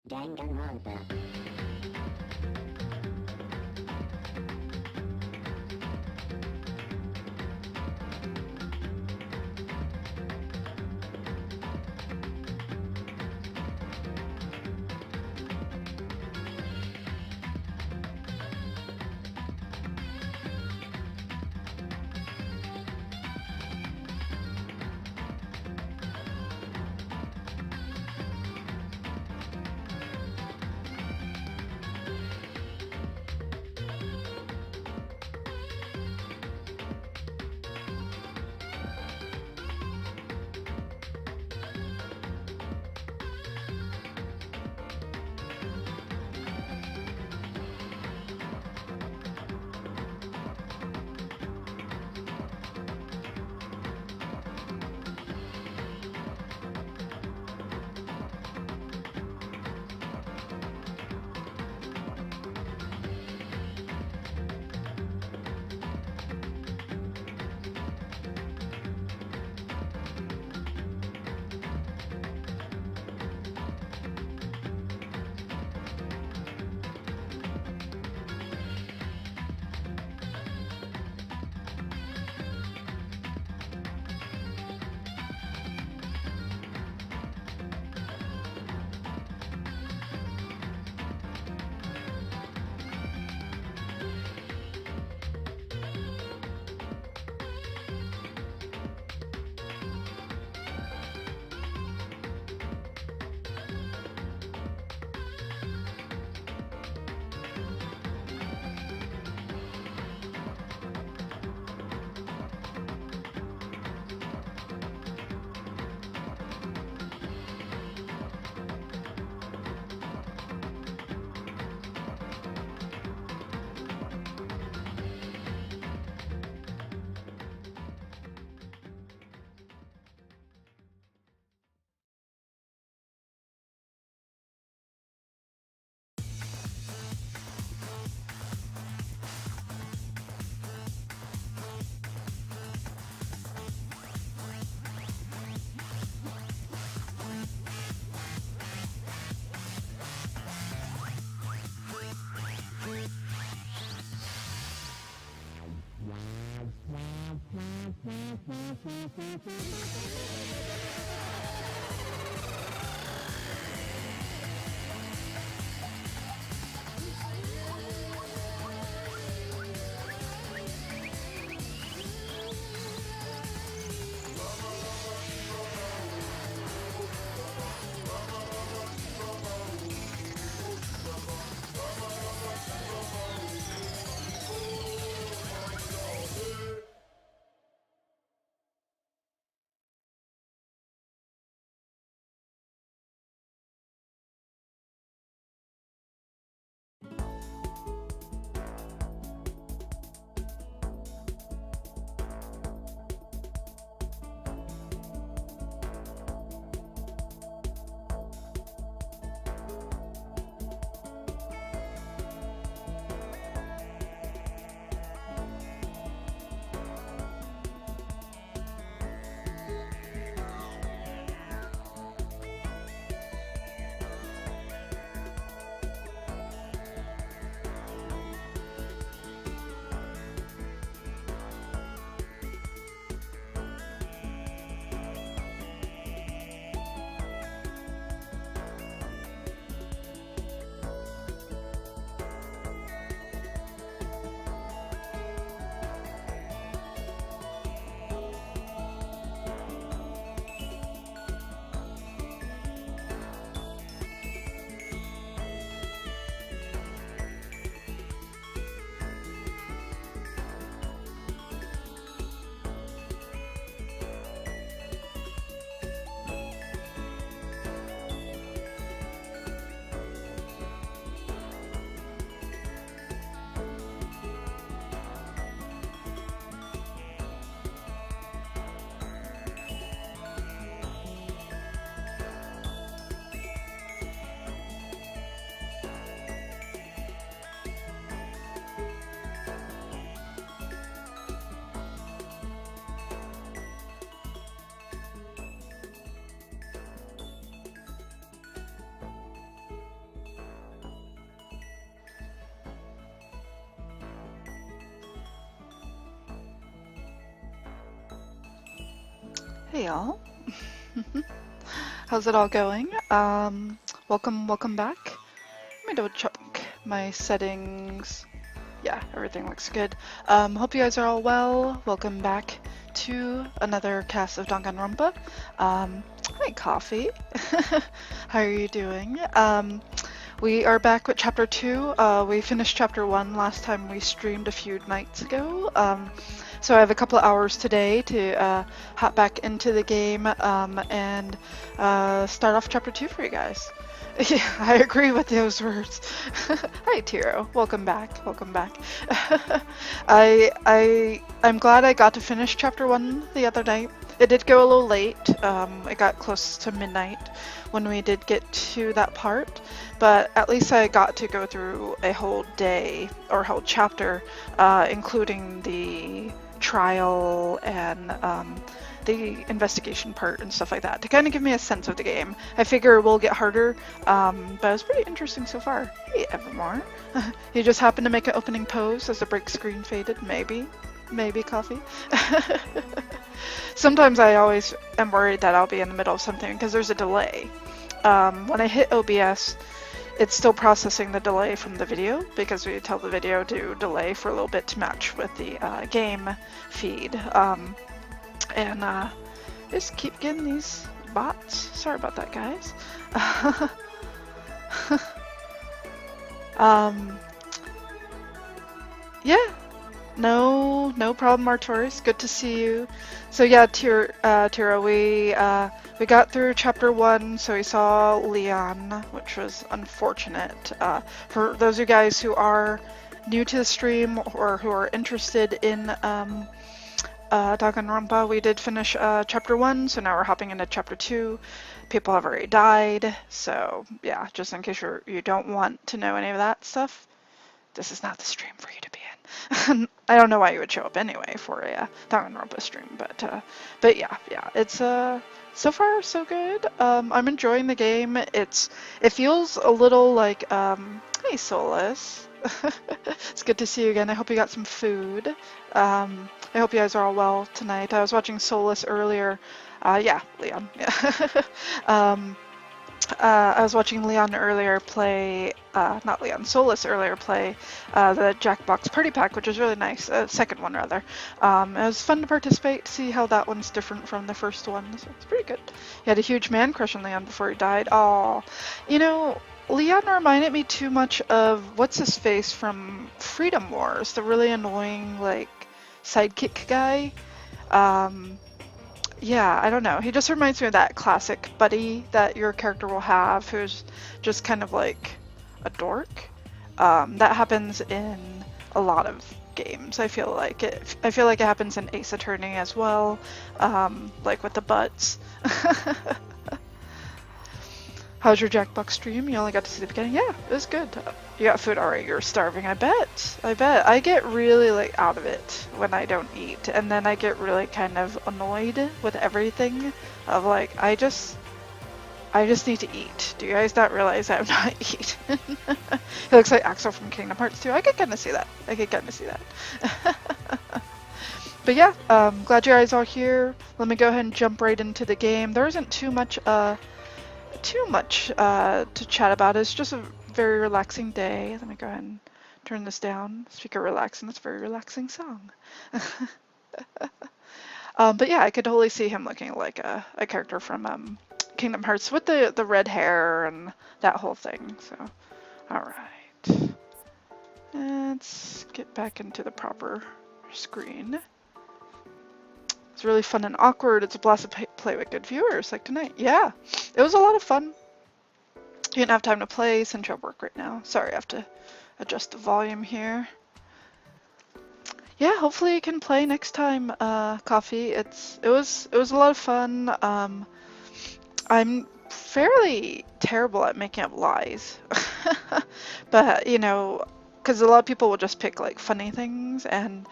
Danganronpa. Hey y'all. How's it all going? Welcome back. Let me double check my settings. Yeah, everything looks good. Hope you guys are all well. Welcome back to another cast of Danganronpa. Hi, Coffee. How are you doing? We are back with chapter 2. We finished chapter 1 last time we streamed a few nights ago. So I have a couple of hours today to hop back into the game and start off chapter 2 for you guys. Yeah, I agree with those words. Hi, Tiro. Welcome back. Welcome back. I'm glad I got to finish chapter 1 the other night. It did go a little late. It got close to midnight when we did get to that part, but at least I got to go through a whole day or whole chapter, including the trial and the investigation part and stuff like that, to kind of give me a sense of the game. I figure it will get harder, but it's pretty interesting so far. Hey, Evermore. You just happened to make an opening pose as the break screen faded, maybe. Maybe, Coffee. Sometimes I always am worried that I'll be in the middle of something because there's a delay. When I hit OBS, it's still processing the delay from the video because we tell the video to delay for a little bit to match with the game feed. And just keep getting these bots. Sorry about that, guys. Yeah, no problem, Artoris. Good to see you. So yeah, Tira, we got through chapter 1, so we saw Leon, which was unfortunate. For those of you guys who are new to the stream or who are interested in Danganronpa, we did finish chapter 1, so now we're hopping into chapter 2. People have already died, so yeah, just in case you don't want to know any of that stuff, this is not the stream for you to be in. I don't know why you would show up anyway for a Danganronpa stream, but yeah, it's so far so good. I'm enjoying the game. It feels a little like hey Solus. It's good to see you again. I hope you got some food. I hope you guys are all well tonight. I was watching Solus earlier. Yeah, Leon. Yeah. I was watching Leon earlier play, not Leon, Solus earlier play the Jackbox Party Pack, which was really nice. Second one, rather. It was fun to participate, see how that one's different from the first one. So it's pretty good. He had a huge man crush on Leon before he died. Aw. You know, Leon reminded me too much of what's-his-face from Freedom Wars, the really annoying, like, sidekick guy. Yeah, I don't know. He just reminds me of that classic buddy that your character will have who's just kind of like a dork. That happens in a lot of games. I feel like it happens in Ace Attorney as well, like with the butts. How's your Jackbox stream? You only got to see the beginning? Yeah, it was good. You got food already. You're starving. I bet. I get really like out of it when I don't eat, and then I get really kind of annoyed with everything. Of like, I just need to eat. Do you guys not realize I'm not eating? He looks like Axel from Kingdom Hearts 2. I could kind of see that. But yeah, glad you guys are here. Let me go ahead and jump right into the game. There isn't too much to chat about. It's just a very relaxing day. Let me go ahead and turn this down. Speaker relaxing. That's a very relaxing song. But yeah, I could totally see him looking like a character from Kingdom Hearts with the red hair and that whole thing. So, all right, let's get back into the proper screen. It's really fun and awkward. It's a blast to play with good viewers like tonight. Yeah, it was a lot of fun. You didn't have time to play since you're at work right now. Sorry, I have to adjust the volume here. Yeah, hopefully you can play next time, Coffee. It was a lot of fun. I'm fairly terrible at making up lies, but you know, because a lot of people will just pick like funny things, and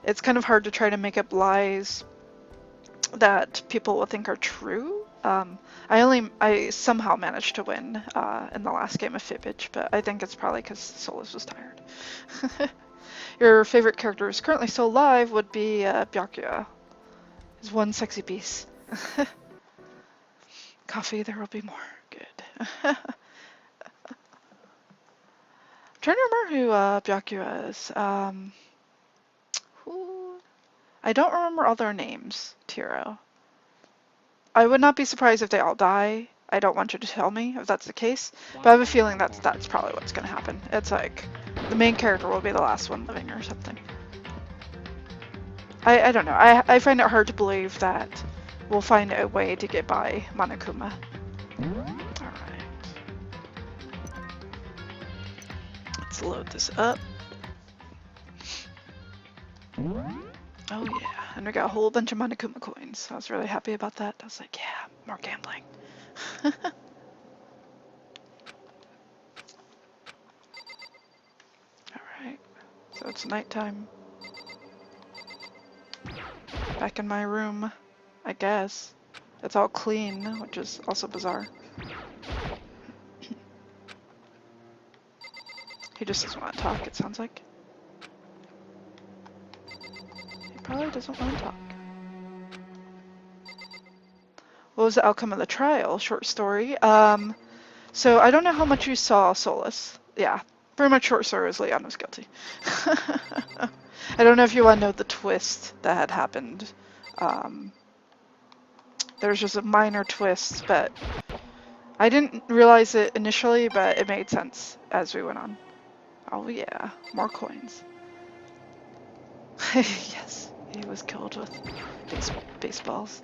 it's kind of hard to try to make up lies that people will think are true. I somehow managed to win in the last game of Fibbage, but I think it's probably because Solus was tired. Your favorite character who's currently still alive would be Byakuya. He's one sexy piece. Coffee, there will be more. Good. I'm trying to remember who Byakuya is. Who? I don't remember all their names, Tiro. I would not be surprised if they all die. I don't want you to tell me if that's the case, but I have a feeling that's probably what's going to happen. It's like the main character will be the last one living or something. I don't know. I find it hard to believe that we'll find a way to get by Monokuma. Alright. Let's load this up. Oh yeah, and we got a whole bunch of Monokuma coins. I was really happy about that. I was like, yeah, more gambling. Alright, so it's nighttime. Back in my room, I guess. It's all clean, which is also bizarre. He just doesn't want to talk, it sounds like. He probably doesn't want to talk. What was the outcome of the trial? Short story. So I don't know how much you saw, Solus. Yeah, pretty much short story was Leon was guilty. I don't know if you want to know the twist that had happened. There was just a minor twist, but I didn't realize it initially, but it made sense as we went on. Oh yeah, more coins. Yes, he was killed with baseballs.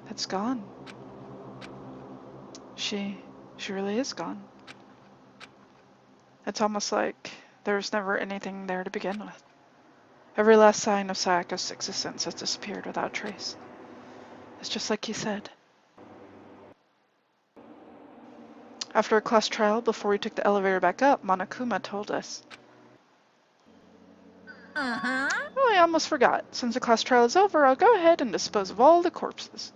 It's gone. She really is gone. It's almost like there was never anything there to begin with. Every last sign of Sayaka's existence has disappeared without trace. It's just like he said. After a class trial, before we took the elevator back up, Monokuma told us. Oh, I almost forgot. Since the class trial is over, I'll go ahead and dispose of all the corpses.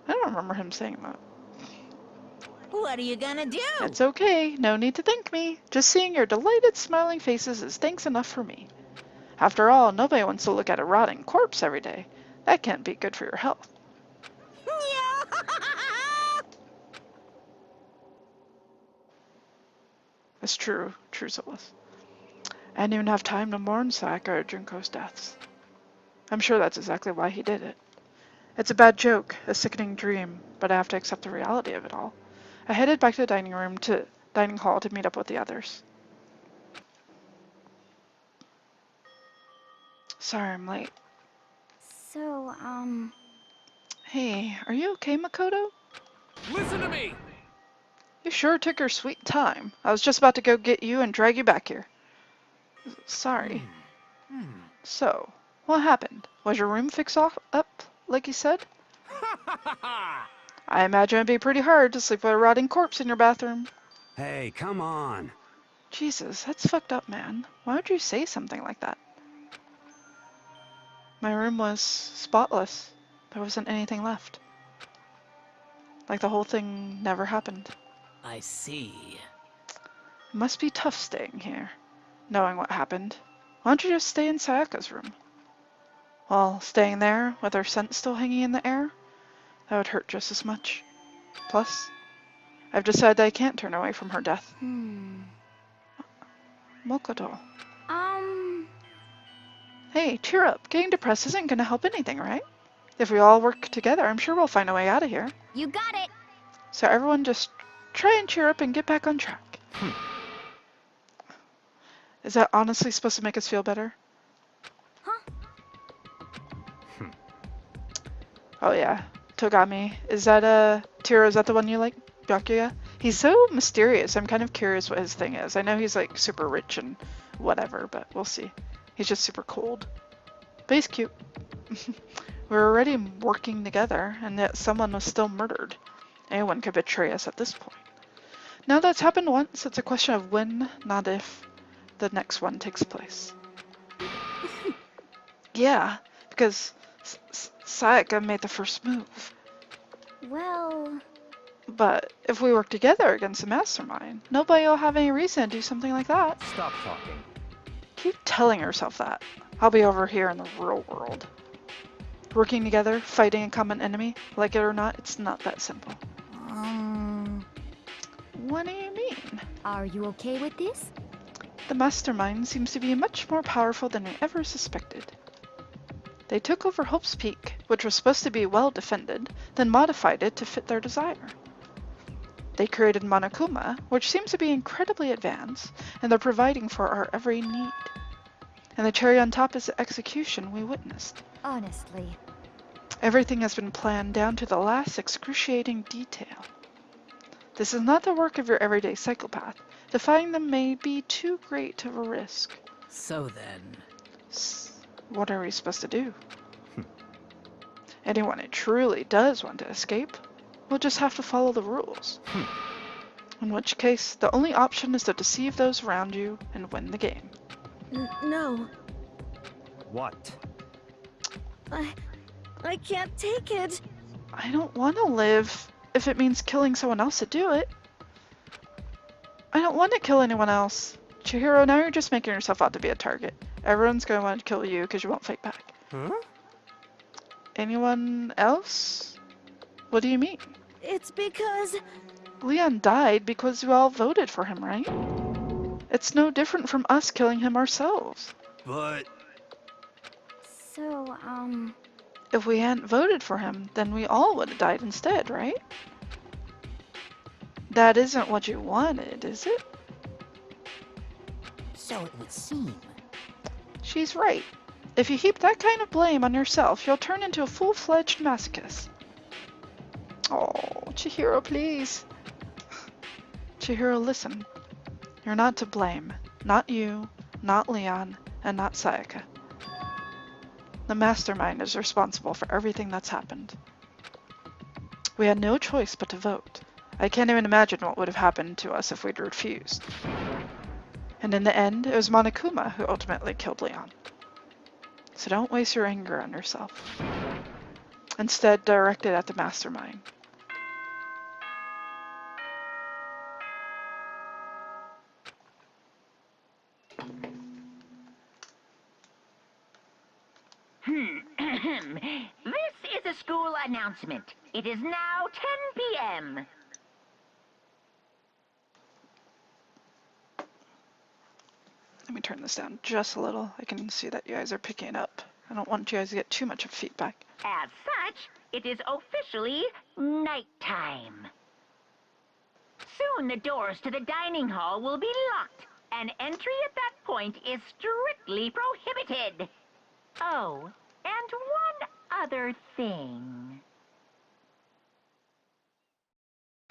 I don't remember him saying that. What are you gonna do? It's okay. No need to thank me. Just seeing your delighted smiling faces is thanks enough for me. After all, nobody wants to look at a rotting corpse every day. That can't be good for your health. That's true, Solus. I didn't even have time to mourn Sayaka or Junko's deaths. I'm sure that's exactly why he did it. It's a bad joke, a sickening dream, but I have to accept the reality of it all. I headed back to the dining hall to meet up with the others. Sorry I'm late. So, Hey, are you okay, Makoto? Listen to me! You sure took your sweet time. I was just about to go get you and drag you back here. Sorry. So, what happened? Was your room fixed up like you said? I imagine it'd be pretty hard to sleep with a rotting corpse in your bathroom. Hey, come on. Jesus, that's fucked up, man. Why would you say something like that? My room was spotless. There wasn't anything left. Like the whole thing never happened. I see. It must be tough staying here, knowing what happened. Why don't you just stay in Sayaka's room? Well, staying there, with her scent still hanging in the air, that would hurt just as much. Plus, I've decided I can't turn away from her death. Mokoto. Hey, cheer up. Getting depressed isn't gonna help anything, right? If we all work together, I'm sure we'll find a way out of here. you got it. So everyone just try and cheer up and get back on track. Is that honestly supposed to make us feel better? Huh? Oh yeah, Togami. Is that Tiro, is that the one you like? Byakuya? He's so mysterious. I'm kind of curious what his thing is. I know he's like super rich and whatever, but we'll see. He's just super cold. But he's cute. We're already working together, and yet someone was still murdered. Anyone could betray us at this point. Now that's happened once, it's a question of when, not if, the next one takes place. Yeah, because Sayaka made the first move. Well, But if we work together against the mastermind, nobody will have any reason to do something like that. Stop talking. Keep telling yourself that. I'll be over here in the real world. Working together, fighting a common enemy, like it or not, it's not that simple. What do you mean? Are you okay with this? The mastermind seems to be much more powerful than we ever suspected. They took over Hope's Peak, which was supposed to be well defended, then modified it to fit their desire. They created Monokuma, which seems to be incredibly advanced, and they're providing for our every need. And the cherry on top is the execution we witnessed. Honestly. Everything has been planned down to the last excruciating detail. This is not the work of your everyday psychopath. Defying them may be too great of a risk. So then... What are we supposed to do? Anyone who truly does want to escape will just have to follow the rules. In which case, the only option is to deceive those around you and win the game. No, What? I can't take it. I don't want to live if it means killing someone else to do it. I don't want to kill anyone else. Chihiro, now you're just making yourself out to be a target. Everyone's going to want to kill you because you won't fight back. Huh? Anyone else? What do you mean? It's because... Leon died because you all voted for him, right? It's no different from us killing him ourselves. But... So, If we hadn't voted for him, then we all would have died instead, right? That isn't what you wanted, is it? So it would seem. She's right. If you heap that kind of blame on yourself, you'll turn into a full-fledged masochist. Oh, Chihiro, please. Chihiro, listen. You're not to blame. Not you, not Leon, and not Sayaka. The mastermind is responsible for everything that's happened. We had no choice but to vote. I can't even imagine what would have happened to us if we'd refused. And in the end, it was Monokuma who ultimately killed Leon. So don't waste your anger on yourself. Instead, direct it at the mastermind. This is a school announcement. It is now 10 p.m. Let me turn this down just a little. I can see that you guys are picking it up. I don't want you guys to get too much of feedback. As such, it is officially nighttime. Soon the doors to the dining hall will be locked, and entry at that point is strictly prohibited. Oh, and one other thing.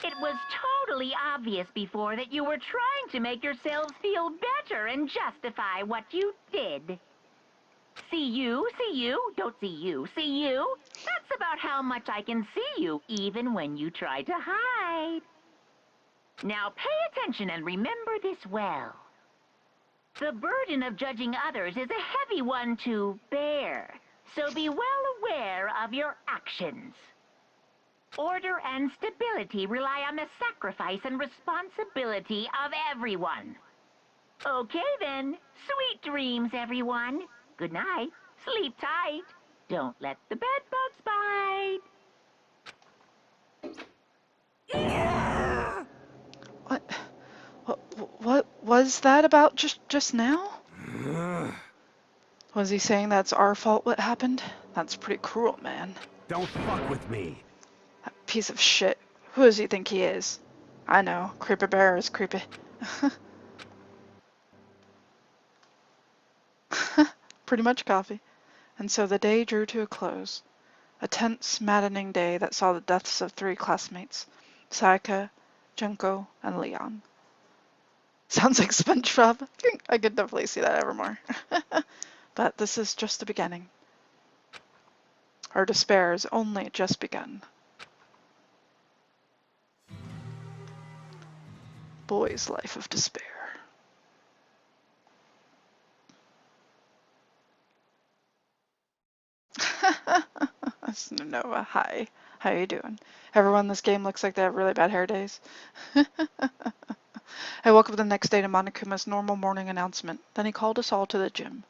It was totally obvious before that you were trying to make yourselves feel better and justify what you did. See you, don't see you, see you. That's about how much I can see you, even when you try to hide. Now pay attention and remember this well. The burden of judging others is a heavy one to bear, so be well aware of your actions. Order and stability rely on the sacrifice and responsibility of everyone. Okay then, sweet dreams, everyone. Good night, sleep tight. Don't let the bed bugs bite. What was that about just now? Was he saying that's our fault what happened? That's pretty cruel, man. Don't fuck with me. That piece of shit. Who does he think he is? I know, creepy bear is creepy. Pretty much coffee. And so the day drew to a close. A tense, maddening day that saw the deaths of 3 classmates, Sayaka, Junko, and Leon. Sounds like SpongeBob. I could definitely see that ever more. But this is just the beginning. Our despair has only just begun. Boy's life of despair. Noah, hi. How you doing? Everyone in this game looks like they have really bad hair days. I woke up the next day to Monokuma's normal morning announcement. Then he called us all to the gym.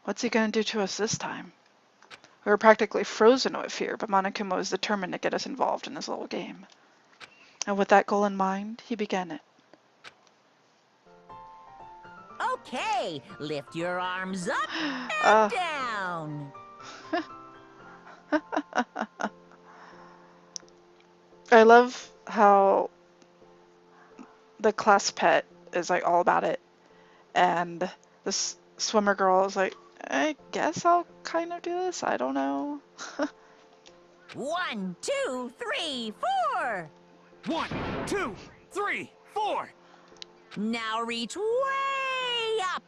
What's he gonna do to us this time? We were practically frozen with fear, but Monokuma was determined to get us involved in this little game. And with that goal in mind, he began it. Okay, lift your arms up Uh, and down. I love how the class pet is like all about it, and this swimmer girl is like, I guess I'll kind of do this. I don't know. 1, 2, 3, 4. 1, 2, 3, 4. Now reach way up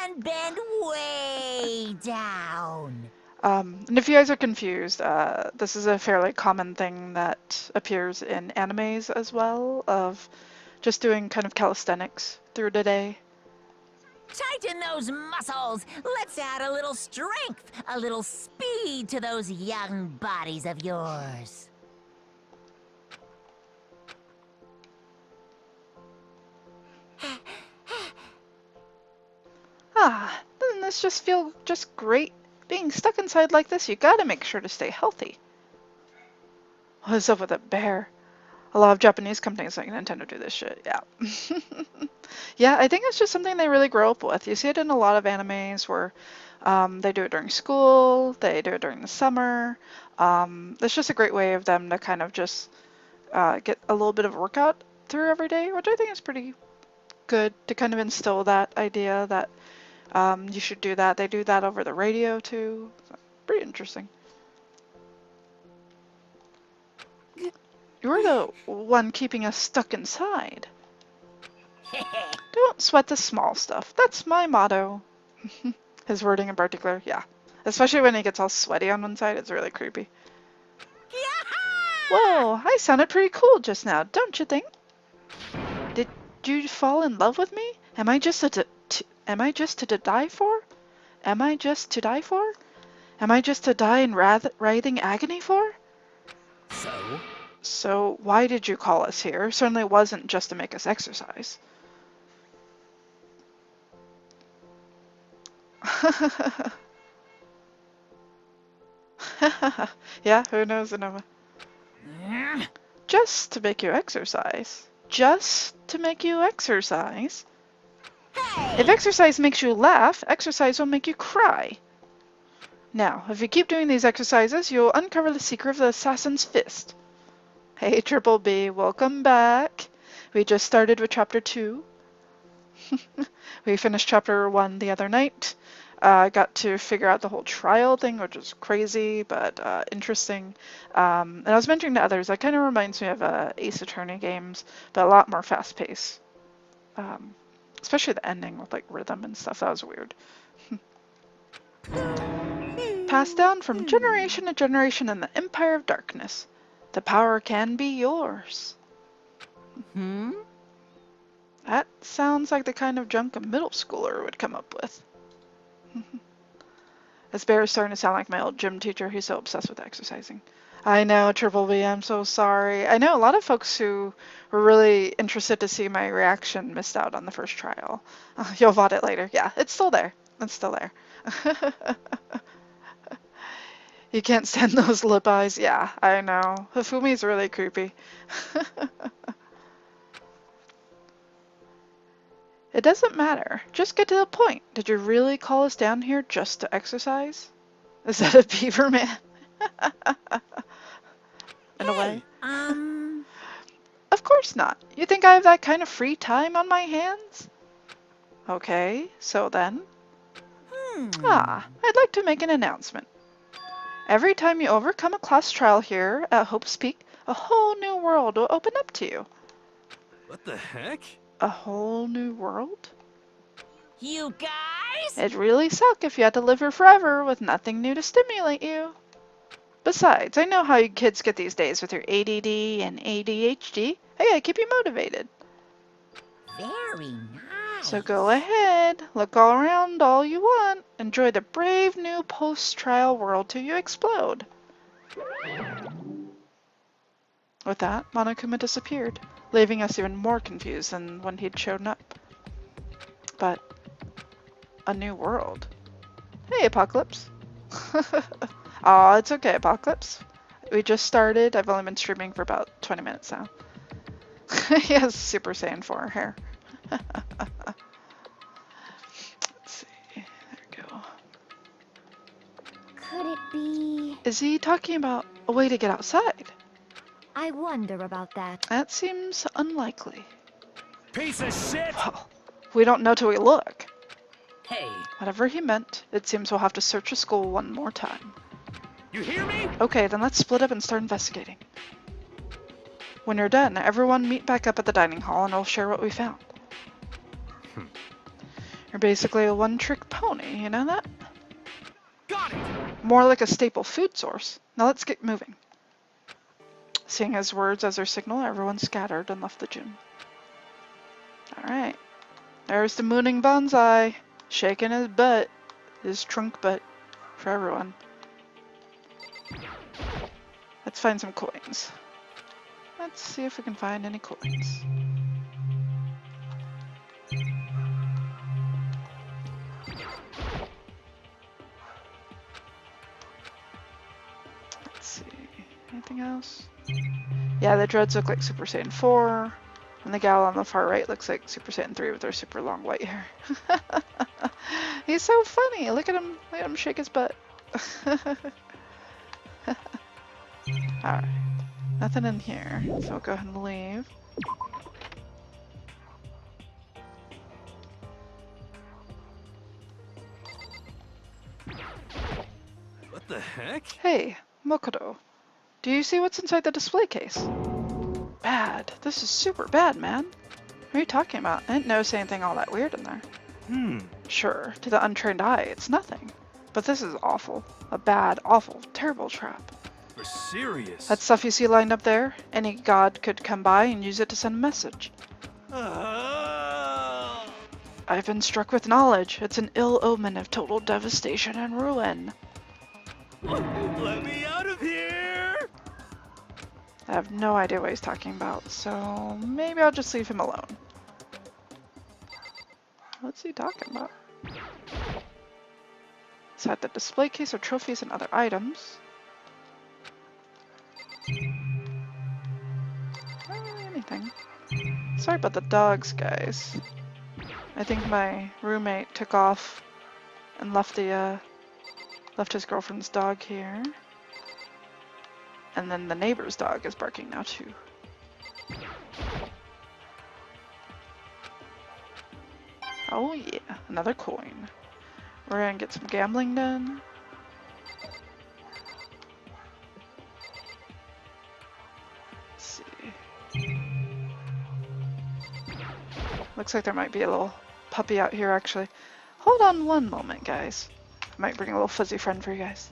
and bend way down. And if you guys are confused, this is a fairly common thing that appears in animes as well, of just doing kind of calisthenics through the day. Tighten those muscles. Let's add a little strength, a little speed to those young bodies of yours. Doesn't this just feel just great? Being stuck inside like this, you gotta make sure to stay healthy. What's up with a bear? A lot of Japanese companies like Nintendo do this shit, yeah. Yeah, I think it's just something they really grow up with. You see it in a lot of animes where they do it during school, they do it during the summer. It's just a great way of them to kind of just get a little bit of workout through every day, which I think is pretty good to kind of instill that idea that you should do that. They do that over the radio too. So, pretty interesting. You're the one keeping us stuck inside. Don't sweat the small stuff. That's my motto. His wording in particular, yeah. Especially when he gets all sweaty on one side, it's really creepy. Whoa, I sounded pretty cool just now, don't you think? Did you fall in love with me? Am I just to die for? Am I just to die for? Am I just to die in writhing agony for? So why did you call us here? Certainly wasn't just to make us exercise. Yeah, who knows, Anova? Just to make you exercise. Just to make you exercise. If exercise makes you laugh, exercise will make you cry. Now, if you keep doing these exercises, you'll uncover the secret of the assassin's fist. Hey, Triple B, welcome back. We just started with Chapter 2. We finished Chapter 1 the other night. I got to figure out the whole trial thing, which was crazy, but interesting. And I was mentioning to others, that kind of reminds me of Ace Attorney games, but a lot more fast-paced. Especially the ending with like rhythm and stuff, that was weird. Passed down from generation to generation in the Empire of Darkness. The power can be yours. That sounds like the kind of junk a middle schooler would come up with. This bear is starting to sound like my old gym teacher. He's so obsessed with exercising. I know, Triple B, I'm so sorry. I know a lot of folks who were really interested to see my reaction missed out on the first trial. You'll VOD it later. Yeah, it's still there. It's still there. You can't stand those lip eyes. Yeah, I know. Hifumi's really creepy. It doesn't matter. Just get to the point. Did you really call us down here just to exercise? Is that a beaver man? In a way. Of course not. You think I have that kind of free time on my hands? Okay, so then. I'd like to make an announcement. Every time you overcome a class trial here at Hope's Peak, a whole new world will open up to you. What the heck? A whole new world? You guys? It'd really suck if you had to live here forever with nothing new to stimulate you. Besides, I know how you kids get these days with your ADD and ADHD. I gotta keep you motivated. Very nice. So go ahead, look all around all you want. Enjoy the brave new post-trial world till you explode. With that, Monokuma disappeared, leaving us even more confused than when he'd shown up. But a new world. Hey, Apocalypse. Aw, it's okay, Apocalypse. We just started. I've only been streaming for about 20 minutes now. He has Super Saiyan 4 hair. Let's see. There we go. Could it be... Is he talking about a way to get outside? I wonder about that. That seems unlikely. Piece of shit! Well, we don't know till we look. Hey, Whatever he meant, it seems we'll have to search the school one more time. you hear me? Okay, then let's split up and start investigating. When you're done, everyone meet back up at the dining hall and I'll share what we found. You're basically a one-trick pony, you know that? Got it! More like a staple food source. Now let's get moving. Seeing his words as their signal, everyone scattered and left the gym. Alright. There's the mooning bonsai, shaking his butt, his trunk butt, for everyone. Let's find some coins. Let's see if we can find any coins. Let's see. Anything else? Yeah, the dreads look like Super Saiyan 4. And the gal on the far right looks like Super Saiyan 3 with her super long white hair. He's so funny. Look at him shake his butt. Alright. Nothing in here. So I'll go ahead and leave. What the heck? Hey, Mokoto. Do you see what's inside the display case? Bad. This is super bad, man. What are you talking about? I didn't notice anything all that weird in there. Sure, to the untrained eye, it's nothing. But this is awful. A bad, awful, terrible trap. We're serious. That stuff you see lined up there, any god could come by and use it to send a message. I've been struck with knowledge. It's an ill omen of total devastation and ruin. Let me out of here! I have no idea what he's talking about, so maybe I'll just leave him alone. What's he talking about? Inside the display case are trophies and other items. Anything. Sorry about the dogs, guys. I think my roommate took off and left his girlfriend's dog here. And then the neighbor's dog is barking now too. Oh yeah, another coin. We're gonna get some gambling done. Let's see. Looks like there might be a little puppy out here actually. Hold on one moment, guys. I might bring a little fuzzy friend for you guys.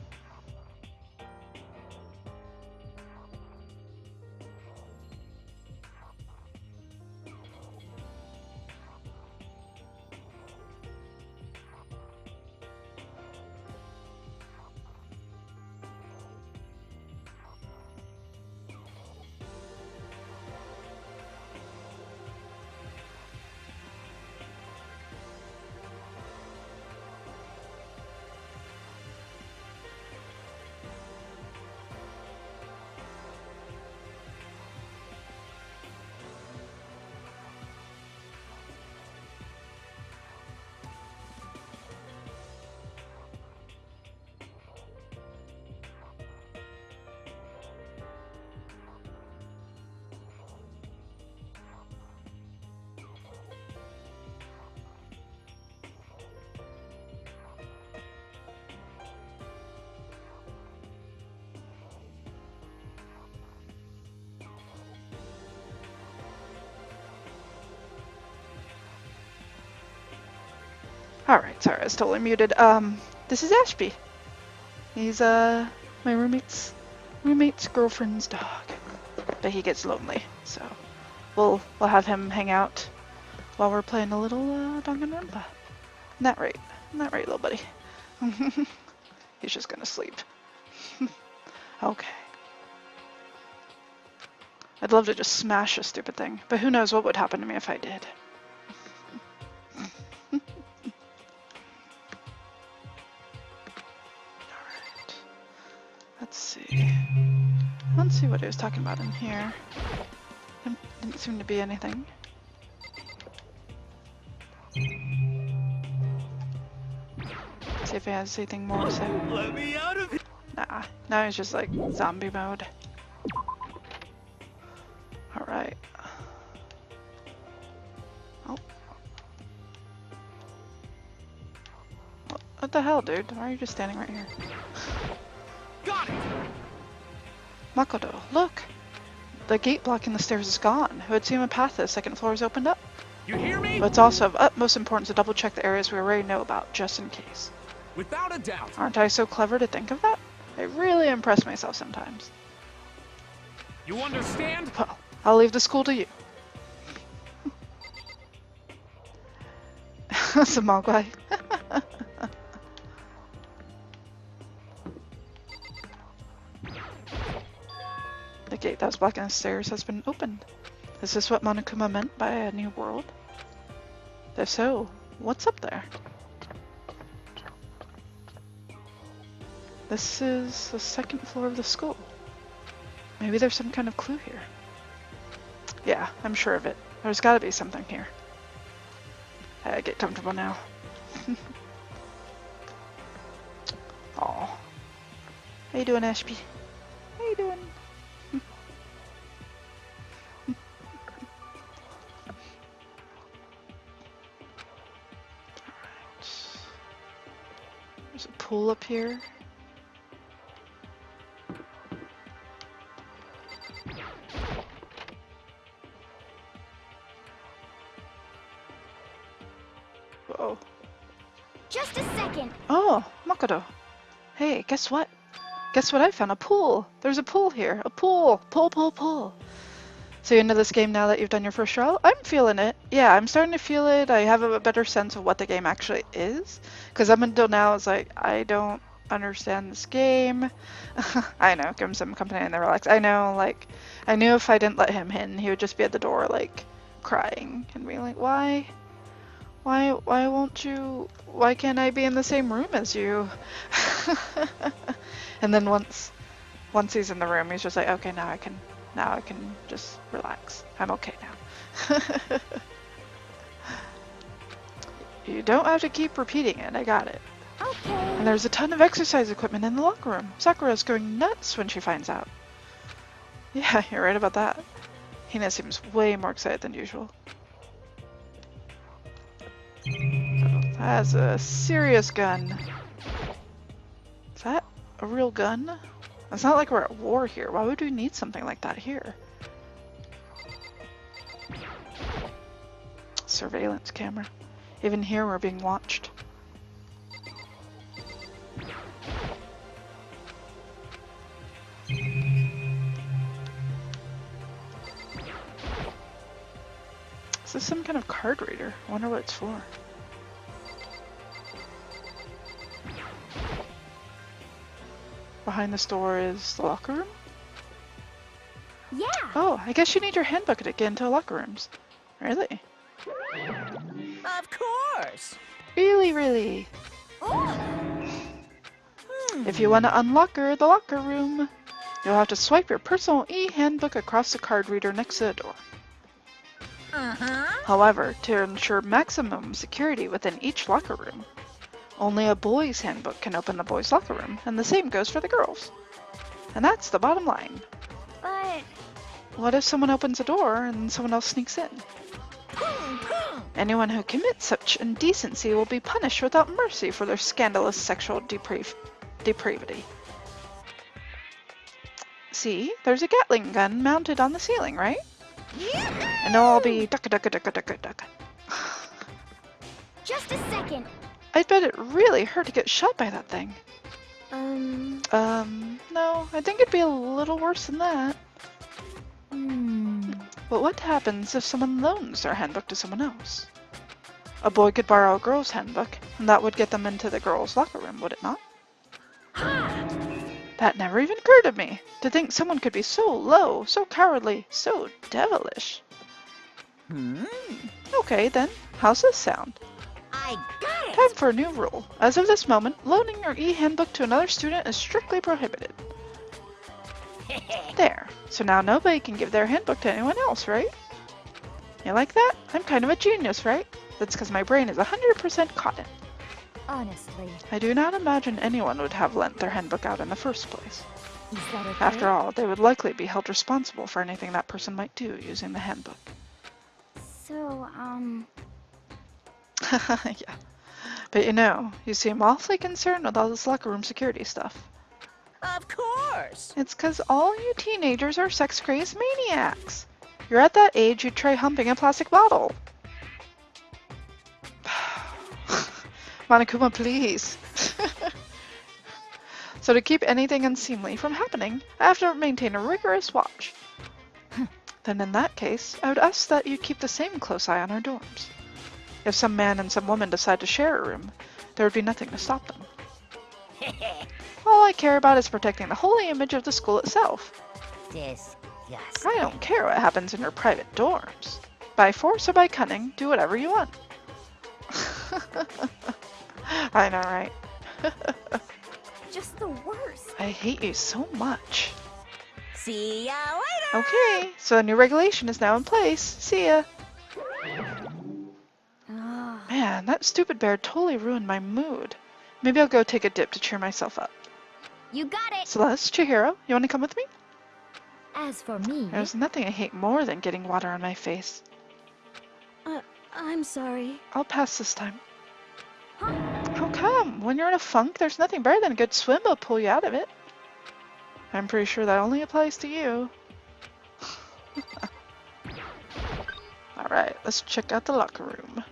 Alright, sorry, I was totally muted. This is Ashby. He's, my roommate's girlfriend's dog. But he gets lonely, so we'll have him hang out while we're playing a little, Danganronpa. Not right, little buddy. He's just gonna sleep. Okay. I'd love to just smash this stupid thing, but who knows what would happen to me if I did. Let's see what he was talking about in here. Didn't seem to be anything. See if he has anything more to say. Let me out of here. Nah, now he's just like zombie mode. Alright. Oh. What the hell, dude? Why are you just standing right here? Got it. Makoto, look! The gate blocking the stairs is gone. It would seem a path to the second floor is opened up. You hear me? But it's also of utmost importance to double check the areas we already know about, just in case. Without a doubt. Aren't I so clever to think of that? I really impress myself sometimes. You understand? Well, I'll leave the school to you. Samagwai. The gate that was blocking the stairs has been opened. Is this what Monokuma meant by a new world? If so, what's up there? This is the second floor of the school. Maybe there's some kind of clue here. Yeah, I'm sure of it. There's gotta be something here. I get comfortable now. Aw. How you doing, Ashby? How you doing? Alright. There's a pool up here. Whoa. Just a second. Oh, Makoto. Hey, guess what? Guess what I found? A pool! There's a pool here. A pool! Pool. So you into this game now that you've done your first trial? I'm feeling it. Yeah, I'm starting to feel it. I have a better sense of what the game actually is. Because up until now, it's like, I don't understand this game. I know, give him some company and they relax. I know, like, I knew if I didn't let him in, he would just be at the door, like, crying and being like, why won't you, why can't I be in the same room as you? And then once he's in the room, he's just like, okay, now I can just relax. I'm okay now. You don't have to keep repeating it, I got it. Okay. And there's a ton of exercise equipment in the locker room. Sakura's going nuts when she finds out. Yeah, you're right about that. Hina seems way more excited than usual. That's a serious gun. Is that a real gun? It's not like we're at war here. Why would we need something like that here? Surveillance camera. Even here we're being watched. Is this some kind of card reader? I wonder what it's for. Behind this door is the locker room? Yeah. Oh, I guess you need your handbook to get into locker rooms. Really? Of course. Really? If you want to unlocker the locker room, you'll have to swipe your personal e-handbook across the card reader next to the door. However, to ensure maximum security within each locker room, only a boy's handbook can open the boys' locker room, and the same goes for the girls. And that's the bottom line. But What if someone opens a door and someone else sneaks in? Anyone who commits such indecency will be punished without mercy for their scandalous sexual depravity. See, there's a Gatling gun mounted on the ceiling, right? And I'll be ducka. just a second. I bet it really hurt to get shot by that thing. No, I think it'd be a little worse than that. But what happens if someone loans their handbook to someone else? A boy could borrow a girl's handbook, and that would get them into the girl's locker room, would it not? That never even occurred to me, to think someone could be so low, so cowardly, so devilish. Okay then, how's this sound? I got it. Time for a new rule. As of this moment, loaning your e-handbook to another student is strictly prohibited. There. So now nobody can give their handbook to anyone else, right? You like that? I'm kind of a genius, right? That's because my brain is 100% cotton. Honestly, I do not imagine anyone would have lent their handbook out in the first place. is that okay? After all, they would likely be held responsible for anything that person might do using the handbook. So, Yeah. But you seem awfully concerned with all this locker room security stuff. Of course. It's because all you teenagers are sex-crazed maniacs. You're at that age you'd try humping a plastic bottle. Monokuma, please. So to keep anything unseemly from happening, I have to maintain a rigorous watch. Then in that case, I would ask that you keep the same close eye on our dorms. If some man and some woman decide to share a room, there would be nothing to stop them. All I care about is protecting the holy image of the school itself. Disgusting. I don't care what happens in your private dorms. By force or by cunning, do whatever you want. I know, right? just the worst. I hate you so much. See ya later. Okay, so a new regulation is now in place. See ya. Ah, Man, that stupid bear totally ruined my mood. Maybe I'll go take a dip to cheer myself up. you got it. Celeste, Chihiro, you want to come with me? As for me, There's nothing I hate more than getting water on my face. I'm sorry. I'll pass this time. Huh? How come? When you're in a funk, there's nothing better than a good swim will pull you out of it. I'm pretty sure that only applies to you. Alright, let's check out the locker room.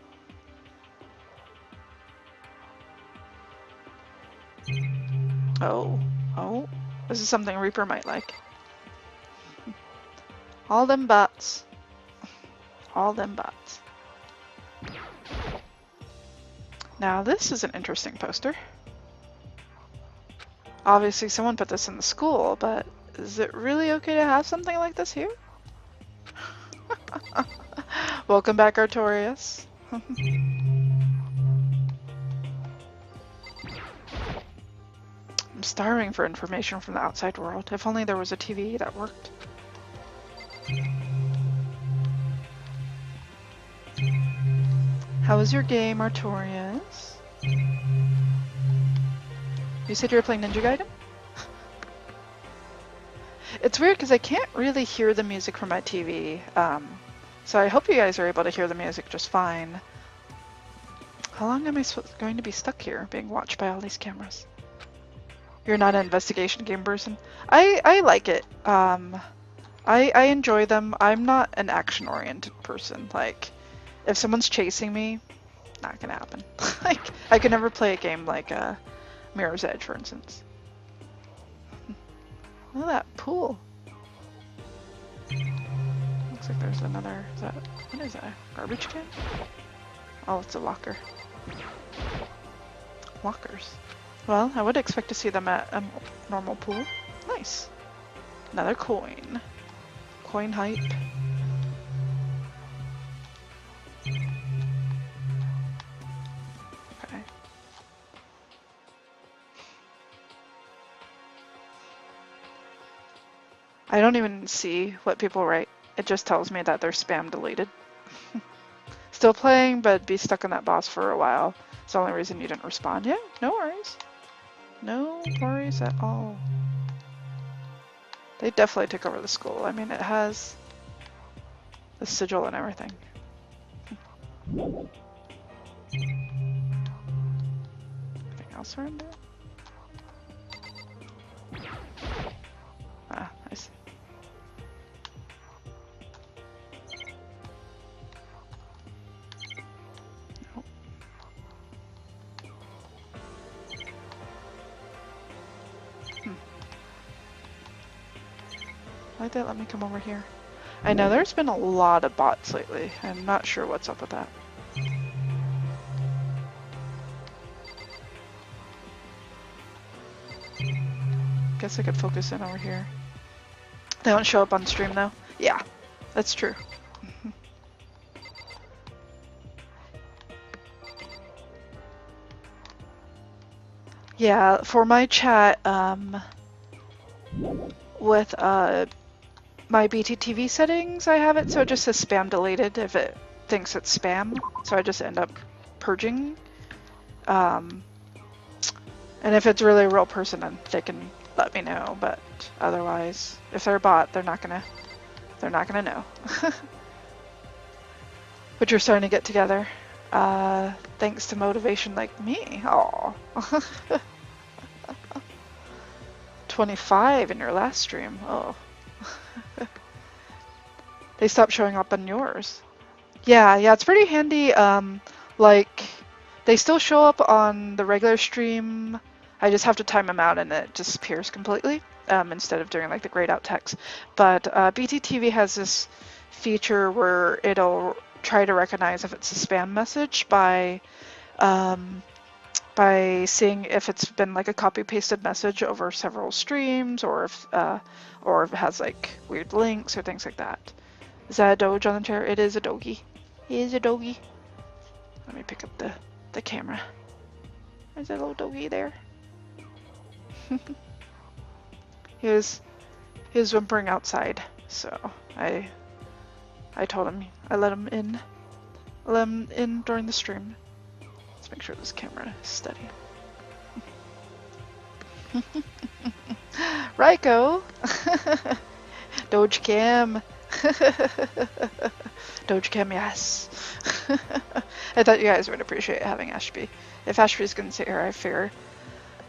Oh, this is something Reaper might like. All them bots. All them bots. Now this is an interesting poster. Obviously someone put this in the school, but is it really okay to have something like this here? Welcome back, Artorias. I'm starving for information from the outside world. If only there was a TV that worked. How was your game, Artorias? You said you were playing Ninja Gaiden? It's weird because I can't really hear the music from my TV, so I hope you guys are able to hear the music just fine. How long am I going to be stuck here, being watched by all these cameras? You're not an investigation game person? I like it. I enjoy them. I'm not an action-oriented person. Like, if someone's chasing me, not gonna happen. Like, I could never play a game like Mirror's Edge, for instance. Look at that pool. Looks like there's another. What is that? Garbage can? Oh, it's a locker. Lockers. Well, I would expect to see them at a normal pool. Nice. Another coin. Coin hype. Okay. I don't even see what people write. It just tells me that they're spam deleted. Still playing, but be stuck on that boss for a while. It's the only reason you didn't respond. Yeah, no worries. No worries at all. They definitely took over the school. I mean, it has the sigil and everything. Anything else around there? Ah, I see. Nope. Why'd they let me come over here? I know there's been a lot of bots lately. I'm not sure what's up with that. Guess I could focus in over here. They don't show up on stream though. Yeah, that's true. Yeah, for my chat, with my BTTV settings, I have it so it just says spam deleted if it thinks it's spam. So I just end up purging. And if it's really a real person, then they can let me know. But otherwise, if they're a bot, they're not gonna know. But you're starting to get together. Thanks to motivation like me. Aw. 25 in your last stream. Oh. They stopped showing up on yours. Yeah, it's pretty handy. Like, they still show up on the regular stream. I just have to time them out and it disappears completely, instead of doing like the grayed out text. But BTTV has this feature where it'll try to recognize if it's a spam message by seeing if it's been like a copy pasted message over several streams, or if it has like weird links or things like that. Is that a doge on the chair? It is a doggy. It is a doggy. Let me pick up the camera. There's a little doggy there. He was whimpering outside, so I told him I let him in during the stream. Let's make sure this camera is steady. Raiko! Doge Cam! Doge Cam, yes! I thought you guys would appreciate having Ashby. If Ashby's gonna sit here, I figure.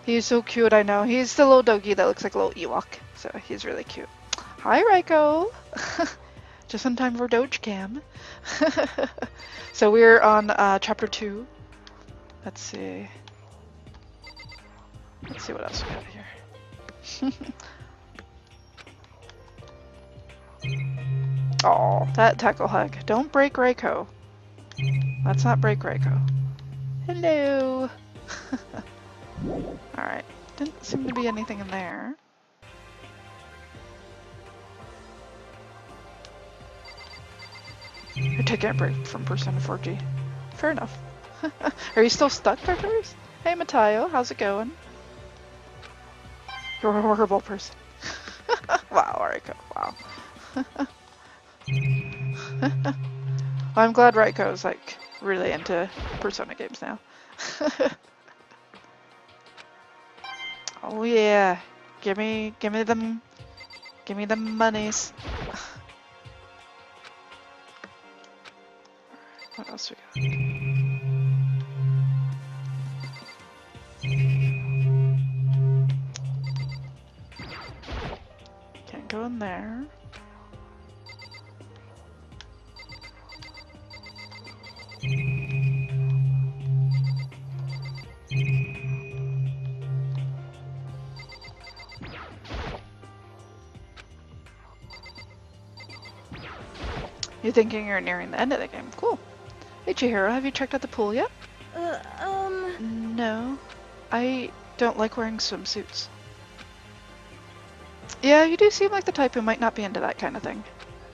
He's so cute, I know. He's the little doggy that looks like a little Ewok, so he's really cute. Hi, Raiko! Just in time for Doge Cam. So we're on chapter 2. Let's see what else we got here. Oh, that tackle hug. Don't break Raiko. Let's not break Raiko. Hello! Alright. Didn't seem to be anything in there. You're taking a break from Persona 4G. Fair enough. Are you still stuck, Tartarus? Hey, Matayo, how's it going? You're a horrible person. Wow, Raiko, wow. Well, I'm glad Raiko's like really into Persona games now. Oh yeah, give me them monies. What else we got? Can't go in there. You're thinking you're nearing the end of the game. Cool. Hey Chihiro, have you checked out the pool yet? No. I don't like wearing swimsuits. Yeah, you do seem like the type who might not be into that kind of thing.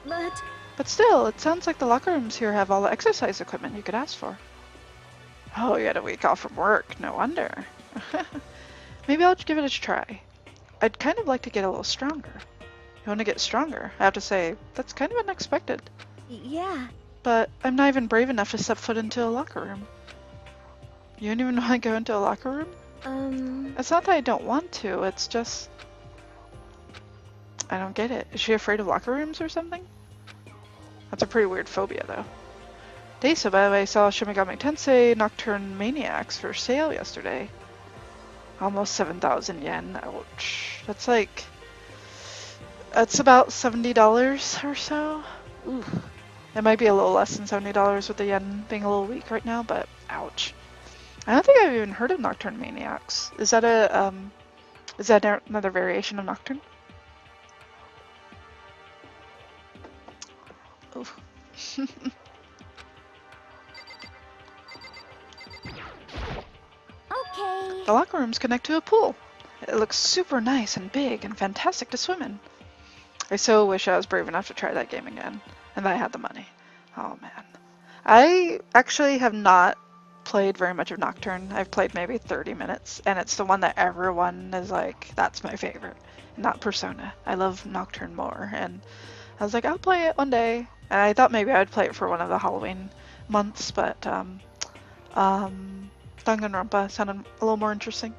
But still, it sounds like the locker rooms here have all the exercise equipment you could ask for. Oh, you had a week off from work. No wonder. Maybe I'll give it a try. I'd kind of like to get a little stronger. You want to get stronger? I have to say, that's kind of unexpected. Yeah. But I'm not even brave enough to step foot into a locker room. You don't even want to go into a locker room? It's not that I don't want to, it's just... I don't get it. Is she afraid of locker rooms or something? That's a pretty weird phobia, though. Desa, by the way, saw Shin Megami Tensei Nocturne Maniacs for sale yesterday. Almost 7,000 yen. Ouch. That's like... That's about $70 or so. Ooh. It might be a little less than $70 with the yen being a little weak right now, but ouch. I don't think I've even heard of Nocturne Maniacs. Is that another variation of Nocturne? Ooh. Okay. The locker rooms connect to a pool. It looks super nice and big and fantastic to swim in. I so wish I was brave enough to try that game again, and that I had the money. Oh man. I actually have not played very much of Nocturne. I've played maybe 30 minutes, and it's the one that everyone is like, that's my favorite, not Persona. I love Nocturne more, and I was like, I'll play it one day. And I thought maybe I would play it for one of the Halloween months, but Danganronpa sounded a little more interesting.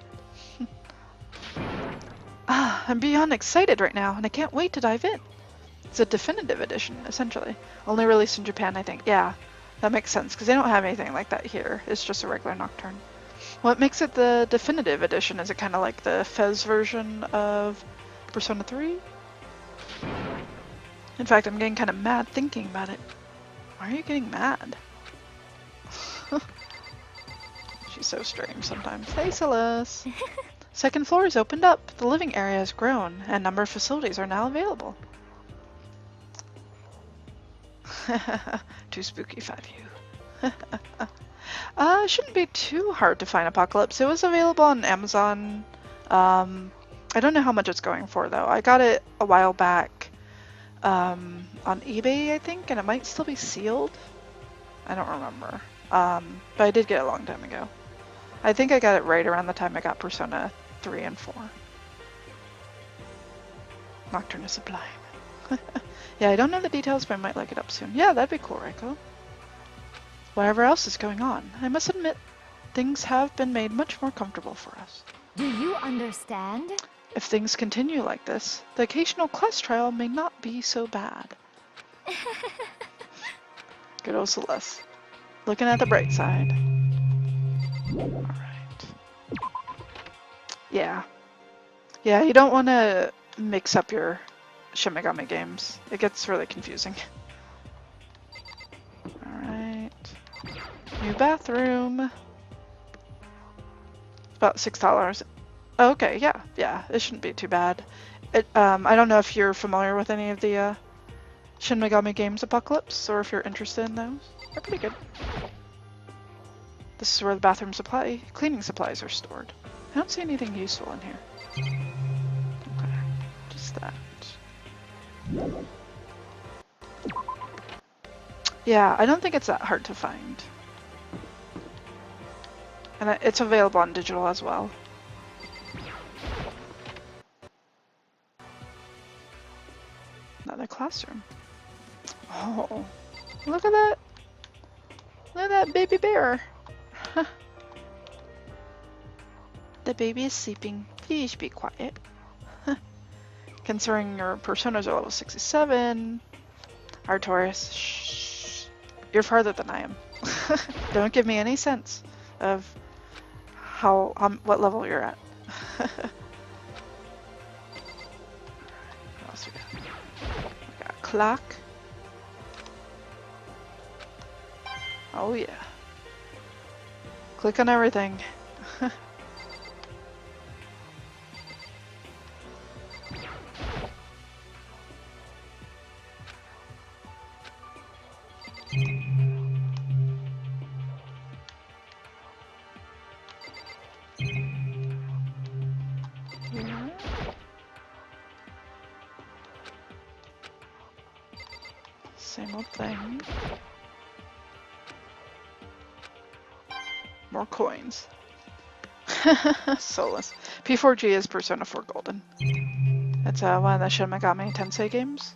I'm beyond excited right now, and I can't wait to dive in. It's a definitive edition, essentially. Only released in Japan, I think. Yeah, that makes sense, because they don't have anything like that here. It's just a regular Nocturne. What makes it the definitive edition? Is it kind of like the Fez version of Persona 3? In fact, I'm getting kind of mad thinking about it. Why are you getting mad? She's so strange sometimes. Hey, Celeste! Second floor is opened up. The living area has grown, and a number of facilities are now available. Too spooky, 5U. Shouldn't be too hard to find Apocalypse. It was available on Amazon. I don't know how much it's going for, though. I got it a while back on eBay, I think, and it might still be sealed. I don't remember. But I did get it a long time ago. I think I got it right around the time I got Persona 3 and 4. Nocturne is sublime. Yeah, I don't know the details, but I might look it up soon. Yeah, that'd be cool, Reiko. Whatever else is going on, I must admit, things have been made much more comfortable for us. Do you understand? If things continue like this, the occasional class trial may not be so bad. Good old Celeste. Looking at the bright side. Alright. Yeah. Yeah, you don't want to mix up your Shin Megami games. It gets really confusing. Alright. New bathroom. About $6. Okay, yeah, it shouldn't be too bad. I don't know if you're familiar with any of the Shin Megami games Apocalypse, or if you're interested in those. They're pretty good. This is where the bathroom cleaning supplies are stored. I don't see anything useful in here. Okay, just that. Yeah, I don't think it's that hard to find. And it's available on digital as well. Another classroom. Oh, look at that! Look at that baby bear! The baby is sleeping. Please be quiet. Considering your personas are level 67. Artorias, shh. You're farther than I am. Don't give me any sense of what level you're at. What else we got? We got a clock. Oh yeah. Click on everything. Same old thing. More coins. Soulless. P4G is Persona 4 Golden. It's one of the Shin Megami Tensei games.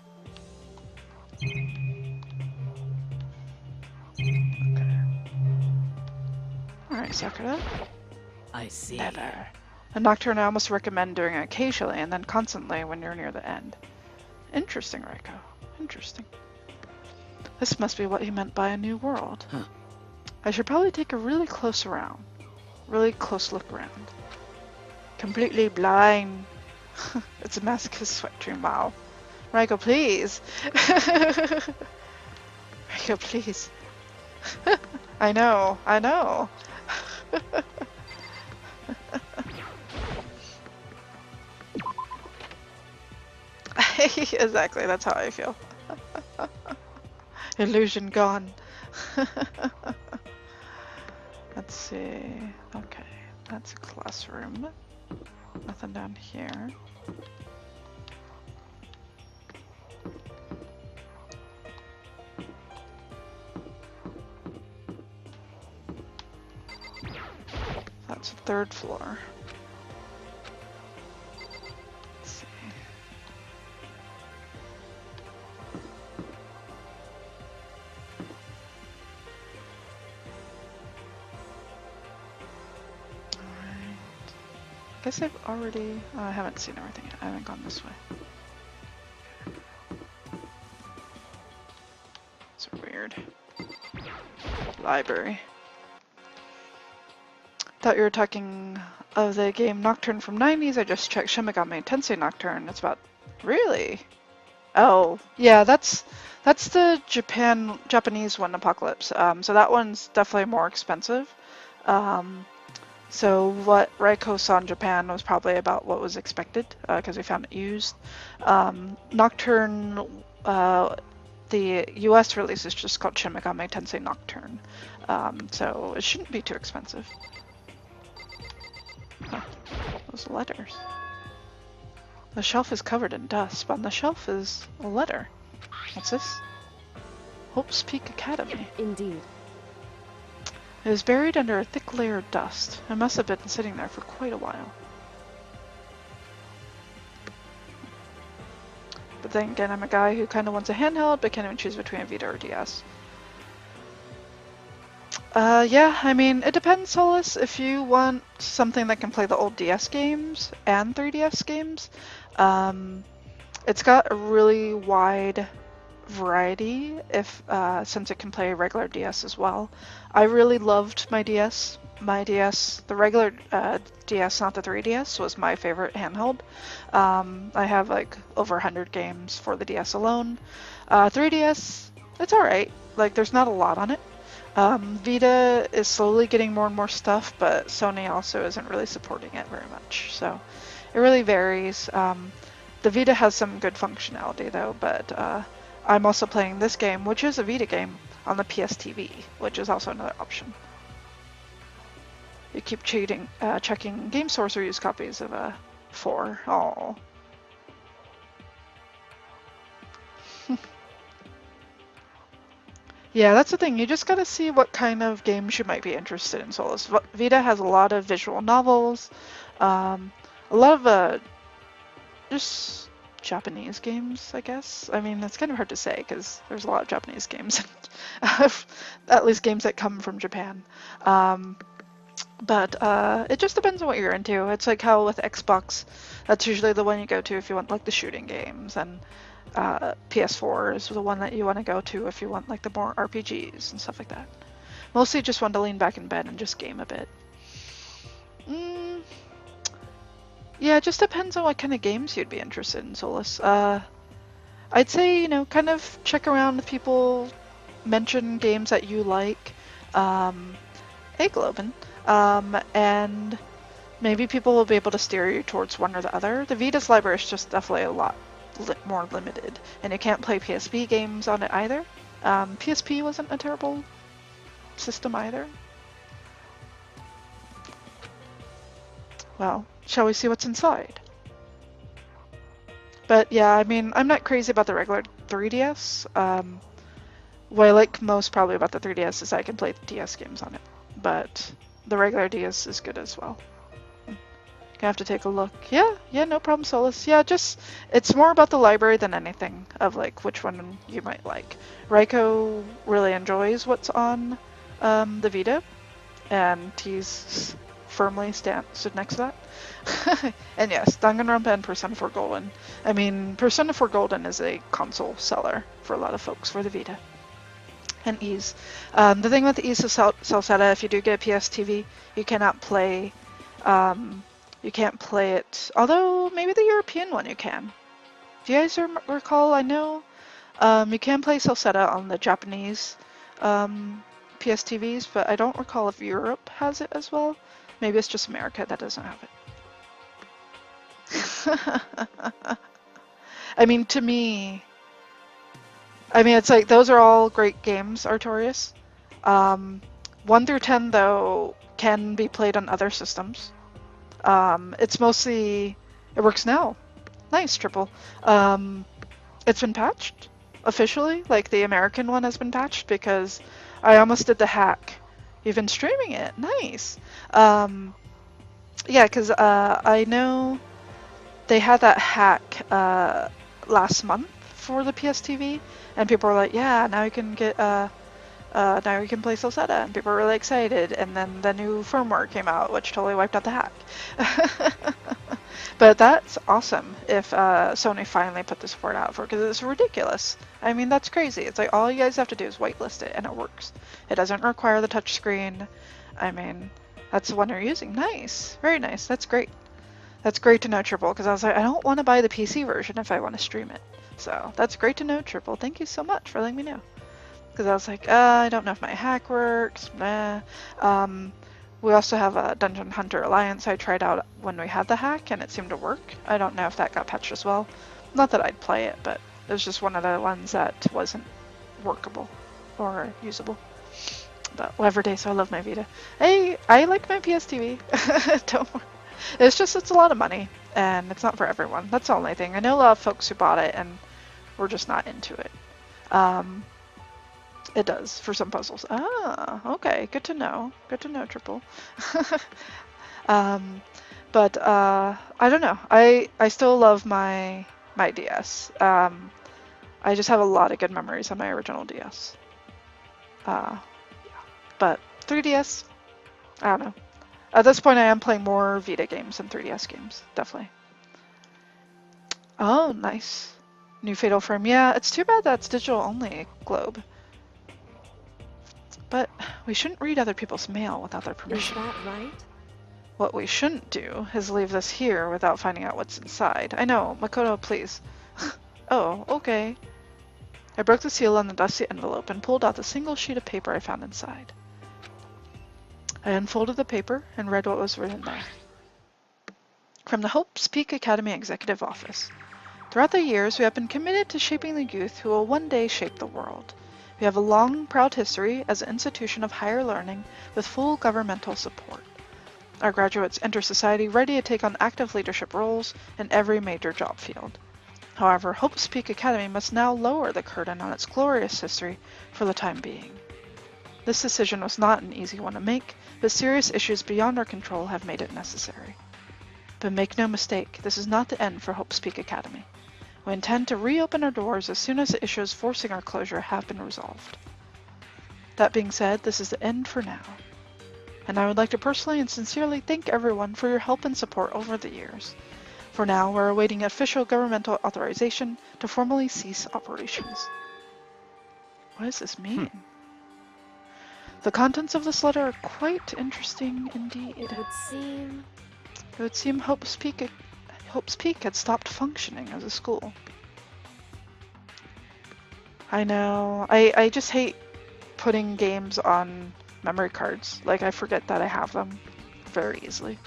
Okay. Alright, Sakura. I see. Never. A Nocturne I almost recommend doing occasionally and then constantly when you're near the end. Interesting, Reiko. Interesting. This must be what he meant by a new world. Huh. I should probably take a really close look around. Completely blind. It's a masochist sweat dream, wow. Reiko, please. Reiko, please. I know. Exactly, that's how I feel. Illusion gone. Let's see. Okay, that's a classroom. Nothing down here. It's the 3rd floor. Let's see. Alright. Guess I've already... I haven't seen everything yet. I haven't gone this way. These are weird. Library. Thought you were talking of the game Nocturne from 90s. I just checked Shin Megami Tensei Nocturne. It's about... Really? Oh, yeah, that's the Japanese one, Apocalypse. So that one's definitely more expensive. So what Raiko saw in Japan was probably about what was expected, because we found it used. Nocturne, the US release is just called Shin Megami Tensei Nocturne. So it shouldn't be too expensive. Huh. Those letters. The shelf is covered in dust, but on the shelf is a letter. What's this? Hope's Peak Academy. Indeed. It was buried under a thick layer of dust. It must have been sitting there for quite a while. But then again, I'm a guy who kind of wants a handheld, but can't even choose between a Vita or DS. Yeah, I mean, it depends, Solus. If you want something that can play the old DS games and 3DS games, it's got a really wide variety since it can play regular DS as well. I really loved my DS. My DS, the regular DS, not the 3DS, was my favorite handheld. I have like over 100 games for the DS alone. 3DS, it's alright. Like, there's not a lot on it. Vita is slowly getting more and more stuff, but Sony also isn't really supporting it very much, so it really varies. The Vita has some good functionality though, but I'm also playing this game, which is a Vita game, on the PSTV, which is also another option. You keep checking Game Source or used copies of 4. Oh. Yeah, that's the thing. You just gotta see what kind of games you might be interested in, Solus. Vita has a lot of visual novels, a lot of just Japanese games, I guess. I mean, it's kind of hard to say because there's a lot of Japanese games, at least games that come from Japan. But it just depends on what you're into. It's like how with Xbox, that's usually the one you go to if you want like the shooting games, and PS4 is the one that you want to go to if you want like the more RPGs and stuff like that. Mostly just want to lean back in bed and just game a bit. Yeah, it just depends on what kind of games you'd be interested in, Solus. I'd say, you know, kind of check around with people, mention games that you like. Hey, Globin. And maybe people will be able to steer you towards one or the other. The Vita's library is just definitely a lot more limited, and you can't play PSP games on it either. PSP wasn't a terrible system either. Well, shall we see what's inside? But yeah, I mean, I'm not crazy about the regular 3DS. What I like most probably about the 3DS is I can play DS games on it, but the regular DS is good as well. Gonna have to take a look. Yeah, no problem, Solus. Yeah, just, it's more about the library than anything of like which one you might like. Raiko really enjoys what's on the Vita, and he's firmly stood next to that. And yes, Danganronpa and Persona 4 Golden. I mean, Persona 4 Golden is a console seller for a lot of folks for the Vita. And Ys. The thing with Ys of Salsetta, if you do get a PSTV, you cannot play... you can't play it, although maybe the European one you can. Do you guys recall? I know you can play Salsetta on the Japanese PSTVs, but I don't recall if Europe has it as well. Maybe it's just America that doesn't have it. I mean, to me, it's like, those are all great games, Artorias. 1 through 10, though, can be played on other systems. It's mostly, it works now. Nice, Triple. It's been patched, officially. Like, the American one has been patched, because I almost did the hack. You've been streaming it. Nice. Yeah, because I know they had that hack last month for the PSTV, and people were like, "Yeah, now you can get now you can play Solseta," and people were really excited. And then the new firmware came out, which totally wiped out the hack. But that's awesome if Sony finally put the support out for it, because it's ridiculous. I mean, that's crazy. It's like all you guys have to do is whitelist it, and it works. It doesn't require the touchscreen. I mean, that's the one you're using. Nice, very nice. That's great. That's great to know, Triple, because I was like, I don't want to buy the PC version if I want to stream it. So that's great to know, Triple. Thank you so much for letting me know. Because I was like, I don't know if my hack works. Nah. We also have a Dungeon Hunter Alliance I tried out when we had the hack, and it seemed to work. I don't know if that got patched as well. Not that I'd play it, but it was just one of the ones that wasn't workable or usable. But whatever day, so I love my Vita. Hey, I like my PSTV. Don't worry. It's just, it's a lot of money, and it's not for everyone. That's the only thing. I know a lot of folks who bought it, and we're just not into it. It does for some puzzles. Ah, okay. Good to know. Good to know, Triple. But I don't know. I still love my DS. I just have a lot of good memories on my original DS. But 3DS, I don't know. At this point, I am playing more Vita games than 3DS games. Definitely. Oh, nice. New Fatal Frame. Yeah, it's too bad that's digital only, Globe. But we shouldn't read other people's mail without their Is permission. that right? What we shouldn't do is leave this here without finding out what's inside. I know, Makoto, please. Oh, okay. I broke the seal on the dusty envelope and pulled out the single sheet of paper I found inside. I unfolded the paper and read what was written there. From the Hope's Peak Academy Executive Office. Throughout the years, we have been committed to shaping the youth who will one day shape the world. We have a long, proud history as an institution of higher learning with full governmental support. Our graduates enter society ready to take on active leadership roles in every major job field. However, Hope's Peak Academy must now lower the curtain on its glorious history for the time being. This decision was not an easy one to make, but serious issues beyond our control have made it necessary. But make no mistake, this is not the end for Hope's Peak Academy. We intend to reopen our doors as soon as the issues forcing our closure have been resolved. That being said, this is the end for now. And I would like to personally and sincerely thank everyone for your help and support over the years. For now, we're awaiting official governmental authorization to formally cease operations. What does this mean? The contents of this letter are quite interesting indeed. It would seem Hope's Peak had stopped functioning as a school. I know. I just hate putting games on memory cards. Like, I forget that I have them very easily.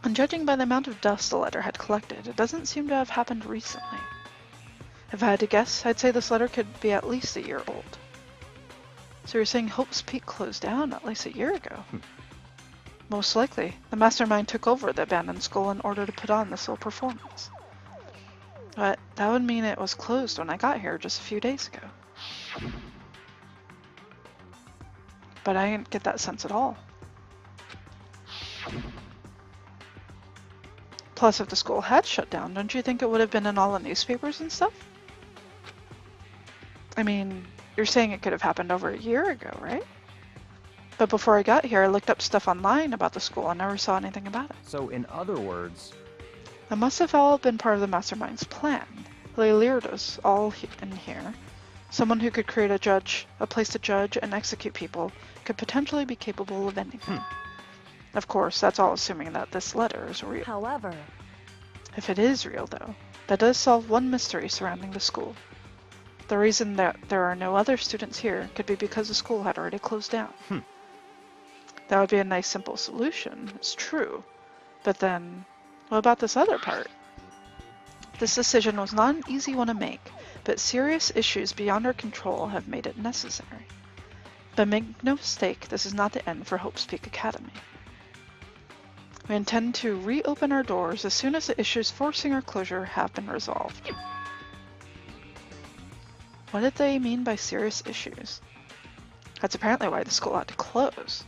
And judging by the amount of dust the letter had collected, it doesn't seem to have happened recently. If I had to guess, I'd say this letter could be at least a year old. So you're saying Hope's Peak closed down at least a year ago? Most likely. The mastermind took over the abandoned school in order to put on this little performance. But that would mean it was closed when I got here just a few days ago. But I didn't get that sense at all. Plus, if the school had shut down, don't you think it would have been in all the newspapers and stuff? I mean, you're saying it could have happened over a year ago, right? But before I got here, I looked up stuff online about the school and never saw anything about it. So, in other words... It must have all been part of the mastermind's plan. They lured us all in here. Someone who could create a place to judge and execute people, could potentially be capable of anything. Of course, that's all assuming that this letter is real. However, if it is real, though, that does solve one mystery surrounding the school. The reason that there are no other students here could be because the school had already closed down. That would be a nice simple solution, it's true. But then, what about this other part? This decision was not an easy one to make, but serious issues beyond our control have made it necessary. But make no mistake, this is not the end for Hope's Peak Academy. We intend to reopen our doors as soon as the issues forcing our closure have been resolved. What did they mean by serious issues? That's apparently why the school had to close.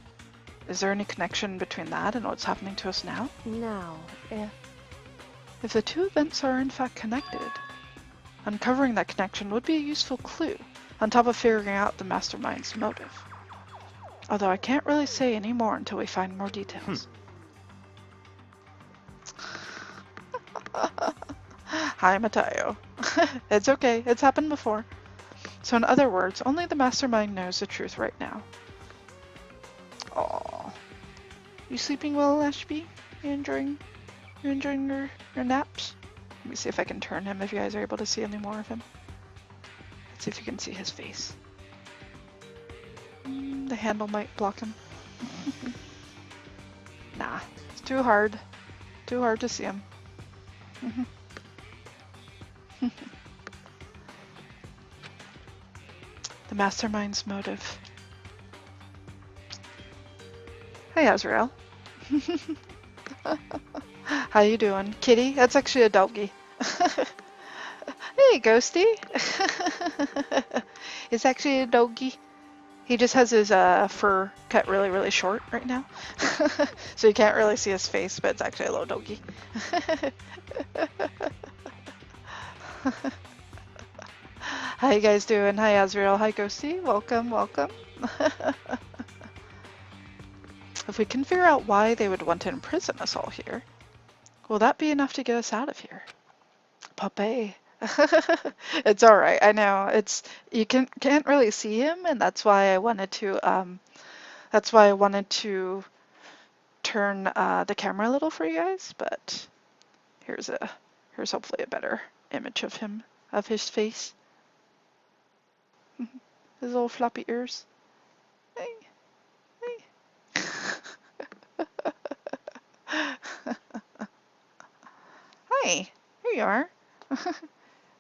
Is there any connection between that and what's happening to us now? Now, If the two events are in fact connected, uncovering that connection would be a useful clue, on top of figuring out the mastermind's motive. Although I can't really say any more until we find more details. Hi, Matayo. It's okay, it's happened before. So in other words, only the mastermind knows the truth right now. Aww. You sleeping well, Ashby? You enjoying your naps? Let me see if I can turn him if you guys are able to see any more of him. Let's see if you can see his face. The handle might block him. Nah, it's too hard. Too hard to see him. The mastermind's motive. Hey, Azrael. How you doing? Kitty? That's actually a doggy. Hey, Ghosty. It's actually a doggy. He just has his fur cut really, really short right now. So you can't really see his face, but it's actually a little doggy. How you guys doing? Hi, Azrael. Hi, Ghosty. Welcome, welcome. If we can figure out why they would want to imprison us all here, will that be enough to get us out of here? Pape. It's alright, I know. It's you can't really see him, and that's why I wanted to turn the camera a little for you guys, but here's hopefully a better image of him, of his face. His little floppy ears. Hey. Hey. Hi, here you are. Look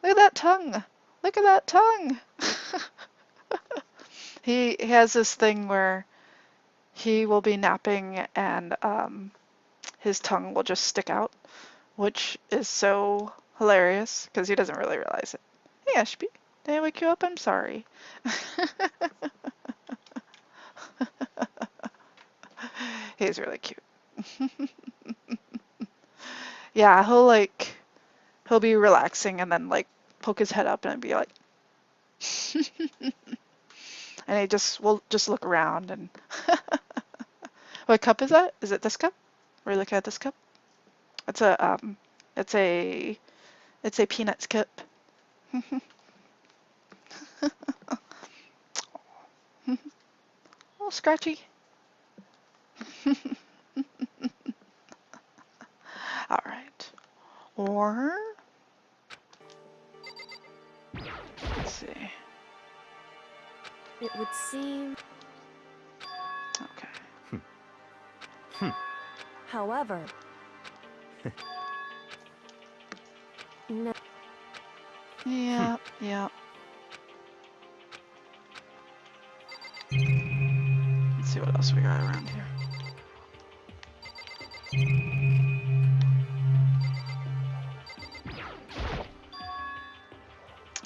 at that tongue. Look at that tongue. He has this thing where he will be napping and his tongue will just stick out, which is so hilarious because he doesn't really realize it. Hey, Ashby. Did I wake you up? I'm sorry. He's really cute. Yeah, he'll be relaxing and then like poke his head up and be like and will just look around and what cup is that? Is it this cup? Are you looking at this cup? It's a peanuts cup. Oh, scratchy. All right. Or let's see. it would seem. Okay. However. No. Yeah. Yeah. Let's see what else we got around here.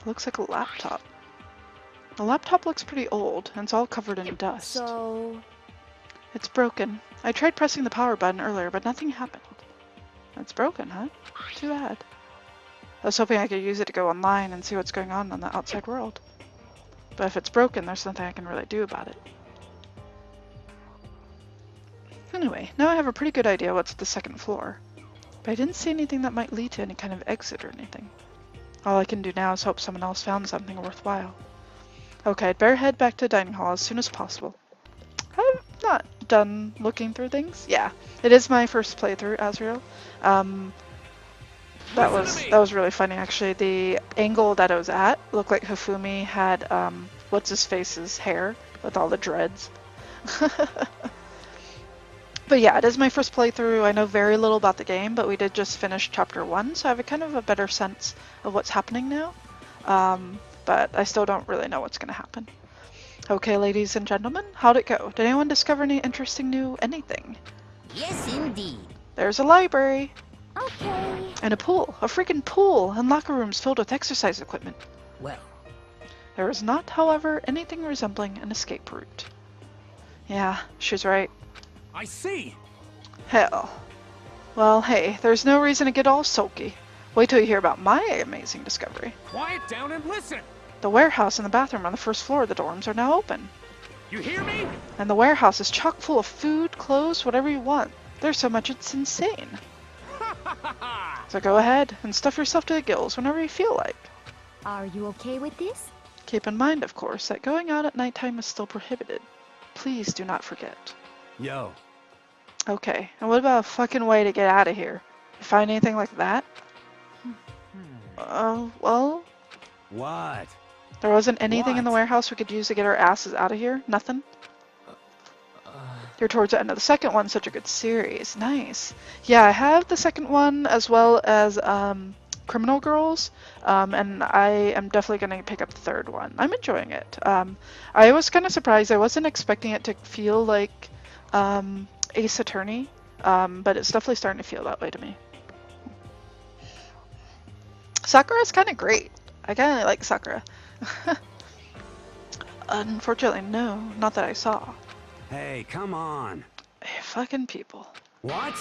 Looks like a laptop. The laptop looks pretty old, and it's all covered in dust. So. It's broken. I tried pressing the power button earlier, but nothing happened. It's broken, huh? Too bad. I was hoping I could use it to go online and see what's going on in the outside world. But if it's broken, there's nothing I can really do about it. Anyway, now I have a pretty good idea what's at the second floor. But I didn't see anything that might lead to any kind of exit or anything. All I can do now is hope someone else found something worthwhile. Okay, I'd better head back to the dining hall as soon as possible. I'm not done looking through things. Yeah, it is my first playthrough, Azrael. That was really funny actually. The angle that I was at looked like Hifumi had what's his face's hair with all the dreads. But yeah, it is my first playthrough. I know very little about the game, but we did just finish chapter 1, so I have a kind of a better sense of what's happening now. But I still don't really know what's going to happen. Okay, ladies and gentlemen, how'd it go? Did anyone discover any interesting new anything? Yes, indeed. There's a library. Okay. And a pool. A freaking pool, and locker rooms filled with exercise equipment. Well, There is not, however, anything resembling an escape route. Yeah, she's right. I see. Hell. Well, hey, there's no reason to get all sulky. Wait till you hear about my amazing discovery. Quiet down and listen. The warehouse and the bathroom on the first floor of the dorms are now open. You hear me? And the warehouse is chock full of food, clothes, whatever you want. There's so much it's insane. So go ahead and stuff yourself to the gills whenever you feel like. Are you okay with this? Keep in mind, of course, that going out at nighttime is still prohibited. Please do not forget. Yo. Okay, and what about a fucking way to get out of here? You find anything like that? Well, What? there wasn't anything in the What? warehouse we could use to get our asses out of here? Nothing? You're towards the end of the second one, such a good series. Nice. Yeah, I have the second one as well as Criminal Girls, and I am definitely going to pick up the third one. I'm enjoying it. I was kind of surprised. I wasn't expecting it to feel like Ace Attorney, but it's definitely starting to feel that way to me. Sakura's kind of great. I kind of like Sakura. Unfortunately, no, not that I saw. Hey, come on. Fucking people. What?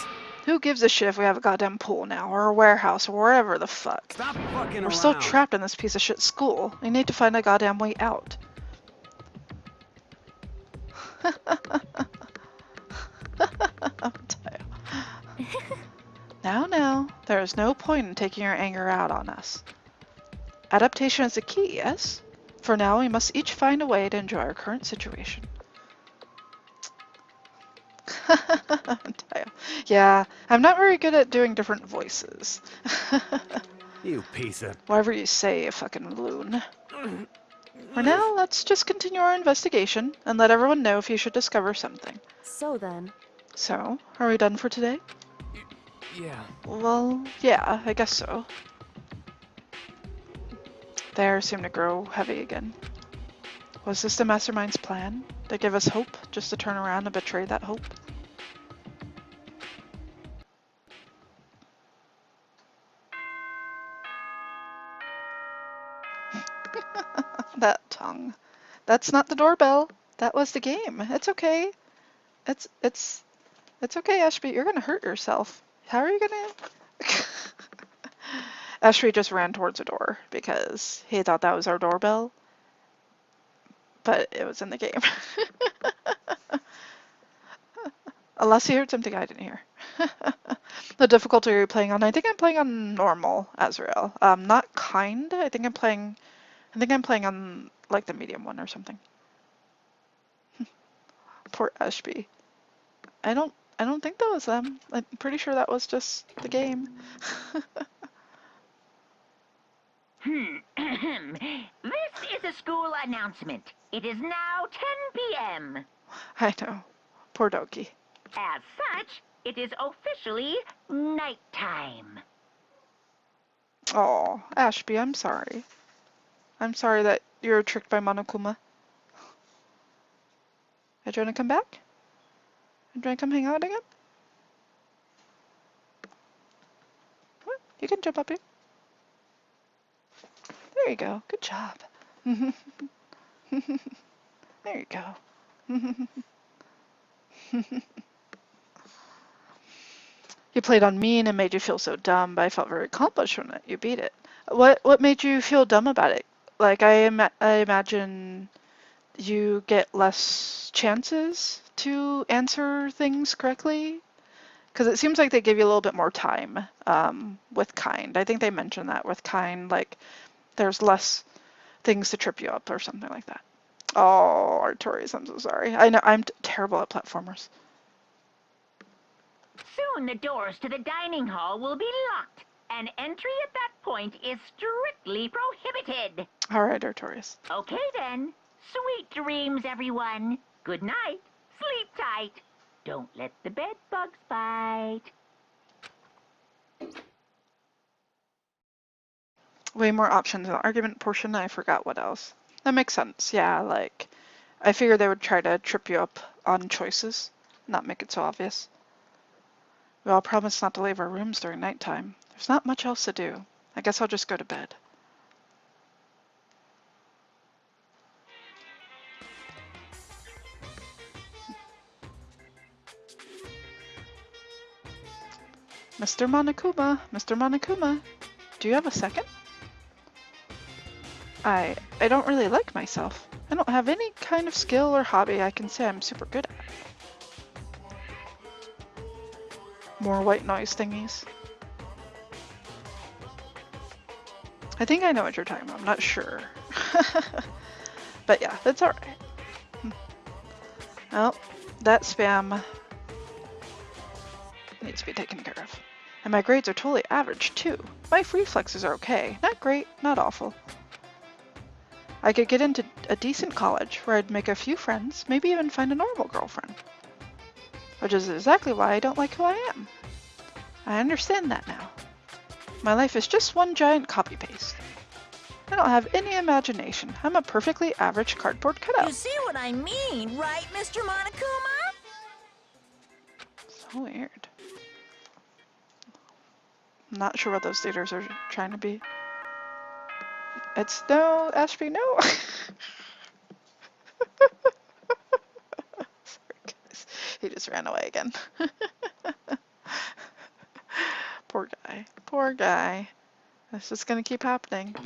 Who gives a shit if we have a goddamn pool now, or a warehouse, or wherever the fuck? Stop fucking We're around. still trapped in this piece of shit school. We need to find a goddamn way out. Now, there is no point in taking your anger out on us. Adaptation is the key, yes? For now, we must each find a way to enjoy our current situation. Yeah, I'm not very good at doing different voices. You piece of... Whatever you say, you fucking loon. For now, let's just continue our investigation and let everyone know if you should discover something. So then, So, are we done for today? Yeah. Well, yeah, I guess so. The air seemed to grow heavy again. Was this the mastermind's plan? To give us hope, just to turn around and betray that hope? That tongue. That's not the doorbell. That was the game. It's okay. It's okay, Ashby. You're gonna hurt yourself. How are you gonna... Ashby just ran towards the door because he thought that was our doorbell. But it was in the game. Unless he heard something I didn't hear. The difficulty are you playing on? I think I'm playing on normal, Azrael. Not kind. I think I'm playing on like the medium one or something. Poor Ashby. I don't think that was them. I'm pretty sure that was just the game. This is a school announcement. It is now 10 p.m. I know. Poor Doki. As such, it is officially nighttime. Oh, Ashby, I'm sorry. I'm sorry that you were tricked by Monokuma. Do you want to come back? Do you want to come hang out again? What? You can jump up here. There you go. Good job. There you go. You played on me and it made you feel so dumb, but I felt very accomplished when you beat it. What made you feel dumb about it? Like, I imagine you get less chances to answer things correctly? Because it seems like they give you a little bit more time with Kind. I think they mentioned that with Kind, like, there's less things to trip you up or something like that. Oh, Artorias, I'm so sorry. I know, I'm terrible at platformers. Soon the doors to the dining hall will be locked, and entry at that point is strictly prohibited. All right, Artorias. Okay then. Sweet dreams, everyone. Good night. Sleep tight. Don't let the bed bugs bite. Way more options in the argument portion. I forgot what else. That makes sense. Yeah, like, I figured they would try to trip you up on choices, not make it so obvious. We all promised not to leave our rooms during nighttime. There's not much else to do. I guess I'll just go to bed. Mr. Monokuma, Mr. Monokuma, do you have a second? I don't really like myself. I don't have any kind of skill or hobby I can say I'm super good at. More white noise thingies. I think I know what you're talking about. I'm not sure. But yeah, that's alright. Well, that spam needs to be taken care of. And my grades are totally average too. My reflexes are okay. Not great, not awful. I could get into a decent college where I'd make a few friends, maybe even find a normal girlfriend. Which is exactly why I don't like who I am. I understand that now. My life is just one giant copy-paste. I don't have any imagination. I'm a perfectly average cardboard cutout. You see what I mean, right, Mr. Monokuma? So weird. I'm not sure what those theaters are trying to be. It's no, Ashby, no. Sorry, guys. He just ran away again. Poor guy. Poor guy. It's just gonna keep happening.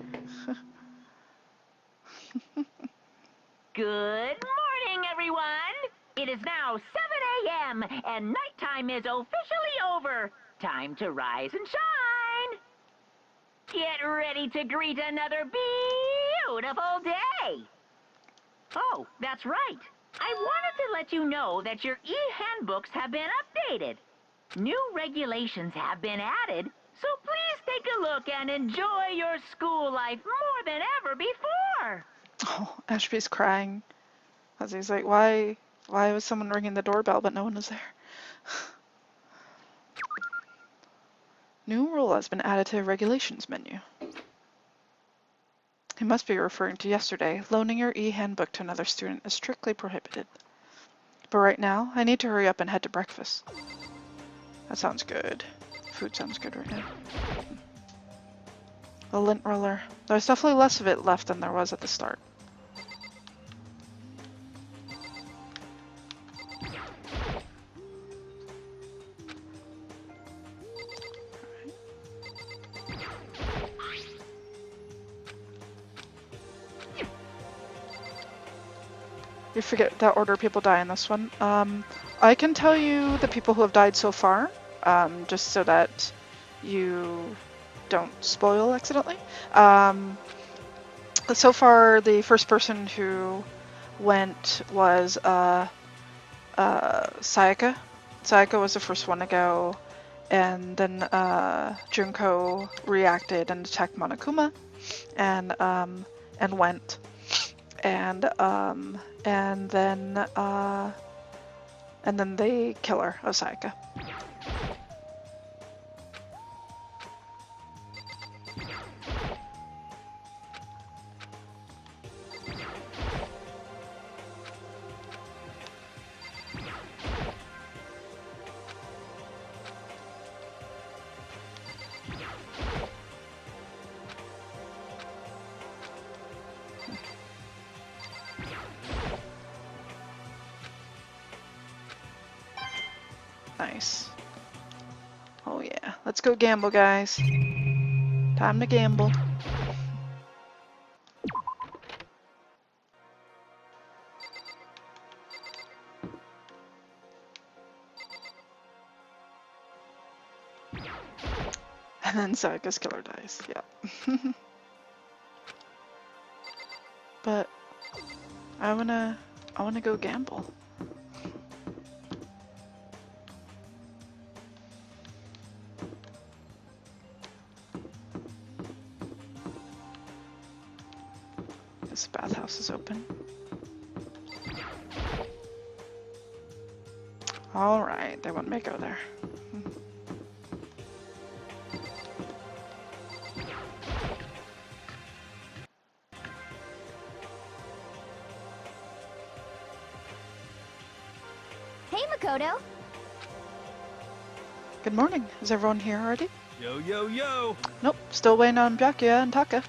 Good morning, everyone. It is now 7 a.m. and nighttime is officially over. Time to rise and shine. Get ready to greet another beautiful day. Oh, that's right. I wanted to let you know that your e-handbooks have been updated. New regulations have been added, so please take a look and enjoy your school life more than ever before. Oh, Ashby's crying. As he's like, why was someone ringing the doorbell but no one was there? New rule has been added to the regulations menu. He must be referring to yesterday. Loaning your e-handbook to another student is strictly prohibited. But right now, I need to hurry up and head to breakfast. That sounds good. Food sounds good right now. The lint roller. There's definitely less of it left than there was at the start. You forget that order people die in this one. I can tell you the people who have died so far, just so that you don't spoil accidentally. So far, the first person who went was Sayaka. Sayaka was the first one to go, and then Junko reacted and attacked Monokuma, and went, and then they kill her, Sayaka. Nice. Oh yeah, let's go gamble, guys. Time to gamble. And then Sayaka's killer dies, yeah. But I wanna go gamble. This bathhouse is open. Alright, they want me to go there. Hey, Makoto. Good morning. Is everyone here already? Yo, yo, yo! Nope, still waiting on Byakuya and Taka.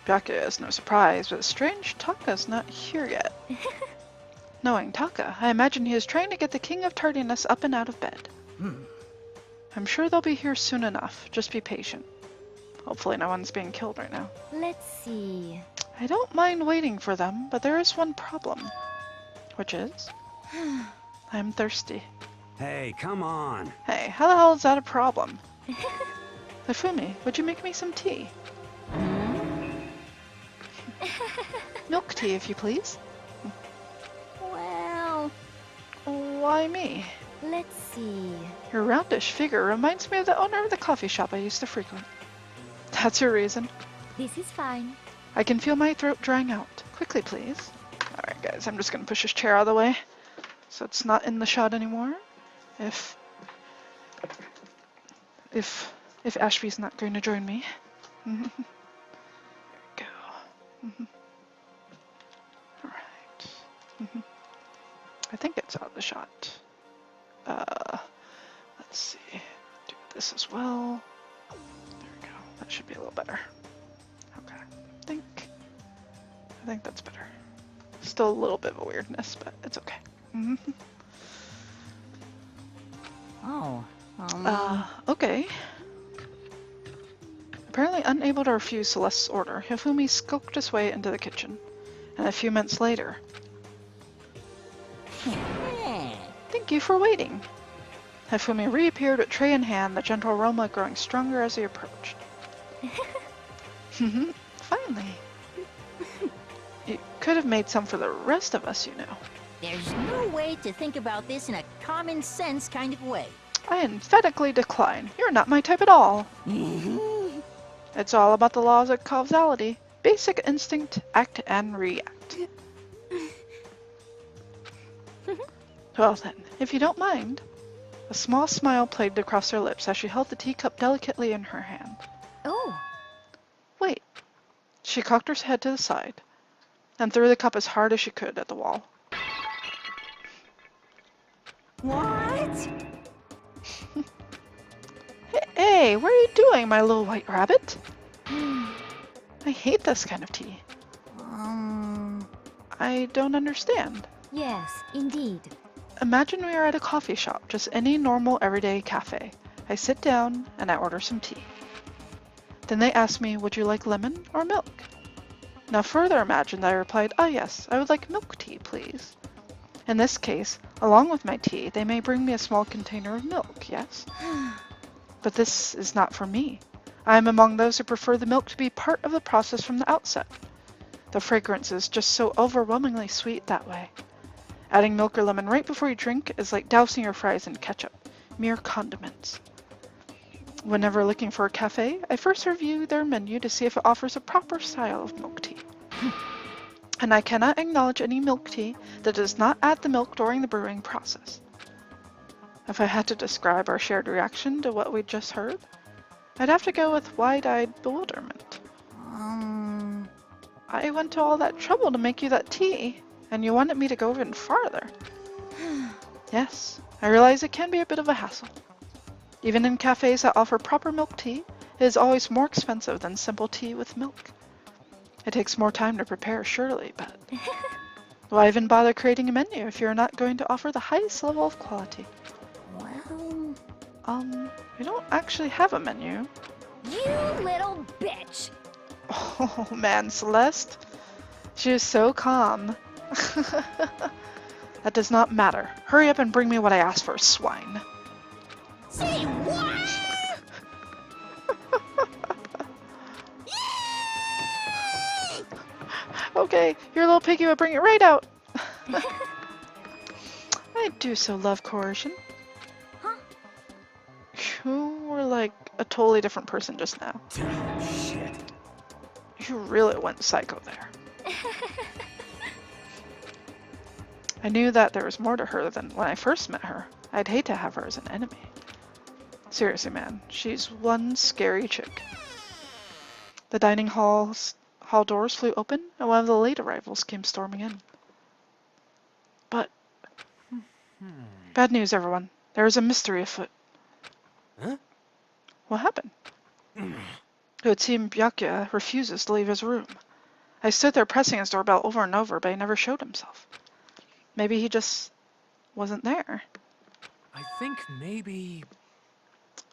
Byakuya is no surprise, but it's strange Taka's not here yet. Knowing Taka, I imagine he is trying to get the King of Tardiness up and out of bed. I'm sure they'll be here soon enough. Just be patient. Hopefully no one's being killed right now. Let's see. I don't mind waiting for them, but there is one problem. Which is? I'm thirsty. Hey, come on. Hey, how the hell is that a problem? Hifumi, would you make me some tea? Milk tea, if you please. Well, Why me? let's see. Your roundish figure reminds me of the owner of the coffee shop I used to frequent. That's your reason. This is fine. I can feel my throat drying out. Quickly, please. Alright guys, I'm just gonna push this chair out of the way so it's not in the shot anymore. If Ashby's not going to join me. There we go. Alright. I think it's out of the shot. Let's see. Do this as well. There we go. That should be a little better. Okay. I think that's better. Still a little bit of a weirdness, but it's okay. Oh. Okay. Apparently unable to refuse Celeste's order, Hifumi skulked his way into the kitchen. And a few minutes later... Thank you for waiting. Hifumi reappeared with tray in hand, the gentle aroma growing stronger as he approached. Finally. You could have made some for the rest of us, you know. There's no way to think about this in a common sense kind of way. I emphatically decline. You're not my type at all. It's all about the laws of causality. Basic instinct, act and react. Well then, if you don't mind. A small smile played across her lips as she held the teacup delicately in her hand. Oh, Wait. She cocked her head to the side and threw the cup as hard as she could at the wall. What? Hey, what are you doing, my little white rabbit? I hate this kind of tea. I don't understand. yes, indeed. Imagine we are at a coffee shop, just any normal everyday cafe. I sit down and I order some tea. Then they ask me, would you like lemon or milk? Now further imagine that I replied, ah yes, I would like milk tea, please. In this case, along with my tea, they may bring me a small container of milk, yes? But this is not for me. I am among those who prefer the milk to be part of the process from the outset. The fragrance is just so overwhelmingly sweet that way. Adding milk or lemon right before you drink is like dousing your fries in ketchup. Mere condiments. Whenever looking for a cafe, I first review their menu to see if it offers a proper style of milk tea. And I cannot acknowledge any milk tea that does not add the milk during the brewing process. If I had to describe our shared reaction to what we just heard, I'd have to go with wide-eyed bewilderment. I went to all that trouble to make you that tea, and you wanted me to go even farther. Yes, I realize it can be a bit of a hassle. Even in cafes that offer proper milk tea, it is always more expensive than simple tea with milk. It takes more time to prepare, surely, but why even bother creating a menu if you're not going to offer the highest level of quality? Well, We don't actually have a menu. You little bitch. Oh man, Celeste. She is so calm. That does not matter. Hurry up and bring me what I asked for, swine. say what? Okay, your little piggy will bring it right out. I do so love coercion. Huh? You were like a totally different person just now. Shit. You really went psycho there. I knew that there was more to her than when I first met her. I'd hate to have her as an enemy. Seriously, man, she's one scary chick. The dining hall doors flew open, and one of the late arrivals came storming in. But bad news, everyone. There is a mystery afoot. Huh? What happened? It would seem Byakuya refuses to leave his room. I stood there pressing his doorbell over and over, but he never showed himself. Maybe he just wasn't there. I think maybe...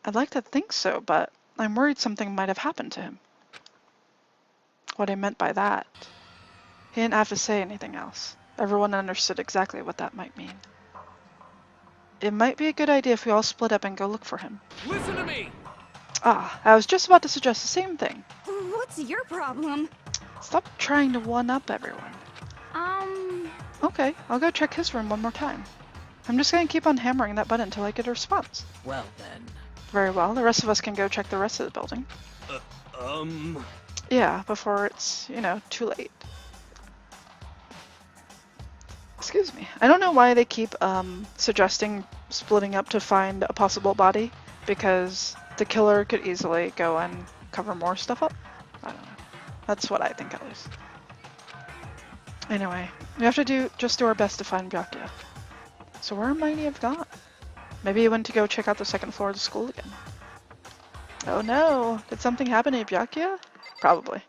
I'd like to think so, but I'm worried something might have happened to him. What I meant by that. He didn't have to say anything else. Everyone understood exactly what that might mean. It might be a good idea if we all split up and go look for him. Listen to me! Ah, I was just about to suggest the same thing. What's your problem? Stop trying to one-up everyone. Okay, I'll go check his room one more time. I'm just gonna keep on hammering that button until I get a response. Well then. Very well, the rest of us can go check the rest of the building. Yeah, before it's, too late. Excuse me. I don't know why they keep suggesting splitting up to find a possible body, because the killer could easily go and cover more stuff up. I don't know. That's what I think, at least. Anyway, we have to just do our best to find Byakuya. So where might he have gone? Maybe he went to go check out the second floor of the school again. Oh no! Did something happen to Byakuya? Probably.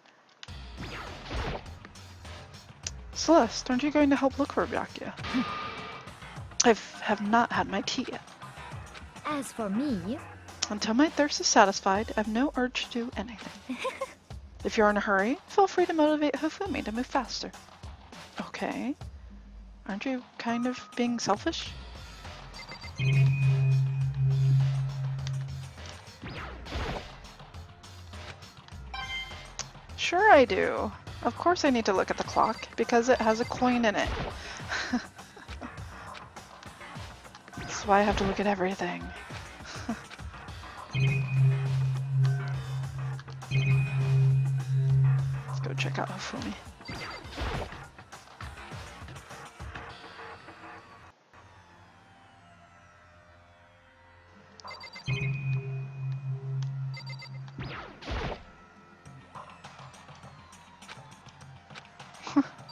Celeste, aren't you going to help look for Byakuya? I have not had my tea yet. As for me, Until my thirst is satisfied, I have no urge to do anything. If you're in a hurry, feel free to motivate Hifumi to move faster. Okay. Aren't you kind of being selfish? Sure I do. Of course I need to look at the clock, because it has a coin in it. That's why I have to look at everything. Let's go check out Hifumi.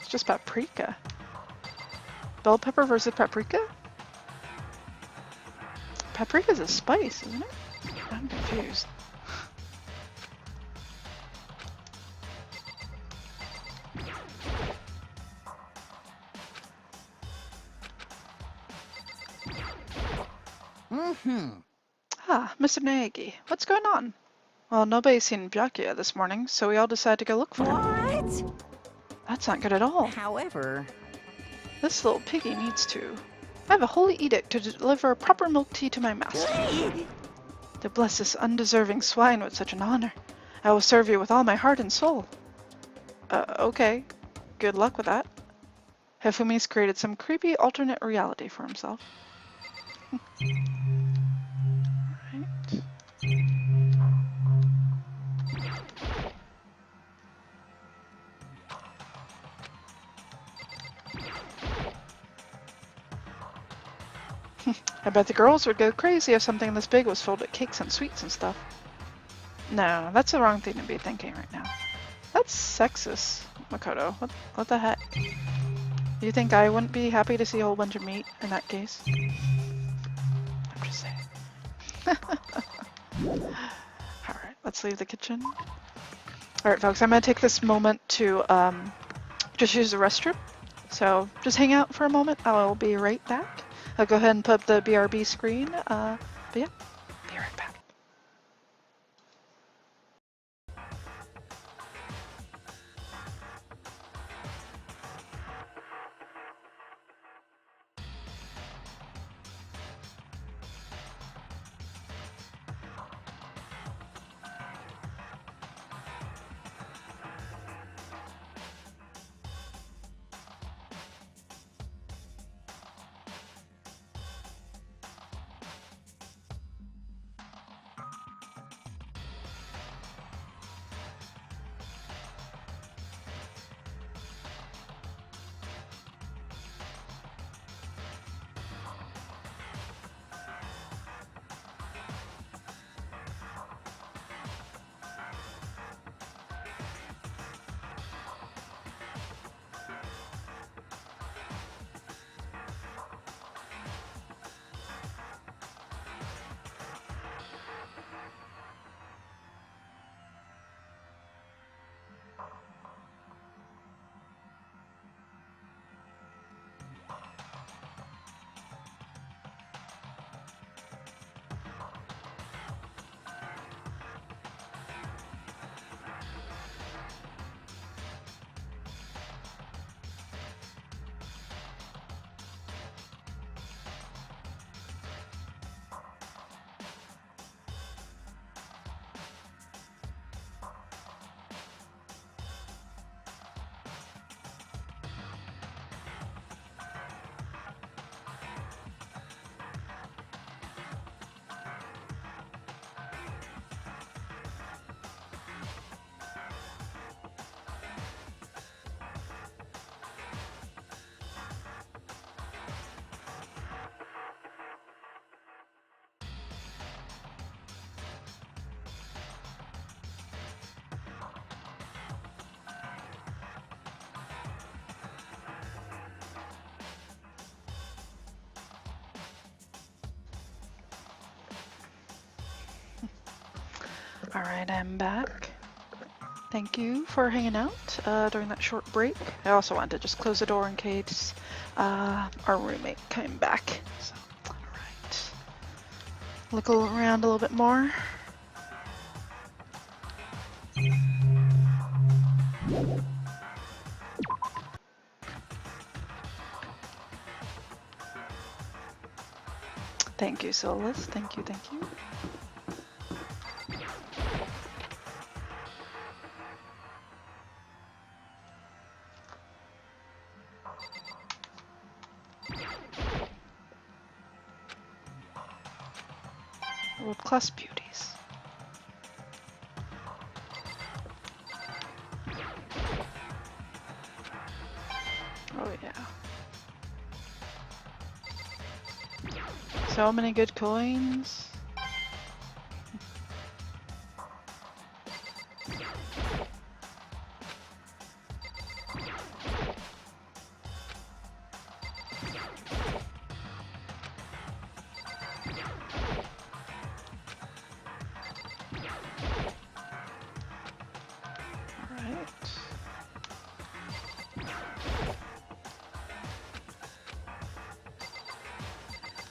It's just paprika. Bell pepper versus paprika? Paprika's a spice, isn't it? I'm confused. Ah, Mr. Naegi, what's going on? Well, nobody's seen Byakuya this morning, so we all decided to go look for him. What? That's not good at all. However, This little piggy needs to. I have a holy edict to deliver proper milk tea to my master. To bless this undeserving swine with such an honor. I will serve you with all my heart and soul. Okay. Good luck with that. Hifumi's created some creepy alternate reality for himself. Right. I bet the girls would go crazy if something this big was filled with cakes and sweets and stuff. No, that's the wrong thing to be thinking right now. That's sexist, Makoto. What the heck? You think I wouldn't be happy to see a whole bunch of meat in that case? I'm just saying. Alright, let's leave the kitchen. Alright folks, I'm gonna take this moment to just use the restroom. So just hang out for a moment. I will be right back. I'll go ahead and put up the BRB screen. But yeah, be right back. Alright, I'm back. Thank you for hanging out during that short break. I also wanted to just close the door in case our roommate came back. So, alright. Look around a little bit more. Thank you, Solus. Thank you, thank you. World class beauties. Oh yeah. So many good coins.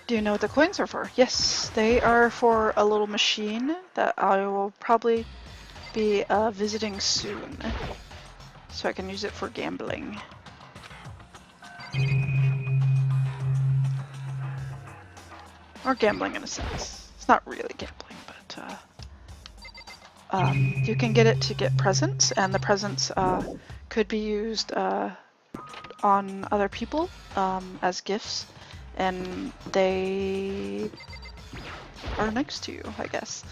Do you know what the coins are for? Yes, they are for a little machine that I will probably be visiting soon. So I can use it for gambling. Or gambling in a sense. It's not really gambling, but you can get it to get presents, and the presents could be used on other people as gifts. And they are next to you, I guess.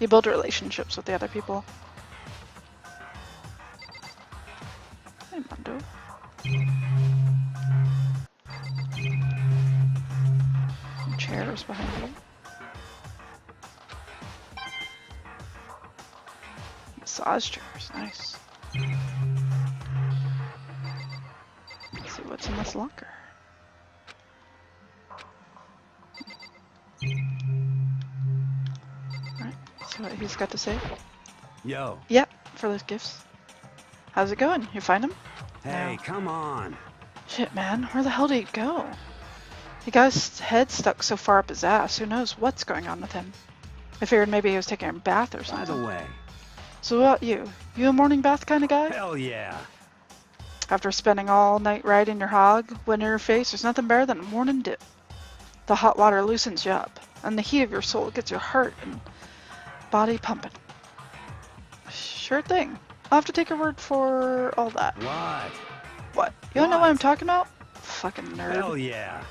You build relationships with the other people. Hey, Mondo. Some chairs behind you. Massage chairs, nice. Let's see what's in this locker. Alright, see what he's got to say. Yo. Yep, for those gifts. How's it going? You find him? Hey, No. come on. Shit, man, where the hell did he go? He got his head stuck so far up his ass, who knows what's going on with him. I figured maybe he was taking a bath or By something. the way. So what about you? You a morning bath kind of guy? Hell yeah. After spending all night riding your hog, wind in your face, there's nothing better than a morning dip. The hot water loosens you up, and the heat of your soul gets your heart and body pumping. Sure thing. I'll have to take your word for all that. What? What? You don't know what I'm talking about? Fucking nerd. Hell yeah.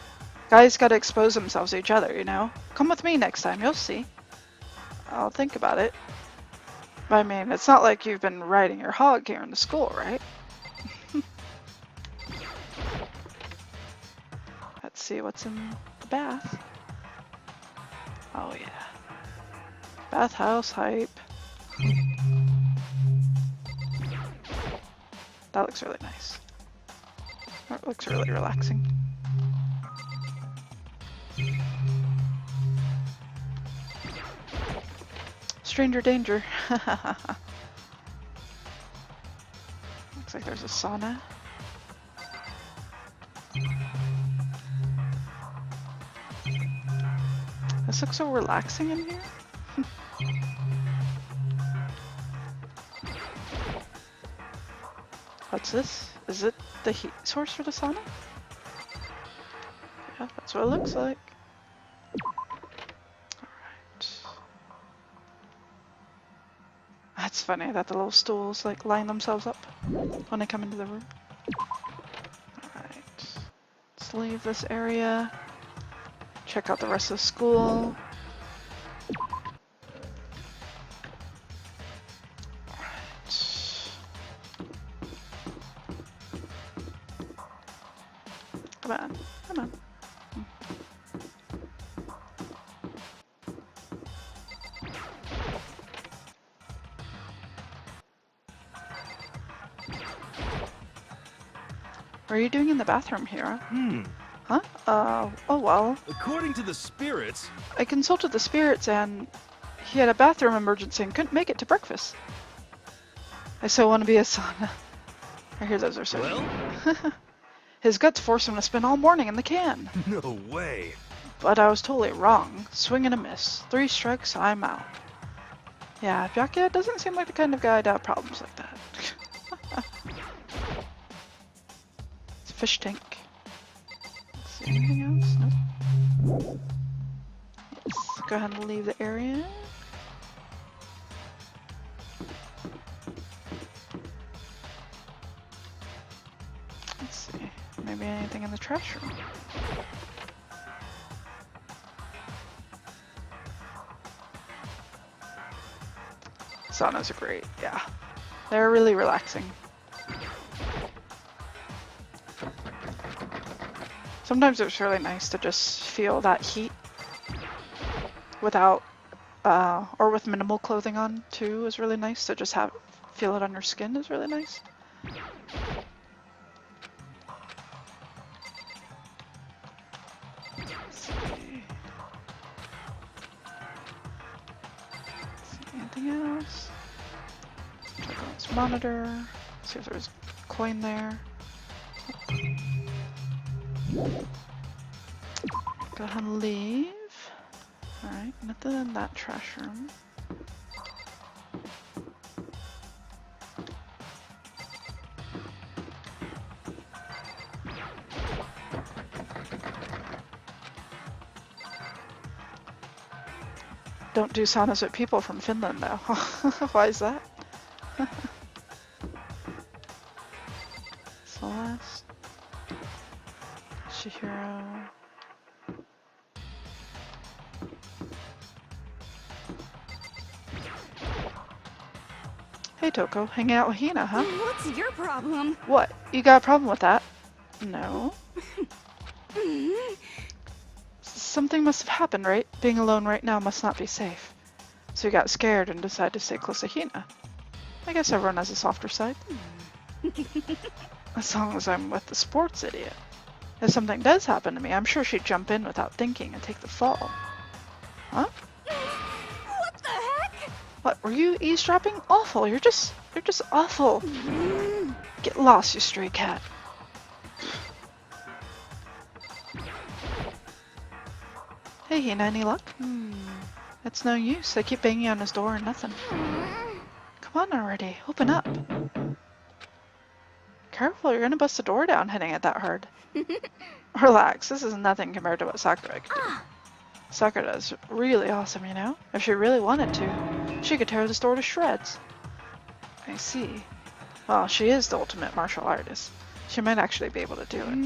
Guys gotta expose themselves to each other, you know? Come with me next time, you'll see. I'll think about it. But I mean, it's not like you've been riding your hog here in the school, right? Let's see what's in the bath. Oh yeah. Bathhouse hype. That looks really nice. That looks really relaxing. Stranger danger. Looks like there's a sauna. This looks so relaxing in here. What's this? Is it the heat source for the sauna? Yeah, that's what it looks like. Alright. That's funny that the little stools like line themselves up when I come into the room. Alright. Let's leave this area. Check out the rest of the school. Come on, come on. What are you doing in the bathroom here? Huh? Oh well. According to the spirits. I consulted the spirits and he had a bathroom emergency and couldn't make it to breakfast. I so want to be a sauna. I hear those are so Well? mean. His guts forced him to spend all morning in the can. No way. But I was totally wrong. Swing and a miss. 3 strikes, I'm out. Yeah, Byakuya doesn't seem like the kind of guy to have problems like that. It's a fish tank. Let's see, anything else? Nope. Let's go ahead and leave the area. Let's see. Maybe anything in the trash room. Saunas are great, yeah. They're really relaxing. Sometimes it's really nice to just feel that heat without, or with minimal clothing on too is really nice. To just feel it on your skin is really nice. Let's see. Anything else? Check on this monitor. See if there's a coin there. Go ahead and leave. Alright, nothing in that trash room. Don't do saunas with people from Finland though. Why is that? Celeste. Chihiro. Hey Toko, hanging out with Hina, huh? What's your problem? What? You got a problem with that? No. Something must have happened, right? Being alone right now must not be safe. So you got scared and decided to stay close to Hina. I guess everyone has a softer side. As long as I'm with the sports idiot. If something does happen to me, I'm sure she'd jump in without thinking and take the fall. Huh? What the heck? What, were you eavesdropping? Awful, you're just awful. Get lost, you stray cat. Hey, Hina, any luck? It's no use. I keep banging on his door and nothing. Come on already, open up. Careful, you're gonna bust the door down hitting it that hard. Relax, this is nothing compared to what Sakura could do. Sakura's really awesome, you know? If she really wanted to, she could tear this door to shreds. I see. Well, she is the ultimate martial artist. She might actually be able to do it.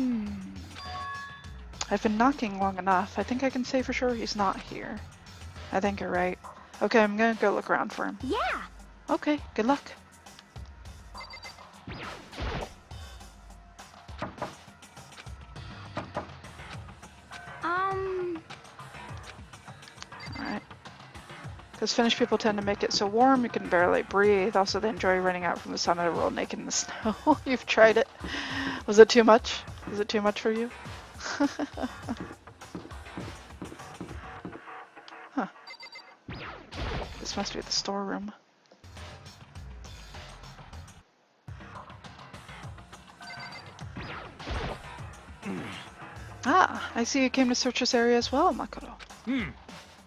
I've been knocking long enough. I think I can say for sure he's not here. I think you're right. Okay, I'm gonna go look around for him. Yeah. Okay, good luck. Alright. Because Finnish people tend to make it so warm you can barely breathe. Also, they enjoy running out from the sun and roll naked in the snow. You've tried it. Was it too much? Was it too much for you? Huh. This must be the storeroom. Ah, I see you came to search this area as well, Makoto.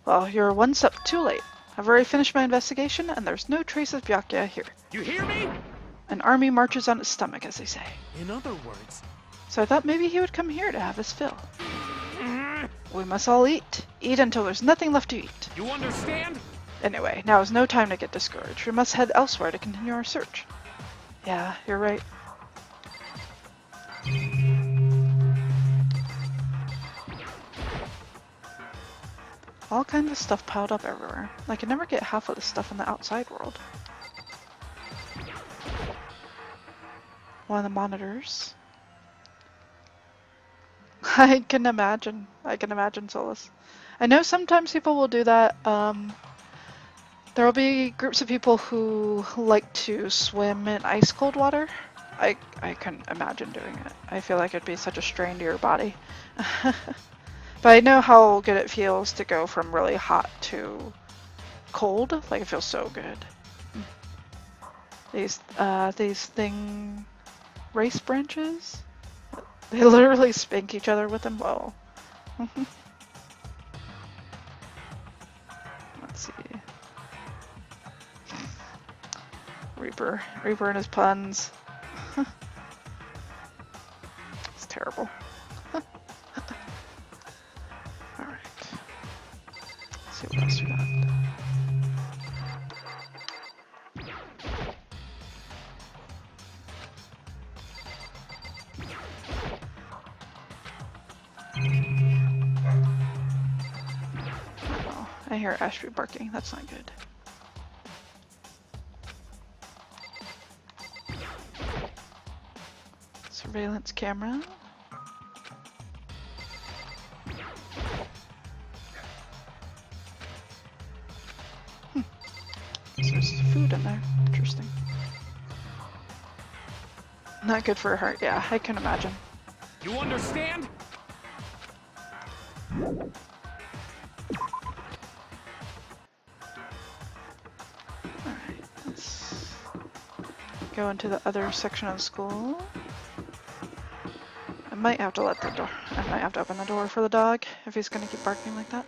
Well, you're one step too late. I've already finished my investigation, and there's no trace of Byakuya here. You hear me? An army marches on its stomach, as they say. In other words, So I thought maybe he would come here to have his fill. We must all eat. Eat until there's nothing left to eat. you understand? Anyway, now is no time to get discouraged. We must head elsewhere to continue our search. Yeah, you're right. All kinds of stuff piled up everywhere. I can never get half of the stuff in the outside world. One of the monitors. I can imagine. I can imagine Solus. I know sometimes people will do that. There will be groups of people who like to swim in ice cold water. I couldn't imagine doing it. I feel like it'd be such a strain to your body. But I know how good it feels to go from really hot to cold. Like it feels so good. These thing race branches. They literally spank each other with them. Whoa. Let's see. Reaper and his puns. It's terrible. Alright. Let's see what else we got. Oh, I hear Ashby barking. That's not good. Surveillance camera. There's food in there. Interesting. Not good for her heart. Yeah, I can imagine. You understand? Alright, let's go into the other section of the school. I might have to open the door for the dog if he's gonna keep barking like that.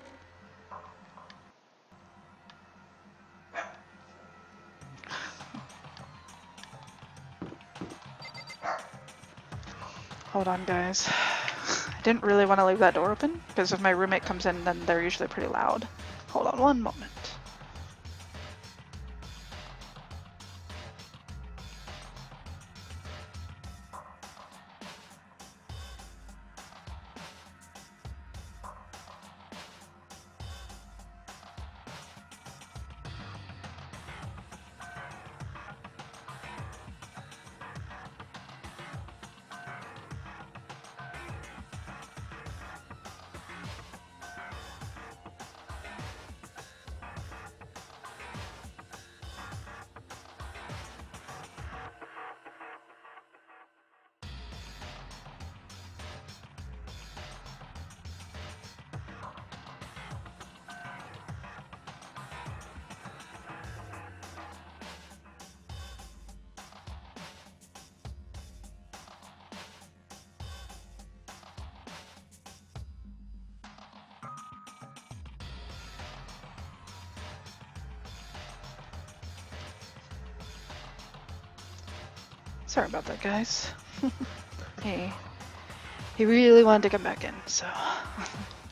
Hold on, guys. I didn't really want to leave that door open because if my roommate comes in, then they're usually pretty loud. Hold on one moment. Sorry about that, guys. He really wanted to come back in, so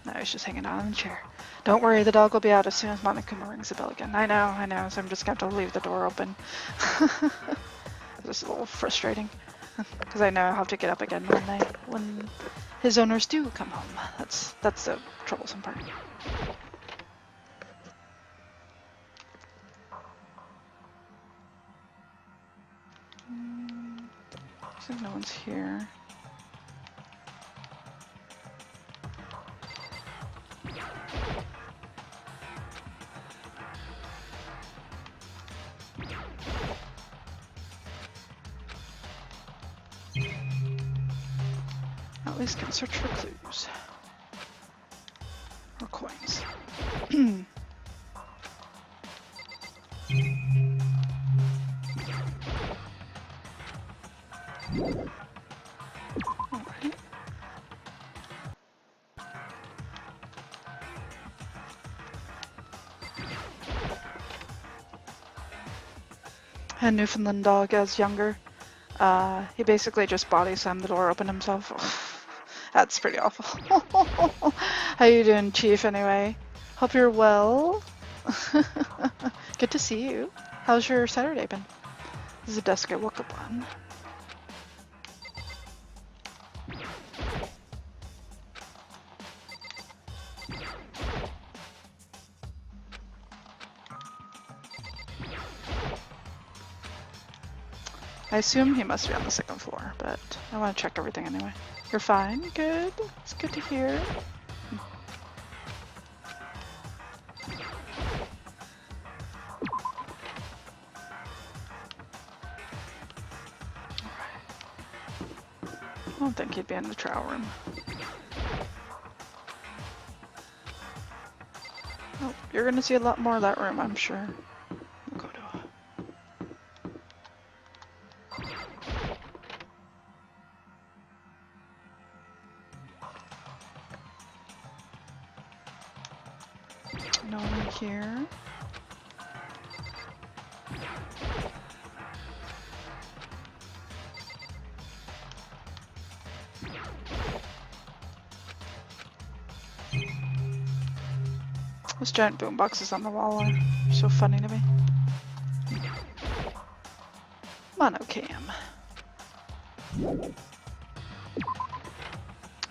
now he's just hanging out in the chair. Don't worry, the dog will be out as soon as Monokuma rings the bell again. I know, so I'm just gonna have to leave the door open. This is a little frustrating, because I know I'll have to get up again when his owners do come home. That's the troublesome part. Looks like no one's here. At least can search for clues. Or coins. Alright. A Newfoundland dog as younger. He basically just body slammed the door open himself. That's pretty awful. How you doing, Chief, anyway? Hope you're well. Good to see you. How's your Saturday been? This is a desk I woke up on. I assume he must be on the second floor, but I want to check everything anyway. You're fine? Good. It's good to hear. I don't think he'd be in the trial room. Oh, You're gonna see a lot more of that room, I'm sure. We'll go to no one here. Those giant boom boxes on the wall are so funny to me. Monocam.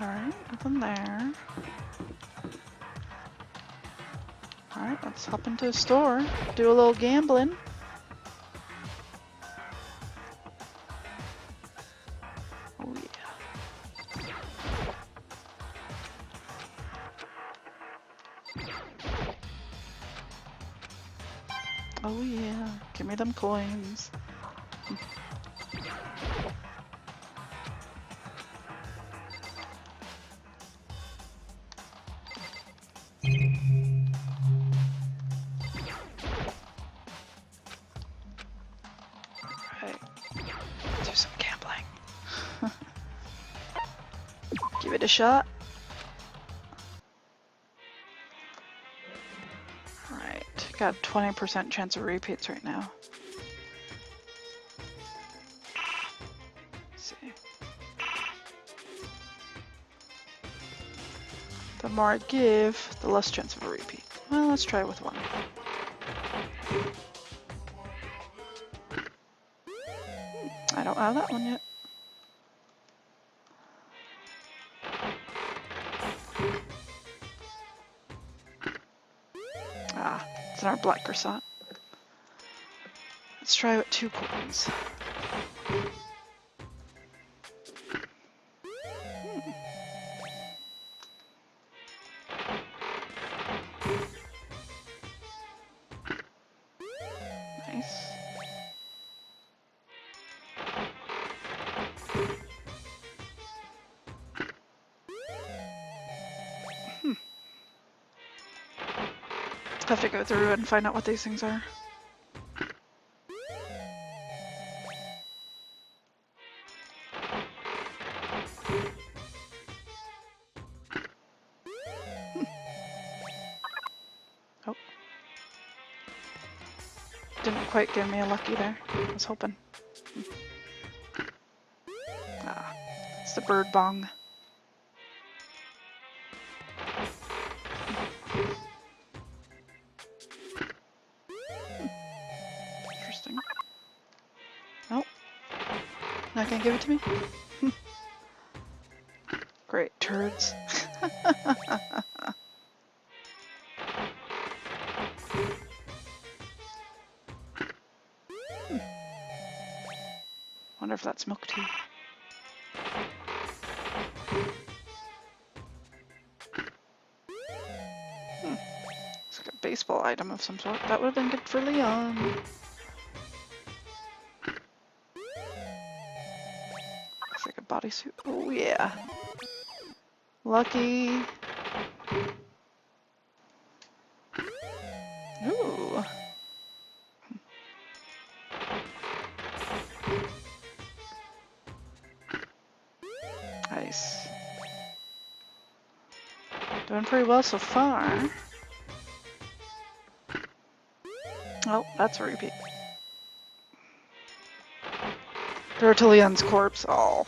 Alright, nothing there. Alright, let's hop into a store, do a little gambling. Oh yeah. Oh yeah, give me them coins. Right, do some gambling. Give it a shot. Right, got a 20% chance of repeats right now. Let's see. The more I give, the less chance of a repeat. Well, let's try with one. I don't have that one yet. Ah, it's our black croissant. Let's try with 2 coins. Nice. Have to go through and find out what these things are. Oh. Didn't quite give me a lucky there. I was hoping. Ah, it's the bird bong. Interesting. Oh. Not gonna give it to me? Great turds. Wonder if that's milk tea. It's like a baseball item of some sort. That would have been good for Leon. Looks like a bodysuit. Oh yeah. Lucky. Ooh. Nice. Doing pretty well so far. Oh, that's a repeat. Throw to Leon's corpse. Oh.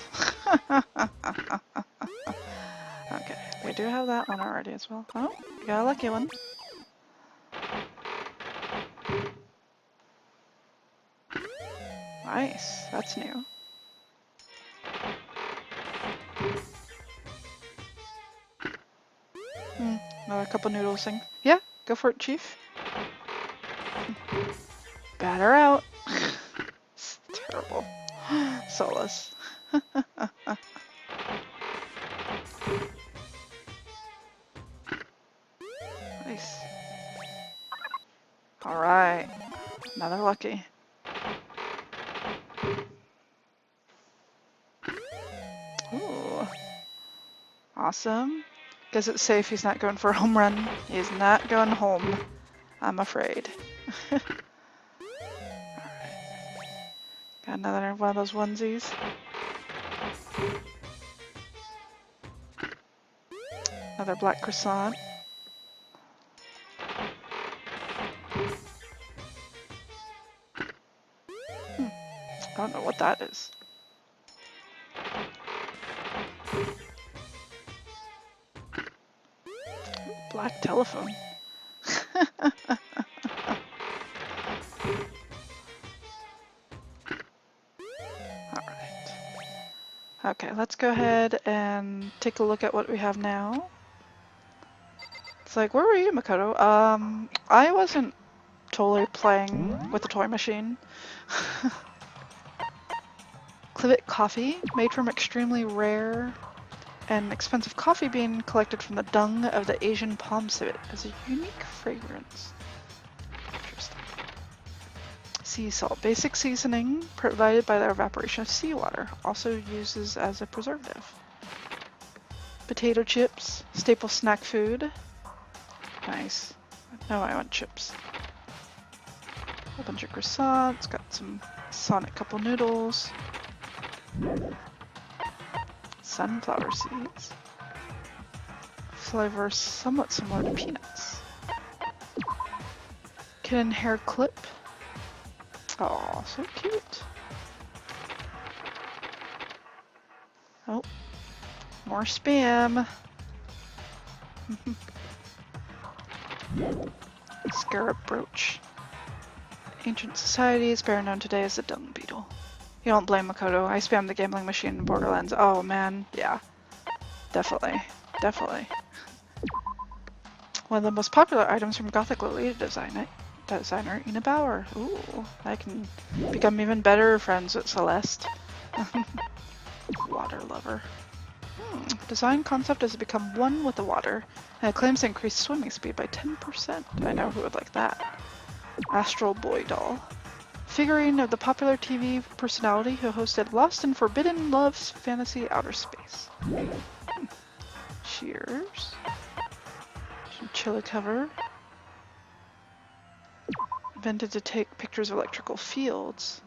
Okay, we do have that one already as well. Oh, we got a lucky one. Nice, that's new. Another couple noodles thing. Yeah, go for it, Chief. Batter out. It's terrible. Solace. Nice. Alright. Another lucky. Ooh. Awesome. Guess it's safe, he's not going for a home run. He's not going home. I'm afraid. Got another one of those onesies. Another black croissant. I don't know what that is. Black telephone. Alright. Okay, let's go ahead and take a look at what we have now. It's like, where were you, Makoto? I wasn't totally playing with the toy machine. Clivet coffee, made from extremely rare and expensive coffee bean collected from the dung of the Asian palm civet, has a unique fragrance. Interesting. Sea salt, basic seasoning provided by the evaporation of seawater, also uses as a preservative. Potato chips, staple snack food. Nice. No, I want chips. A whole bunch of croissants, got some Sonic couple noodles. Sunflower seeds. Flavor somewhat similar to peanuts. Kitten hair clip. Oh, so cute. Oh, more spam. Scarab brooch. Ancient societies, better known today as the dung beetle. You don't blame Makoto. I spammed the gambling machine in Borderlands. Oh man, yeah. Definitely. Definitely. One of the most popular items from Gothic Lolita designer Ina Bauer. Ooh, I can become even better friends with Celeste. Water lover. Design concept is to become one with the water, and it claims to increase swimming speed by 10%. I know who would like that. Astral Boy doll. Figurine of the popular TV personality who hosted Lost and Forbidden Love's Fantasy Outer Space. Cheers. Chili cover. Invented to take pictures of electrical fields.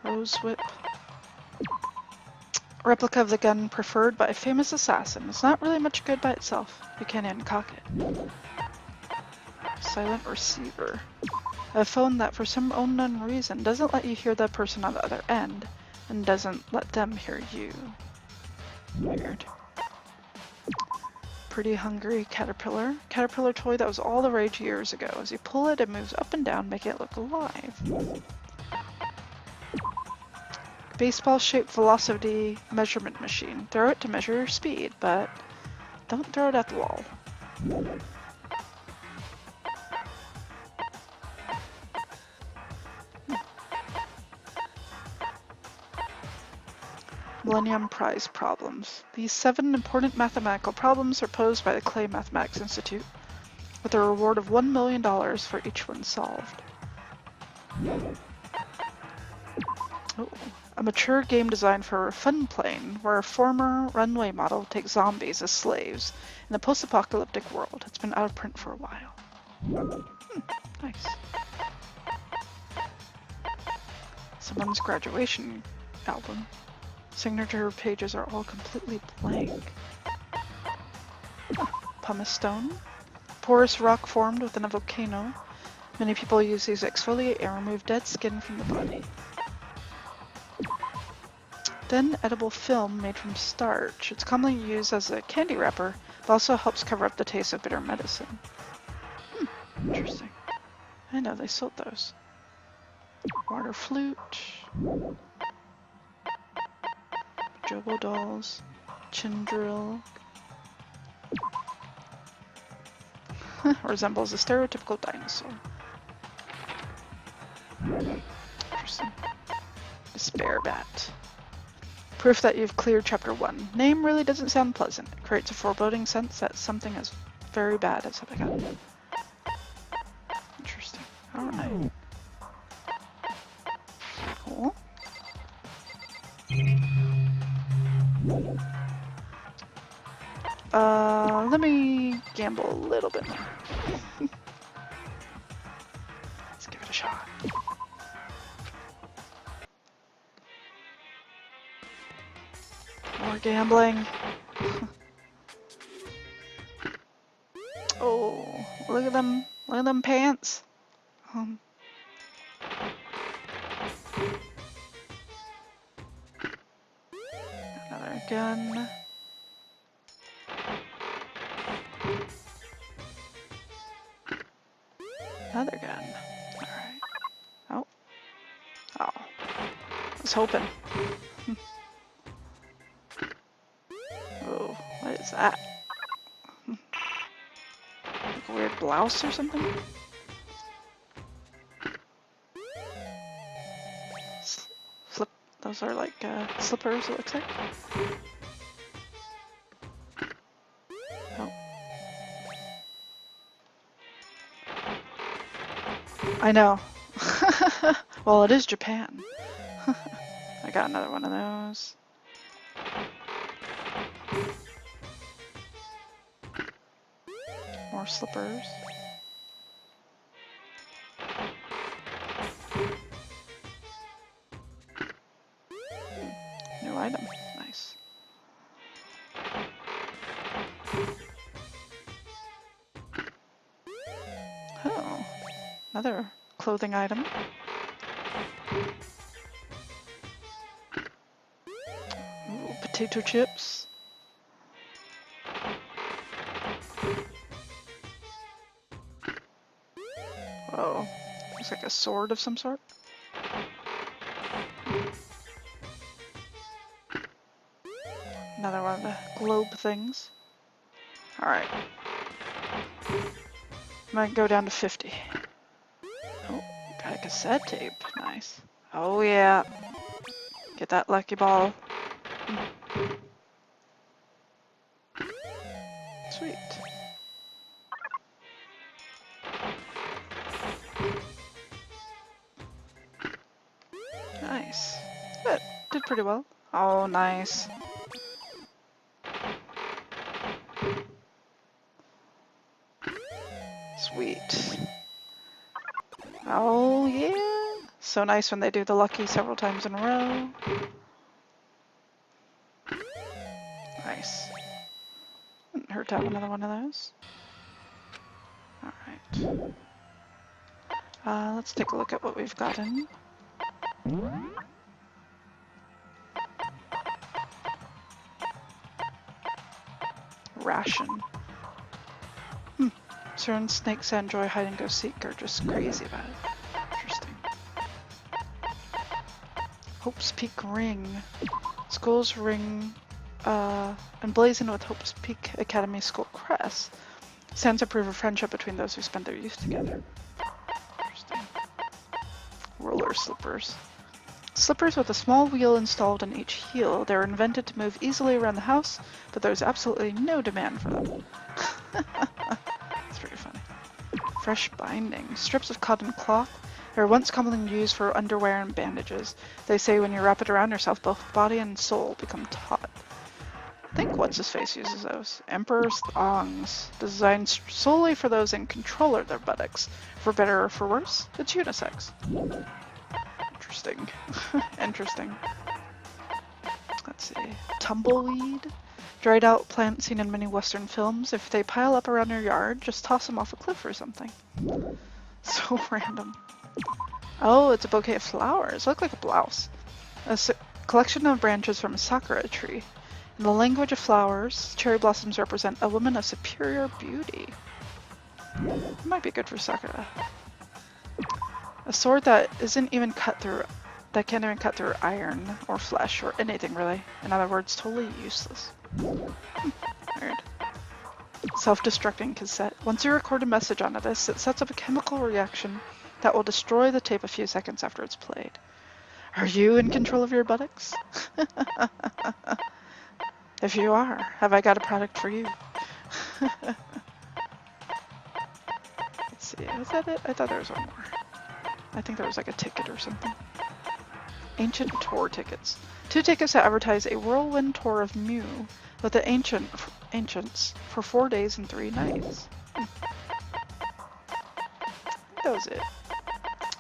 Rose whip. Replica of the gun preferred by a famous assassin. It's not really much good by itself. You can't uncock it. Silent receiver. A phone that for some unknown reason doesn't let you hear the person on the other end and doesn't let them hear you. Weird. Pretty hungry caterpillar. Caterpillar toy that was all the rage years ago. As you pull it, it moves up and down, making it look alive. Baseball-shaped velocity measurement machine. Throw it to measure your speed, but don't throw it at the wall. Millennium Prize problems. These 7 important mathematical problems are posed by the Clay Mathematics Institute, with a reward of $1 million for each one solved. Oh. A mature game designed for fun playing, where a former runway model takes zombies as slaves in a post-apocalyptic world. It's been out of print for a while. Nice. Someone's graduation album. Signature pages are all completely blank. Pumice stone. Porous rock formed within a volcano. Many people use these to exfoliate and remove dead skin from the body. Thin edible film made from starch. It's commonly used as a candy wrapper, but also helps cover up the taste of bitter medicine. Interesting. I know they sold those. Water flute. Jobo dolls. Chin drill. Resembles a stereotypical dinosaur. Interesting. Despair bat. Proof that you've cleared Chapter 1. Name really doesn't sound pleasant. It creates a foreboding sense that something is very bad is happening. Interesting. Alright. Cool. Let me gamble a little bit more. Let's give it a shot. More gambling. Oh, look at them. Look at them pants. Another gun. Another gun. Alright. Oh. Oh. I was hoping. Oh, what is that? Like a weird blouse or something? Slip. Those are like slippers, it looks like. Oh. I know. Well, it is Japan. I got another one of those. More slippers. New item. Nice. Oh, another clothing item. Ooh, potato chips. Whoa, looks like a sword of some sort. Another one of the globe things. Alright. Might go down to 50. Oh, got a cassette tape. Nice. Oh yeah. Get that lucky ball. Sweet. Nice. Good. Did pretty well. Oh, nice. Sweet. Oh, yeah. So nice when they do the lucky several times in a row. Nice. Wouldn't hurt to have another one of those. Alright. Let's take a look at what we've gotten. Ration. Certain snakes that enjoy hide and go seek are just crazy about it. Interesting. Hope's Peak ring. Schools ring emblazoned with Hope's Peak Academy school crest. Stands to prove a friendship between those who spent their youth together. Interesting. Roller slippers. Slippers with a small wheel installed in each heel. They're invented to move easily around the house, but there's absolutely no demand for them. That's pretty funny. Fresh binding. Strips of cotton cloth. They were once commonly used for underwear and bandages. They say when you wrap it around yourself, both body and soul become taut. I think what's-his-face uses those. Emperor's thongs. Designed solely for those in control of their buttocks. For better or for worse, it's unisex. Interesting. Interesting. Let's see. Tumbleweed. Dried out plant seen in many Western films. If they pile up around your yard, just toss them off a cliff or something. So random. Oh, it's a bouquet of flowers. Look like a blouse. A collection of branches from a sakura tree. In the language of flowers, cherry blossoms represent a woman of superior beauty. It might be good for sakura. A sword that can't even cut through iron or flesh or anything really. In other words, totally useless. Weird. Self-destructing cassette. Once you record a message onto this, it sets up a chemical reaction that will destroy the tape a few seconds after it's played. Are you in control of your buttocks? If you are, have I got a product for you? Let's see, was that it? I thought there was one more. I think there was like a ticket or something. Ancient tour tickets. 2 tickets that advertise a whirlwind tour of Mew with the ancients for 4 days and 3 nights. That was it.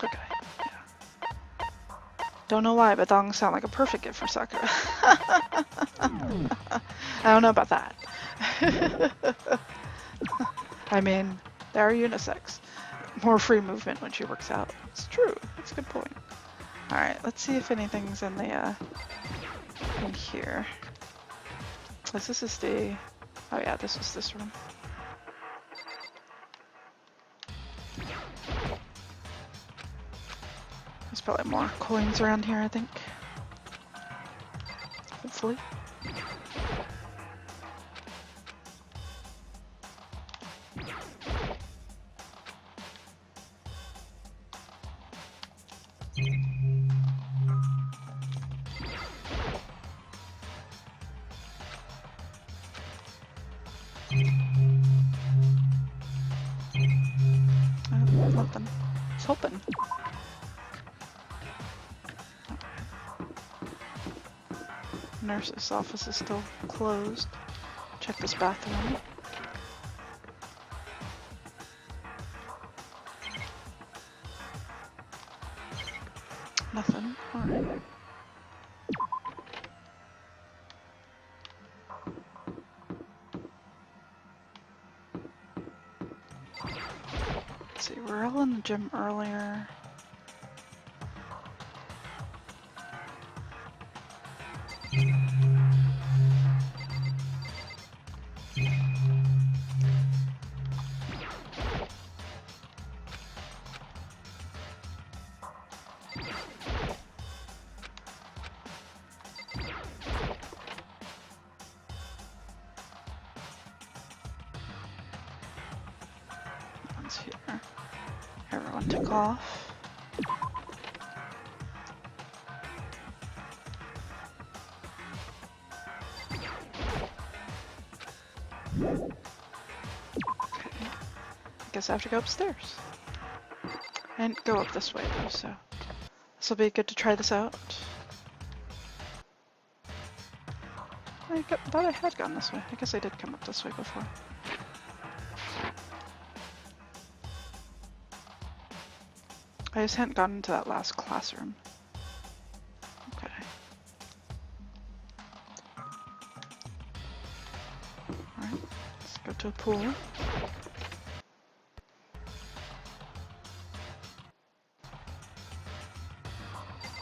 Okay. Yeah. Don't know why, but dongs sound like a perfect gift for Sakura. I don't know about that. I mean, they're unisex. More free movement when she works out. It's true. That's a good point. Alright, let's see if anything's in the, in here. This is the... Oh yeah, this is this room. There's probably more coins around here, I think. Hopefully. Nothing. I was hoping. Nurse's office is still closed. Check this bathroom. Nothing. Alright. Let's see, we were all in the gym earlier. One's here. Everyone took off. Guess I have to go upstairs. And go up this way though, so this will be good to try this out. I thought I had gone this way. I guess I did come up this way before. I just hadn't gotten into that last classroom. Okay. Alright, let's go to a pool.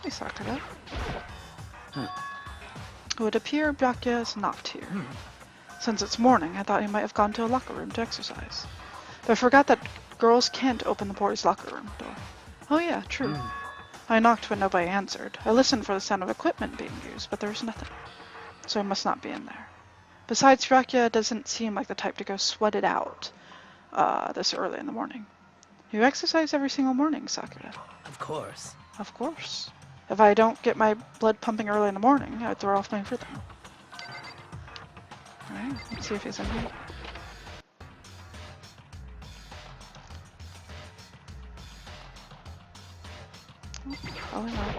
Hey, Sakura. It would appear Byakuya is not here. Since it's morning, I thought he might have gone to a locker room to exercise. But I forgot that girls can't open the boys' locker room door. Oh yeah, true. I knocked but nobody answered. I listened for the sound of equipment being used, but there was nothing. So I must not be in there. Besides, Byakuya doesn't seem like the type to go sweat it out this early in the morning. You exercise every single morning, Sakura. Of course. Of course. If I don't get my blood pumping early in the morning, I would throw off my rhythm. Alright, let's see if he's in here. Oh, probably not.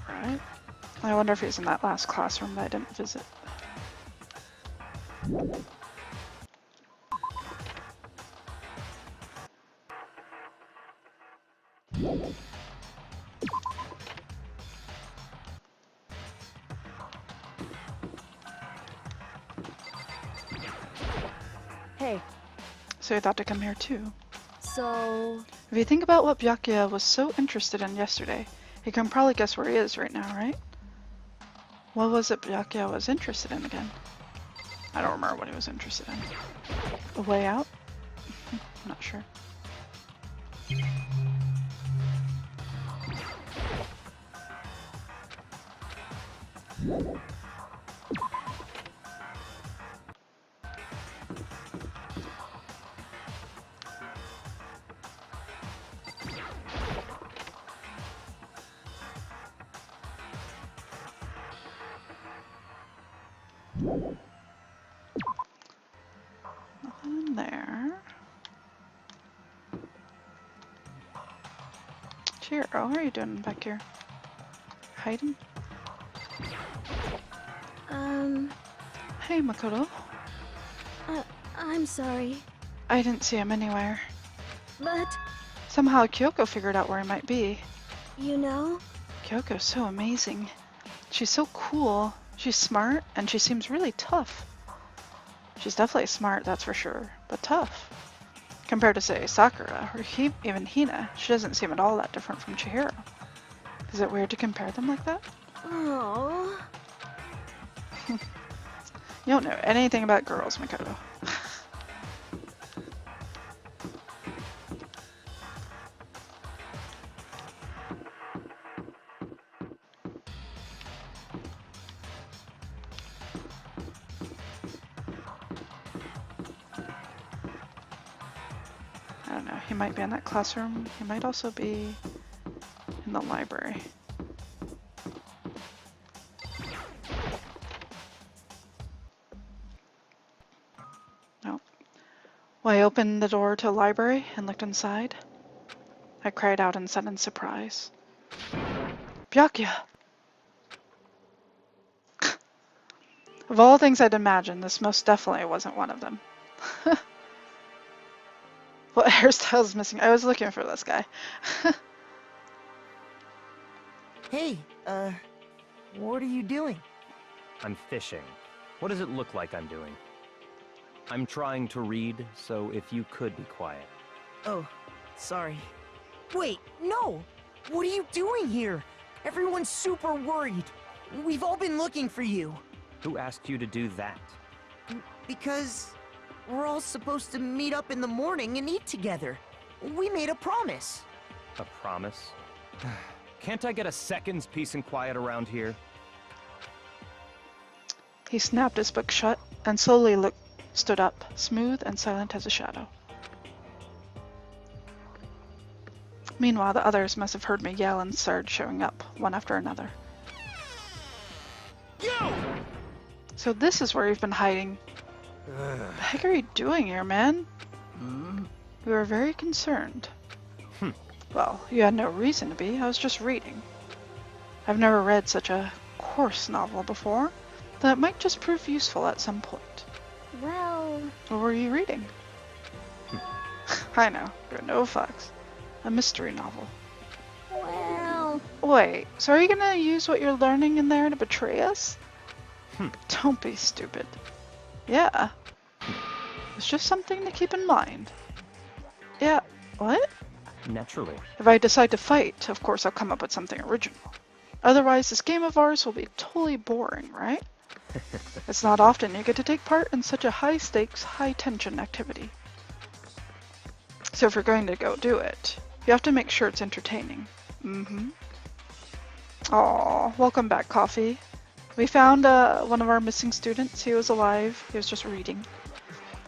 Alright. I wonder if he's in that last classroom that I didn't visit. Hey, So you thought to come here too. so... If you think about what Byakuya was so interested in yesterday, you can probably guess where he is right now, right? What was it Byakuya was interested in again? I don't remember what he was interested in. A way out? I'm not sure. Nothing in there. Chihiro, what are you doing back here? Hiding? Hey, Makoto. I'm sorry, I didn't see him anywhere. but, Somehow Kyoko figured out where he might be. you know, Kyoko's so amazing. She's so cool. She's smart, and she seems really tough. She's definitely smart, that's for sure, but tough. Compared to, say, Sakura, or even Hina, she doesn't seem at all that different from Chihiro. Is it weird to compare them like that? oh, You don't know anything about girls, Makoto. I don't know, he might be in that classroom. He might also be in the library. No. When I opened the door to the library and looked inside, I cried out in sudden surprise. Byakuya! Of all things I'd imagined, this most definitely wasn't one of them. What hairstyle's missing? I was looking for this guy. Hey, what are you doing? I'm fishing. What does it look like I'm doing? I'm trying to read, so if you could be quiet. Oh, sorry. Wait, no! What are you doing here? Everyone's super worried. We've all been looking for you. Who asked you to do that? Because we're all supposed to meet up in the morning and eat together. We made a promise. A promise? Can't I get a second's peace and quiet around here? He snapped his book shut and slowly stood up, smooth and silent as a shadow. Meanwhile, the others must have heard me yell and started showing up, one after another. Yo! So this is where you've been hiding. What the heck are you doing here, man? We were very concerned. Well, you had no reason to be. I was just reading. I've never read such a coarse novel before, though it might just prove useful at some point. well, What were you reading? I know, no fucks. A mystery novel. well, Wait, so are you gonna use what you're learning in there to betray us? Don't be stupid. Yeah. It's just something to keep in mind. Yeah, what? Naturally. If I decide to fight, of course I'll come up with something original. Otherwise, this game of ours will be totally boring, right? It's not often you get to take part in such a high-stakes, high-tension activity. So if you're going to go do it, you have to make sure it's entertaining. Aw, welcome back, Coffee. We found one of our missing students. He was alive. He was just reading.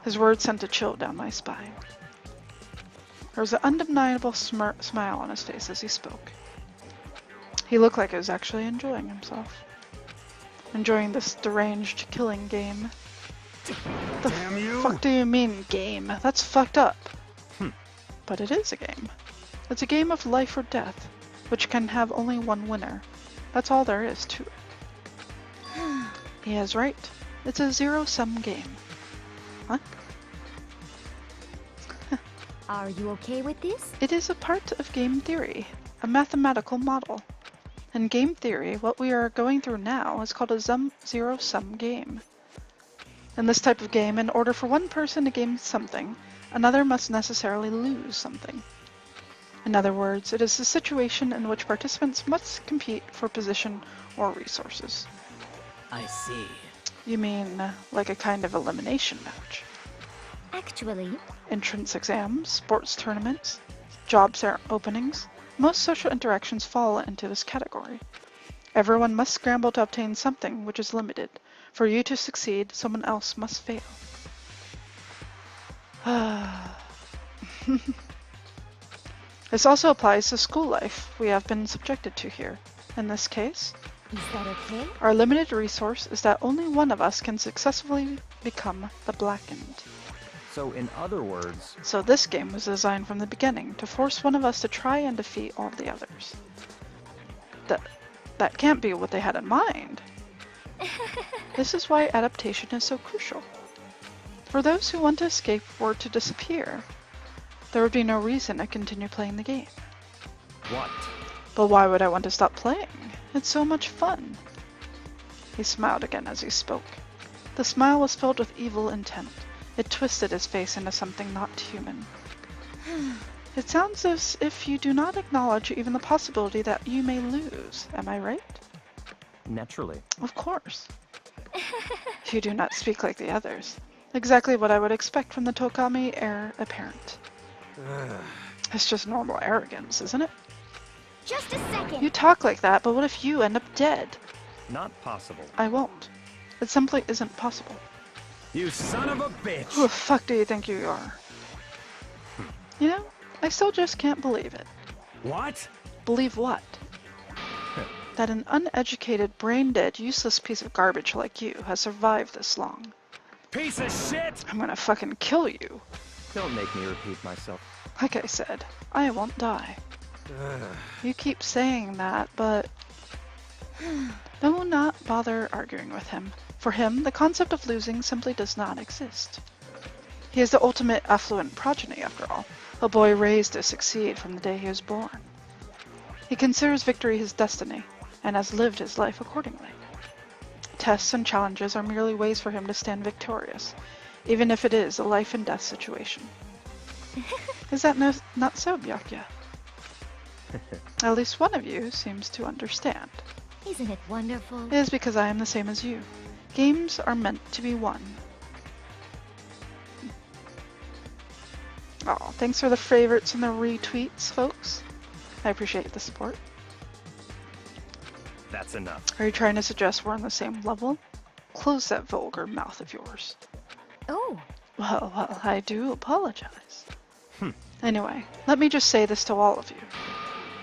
His words sent a chill down my spine. There was an undeniable smile on his face as he spoke. He looked like he was actually enjoying himself. Enjoying this deranged killing game. The fuck do you mean, game? That's fucked up. But it is a game. It's a game of life or death, which can have only one winner. That's all there is to it. He is right. It's a zero-sum game. Huh? are you okay with this? It is a part of game theory, a mathematical model. In game theory, what we are going through now is called a zero-sum game. In this type of game, in order for one person to gain something, another must necessarily lose something. In other words, it is a situation in which participants must compete for position or resources. I see. You mean like a kind of elimination match? Actually, Entrance exams, sports tournaments, job openings, most social interactions fall into this category. Everyone must scramble to obtain something which is limited. For you to succeed, someone else must fail. This also applies to school life we have been subjected to here. In this case, Is that okay? Our limited resource is that only one of us can successfully become the Blackened. So, in other words, So this game was designed from the beginning to force one of us to try and defeat all the others. That can't be what they had in mind. This is why adaptation is so crucial. For those who want to escape or to disappear, there would be no reason to continue playing the game. what? But why would I want to stop playing? It's so much fun. He smiled again as he spoke. The smile was filled with evil intent. It twisted his face into something not human. It sounds as if you do not acknowledge even the possibility that you may lose. Am I right? Naturally. Of course. You do not speak like the others. Exactly what I would expect from the Tokami heir apparent. It's just normal arrogance, isn't it? Just a second. You talk like that, but what if you end up dead? Not possible. I won't. It simply isn't possible. You son of a bitch! Who the fuck do you think you are? You know, I still just can't believe it. What? Believe what? That an uneducated, brain-dead, useless piece of garbage like you has survived this long. Piece of shit! I'm gonna fucking kill you. Don't make me repeat myself. Like I said, I won't die. You keep saying that, but... do not bother arguing with him. For him, the concept of losing simply does not exist. He is the ultimate affluent progeny, after all, a boy raised to succeed from the day he was born. He considers victory his destiny, and has lived his life accordingly. Tests and challenges are merely ways for him to stand victorious, even if it is a life and death situation. Is that not so, Byakuya? At least one of you seems to understand. Isn't it wonderful? It is because I am the same as you. Games are meant to be won. Oh, thanks for the favorites and the retweets, folks. I appreciate the support. That's enough. Are you trying to suggest we're on the same level? Close that vulgar mouth of yours. Oh, Well, I do apologize. Anyway, let me just say this to all of you.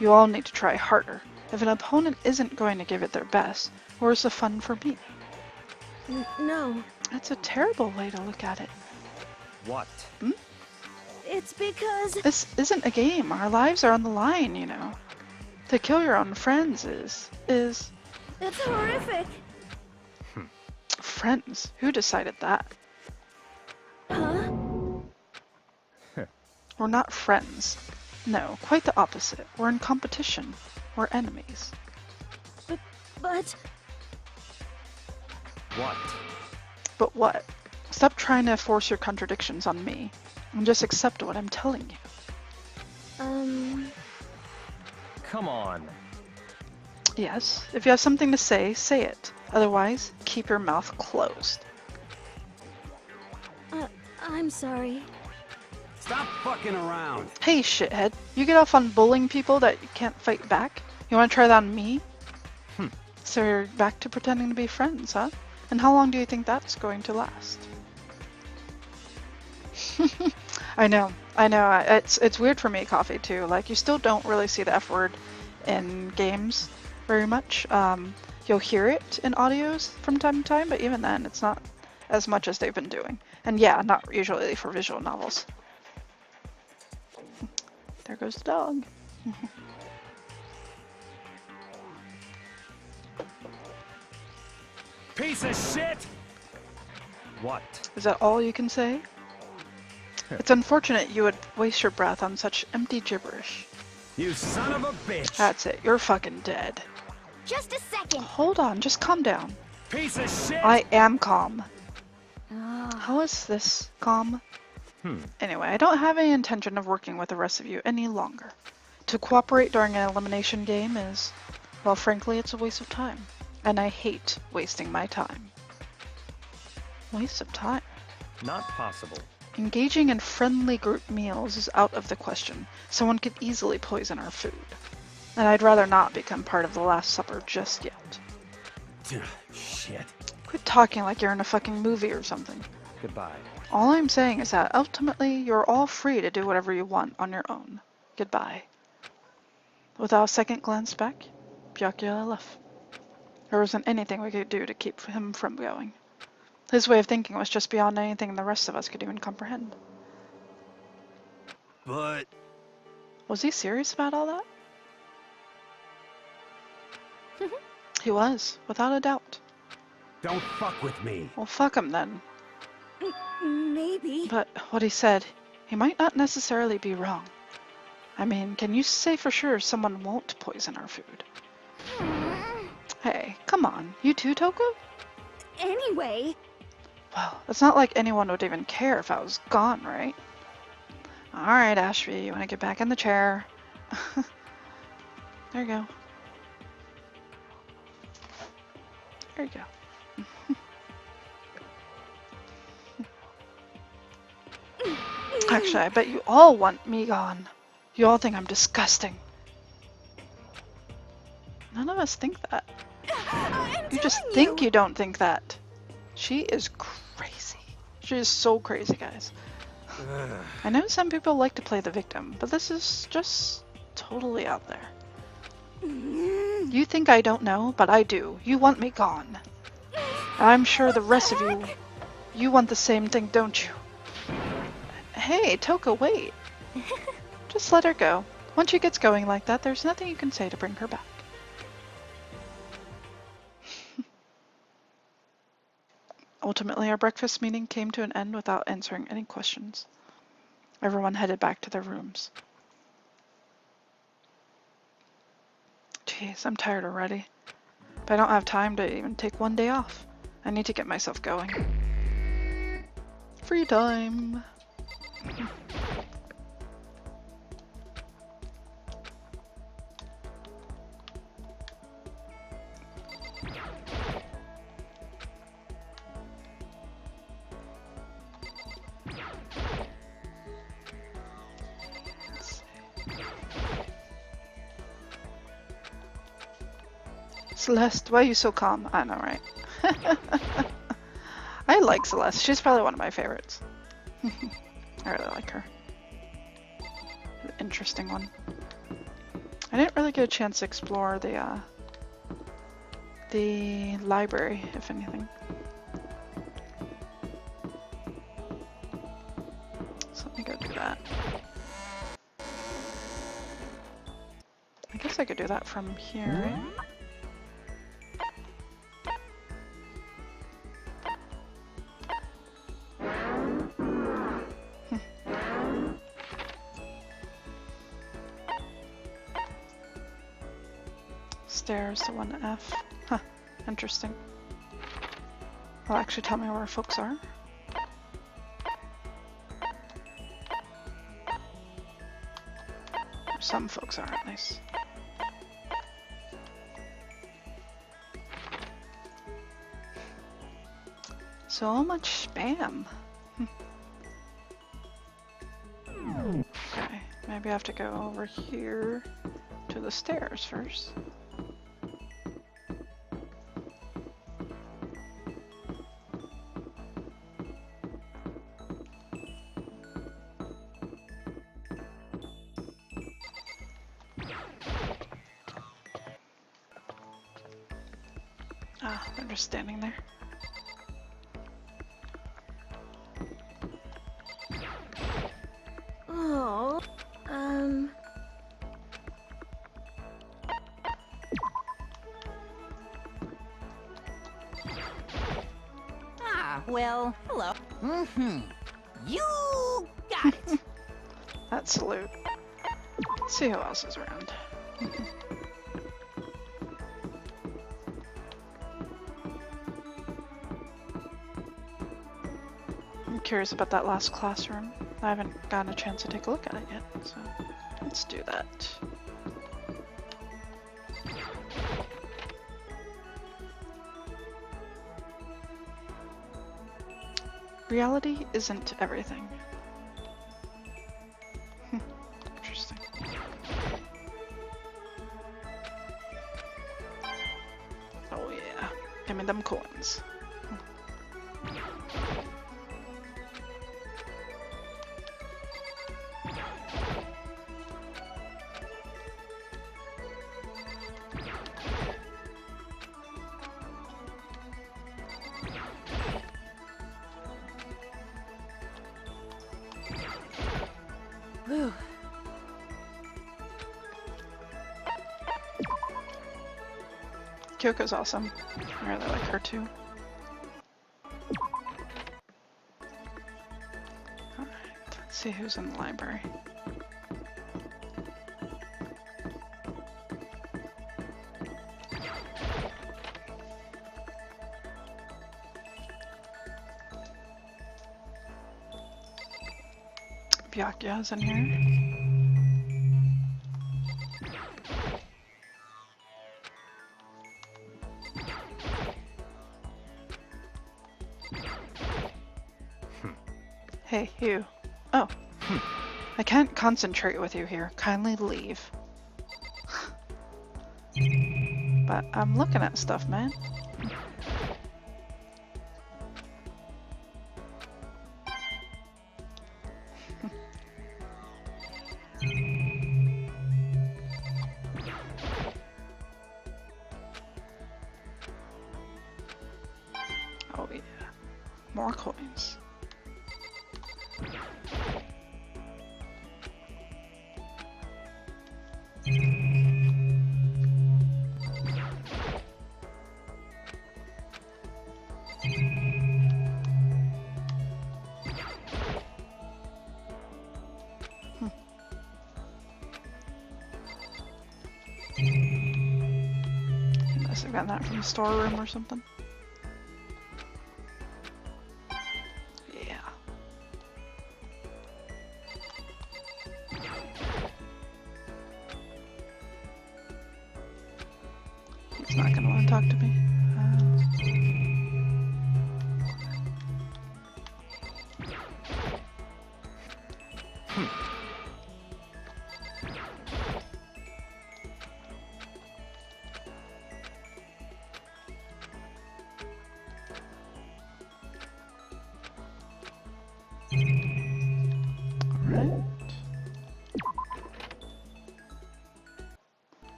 You all need to try harder. If an opponent isn't going to give it their best, where's the fun for me? No, That's a terrible way to look at it. What? it's because... This isn't a game. Our lives are on the line, you know. To kill your own friends is... It's horrific. Friends? Who decided that? Huh? We're not friends. No, quite the opposite. We're in competition. We're enemies. But... What? But what? Stop trying to force your contradictions on me, and just accept what I'm telling you. Come on. Yes, if you have something to say, say it. Otherwise, keep your mouth closed. I'm sorry. Stop fucking around! Hey, shithead, you get off on bullying people that you can't fight back? You want to try that on me? So you're back to pretending to be friends, huh? And how long do you think that's going to last? I know. It's weird for me, Coffee, too. Like, you still don't really see the F word in games very much. You'll hear it in audios from time to time, but even then, it's not as much as they've been doing. And yeah, not usually for visual novels. There goes the dog. Piece of shit! What? Is that all you can say? It's unfortunate you would waste your breath on such empty gibberish. You son of a bitch! That's it, you're fucking dead. just a second. Hold on, just calm down. Piece of shit! I am calm. Ah, How is this calm? Anyway, I don't have any intention of working with the rest of you any longer. To cooperate during an elimination game is, well, frankly, it's a waste of time. And I hate wasting my time. Waste of time? Not possible. Engaging in friendly group meals is out of the question. Someone could easily poison our food. And I'd rather not become part of the Last Supper just yet. Shit. Quit talking like you're in a fucking movie or something. Goodbye. All I'm saying is that ultimately you're all free to do whatever you want on your own. Goodbye. Without a second glance back, Byakuya left. There wasn't anything we could do to keep him from going. His way of thinking was just beyond anything the rest of us could even comprehend. But Was he serious about all that? He was, without a doubt. don't fuck with me. Well, fuck him then. Maybe. But what he said, he might not necessarily be wrong. I mean, can you say for sure someone won't poison our food? Hey, come on. You too, Toko? Anyway, Well, it's not like anyone would even care if I was gone, right? Alright, Ashby, you want to get back in the chair? There you go. There you go. Actually, I bet you all want me gone. You all think I'm disgusting. None of us think that. You just think you don't think that. She is crazy. She is so crazy, guys. I know some people like to play the victim, but this is just totally out there. You think I don't know, but I do. You want me gone. I'm sure the rest of you want the same thing, don't you? Hey, Toko, wait. Just let her go. Once she gets going like that, there's nothing you can say to bring her back. Ultimately, our breakfast meeting came to an end without answering any questions. Everyone headed back to their rooms. Jeez, I'm tired already. But I don't have time to even take one day off. I need to get myself going. Free time! Celeste, why are you so calm? I know, right? I like Celeste. She's probably one of my favorites. I really like her. An interesting one. I didn't really get a chance to explore the library, if anything. So let me go do that. I guess I could do that from here, right? Stairs to 1F. Huh, interesting. Will it actually tell me where folks are? Some folks are, at least. So much spam. Okay, maybe I have to go over here to the stairs first. Ah, they're just standing there. oh, Ah, well, hello. You got it. That salute. Let's see who else is around. I'm curious about that last classroom. I haven't gotten a chance to take a look at it yet, so let's do that. Reality isn't everything. Interesting. Oh yeah, give me them coins. Kyoko's awesome. I really like her too. Alright, let's see who's in the library. Byakya's in here. Hey, you. Oh. I can't concentrate with you here. Kindly leave. But I'm looking at stuff, man. Oh yeah. More coins. I must have gotten that from the storeroom or something. Yeah. He's not gonna want to talk to me. Alright.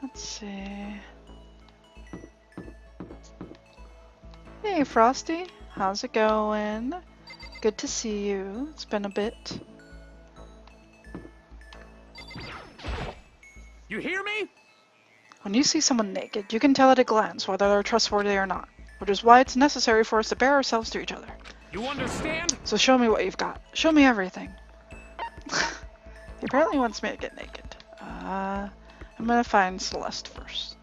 Let's see. Hey Frosty, how's it going? Good to see you. It's been a bit. You hear me? When you see someone naked, you can tell at a glance whether they're trustworthy or not, which is why it's necessary for us to bear ourselves to each other. You understand? So show me what you've got. Show me everything. He apparently wants me to get naked. I'm gonna find Celeste first.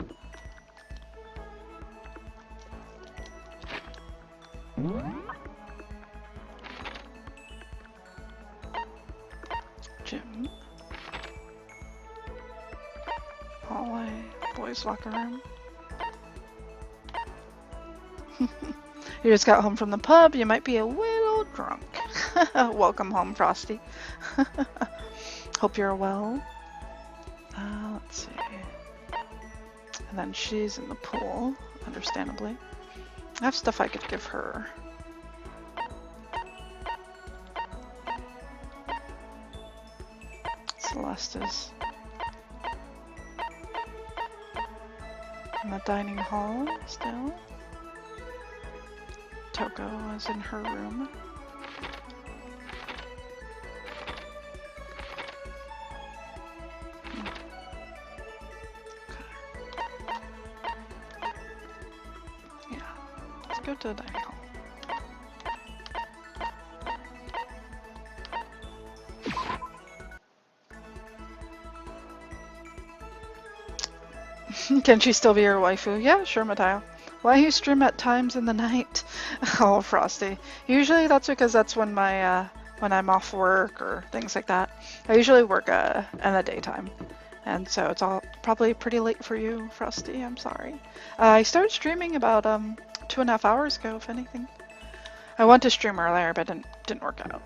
Gym. Hallway. Boys' locker room. You just got home from the pub. You might be a little drunk. Welcome home, Frosty. Hope you're well. Let's see. And then she's in the pool, understandably. I have stuff I could give her. Celeste is in the dining hall still. Toko is in her room. Yeah, let's go to the dining hall. Can she still be your waifu? Yeah, sure, Mateo. Why you stream at times in the night? Oh, Frosty. Usually that's because that's when my when I'm off work or things like that. I usually work in the daytime, and so it's all probably pretty late for you, Frosty. I'm sorry. I started streaming about 2.5 hours ago, if anything. I wanted to stream earlier, but didn't work out.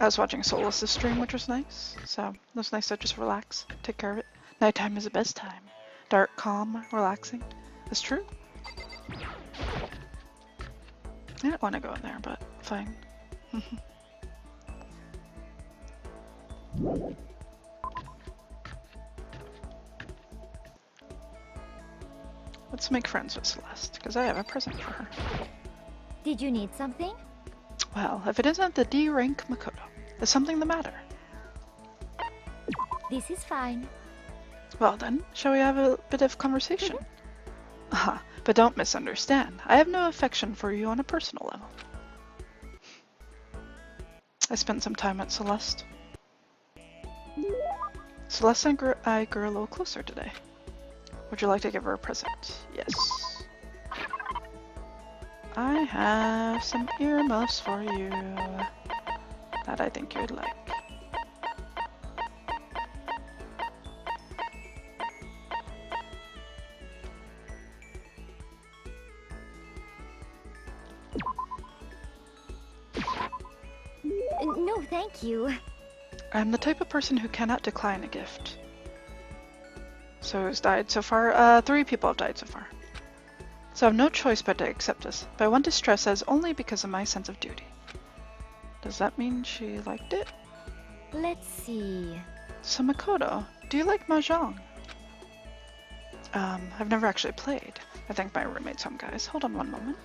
I was watching Solus's stream, which was nice. So it was nice to just relax, take care of it. Nighttime is the best time. Dark, calm, relaxing. That's true. I don't want to go in there, but fine. Let's make friends with Celeste, because I have a present for her. Did you need something? Well, if it isn't the D rank Makoto, is something the matter? This is fine. Well then, shall we have a bit of conversation? But don't misunderstand. I have no affection for you on a personal level. I spent some time at Celeste. Celeste and I grew a little closer today. Would you like to give her a present? Yes. I have some earmuffs for you that I think you'd like. No, thank you. I'm the type of person who cannot decline a gift. So who's died so far? 3 people have died so far. So I have no choice but to accept this. But I want to stress that it's only because of my sense of duty. Does that mean she liked it? Let's see. So Makoto, do you like Mahjong? I've never actually played. I think my roommate's home, guys. Hold on one moment.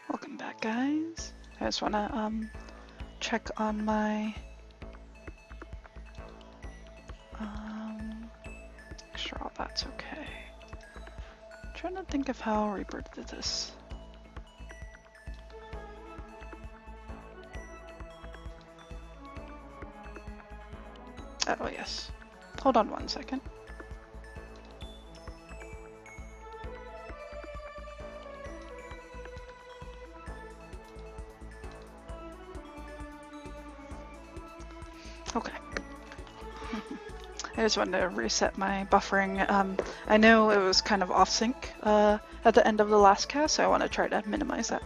Welcome back, guys. I just want to check on my make sure all that's okay. Trying to think of how Reaper did this. Oh yes. Hold on one second. Okay. I just wanted to reset my buffering. I know it was kind of off sync at the end of the last cast, so I want to try to minimize that.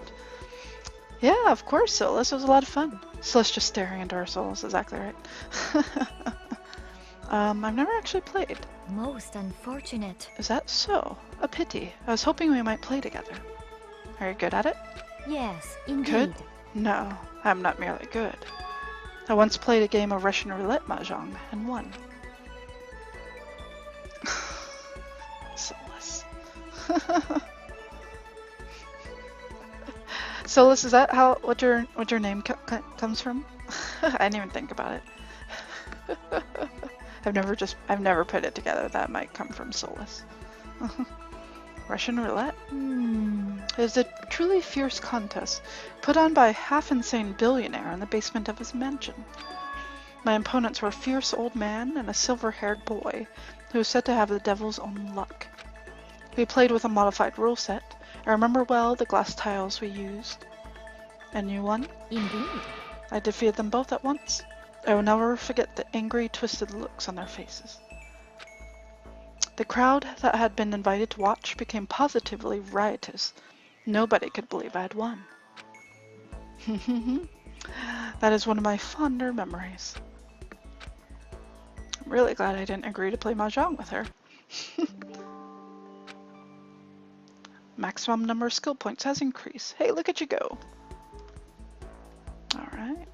Yeah, of course, Sil. This was a lot of fun. Sil's just staring into our souls, exactly right. I've never actually played. Most unfortunate. Is that so? A pity. I was hoping we might play together. Are you good at it? Yes, indeed. Good? No, I'm not merely good. I once played a game of Russian roulette mahjong and won. Soulless. Soulless, is that how what your name comes from? I didn't even think about it. I've never put it together. That might come from Soulless. Russian roulette? It was a truly fierce contest, put on by a half-insane billionaire in the basement of his mansion. My opponents were a fierce old man and a silver-haired boy who was said to have the devil's own luck. We played with a modified rule set. I remember well the glass tiles we used. And you won? Indeed. I defeated them both at once. I will never forget the angry, twisted looks on their faces. The crowd that had been invited to watch became positively riotous. Nobody could believe I had won. That is one of my fonder memories. I'm really glad I didn't agree to play mahjong with her. Maximum number of skill points has increased. Hey, look at you go. Alright.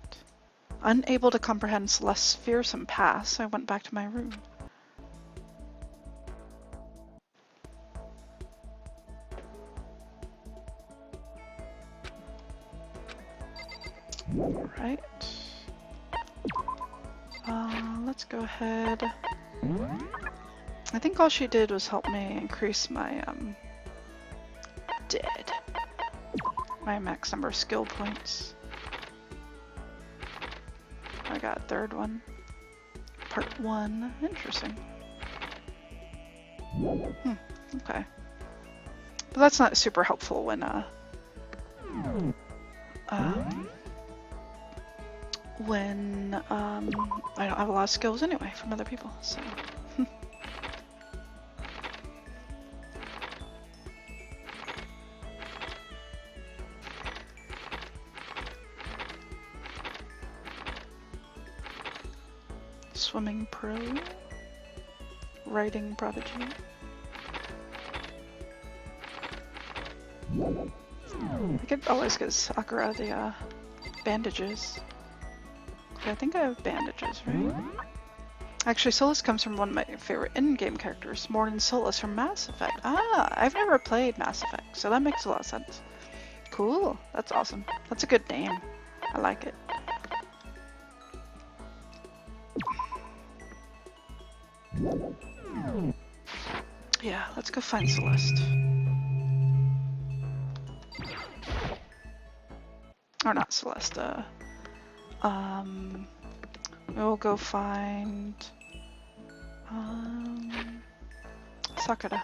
Unable to comprehend Celeste's fearsome past, I went back to my room. Alright. Let's go ahead. I think all she did was help me increase my, my max number of skill points. I got a third one. Part 1. Interesting. Okay. But that's not super helpful when, I don't have a lot of skills anyway from other people, so. Swimming pro, writing prodigy. I could always get Sakura the bandages. I think I have bandages, right? Actually, Solus comes from one of my favorite in-game characters, Morton Solus from Mass Effect. Ah, I've never played Mass Effect, so that makes a lot of sense. Cool, that's awesome. That's a good name. I like it. Yeah, let's go find Celeste. Or not Celeste, we'll go find Sakura.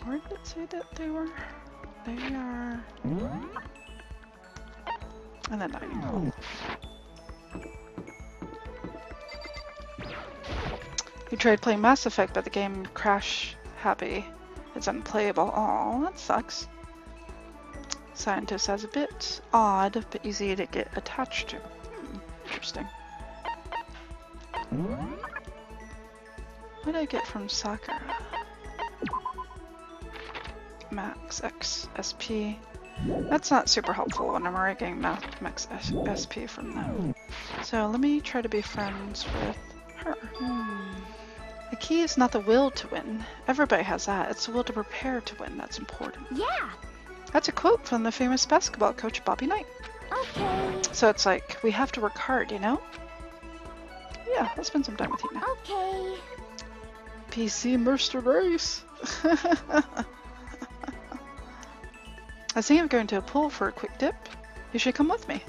Where did it say that they were? They are... And then dining hall. You tried playing Mass Effect, but the game crashed happy. It's unplayable. Aw, that sucks. Scientist is a bit odd, but easy to get attached to. Interesting. What did I get from Sakura? Max X SP. That's not super helpful when I'm already getting Max SP from them. So let me try to be friends with her. The key is not the will to win. Everybody has that. It's the will to prepare to win that's important. Yeah. That's a quote from the famous basketball coach Bobby Knight. Okay. So it's like, we have to work hard, you know? Yeah, let's spend some time with Hina. Okay. PC Merster Race. I was thinking of going to a pool for a quick dip. You should come with me.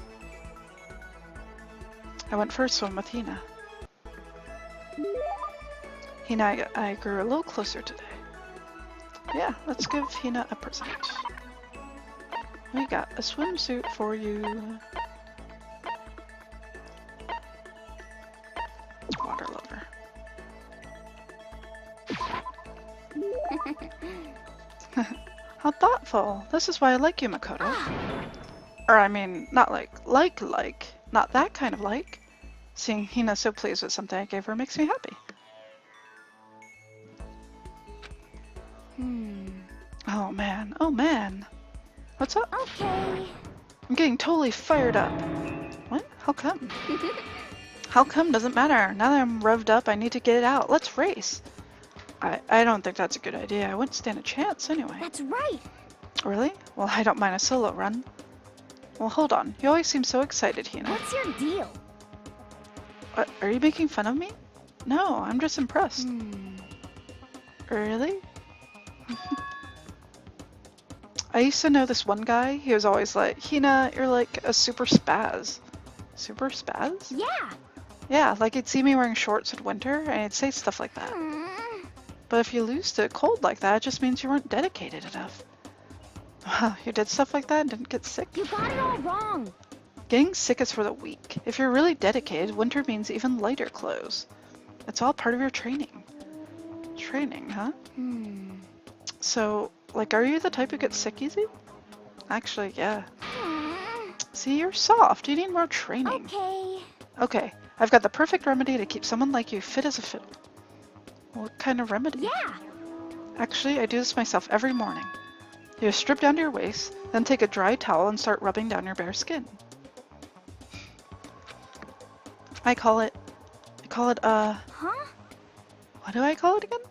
I went for a swim with Hina. Hina, I grew a little closer today. Yeah, let's give Hina a present. We got a swimsuit for you. Water lover. How thoughtful. This is why I like you, Makoto. Or I mean, not like, not that kind of like. Seeing Hina so pleased with something I gave her makes me happy. Oh man. What's up? Okay. I'm getting totally fired up. What? How come? How come doesn't matter. Now that I'm revved up, I need to get it out. Let's race. I don't think that's a good idea. I wouldn't stand a chance anyway. That's right. Really? Well, I don't mind a solo run. Well, hold on. You always seem so excited, Hina. What's your deal? What, are you making fun of me? No, I'm just impressed. Really? I used to know this one guy. He was always like, Hina, you're like a super spaz. Super spaz? Yeah. Yeah, like he'd see me wearing shorts in winter and he'd say stuff like that. But if you lose to cold like that, it just means you weren't dedicated enough. Wow, you did stuff like that and didn't get sick? You got it all wrong. Getting sick is for the weak. If you're really dedicated, winter means even lighter clothes. It's all part of your training. Training, huh? So, like, are you the type who gets sick easy? Actually, yeah. See, you're soft. You need more training. Okay. Okay, I've got the perfect remedy to keep someone like you fit as a fiddle. What kind of remedy? Yeah. Actually, I do this myself every morning. You strip down to your waist, then take a dry towel and start rubbing down your bare skin. I call it, Huh? what do I call it again?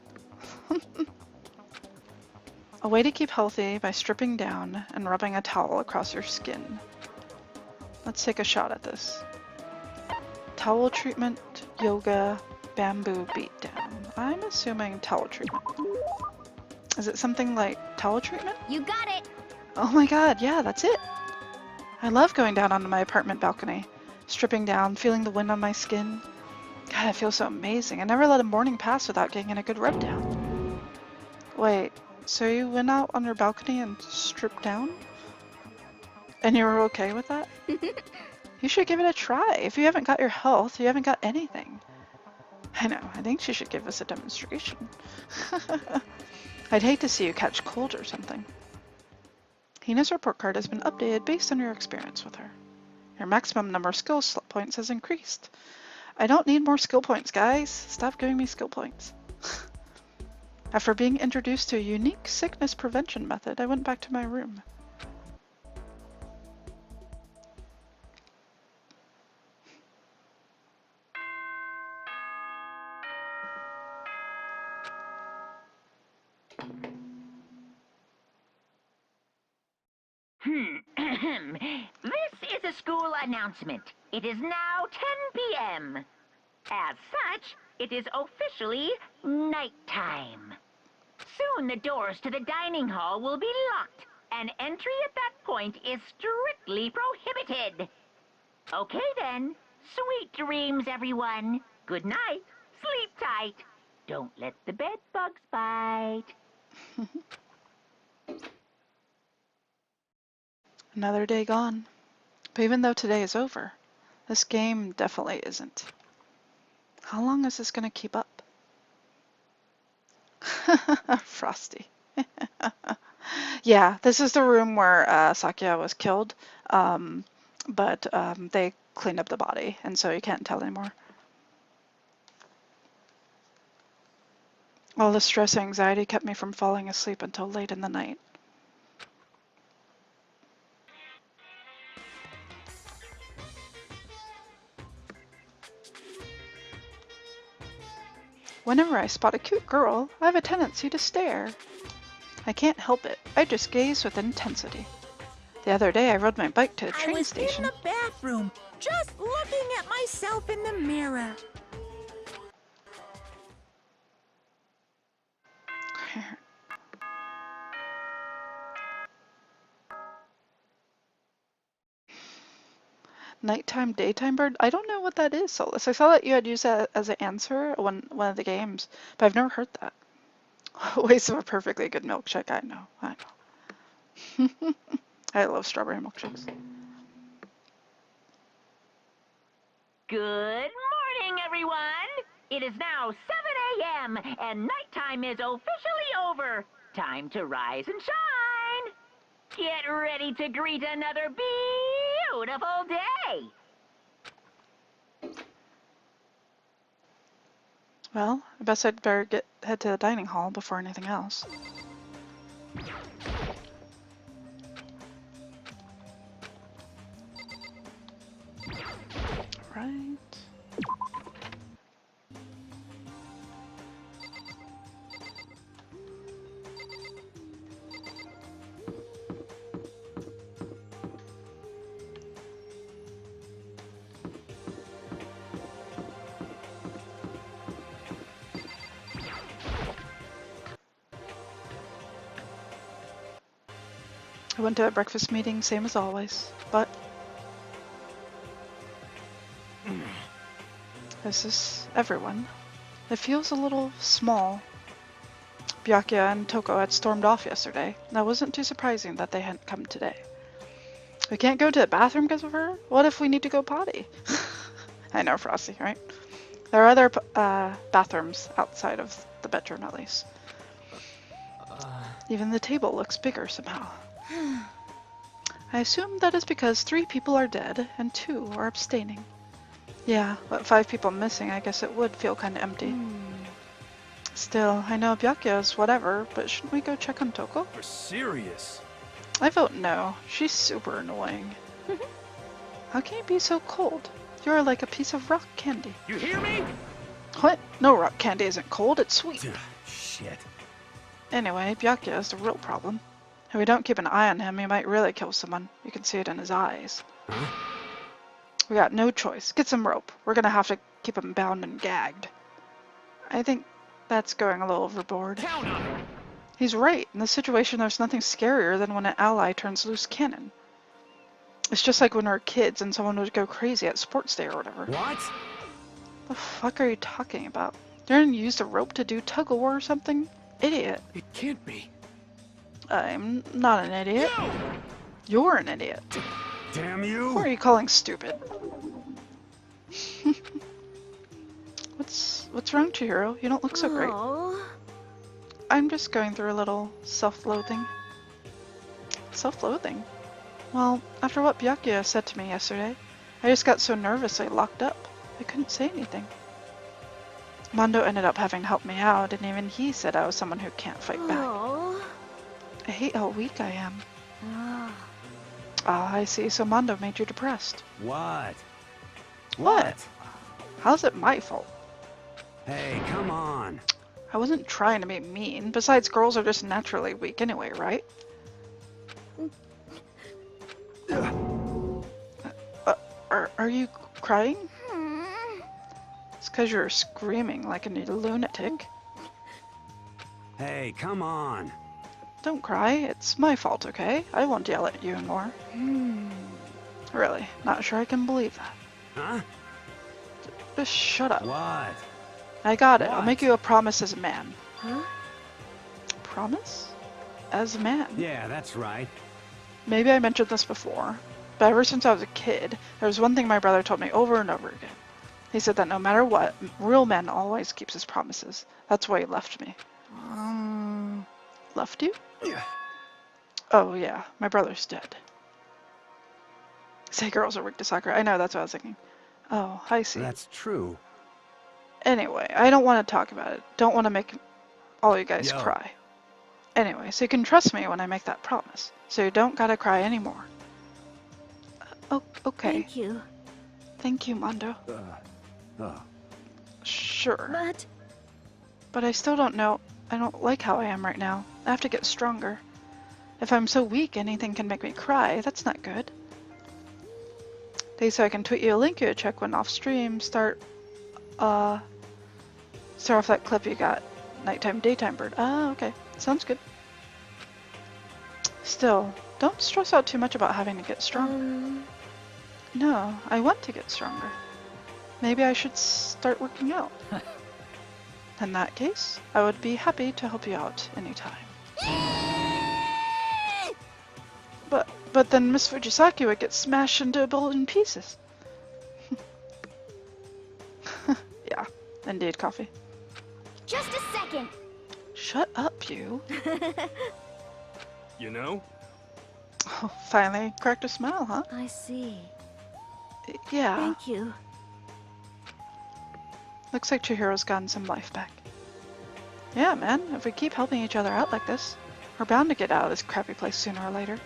A way to keep healthy by stripping down and rubbing a towel across your skin. Let's take a shot at this. Towel treatment, yoga, bamboo beatdown. I'm assuming towel treatment. Is it something like towel treatment? You got it. Oh my god, yeah, that's it. I love going down onto my apartment balcony, stripping down, feeling the wind on my skin. God, it feels so amazing. I never let a morning pass without getting in a good rub down. Wait, so you went out on your balcony and stripped down? And you were okay with that? You should give it a try. If you haven't got your health, you haven't got anything. I know, I think she should give us a demonstration. I'd hate to see you catch cold or something. Hina's report card has been updated based on your experience with her. Your maximum number of skill points has increased. I don't need more skill points, guys. Stop giving me skill points. After being introduced to a unique sickness prevention method, I went back to my room. This is a school announcement. It is now 10 p.m. As such, it is officially nighttime. Soon the doors to the dining hall will be locked, and entry at that point is strictly prohibited. Okay then. Sweet dreams, everyone. Good night. Sleep tight. Don't let the bed bugs bite. Another day gone. But even though today is over, this game definitely isn't. How long is this gonna keep up? Frosty. Yeah, this is the room where Sakuya was killed, but they cleaned up the body, and so you can't tell anymore. All the stress and anxiety kept me from falling asleep until late in the night. Whenever I spot a cute girl, I have a tendency to stare. I can't help it. I just gaze with intensity. The other day I rode my bike to the I train was station. in the bathroom, just looking at myself in the mirror. Nighttime, daytime bird? I don't know what that is, Solus. I saw that you had used that as an answer on one of the games, but I've never heard that. Waste of a perfectly good milkshake. I know. I love strawberry milkshakes. Good morning, everyone. It is now 7 a.m. and nighttime is officially over. Time to rise and shine. Get ready to greet another beautiful day. Well, I guess I'd better head to the dining hall before anything else. Right. I went to a breakfast meeting, same as always, but this is everyone. It feels a little small. Byakuya and Toko had stormed off yesterday. That wasn't too surprising that they hadn't come today. We can't go to the bathroom because of her? What if we need to go potty? I know, Frosty, right? There are other bathrooms outside of the bedroom, at least. Even the table looks bigger somehow. I assume that is because 3 people are dead and 2 are abstaining. Yeah, but 5 people missing, I guess it would feel kind of empty. Still, I know Byakuya's whatever, but shouldn't we go check on Toko? You're serious. I vote no. She's super annoying. How can you be so cold? You're like a piece of rock candy. You hear me? What? No, rock candy isn't cold, it's sweet. Shit. Anyway, Byakuya is the real problem. If we don't keep an eye on him, he might really kill someone. You can see it in his eyes. Huh? We got no choice. Get some rope. We're gonna have to keep him bound and gagged. I think that's going a little overboard. Count on it. He's right. In this situation, there's nothing scarier than when an ally turns loose cannon. It's just like when we were kids and someone would go crazy at sports day or whatever. What? The fuck are you talking about? You didn't use the rope to do tug-of-war or something? Idiot. It can't be. I'm not an idiot. You! You're an idiot. Damn you! Who are you calling stupid? What's What's wrong, Chihiro? You don't look so great. Oh. I'm just going through a little self-loathing. Self-loathing? Well, after what Byakuya said to me yesterday, I just got so nervous I locked up. I couldn't say anything. Mondo ended up having to help me out, and even he said I was someone who can't fight back. Oh. I hate how weak I am. Ah. Ah, I see. So Mondo made you depressed. What? What? How's it my fault? Hey, come on. I wasn't trying to be mean. Besides, girls are just naturally weak anyway, right? Are you crying? It's because you're screaming like a lunatic. Hey, come on. Don't cry. It's my fault, okay? I won't yell at you anymore. Really, not sure I can believe that. Huh? Just shut up. What? I got it. I'll What? make you a promise as a man. Huh? Promise? As a man? Yeah, that's right. Maybe I mentioned this before, but ever since I was a kid, there was one thing my brother told me over and over again. He said that no matter what, real man always keeps his promises. That's why he left me. Left you? Oh yeah, my brother's dead. Say girls are weak to soccer. I know, that's what I was thinking. Oh, I see. That's true. Anyway, I don't want to talk about it. Don't want to make all you guys Yo. cry. Anyway, so you can trust me when I make that promise. So you don't gotta cry anymore. Oh, okay. Thank you. Thank you, Mondo. Oh. Sure. But I still don't know. I don't like how I am right now. I have to get stronger. If I'm so weak, anything can make me cry. That's not good. So I can tweet you a link you would check when off stream. Start off that clip you got. Nighttime, daytime bird. Ah, okay. Sounds good. Still, don't stress out too much about having to get stronger. No, I want to get stronger. Maybe I should start working out. In that case, I would be happy to help you out anytime. But then Miss Fujisaki would get smashed into a billion pieces. Yeah, indeed, coffee. Just a second. Shut up, you. You know? Oh, finally cracked a smile, huh? I see. Yeah. Thank you. Looks like Chihiro's gotten some life back. Yeah, man, if we keep helping each other out like this, we're bound to get out of this crappy place sooner or later.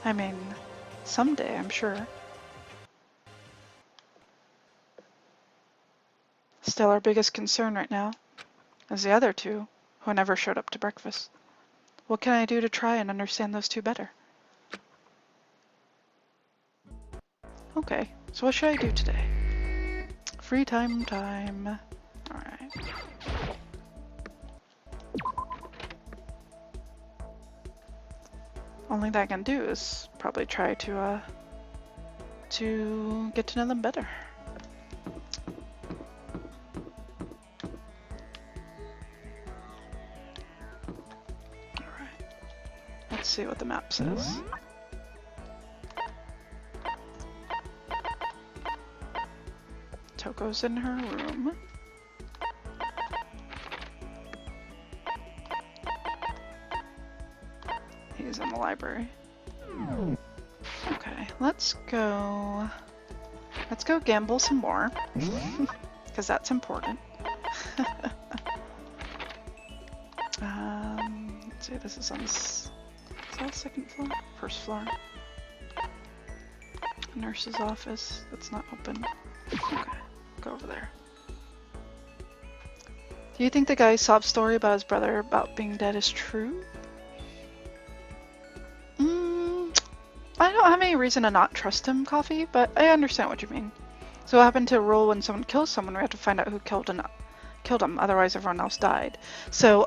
I mean, someday, I'm sure. Still, our biggest concern right now is the other two, who never showed up to breakfast. What can I do to try and understand those two better? Okay, so what should I do today? Free time. Alright. Only thing I can do is probably try to get to know them better. Alright. Let's see what the map says. Toko's in her room. He's in the library. Okay, let's go gamble some more. Because that's important. Let's see, this is on is that second floor? First floor. Nurse's office, that's not open. Okay, go over there. Do you think the guy's sob story about his brother about being dead is true? I don't have any reason to not trust him, Coffee, but I understand what you mean. So what happened to a rule when someone kills someone, we have to find out who killed him, otherwise everyone else died. So,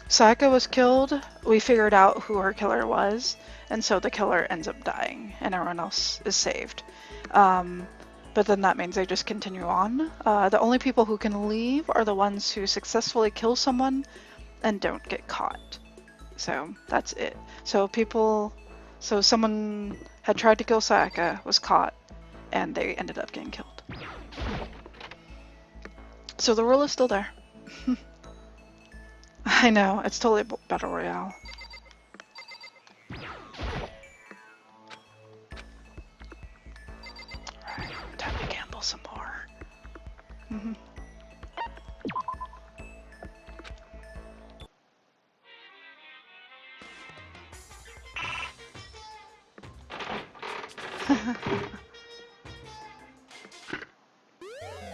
Sayaka was killed, we figured out who her killer was, and so the killer ends up dying, and everyone else is saved. But then that means they just continue on. The only people who can leave are the ones who successfully kill someone and don't get caught. So, that's it. So someone had tried to kill Sayaka, was caught, and they ended up getting killed. So the rule is still there. I know, it's totally Battle Royale. Alright, time to gamble some more.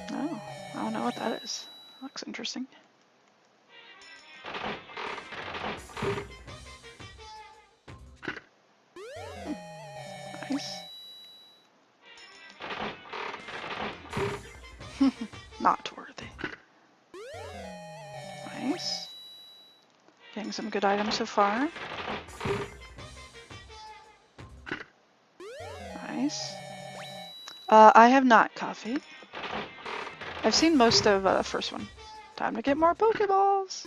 Oh, I don't know what that is. Looks interesting. Nice. Not worthy. Nice. Getting some good items so far. Nice. I have not coffee. I've seen most of the first one. Time to get more Pokeballs!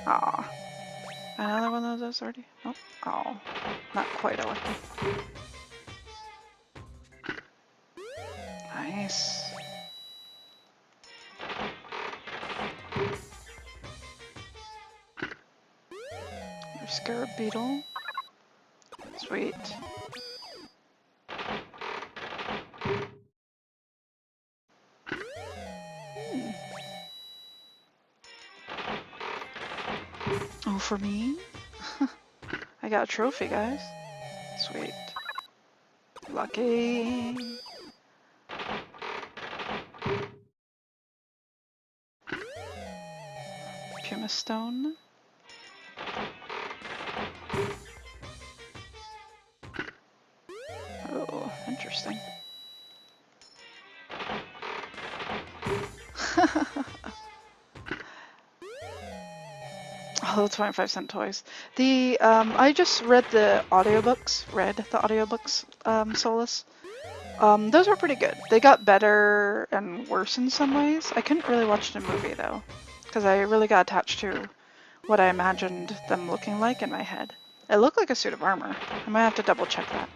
Aw. Another one of those already? Oh, oh. Not quite a lucky. Nice. There's Scarab Beetle. Sweet. Oh, for me? I got a trophy, guys. Sweet. Lucky. Puma Stone. Oh, interesting. Oh, 25-cent toys. The, I just read the audiobooks, Solus. Those were pretty good. They got better and worse in some ways. I couldn't really watch the movie, though, because I really got attached to what I imagined them looking like in my head. It looked like a suit of armor. I might have to double check that.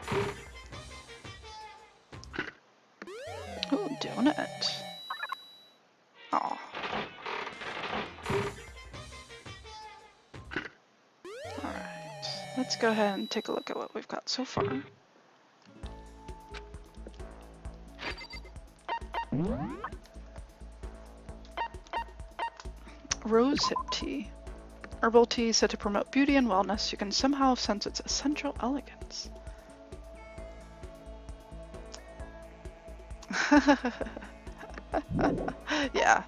Ooh, donut. Aw. Alright, let's go ahead and take a look at what we've got so far. Rosehip tea. Herbal tea said to promote beauty and wellness. You can somehow sense its essential elegance. Yeah.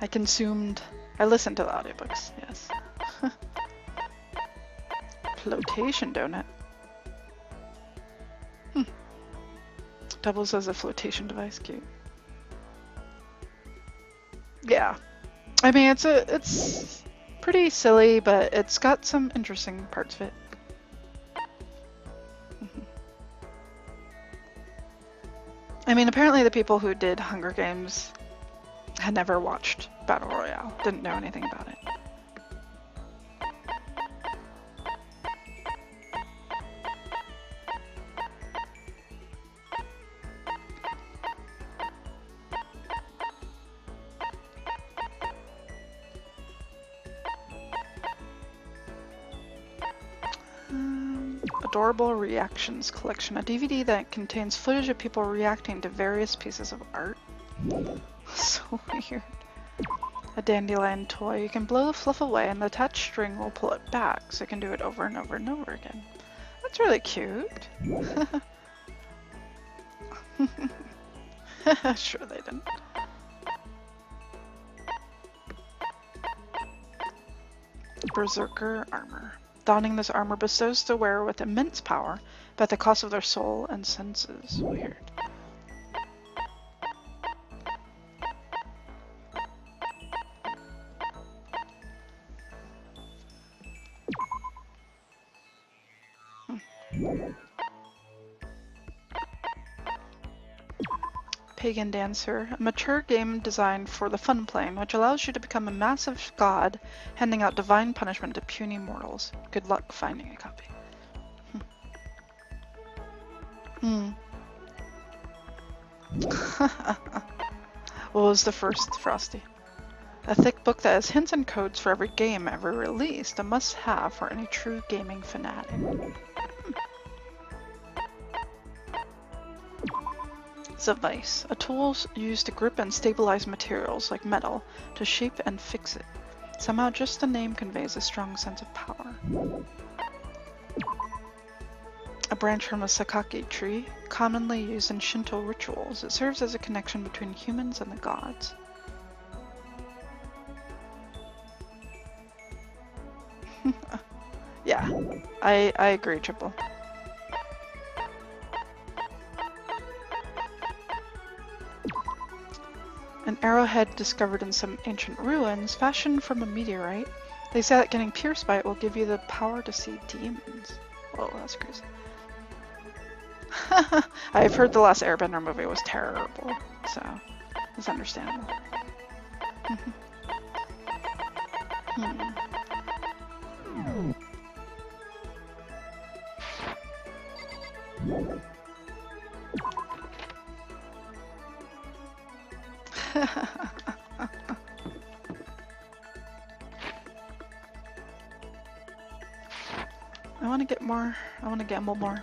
I listened to the audiobooks, yes. Flotation donut. Doubles as a flotation device, cute. Yeah. I mean, it's pretty silly, but it's got some interesting parts of it. I mean, apparently the people who did Hunger Games had never watched Battle Royale, didn't know anything about it. Adorable Reactions Collection, a DVD that contains footage of people reacting to various pieces of art. So weird. A dandelion toy. You can blow the fluff away and the attached string will pull it back, so you can do it over and over and over again. That's really cute. Sure they didn't. Berserker Armor. Donning this armor bestows the wearer with immense power, but at the cost of their soul and senses. Weird. Pagan Dancer, a mature game designed for the fun playing, which allows you to become a massive god, handing out divine punishment to puny mortals. Good luck finding a copy. What was the first, Frosty? A thick book that has hints and codes for every game ever released. A must-have for any true gaming fanatic. It's a vice. A tool used to grip and stabilize materials like metal, to shape and fix it. Somehow just the name conveys a strong sense of power. A branch from a sakake tree, commonly used in Shinto rituals. It serves as a connection between humans and the gods. Yeah, I agree, Triple. An arrowhead discovered in some ancient ruins, fashioned from a meteorite. They say that getting pierced by it will give you the power to see demons. Whoa, that's crazy. I've heard the last Airbender movie was terrible, so it's understandable. I want to get more. I want to gamble more.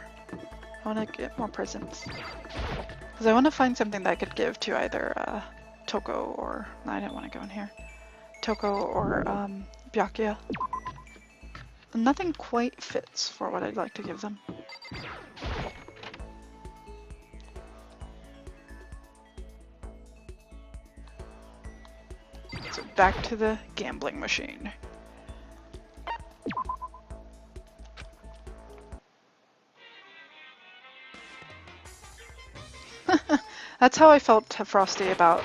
I want to get more presents. Because I want to find something that I could give to either Toko or... No, I didn't want to go in here. Toko or Byakuya. Nothing quite fits for what I'd like to give them. So back to the gambling machine. That's how I felt to Frosty about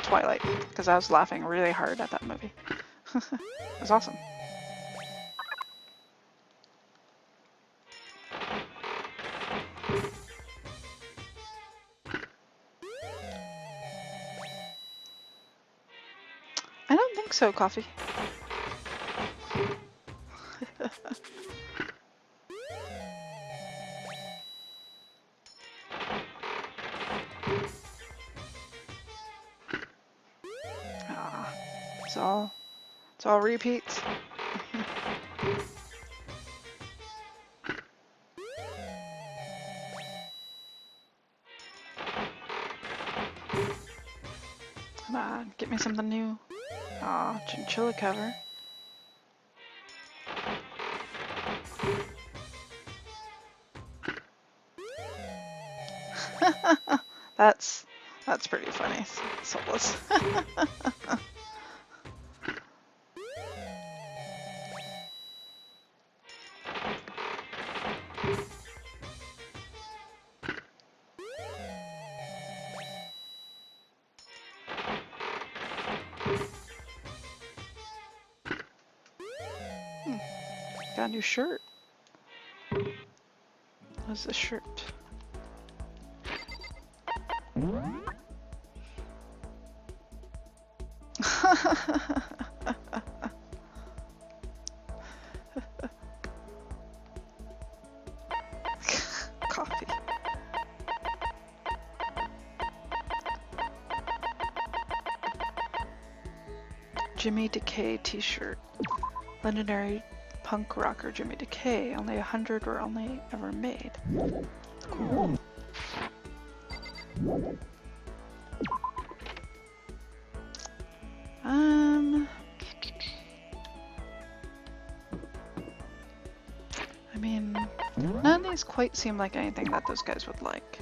Twilight, because I was laughing really hard at that movie. It was awesome. I don't think so, Coffee. It's all repeats. Come on, get me something new. Aw, chinchilla cover. That's pretty funny. Soulless. Got a new shirt. What's the shirt? Coffee. Jimmy Decay t-shirt. Legendary punk rocker Jimmy Decay. Only 100 were only ever made. Cool. I mean, none of these quite seem like anything that those guys would like.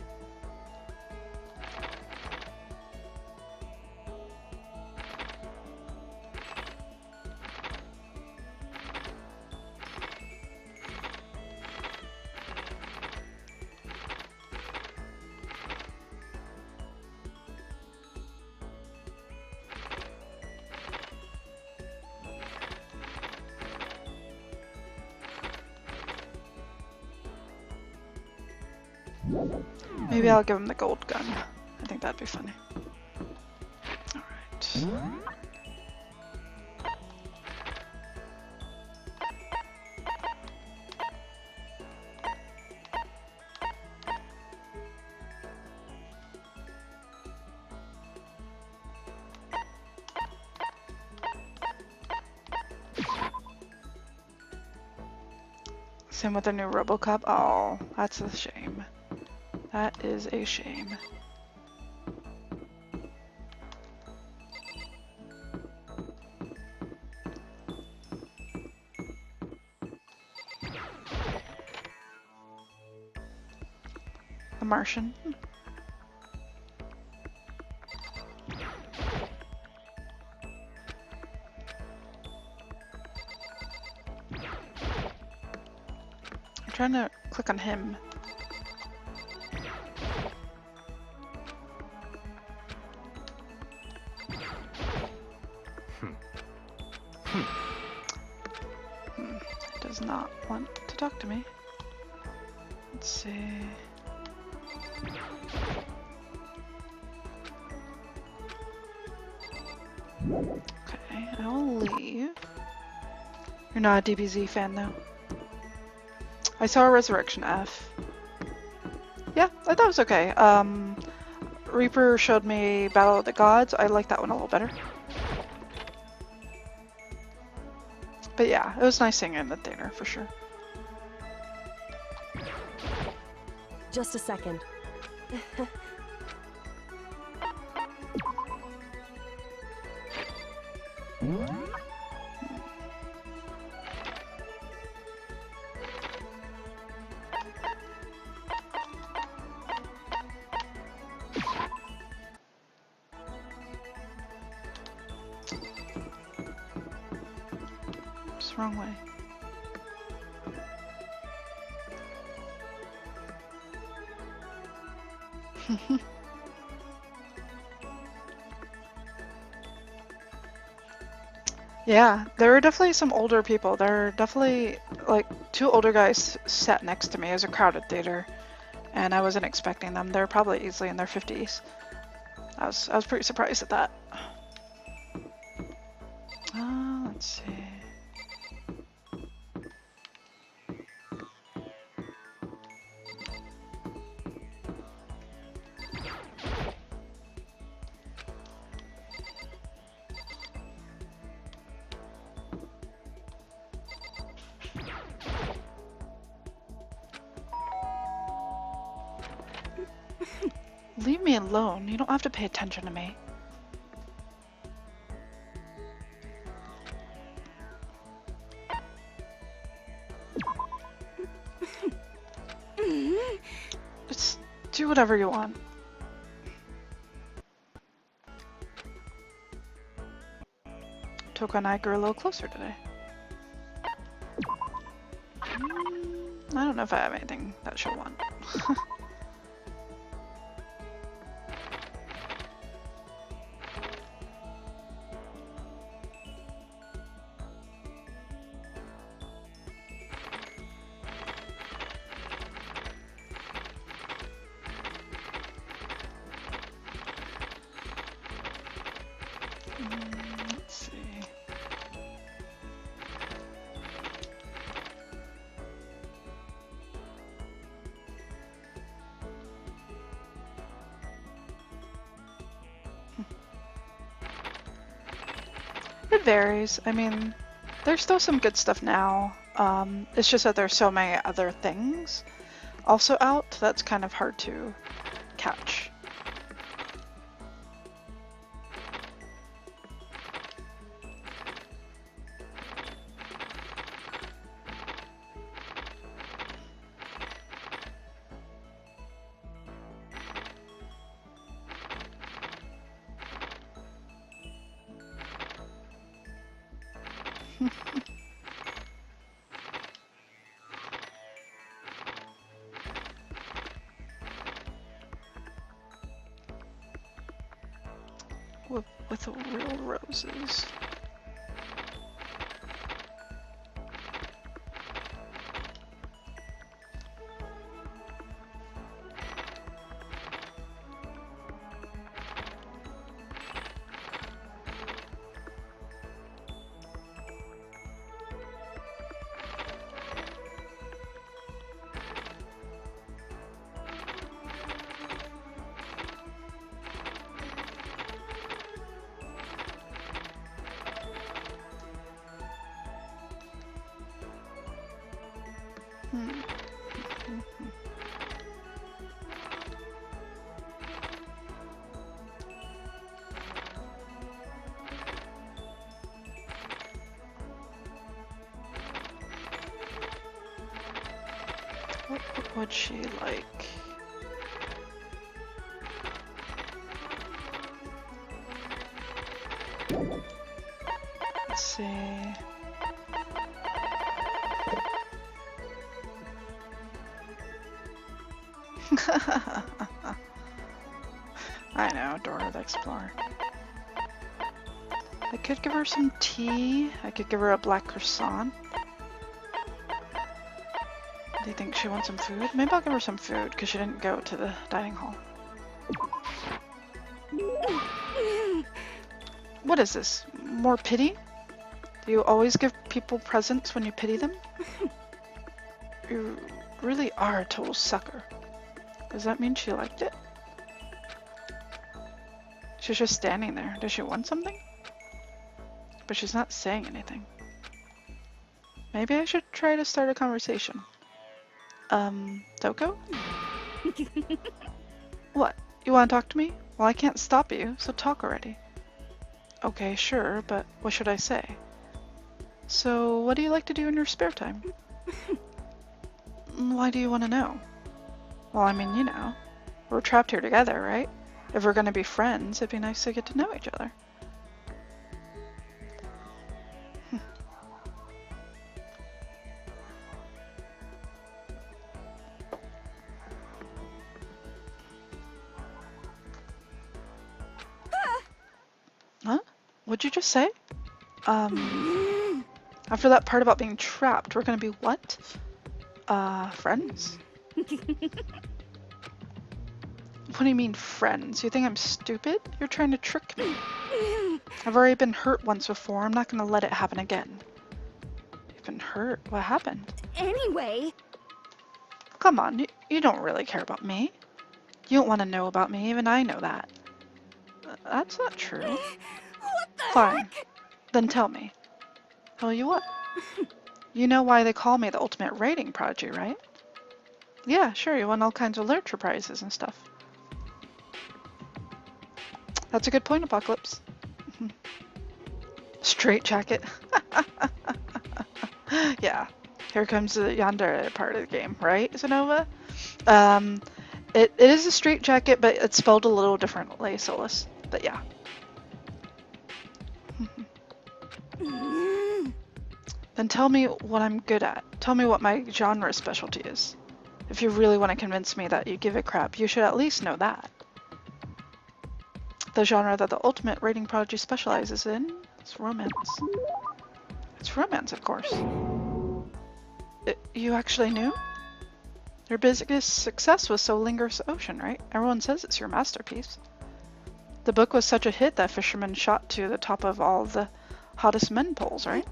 Maybe I'll give him the gold gun. I think that'd be funny. Alright. Same with the new RoboCop. Oh, that's a shame. That is a shame. The Martian. I'm trying to click on him. Does not want to talk to me. Let's see. Okay, I'll leave. You're not a DBZ fan though. I saw Resurrection F. Yeah, I thought it was okay. Reaper showed me Battle of the Gods. I like that one a little better. But yeah, it was nice seeing it in the theater for sure. Just a second. It's the wrong way. Yeah, there were definitely some older people. There are definitely like two older guys sat next to me. It was a crowded theater, and I wasn't expecting them. They're probably easily in their 50s. I was pretty surprised at that. Let's see. Leave me alone. You don't have to pay attention to me. Just do whatever you want. Toka and I grew a little closer today. I don't know if I have anything that she'll want. Let's see. It varies. I mean, there's still some good stuff now. It's just that there's so many other things also out that's kind of hard to catch. With real roses. What would she like? Let's see. I know, Dora the Explorer. I could give her some tea. I could give her a black croissant. Do you think she wants some food? Maybe I'll give her some food because she didn't go to the dining hall. What is this? More pity? Do you always give people presents when you pity them? You really are a total sucker. Does that mean she liked it? She's just standing there. Does she want something? But she's not saying anything. Maybe I should try to start a conversation. Toko? What? You want to talk to me? Well, I can't stop you, so talk already. Okay, sure, but what should I say? So, what do you like to do in your spare time? Why do you want to know? Well, I mean, you know, we're trapped here together, right? If we're gonna be friends, it'd be nice to get to know each other. Huh? What'd you just say? After that part about being trapped, we're gonna be what? Friends? What do you mean, friends? You think I'm stupid? You're trying to trick me. I've already been hurt once before. I'm not gonna let it happen again. You've been hurt? What happened? Anyway. Come on, you don't really care about me. You don't want to know about me, even I know that. That's not true. What the Fine. heck? Then tell me. Tell you what? You know why they call me the ultimate rating prodigy, right? Yeah, sure, you won all kinds of literature prizes and stuff. That's a good point, Apocalypse. Straight jacket. Yeah, here comes the yandere part of the game, right, Zenova? It is a straight jacket, but it's spelled a little differently, Solus. But yeah. Then tell me what I'm good at. Tell me what my genre specialty is. If you really want to convince me that you give a crap, you should at least know that. The genre that the ultimate rating prodigy specializes in is romance. It's romance, of course. You actually knew? Your biggest success was So Lingers Ocean, right? Everyone says it's your masterpiece. The book was such a hit that Fisherman shot to the top of all the hottest men polls, right?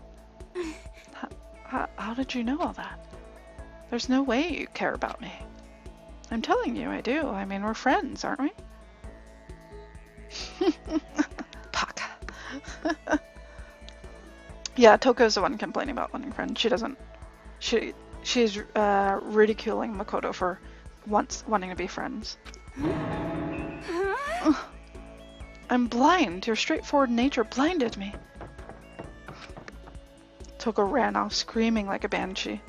How did you know all that? There's no way you care about me. I'm telling you, I do. I mean, we're friends, aren't we? Paka. Yeah, Toko's the one complaining about wanting friends. She doesn't. She's ridiculing Makoto for wanting to be friends. I'm blind. Your straightforward nature blinded me. Toko ran off screaming like a banshee.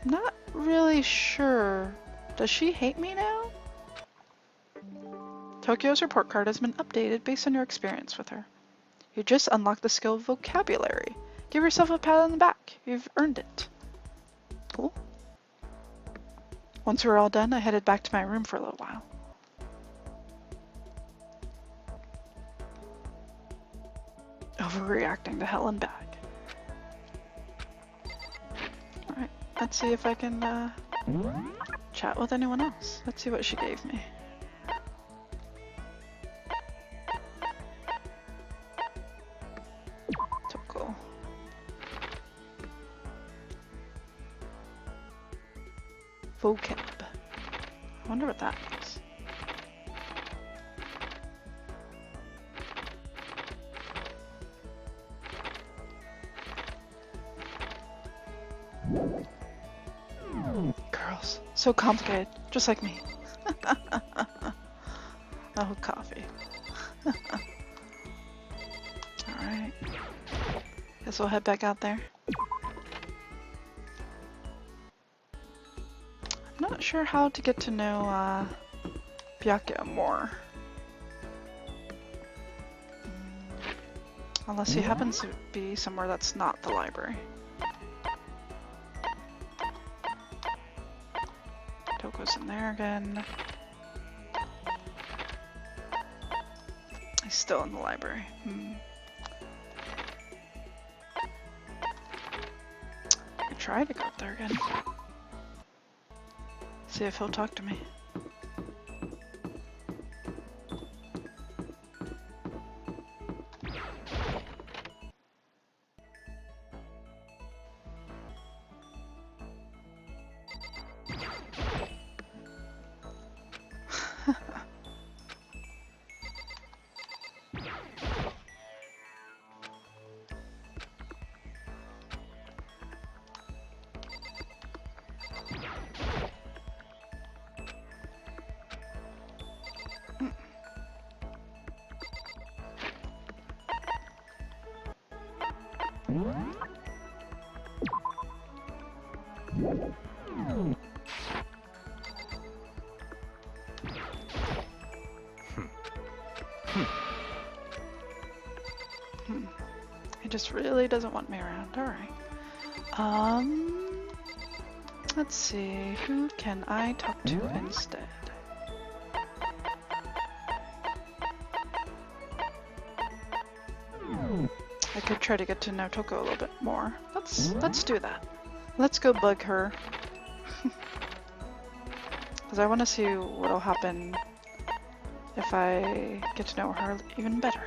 Not really sure. Does she hate me now? Tokyo's report card has been updated based on your experience with her. You just unlocked the skill of vocabulary. Give yourself a pat on the back. You've earned it. Cool. Once we were all done, I headed back to my room for a little while. Overreacting to hell and back. Alright, let's see if I can chat with anyone else. Let's see what she gave me. Toko. Vocab. I wonder what that means. So complicated, just like me. Oh, coffee. Alright. Guess we'll head back out there. I'm not sure how to get to know Byakuya more. Unless he happens to be somewhere that's not the library. Toko's in there again. He's still in the library. I could try to go up there again. See if he'll talk to me. He just really doesn't want me around. Alright. Let's see. Who can I talk to instead? I could try to get to know Toko a little bit more. Let's do that. Let's go bug her. Because I want to see what'll happen if I get to know her even better.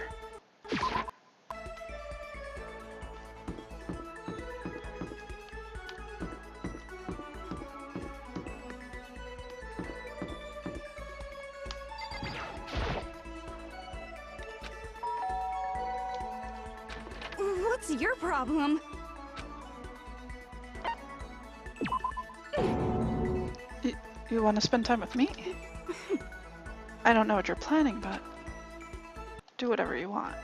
What's your problem? You want to spend time with me? I don't know what you're planning, but do whatever you want.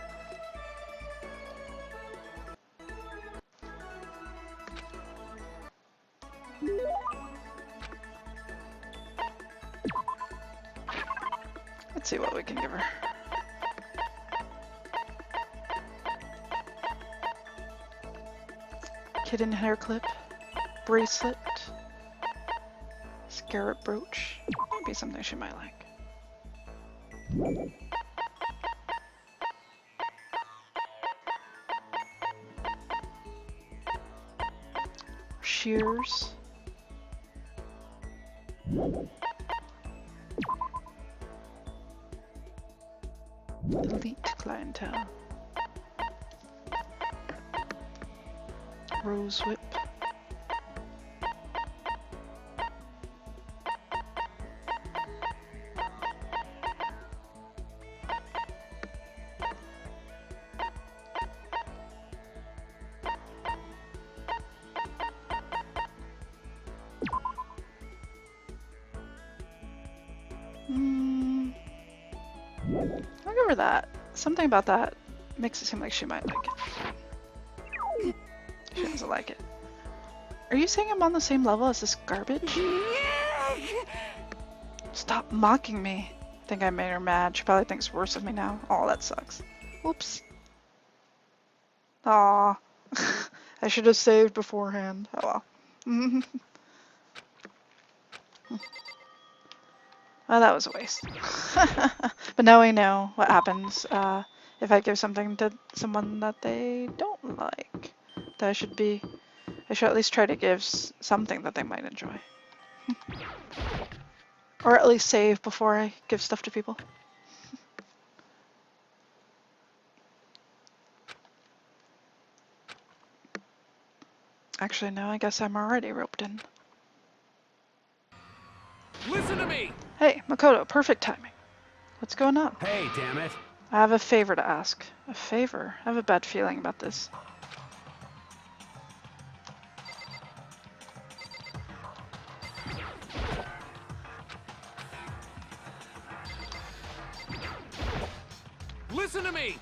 Let's see what we can give her. Kitten hair clip, bracelet, scarab brooch. Maybe something she might like. Shears. Elite clientele. Rose whip. I'll give her that. Something about that makes it seem like she might like it. She doesn't like it. Are you saying I'm on the same level as this garbage? Stop mocking me. I think I made her mad. She probably thinks worse of me now. Oh, that sucks. Whoops. Aw. I should have saved beforehand. Oh well. Oh, that was a waste. But now we know what happens if I give something to someone that they don't like. That I should at least try to give something that they might enjoy. Or at least save before I give stuff to people. Actually, no, I guess I'm already roped in. Listen to me! Hey, Makoto, perfect timing. What's going on? Hey, damn it. I have a favor to ask. A favor? I have a bad feeling about this. Listen to me!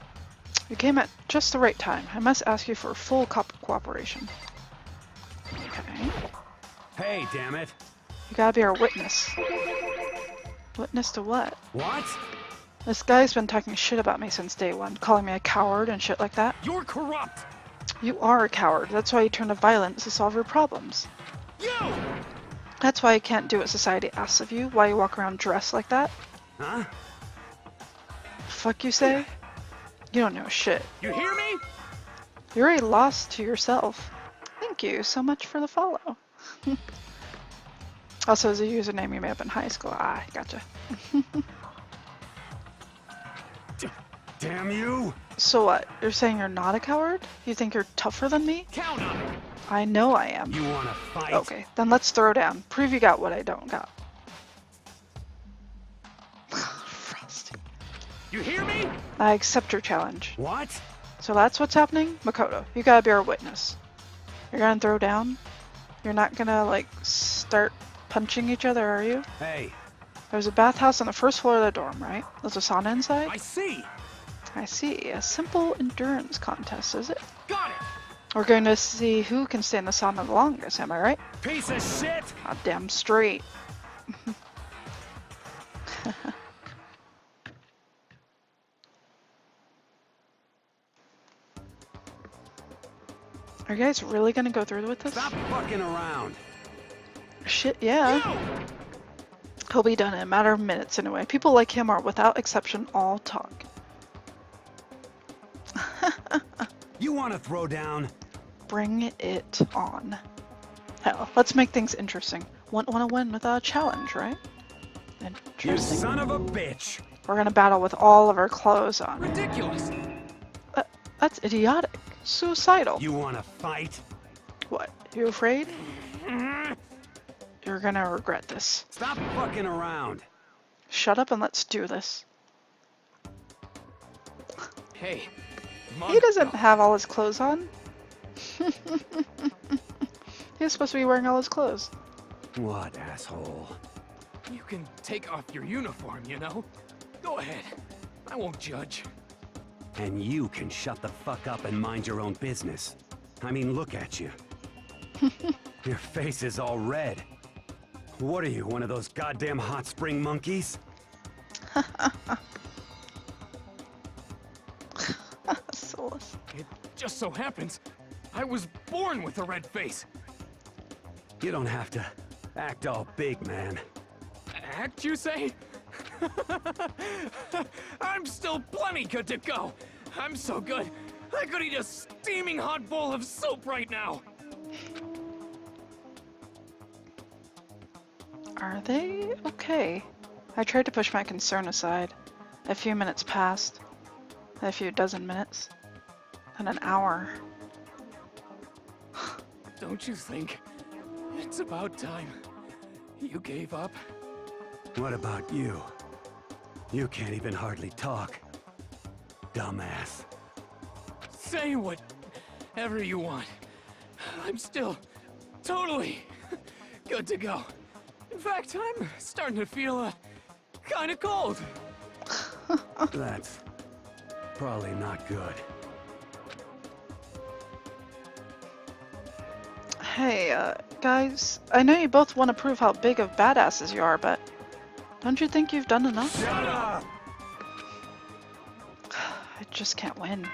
You came at just the right time. I must ask you for full cooperation. Okay. Hey, damn it. You gotta be our witness. Witness to what? What? This guy's been talking shit about me since day one, calling me a coward and shit like that. You're corrupt! You are a coward. That's why you turn to violence to solve your problems. You! That's why you can't do what society asks of you, why you walk around dressed like that. Huh? Fuck you say? You don't know shit. You hear me? You're already lost to yourself. Thank you so much for the follow. Also, as a username you made up in high school. Ah, gotcha. Damn you! So what? You're saying you're not a coward? You think you're tougher than me? Count on it! I know I am. You wanna fight? Okay, then let's throw down. Prove you got what I don't got. Frosty. You hear me? I accept your challenge. What? So that's what's happening? Makoto, you gotta be our witness. You're gonna throw down? You're not gonna, like, start punching each other, are you? Hey. There's a bathhouse on the first floor of the dorm, right? There's a sauna inside? I see! I see. A simple endurance contest, is it? Got it! We're going to see who can stay in the sauna the longest, am I right? Piece of shit! God damn straight. Are you guys really gonna go through with this? Stop fucking around! Shit, yeah. He'll be done in a matter of minutes anyway. People like him are, without exception, all talk. You wanna throw down? Bring it on. Hell, let's make things interesting. Want to win without a challenge, right? You Interesting. son of a bitch! We're gonna battle with all of our clothes on. Ridiculous! That's idiotic. Suicidal. You wanna fight? What? You afraid? You're gonna regret this. Stop fucking around! Shut up and let's do this. Hey, He doesn't have all his clothes on. He's supposed to be wearing all his clothes. What, asshole? You can take off your uniform, you know? Go ahead. I won't judge. And you can shut the fuck up and mind your own business. I mean, look at you. Your face is all red. What are you, one of those goddamn hot spring monkeys? Soulless. It just so happens I was born with a red face. You don't have to act all big, man. Act, you say? I'm still plenty good to go. I'm so good, I could eat a steaming hot bowl of soup right now. Are they okay? I tried to push my concern aside. A few minutes passed. A few dozen minutes. And an hour. Don't you think it's about time you gave up? What about you? You can't even hardly talk. Dumbass. Say whatever you want. I'm still totally good to go. In fact, I'm starting to feel kind of cold. That's probably not good. Hey, guys, I know you both want to prove how big of badasses you are, but don't you think you've done enough? Shut up! I just can't win.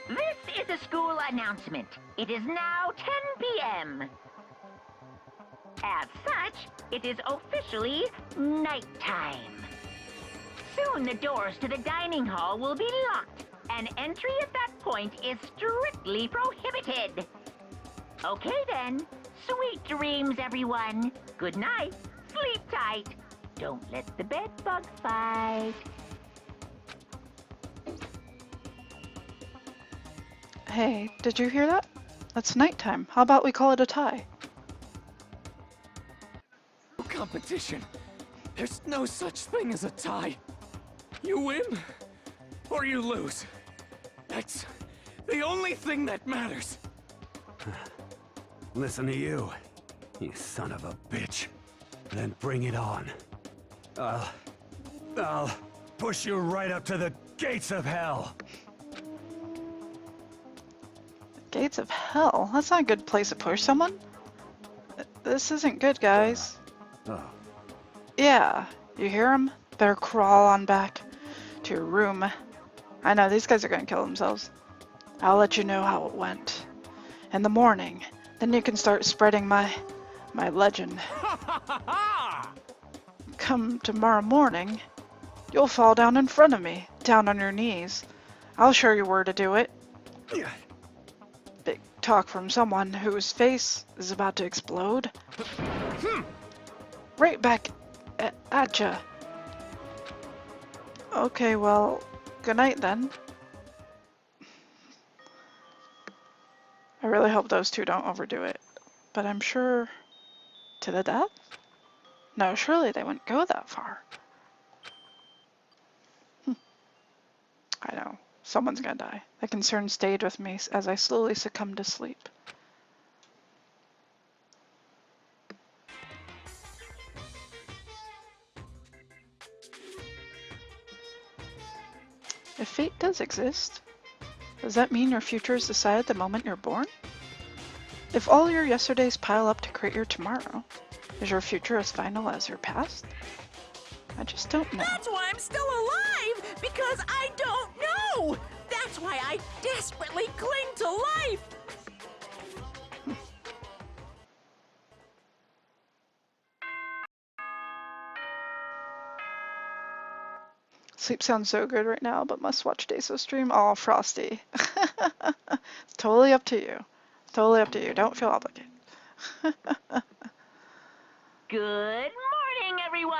This is a school announcement. It is now 10 p.m. As such, it is officially nighttime. Soon the doors to the dining hall will be locked, and entry at that point is strictly prohibited. Okay then, sweet dreams, everyone. Good night, sleep tight. Don't let the bed bugs bite. Hey, did you hear that? It's nighttime. How about we call it a tie? Competition. There's no such thing as a tie. You win or you lose. That's the only thing that matters. Listen to you, you son of a bitch. Then bring it on. I'll push you right up to the gates of hell. Gates of hell? That's not a good place to push someone. This isn't good, guys. Oh. Yeah, you hear them? Better crawl on back to your room. I know, these guys are gonna kill themselves. I'll let you know how it went in the morning. Then you can start spreading my legend. Come tomorrow morning, you'll fall down in front of me, down on your knees. I'll show you where to do it. Big talk from someone whose face is about to explode. Right back at ya. Okay, well, good night then. I really hope those two don't overdo it, but I'm sure to the death? No, surely they wouldn't go that far. I know, someone's gonna die. The concern stayed with me as I slowly succumbed to sleep. If fate does exist, does that mean your future is decided the moment you're born? If all your yesterdays pile up to create your tomorrow, is your future as final as your past? I just don't know. That's why I'm still alive! Because I don't know! That's why I desperately cling to life! Sleep sounds so good right now, but must watch Daiso stream. Oh, Frosty. It's totally up to you. Totally up to you. Don't feel obligated. Good morning, everyone.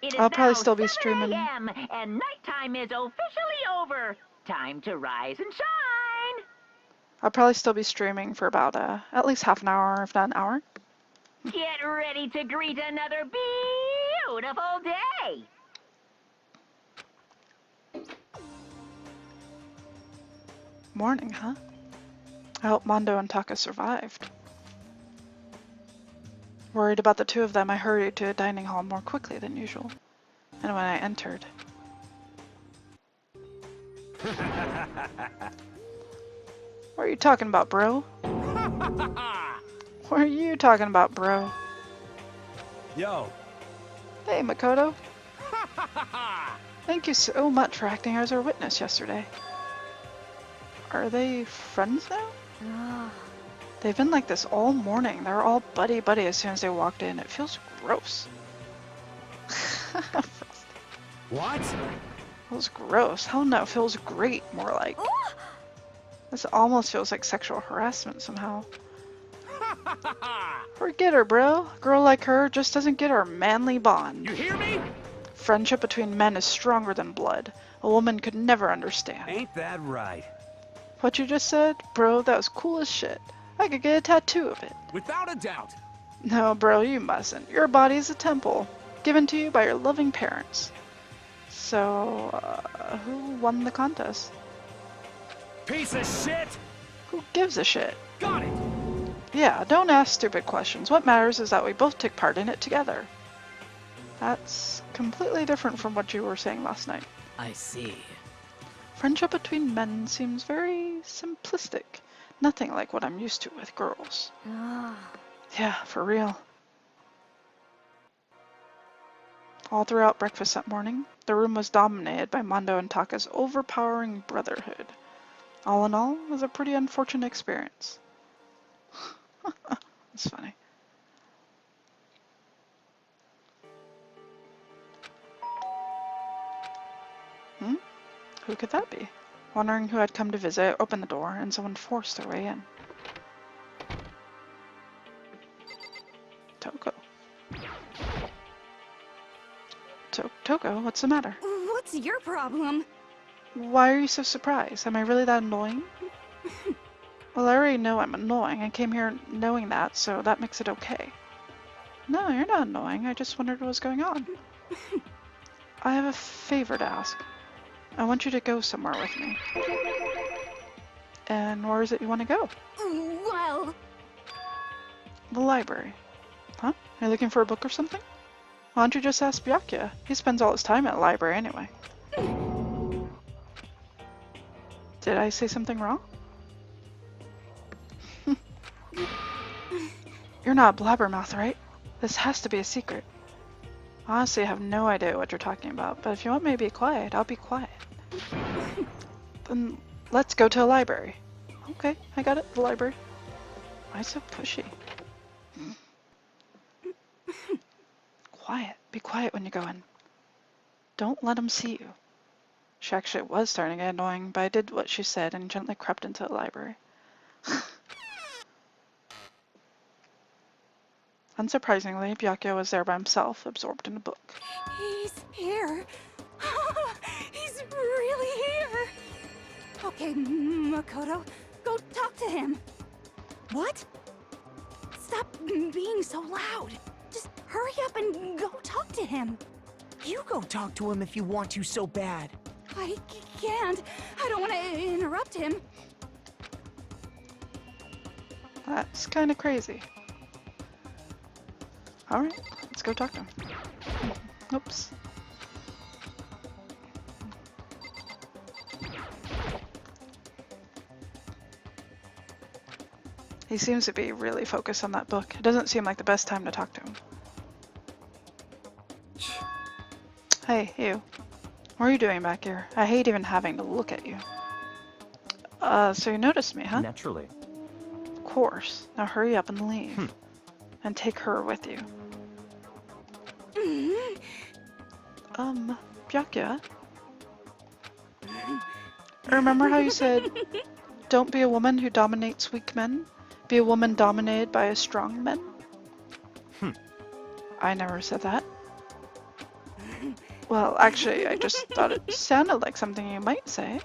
It is I'll probably now still be 7 streaming. a.m. and nighttime is officially over. Time to rise and shine. I'll probably still be streaming for about at least half an hour, if not an hour. Get ready to greet another beautiful day. Morning, huh? I hope Mondo and Taka survived. Worried about the two of them, I hurried to a dining hall more quickly than usual. And when I entered... What are you talking about, bro? What are you talking about, bro? Yo. Hey, Makoto. Thank you so much for acting as our witness yesterday. Are they friends now? They've been like this all morning. They're all buddy-buddy as soon as they walked in. It feels gross. What? Feels gross. Hell no, feels great, more like. This almost feels like sexual harassment somehow. Forget her, bro. A girl like her just doesn't get our manly bond. You hear me? Friendship between men is stronger than blood. A woman could never understand. Ain't that right? What you just said? Bro, that was cool as shit. I could get a tattoo of it. Without a doubt. No, bro, you mustn't. Your body is a temple, given to you by your loving parents. So, who won the contest? Piece of shit! Who gives a shit? Got it! Yeah, don't ask stupid questions. What matters is that we both took part in it together. That's completely different from what you were saying last night. I see. Friendship between men seems very simplistic. Nothing like what I'm used to with girls. Yeah, for real. All throughout breakfast that morning, the room was dominated by Mondo and Taka's overpowering brotherhood. All in all, it was a pretty unfortunate experience. That's funny. Who could that be? Wondering who had come to visit, I opened the door, and someone forced their way in. Toko. Toko, what's the matter? What's your problem? Why are you so surprised? Am I really that annoying? Well, I already know I'm annoying. I came here knowing that, so that makes it okay. No, you're not annoying. I just wondered what was going on. I have a favor to ask. I want you to go somewhere with me. And where is it you want to go? Well... The library. Huh? Are you looking for a book or something? Why don't you just ask Byakuya? He spends all his time at the library anyway. Did I say something wrong? You're not a blabbermouth, right? This has to be a secret. Honestly, I have no idea what you're talking about, but if you want me to be quiet, I'll be quiet. Then let's go to a library. Okay, I got it, the library. Why so pushy? Quiet. Be quiet when you go in. Don't let him see you. She actually was starting to get annoying, but I did what she said and gently crept into the library. Unsurprisingly, Byakuya was there by himself, absorbed in a book. He's here. He's really here. Okay, Makoto, go talk to him. What? Stop being so loud. Just hurry up and go talk to him. You go talk to him if you want to so bad. I can't. I don't want to interrupt him. That's kind of crazy. Alright, let's go talk to him. Oops. He seems to be really focused on that book. It doesn't seem like the best time to talk to him. Hey, you. What are you doing back here? I hate even having to look at you. So you noticed me, huh? Naturally. Of course. Now hurry up and leave. And take her with you. Byakuya? Remember how you said, don't be a woman who dominates weak men? Be a woman dominated by a strong man? I never said that. Well, actually, I just thought it sounded like something you might say.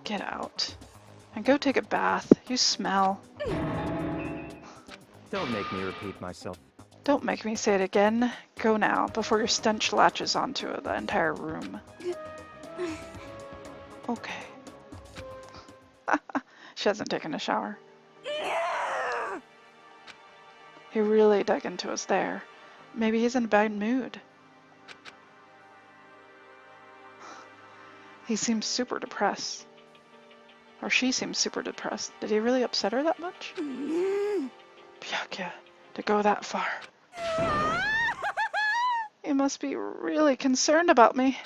Get out. And go take a bath. You smell. Don't make me repeat myself. Don't make me say it again. Go now, before your stench latches onto the entire room. Okay. She hasn't taken a shower. He really dug into us there. Maybe he's in a bad mood. He seems super depressed. Or she seems super depressed. Did he really upset her that much? Byakuya, to go that far. He must be really concerned about me.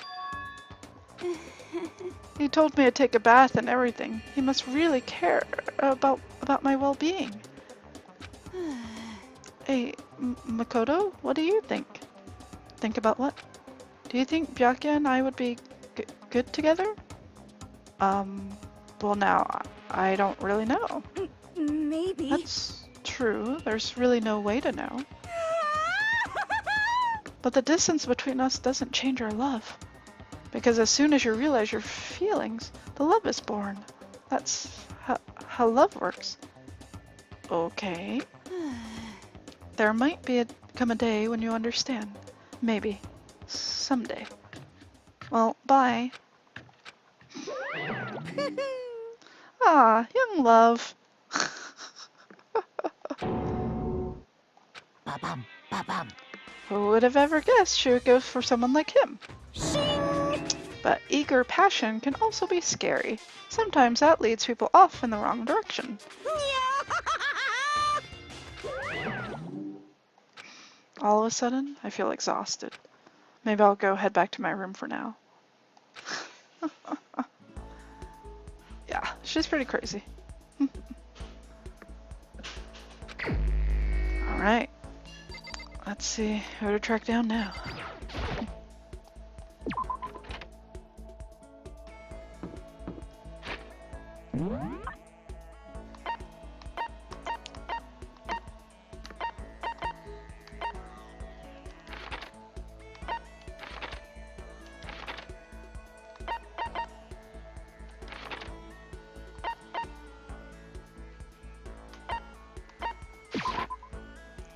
He told me to take a bath and everything. He must really care about my well-being. Hey, Makoto, what do you think? Think about what? Do you think Byakuya and I would be good together? Well now, I don't really know. Maybe. That's true. There's really no way to know. But the distance between us doesn't change our love. Because as soon as you realize your feelings, the love is born. That's how love works. Okay. There might come a day when you understand. Maybe. Someday. Well, bye. Ah, young love. Ba-bum, ba-bum. Who would have ever guessed she would go for someone like him? But eager passion can also be scary. Sometimes that leads people off in the wrong direction. All of a sudden, I feel exhausted. Maybe I'll go head back to my room for now. Yeah, she's pretty crazy. Alright. Let's see who to track down now.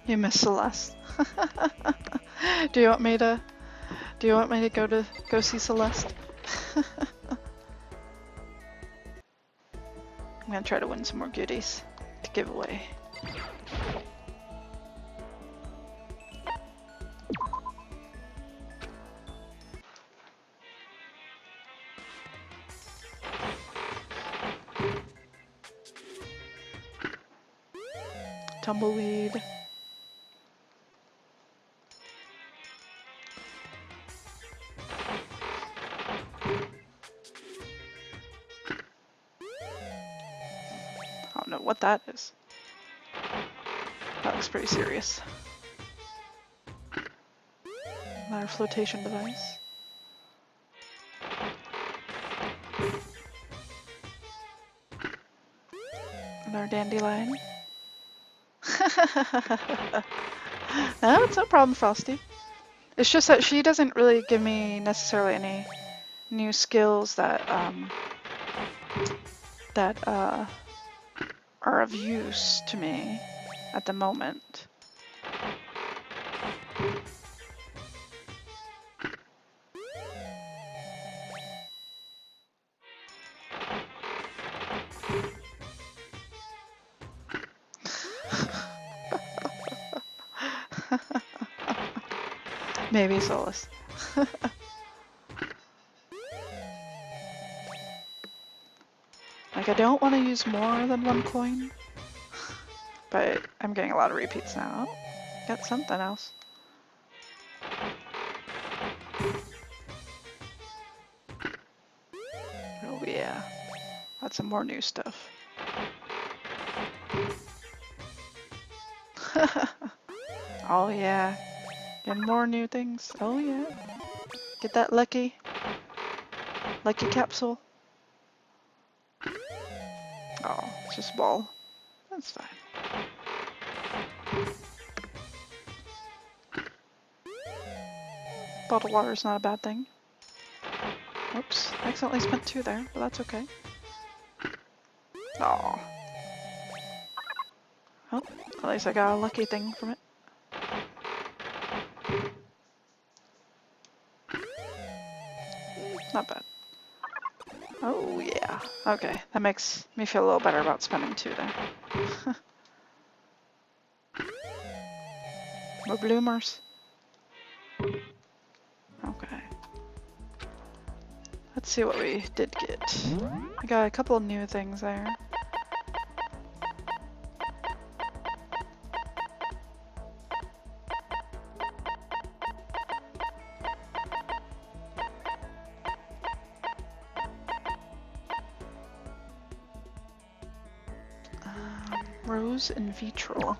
You miss Celeste. Do you want me to go see Celeste? I'm gonna try to win some more goodies to give away. tumbleweed. I don't know what that is. That looks pretty serious. Another flotation device. Another dandelion. No, it's no problem, Frosty. It's just that she doesn't really give me necessarily any new skills that are of use to me at the moment. Maybe Solus. Like, I don't want to use more than one coin, but I'm getting a lot of repeats now. Oh, got something else. Oh yeah, got some more new stuff. Oh yeah, getting more new things. Oh yeah, get that lucky capsule. Oh, it's just a ball. That's fine. Bottled water is not a bad thing. Oops, I accidentally spent 2 there, but that's okay. Aw. Oh, at least I got a lucky thing from it. Not bad. Oh yeah. Okay, that makes me feel a little better about spending 2 there. More bloomers. Okay. Let's see what we did get. I got a couple of new things there. Rose in vitro.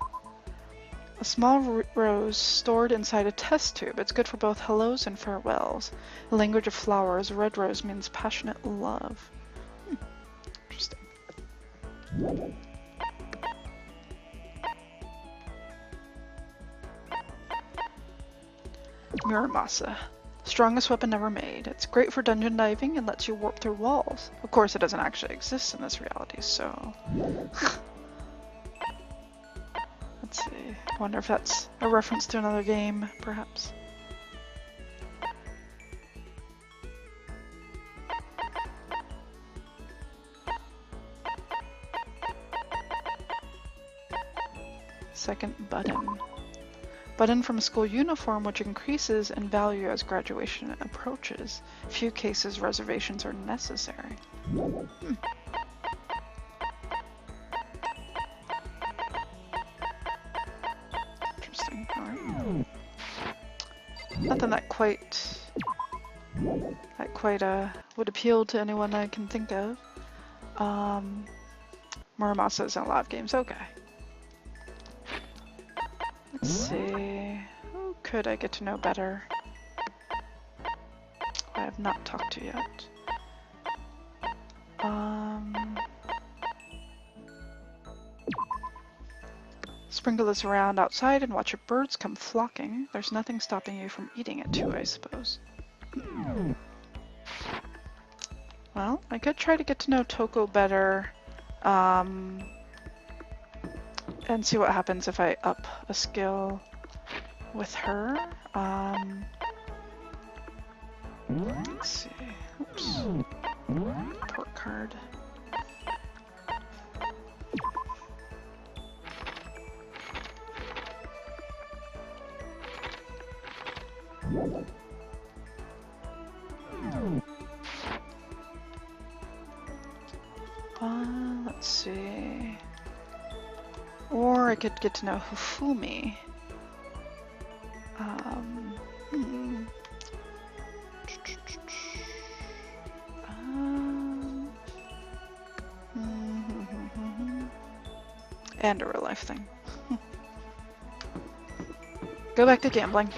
A small rose stored inside a test tube. It's good for both hellos and farewells. The language of flowers, red rose means passionate love. Interesting. Muramasa. Strongest weapon ever made. It's great for dungeon diving and lets you warp through walls. Of course, it doesn't actually exist in this reality, so... Let's see. I wonder if that's a reference to another game, perhaps. Second button. Button from a school uniform which increases in value as graduation approaches. Few cases reservations are necessary. Interesting. Alright. Nothing that quite would appeal to anyone I can think of. Muramasa is in a lot of games. Okay. Let's see. Who could I get to know better? I have not talked to yet. Sprinkle this around outside and watch your birds come flocking. There's nothing stopping you from eating it too, I suppose. Well, I could try to get to know Toko better. And see what happens if I up a skill with her. Let's see. Oops. Port card. Let's see. Or I could get to know Hifumi. Hmm. And a real life thing. Go back to gambling.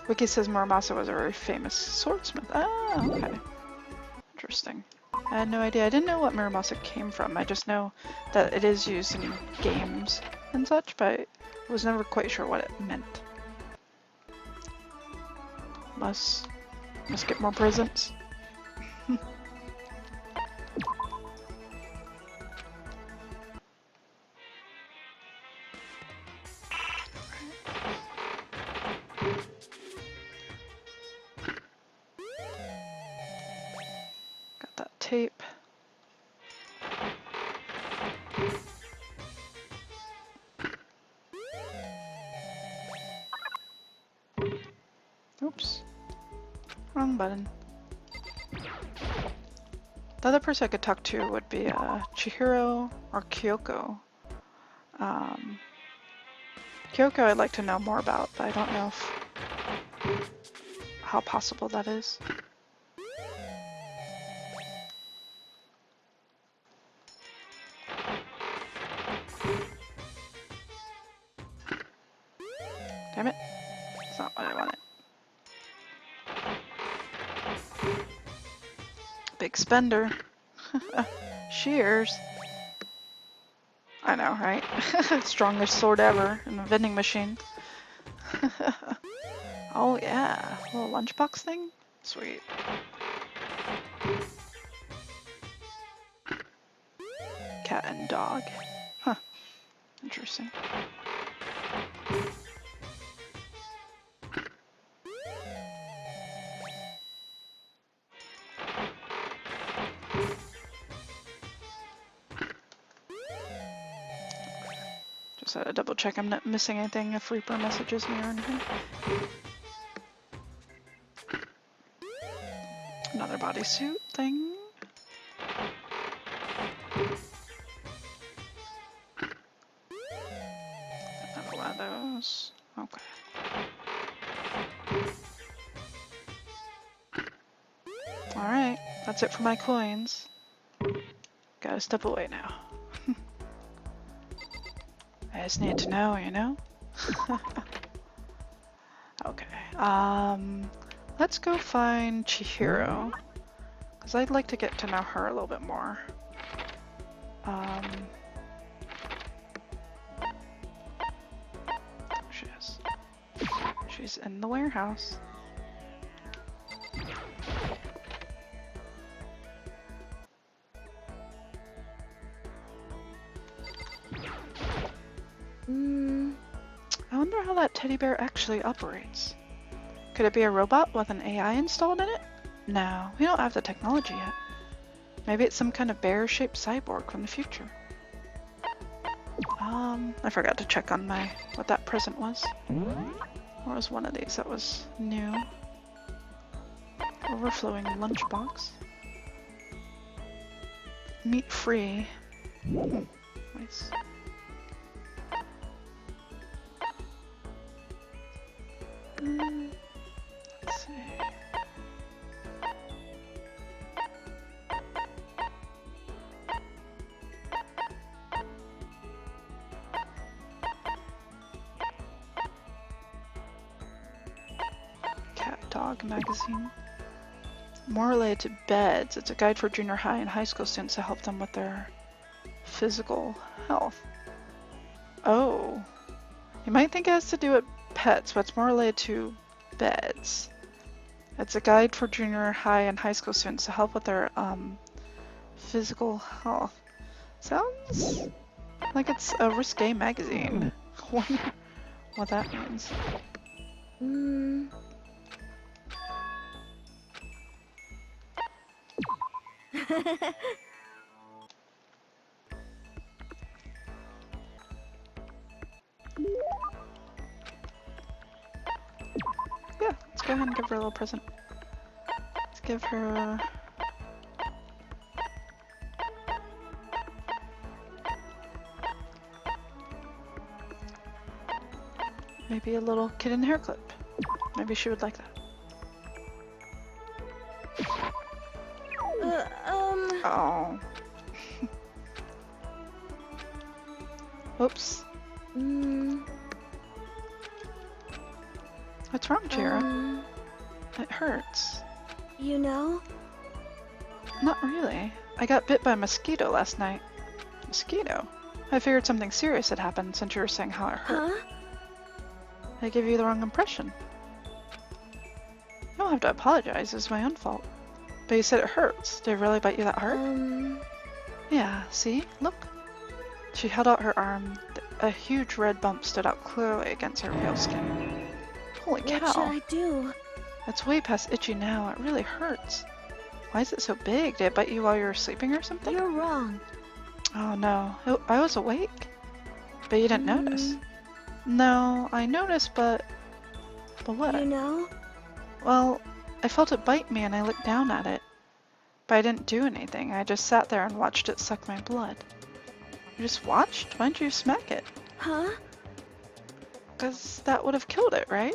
Wiki says Muramasa was a very famous swordsmith. Ah, okay. Interesting. I had no idea. I didn't know what Muramasa came from. I just know that it is used in games and such, but I was never quite sure what it meant. Must get more presents. Got that tape. Oops. Wrong button. The other person I could talk to would be Chihiro or Kyoko. Kyoko I'd like to know more about, but I don't know how possible that is. Damn it. That's not what I wanted. Big spender. Shears. I know, right? Strongest sword ever in a vending machine. Oh yeah, a little lunchbox thing? Sweet. Cat and dog. Huh. Interesting. Just had to double check I'm not missing anything if Reaper messages me or anything. Another bodysuit thing. Another one of those. Okay. Alright, that's it for my coins. Gotta step away now. I just need to know, you know? Okay, let's go find Chihiro. Because I'd like to get to know her a little bit more. There she is. She's in the warehouse. I wonder how that teddy bear actually operates. Could it be a robot with an AI installed in it? No, we don't have the technology yet. Maybe it's some kind of bear-shaped cyborg from the future. I forgot to check on what that present was. Or was one of these that was new? Overflowing lunchbox. Meat-free. Nice. Let's see. Cat Dog magazine. More related to beds. It's a guide for junior high and high school students to help them with their physical health. Oh. You might think it has to do with pets, but it's more related to beds. It's a guide for junior high and high school students to help with their physical health. Sounds like it's a risque magazine. Wonder what that means. Yeah, let's go ahead and give her a little present. Let's give her Maybe a little kitten hair clip. Maybe she would like that. Oh. Oops. What's wrong, Chira? It hurts. You know? Not really. I got bit by a mosquito last night. Mosquito? I figured something serious had happened since you were saying how it hurt. Huh? I gave you the wrong impression. You don't have to apologize, it's my own fault. But you said it hurts. Did it really bite you that hard? Yeah, see? Look. She held out her arm. A huge red bump stood out clearly against her pale skin. Holy cow. What should I do? It's way past itchy now. It really hurts. Why is it so big? Did it bite you while you were sleeping or something? You're wrong. Oh no. I was awake. But you didn't notice. No, I noticed, but what? You know? Well, I felt it bite me and I looked down at it. But I didn't do anything. I just sat there and watched it suck my blood. You just watched? Why didn't you smack it? Huh? Because that would have killed it, right?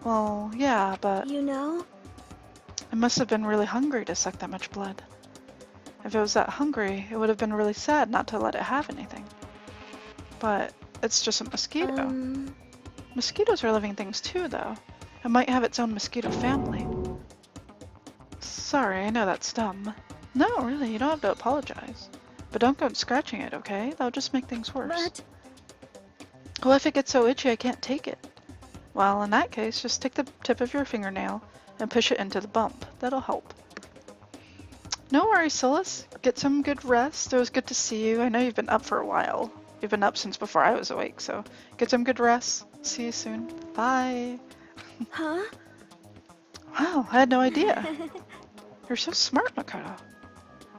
Well, yeah, but You know? it must have been really hungry to suck that much blood. If it was that hungry, it would have been really sad not to let it have anything. But it's just a mosquito. Mosquitoes are living things too, though. It might have its own mosquito family. Sorry, I know that's dumb. No, really, you don't have to apologize. But don't go scratching it, okay? That'll just make things worse. But Well, if it gets so itchy I can't take it. Well, in that case, just take the tip of your fingernail and push it into the bump. That'll help. No worries, Silas. Get some good rest. It was good to see you. I know you've been up for a while. You've been up since before I was awake, so get some good rest. See you soon. Bye. Huh? Wow, I had no idea. You're so smart, Makoto.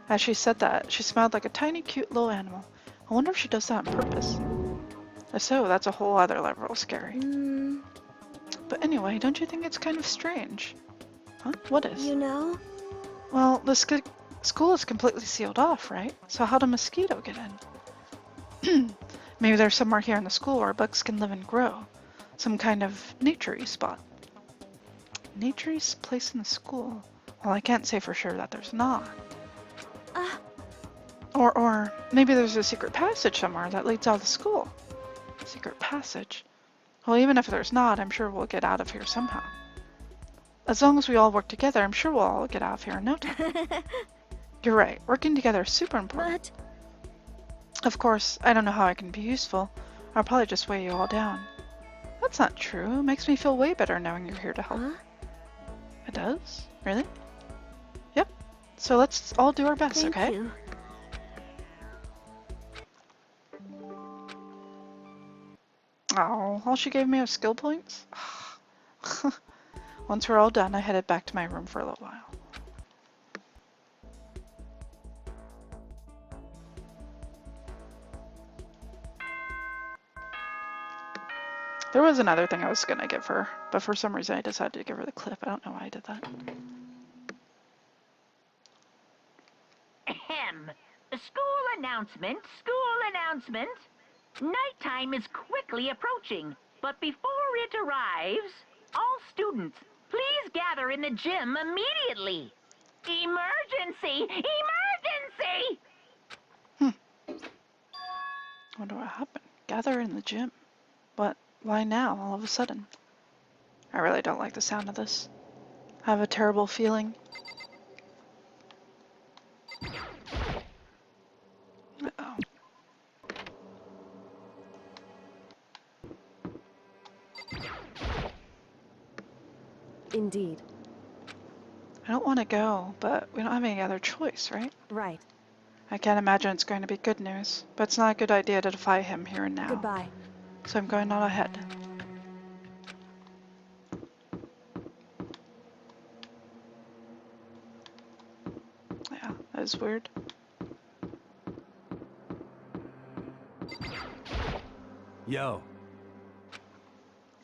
As she said that, she smiled like a tiny, cute little animal. I wonder if she does that on purpose. If so, that's a whole other level of scary. But anyway, don't you think it's kind of strange? Huh? What is? You know? Well, the school is completely sealed off, right? So how'd a mosquito get in? Maybe there's somewhere here in the school where bugs can live and grow. Some kind of nature-y spot. Nature-y place in the school? Well, I can't say for sure that there's not. Or maybe there's a secret passage somewhere that leads out of the school. Secret passage? Well, even if there's not, I'm sure we'll get out of here somehow. As long as we all work together, I'm sure we'll all get out of here in no time. You're right. Working together is super important. Of course, I don't know how I can be useful. I'll probably just weigh you all down. That's not true. It makes me feel way better knowing you're here to help. It does? Really? Yep. So let's all do our best, Thank okay? you. Oh, all she gave me was skill points? Once we're all done, I headed back to my room for a little while. There was another thing I was gonna give her, but for some reason I decided to give her the clip. I don't know why I did that. Ahem. School announcement, school announcement. Nighttime is quickly approaching, but before it arrives, all students, please gather in the gym immediately. Emergency! Emergency! Wonder what happened. Gather in the gym. What? Why now, all of a sudden? I really don't like the sound of this. I have a terrible feeling. Uh-oh. Indeed. I don't want to go, but we don't have any other choice, right? Right. I can't imagine it's going to be good news, but it's not a good idea to defy him here and now. Goodbye. So I'm going on ahead. Yeah, that is weird. Yo.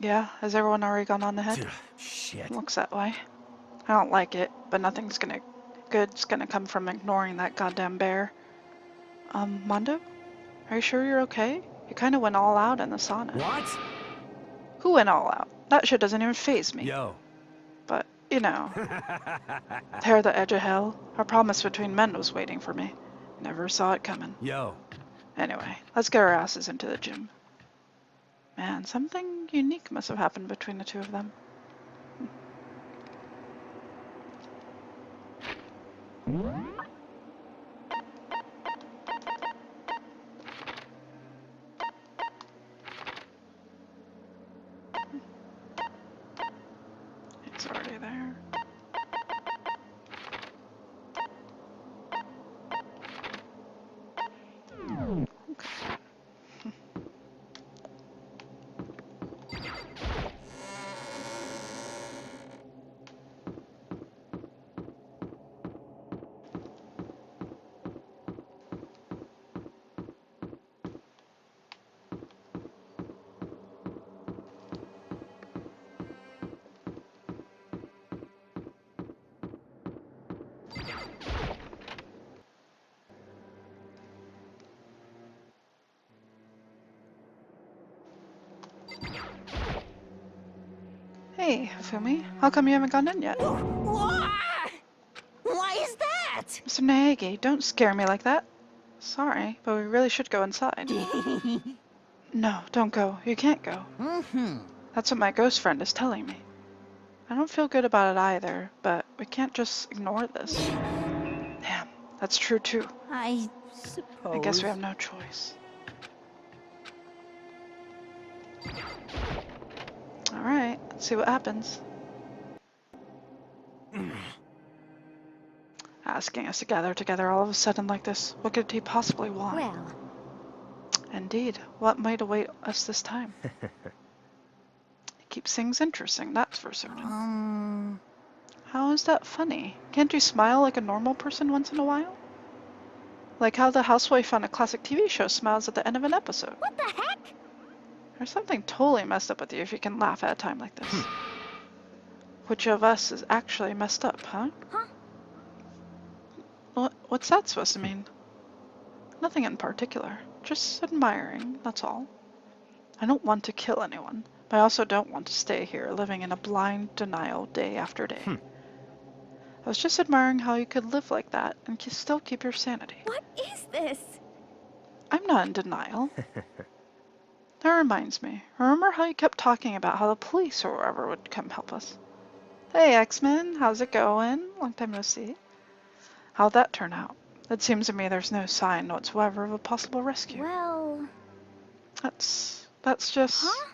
Yeah, has everyone already gone on ahead? Shit. Looks that way. I don't like it, but nothing's good's gonna come from ignoring that goddamn bear. Mondo? Are you sure you're okay? You kinda went all out in the sauna. What? Who went all out? That shit doesn't even faze me. Yo. But, you know, there at the edge of hell, a promise between men was waiting for me. Never saw it coming. Yo. Anyway, let's get our asses into the gym. Man, something unique must have happened between the two of them. It's already there. Okay. Hey, Fumi, how come you haven't gone in yet? Why is that? Mr. Naegi, don't scare me like that. Sorry, but we really should go inside. No, don't go. You can't go. That's what my ghost friend is telling me. I don't feel good about it either, but we can't just ignore this. Damn, that's true too. I suppose. I guess we have no choice. Alright, let's see what happens. Asking us to gather together all of a sudden like this, what could he possibly want? Well, Indeed, what might await us this time? It keeps things interesting, that's for certain. How is that funny? Can't you smile like a normal person once in a while? Like how the housewife on a classic TV show smiles at the end of an episode. What the heck? There's something totally messed up with you if you can laugh at a time like this. Which of us is actually messed up, huh? Huh? What's that supposed to mean? Nothing in particular. Just admiring, that's all. I don't want to kill anyone, but I also don't want to stay here living in a blind denial day after day. I was just admiring how you could live like that and still keep your sanity. What is this? I'm not in denial. That reminds me. Remember how you kept talking about how the police or whoever would come help us? Hey, X-Men, how's it going? Long time no see. How'd that turn out? It seems to me there's no sign whatsoever of a possible rescue. Well... That's just... Huh?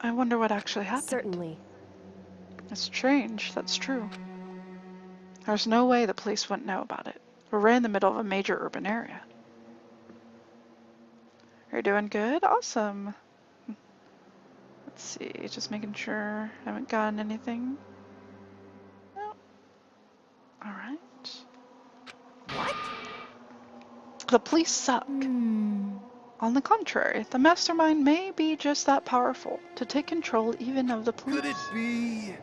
I wonder what actually happened. Certainly. It's strange, that's true. There's no way the police wouldn't know about it. We're right in the middle of a major urban area. Are you doing good? Awesome. Let's see, just making sure I haven't gotten anything. No. Alright. What? The police suck. On the contrary, the mastermind may be just that powerful to take control even of the police. Could it be?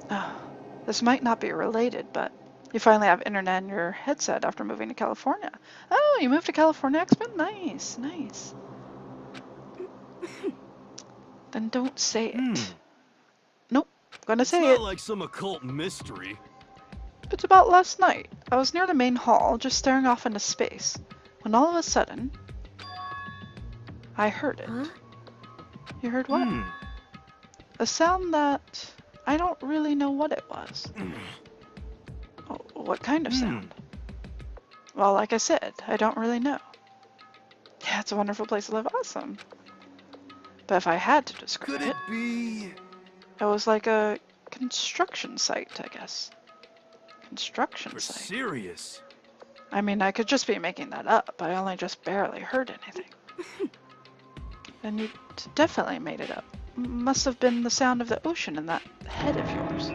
Oh, this might not be related, but you finally have internet in your headset after moving to California. Oh, you moved to California, X-Men? Nice, nice. Then don't say it. Nope, gonna say it. Like some occult mystery. It's about last night. I was near the main hall, just staring off into space, when all of a sudden, I heard it. Huh? You heard what? A sound that I don't really know what it was. Oh, what kind of sound? Well, like I said, I don't really know. Yeah, it's a wonderful place to live. Awesome. But if I had to describe Could it be? it was like a construction site, I guess. Construction You're site. serious? I mean, I could just be making that up. I only just barely heard anything. And you definitely made it up. Must have been the sound of the ocean in that head of yours.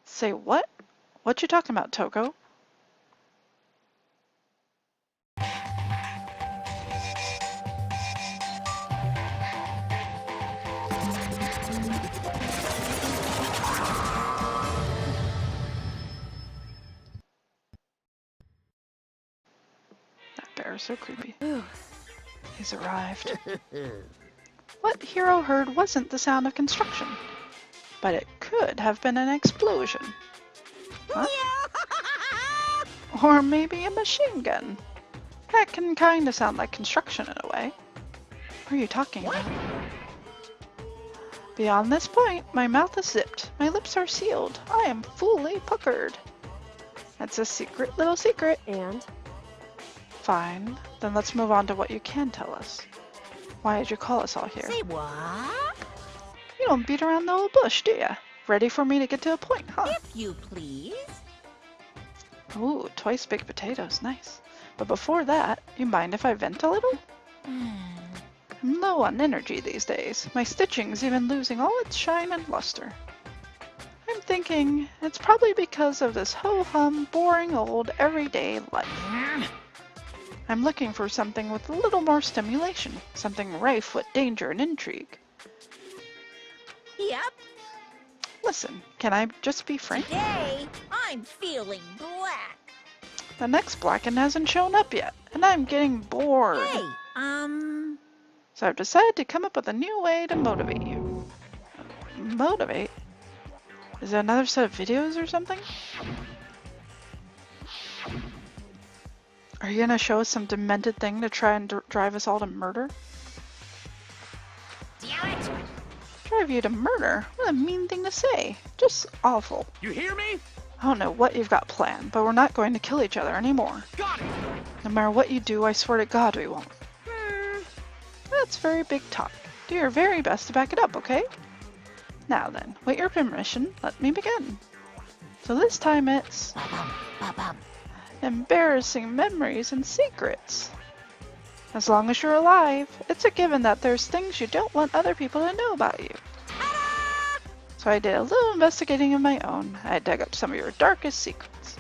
Say what? What you talking about, Toko? That bear is so creepy. He's arrived. what Hero heard wasn't the sound of construction, but it could have been an explosion. Huh? Or maybe a machine gun. That can kind of sound like construction in a way. What are you talking about? Beyond this point, my mouth is zipped. My lips are sealed. I am fully puckered. That's a secret little secret. And? Fine. Then let's move on to what you can tell us. Why did you call us all here? Say what? You don't beat around the old bush, do ya? Ready for me to get to a point, huh? If you please. Ooh, twice baked potatoes. Nice. But before that, you mind if I vent a little? I'm low on energy these days. My stitching's even losing all its shine and luster. I'm thinking it's probably because of this ho-hum, boring old everyday life. I'm looking for something with a little more stimulation, something rife with danger and intrigue. Yep. Listen, can I just be frank? Today, I'm feeling black. The next Blacken hasn't shown up yet, and I'm getting bored. Hey, So I've decided to come up with a new way to motivate you. Motivate? Is it another set of videos or something? Are you gonna show us some demented thing to try and drive us all to murder? damn it! Drive you to murder? What a mean thing to say. Just awful. You hear me? I don't know what you've got planned, but we're not going to kill each other anymore. Got it! No matter what you do, I swear to God we won't. That's very big talk. Do your very best to back it up, okay? Now then, with your permission, let me begin. So this time it's embarrassing memories and secrets. As long as you're alive, it's a given that there's things you don't want other people to know about you. So I did a little investigating of my own. I dug up some of your darkest secrets.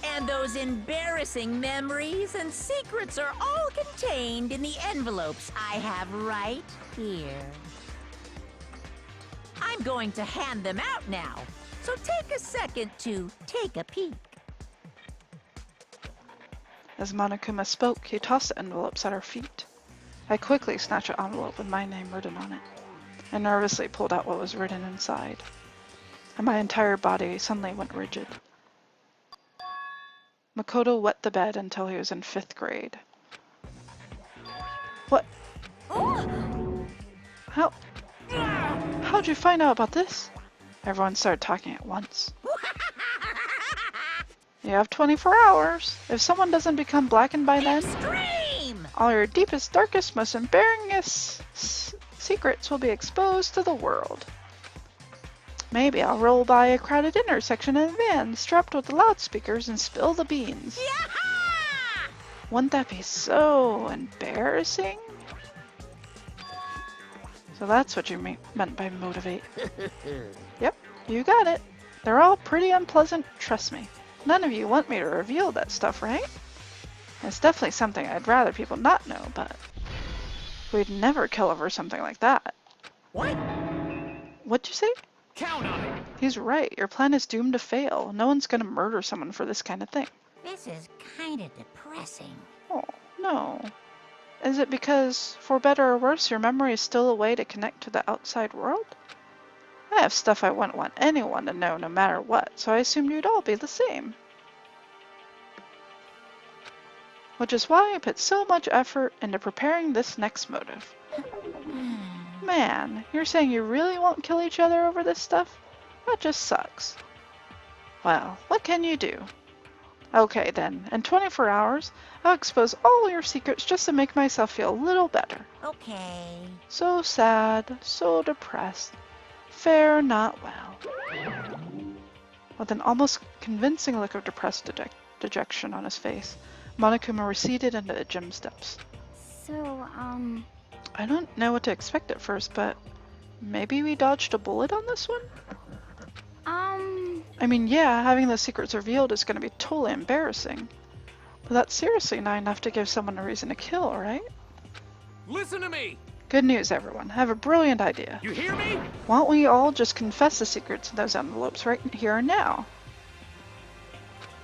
And those embarrassing memories and secrets are all contained in the envelopes I have right here. I'm going to hand them out now, so take a second to take a peek. As Monokuma spoke, he tossed the envelopes at our feet. I quickly snatched an envelope with my name written on it. I nervously pulled out what was written inside, and my entire body suddenly went rigid. Makoto wet the bed until he was in 5th grade. What? How'd you find out about this? Everyone started talking at once. You have 24 hours. If someone doesn't become blackened by then, Extreme! all your deepest, darkest, most embarrassing secrets will be exposed to the world. Maybe I'll roll by a crowded intersection in a van strapped with the loudspeakers and spill the beans. Yaha! Wouldn't that be so embarrassing? So that's what you meant by motivate. Yep, you got it. They're all pretty unpleasant, trust me. None of you want me to reveal that stuff, right? It's definitely something I'd rather people not know, but we'd never kill over something like that. What? What'd you say? Count on it! He's right. Your plan is doomed to fail. No one's gonna murder someone for this kind of thing. This is kind of depressing. Oh, no. Is it because, for better or worse, your memory is still a way to connect to the outside world? I have stuff I wouldn't want anyone to know no matter what, so I assumed you'd all be the same. Which is why I put so much effort into preparing this next motive. Man, you're saying you really won't kill each other over this stuff? That just sucks. Well, what can you do? Okay then, in 24 hours, I'll expose all your secrets just to make myself feel a little better. Okay. So sad, so depressed. Fare not well. With an almost convincing look of depressed dejection on his face, Monokuma receded into the gym steps. So, I don't know what to expect at first, but maybe we dodged a bullet on this one? I mean, yeah, having the secrets revealed is going to be totally embarrassing. But that's seriously not enough to give someone a reason to kill, right? Listen to me! Good news, everyone. I have a brilliant idea. You hear me? Why don't we all just confess the secrets in those envelopes right here and now?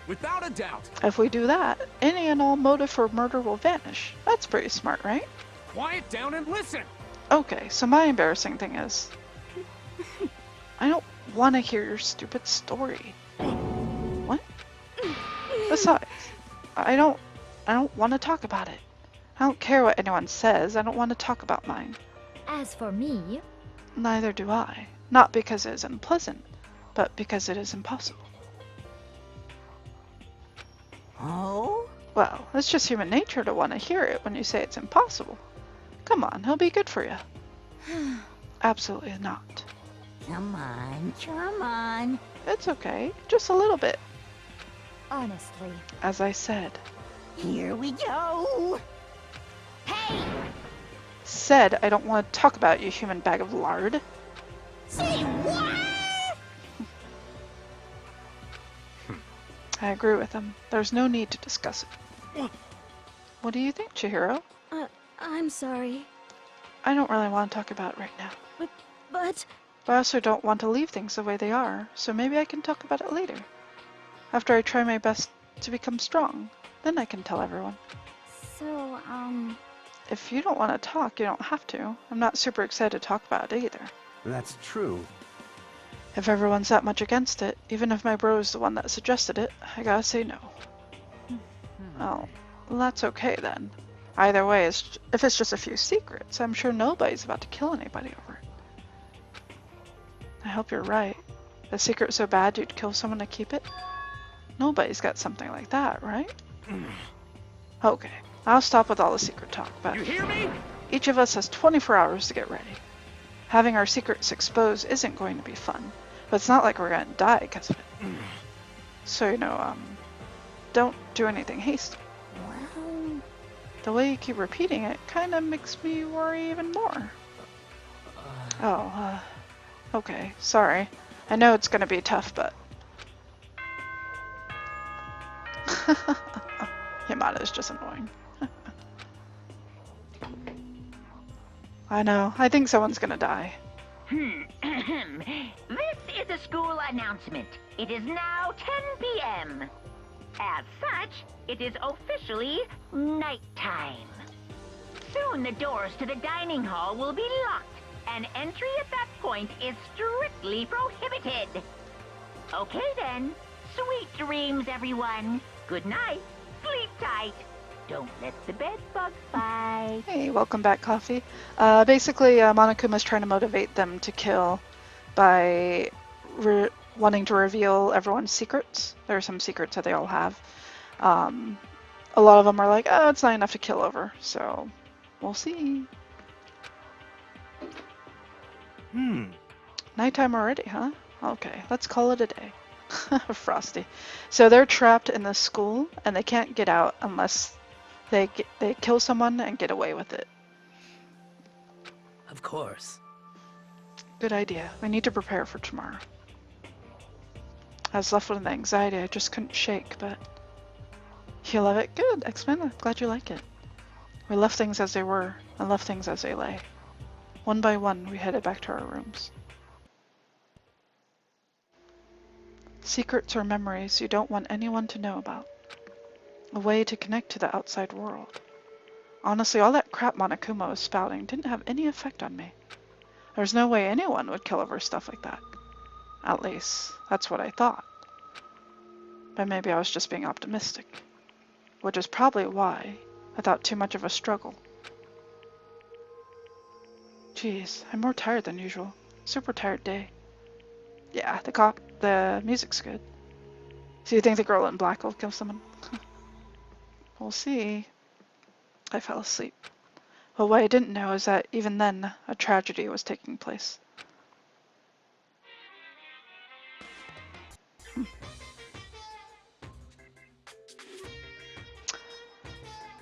Without a doubt. If we do that, any and all motive for murder will vanish. That's pretty smart, right? quiet down and listen. Okay, so my embarrassing thing is, I don't want to hear your stupid story. What? Besides, I don't want to talk about it. I don't care what anyone says. I don't want to talk about mine. As for me, Neither do I. Not because it is unpleasant, but because it is impossible. Oh? Well, it's just human nature to want to hear it when you say it's impossible. Come on, he'll be good for you. Absolutely not. Come on, come on. It's okay, just a little bit. honestly, As I said. Here we go. Hey! Said I don't want to talk about you, human bag of lard. Say what? I agree with him. There's no need to discuss it. What do you think, Chihiro? I'm sorry, I don't really want to talk about it right now. but But I also don't want to leave things the way they are, so maybe I can talk about it later. After I try my best to become strong, then I can tell everyone. so, If you don't want to talk, you don't have to. I'm not super excited to talk about it either. That's true. If everyone's that much against it, even if my bro is the one that suggested it, I gotta say no. Well, that's okay then. Either way, if it's just a few secrets, I'm sure nobody's about to kill anybody over it. I hope you're right. A secret so bad you'd kill someone to keep it? Nobody's got something like that, right? Okay, I'll stop with all the secret talk, but You hear me? each of us has 24 hours to get ready. Having our secrets exposed isn't going to be fun, but it's not like we're going to die because of it. So, don't do anything hasty. Well, The way you keep repeating it kind of makes me worry even more. Okay, sorry. I know it's going to be tough, but... Yamada is just annoying. I know. I think someone's gonna die. This is a school announcement. It is now 10 p.m. As such, it is officially nighttime. Soon the doors to the dining hall will be locked, and entry at that point is strictly prohibited. Okay then. Sweet dreams, everyone. Good night. Sleep tight. Don't let the bed bugs bite. Hey, welcome back, Coffee. Basically, Monokuma's trying to motivate them to kill by wanting to reveal everyone's secrets. There are some secrets that they all have. A lot of them are like, oh, it's not enough to kill over, so we'll see. Nighttime already, huh? Okay, let's call it a day. Frosty. So they're trapped in the school, and they can't get out unless they kill someone and get away with it. Of course. Good idea. We need to prepare for tomorrow. I was left with an anxiety I just couldn't shake, but... You love it? Good, X-Men. I'm glad you like it. We left things as they were, and left things as they lay. One by one, we headed back to our rooms. Secrets or memories you don't want anyone to know about. A way to connect to the outside world. Honestly, all that crap Monokuma was spouting didn't have any effect on me. There's no way anyone would kill over stuff like that. At least, that's what I thought. But maybe I was just being optimistic. Which is probably why I thought too much of a struggle. Jeez, I'm more tired than usual. Super tired day. Yeah, the music's good. So you think the girl in black will kill someone? We'll see. I fell asleep. But what I didn't know is that even then, a tragedy was taking place.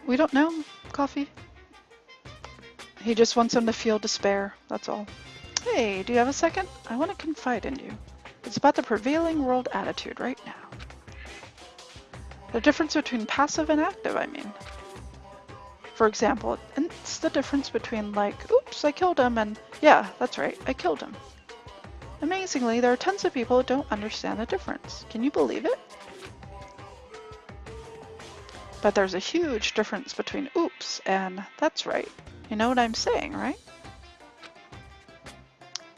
We don't know, Coffee. He just wants them to feel despair, that's all. Hey, do you have a second? I want to confide in you. It's about the prevailing world attitude right now. The difference between passive and active, I mean. For example, it's the difference between like, oops, I killed him, and yeah, that's right, I killed him. Amazingly, there are tons of people who don't understand the difference. Can you believe it? But there's a huge difference between oops and that's right. You know what I'm saying, right?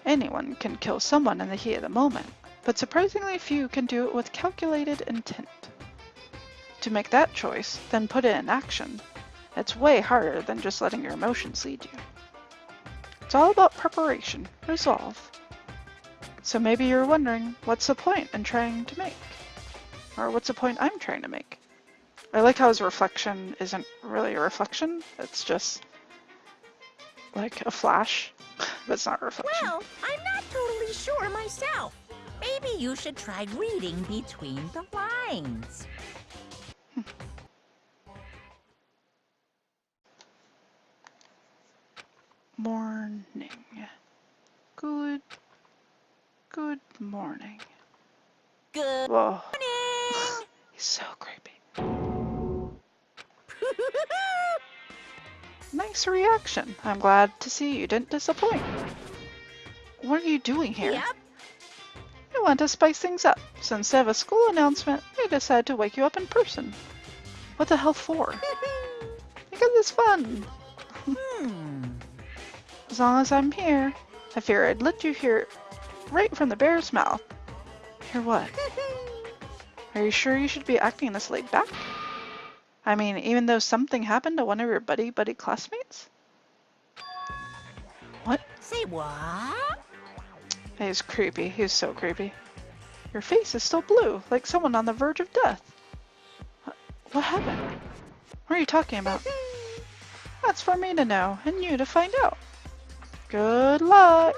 Anyone can kill someone in the heat of the moment, but surprisingly few can do it with calculated intent. To make that choice, then put it in action, it's way harder than just letting your emotions lead you. It's all about preparation, resolve. So maybe you're wondering, what's the point in trying to make? Or what's the point I'm trying to make? I like how his reflection isn't really a reflection, it's just like a flash, but it's not a reflection. Well, I'm not totally sure myself. Maybe you should try reading between the lines. Morning. Good morning. Good Whoa. morning! He's so creepy. Nice reaction. I'm glad to see you didn't disappoint. What are you doing here? Yep. I want to spice things up, so instead of a school announcement, I decided to wake you up in person. What the hell for? Because it's fun. As long as I'm here, I fear I'd let you hear it right from the bear's mouth. Hear what? Are you sure you should be acting this laid back? I mean, even though something happened to one of your buddy classmates? What? Say what? He's creepy. He's so creepy. Your face is still blue, like someone on the verge of death. What happened? What are you talking about? That's for me to know, and you to find out. Good luck!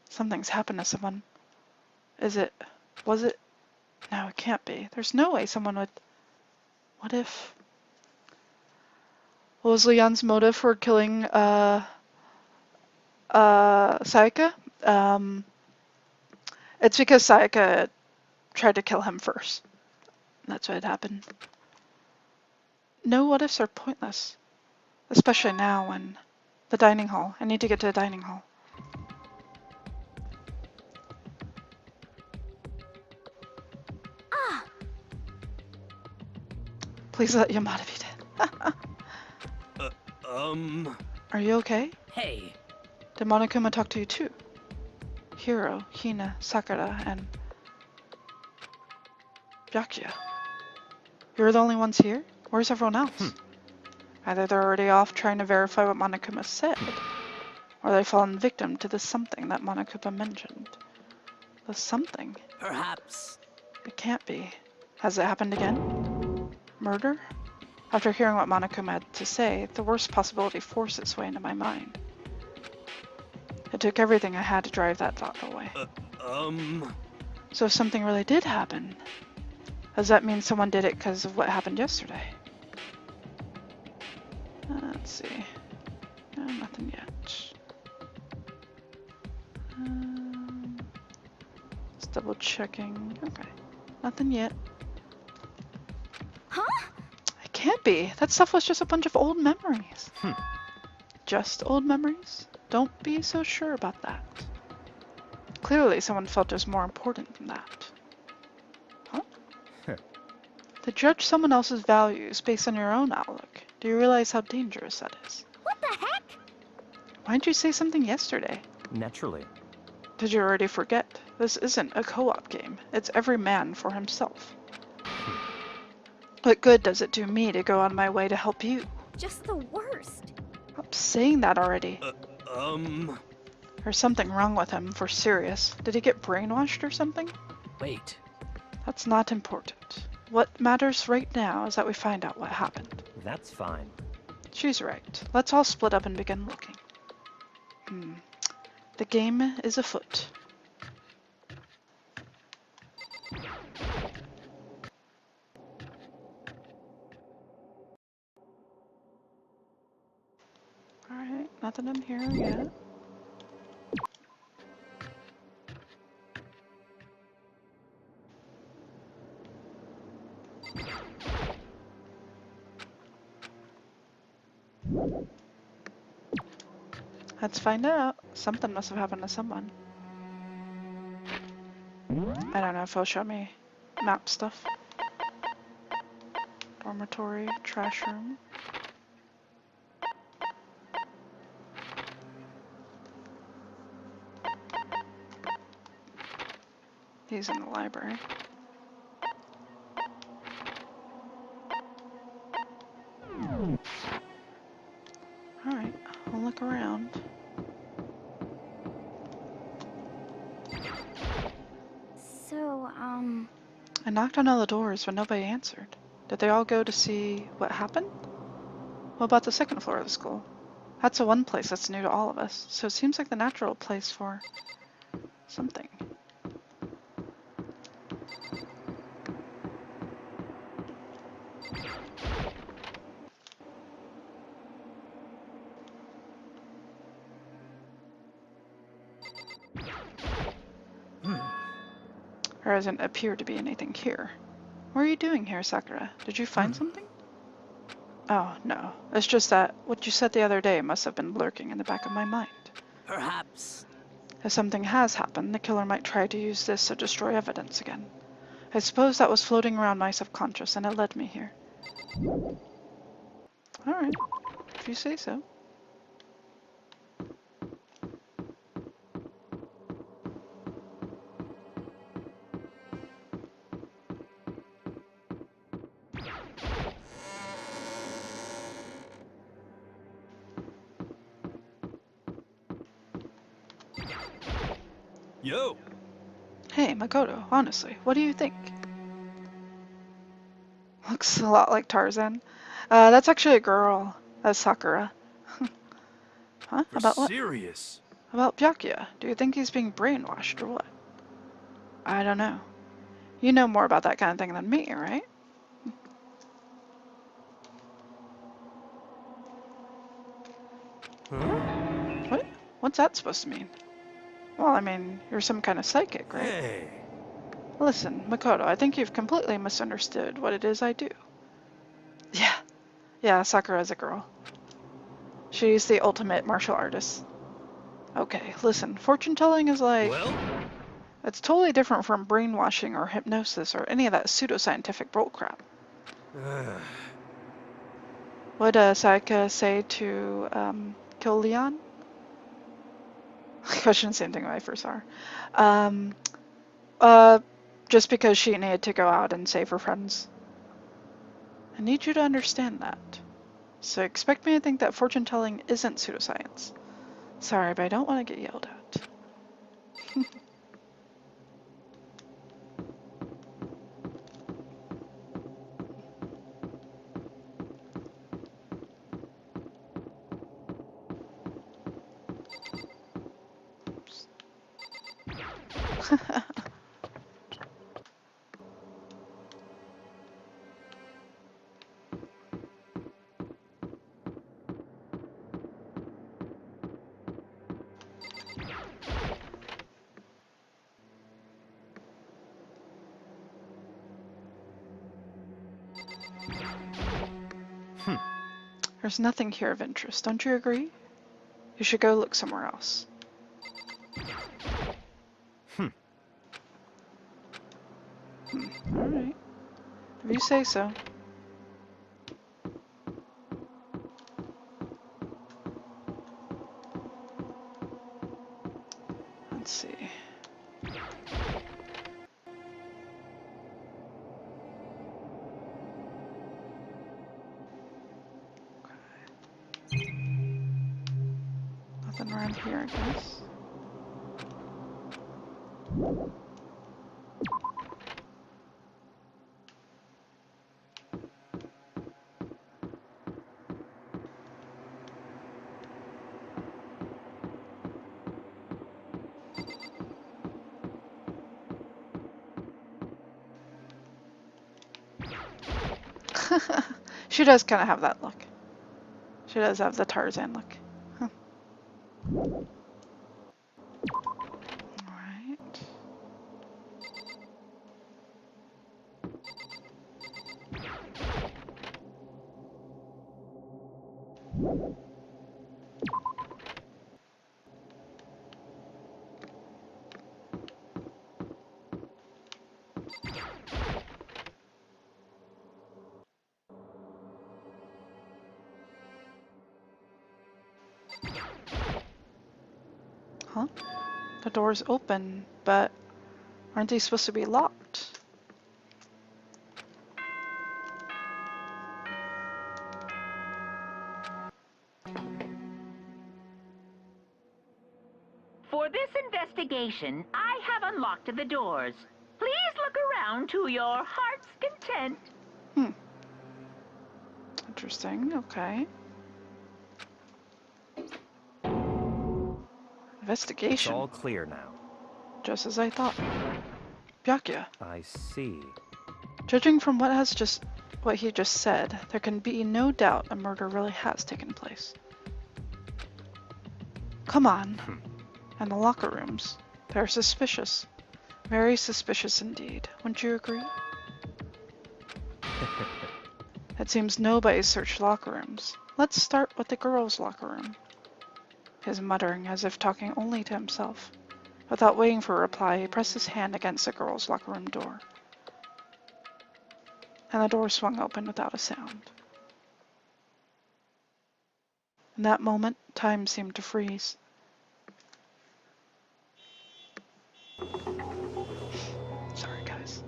Something's happened to someone. Was it? No, it can't be. There's no way someone would... What if... What was Leon's motive for killing, Sayaka? It's because Sayaka tried to kill him first. That's what had happened. No what ifs are pointless. Especially now when... The dining hall. I need to get to the dining hall. Please let Yamada be dead. Are you okay? Hey. Did Monokuma talk to you too? Hiro, Hina, Sakura, and... Byakuya. You're the only ones here? Where's everyone else? Either they're already off trying to verify what Monokuma said, or they've fallen victim to the something that Monokuma mentioned. The something? Perhaps. It can't be. Has it happened again? Murder? After hearing what Monokuma had to say, the worst possibility forced its way into my mind. It took everything I had to drive that thought away. So if something really did happen, does that mean someone did it because of what happened yesterday? Let's see. No, nothing yet. Just double checking. Okay. Nothing yet. Huh? It can't be. That stuff was just a bunch of old memories. Just old memories? Don't be so sure about that. Clearly someone felt it was more important than that. Huh? To judge someone else's values based on your own outlook. Do you realize how dangerous that is? What the heck? Why didn't you say something yesterday? Naturally. Did you already forget? This isn't a co-op game. It's every man for himself. What good does it do me to go on my way to help you? Just the worst. Stop saying that already. There's something wrong with him, for serious. Did he get brainwashed or something? Wait. That's not important. What matters right now is that we find out what happened. That's fine. She's right. Let's all split up and begin looking. The game is afoot. Alright, nothing in here yet. Let's find out. Something must have happened to someone. I don't know if it'll show me map stuff. Dormitory, trash room. He's in the library. Alright, I'll look around. So, I knocked on all the doors, but nobody answered. Did they all go to see what happened? What about the second floor of the school? That's the one place that's new to all of us, so it seems like the natural place for something. There doesn't appear to be anything here. What are you doing here, Sakura? Did you find something? Oh, no. It's just that what you said the other day must have been lurking in the back of my mind. Perhaps. If something has happened, the killer might try to use this to destroy evidence again. I suppose that was floating around my subconscious and it led me here. Alright, if you say so. Yo! Hey, Makoto, honestly, what do you think? Looks a lot like Tarzan. That's actually a girl. That's Sakura. Huh? You're About what? serious? About Byakuya. Do you think he's being brainwashed or what? I don't know. You know more about that kind of thing than me, right? What? What's that supposed to mean? Well, I mean, you're some kind of psychic, right? Hey. Listen, Makoto, I think you've completely misunderstood what it is I do. Yeah, Sakura's a girl. She's the ultimate martial artist. Okay, listen, fortune telling is like... Well? It's totally different from brainwashing or hypnosis or any of that pseudoscientific bullcrap. Would Sayaka say to kill Leon? I questioned the same thing when I first saw her. Just because she needed to go out and save her friends. I need you to understand that. So expect me to think that fortune telling isn't pseudoscience. Sorry, but I don't want to get yelled at. There's nothing here of interest, don't you agree? You should go look somewhere else. Alright. If you say so. Let's see. Nothing around here, I guess. She does kind of have that look. She does have the Tarzan look. Huh. Alright. Huh? The door's open, but Aren't these supposed to be locked? For this investigation, I have unlocked the doors. Please look around to your heart's content. Hmm. Interesting, okay. Investigation. It's all clear now. Just as I thought. Byakuya. I see. Judging from what he just said, there can be no doubt a murder really has taken place. Come on. And the locker rooms. They're suspicious. Very suspicious indeed. Wouldn't you agree? It seems nobody searched locker rooms. Let's start with the girls' locker room. He's muttering as if talking only to himself. Without waiting for a reply, he pressed his hand against the girls' locker room door. And the door swung open without a sound. In that moment, time seemed to freeze. Sorry, guys.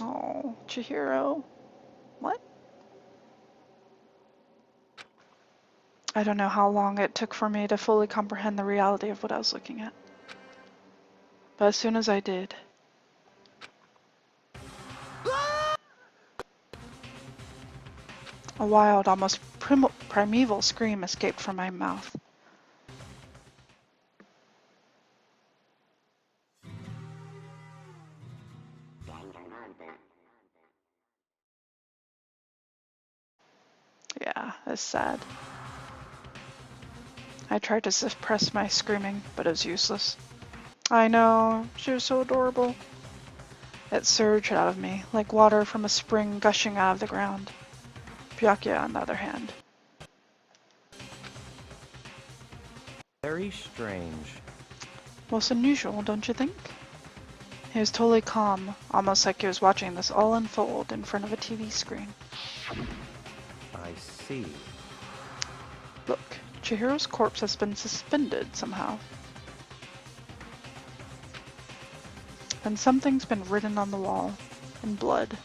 Oh, Chihiro. What? I don't know how long it took for me to fully comprehend the reality of what I was looking at. But as soon as I did, a wild, almost primeval scream escaped from my mouth. Yeah, it's sad. I tried to suppress my screaming, but it was useless. I know, she was so adorable. It surged out of me, like water from a spring gushing out of the ground. Byakuya, on the other hand. Very strange. Most unusual, don't you think? He was totally calm, almost like he was watching this all unfold in front of a TV screen. I see. Look, Chihiro's corpse has been suspended somehow. And something's been written on the wall in blood.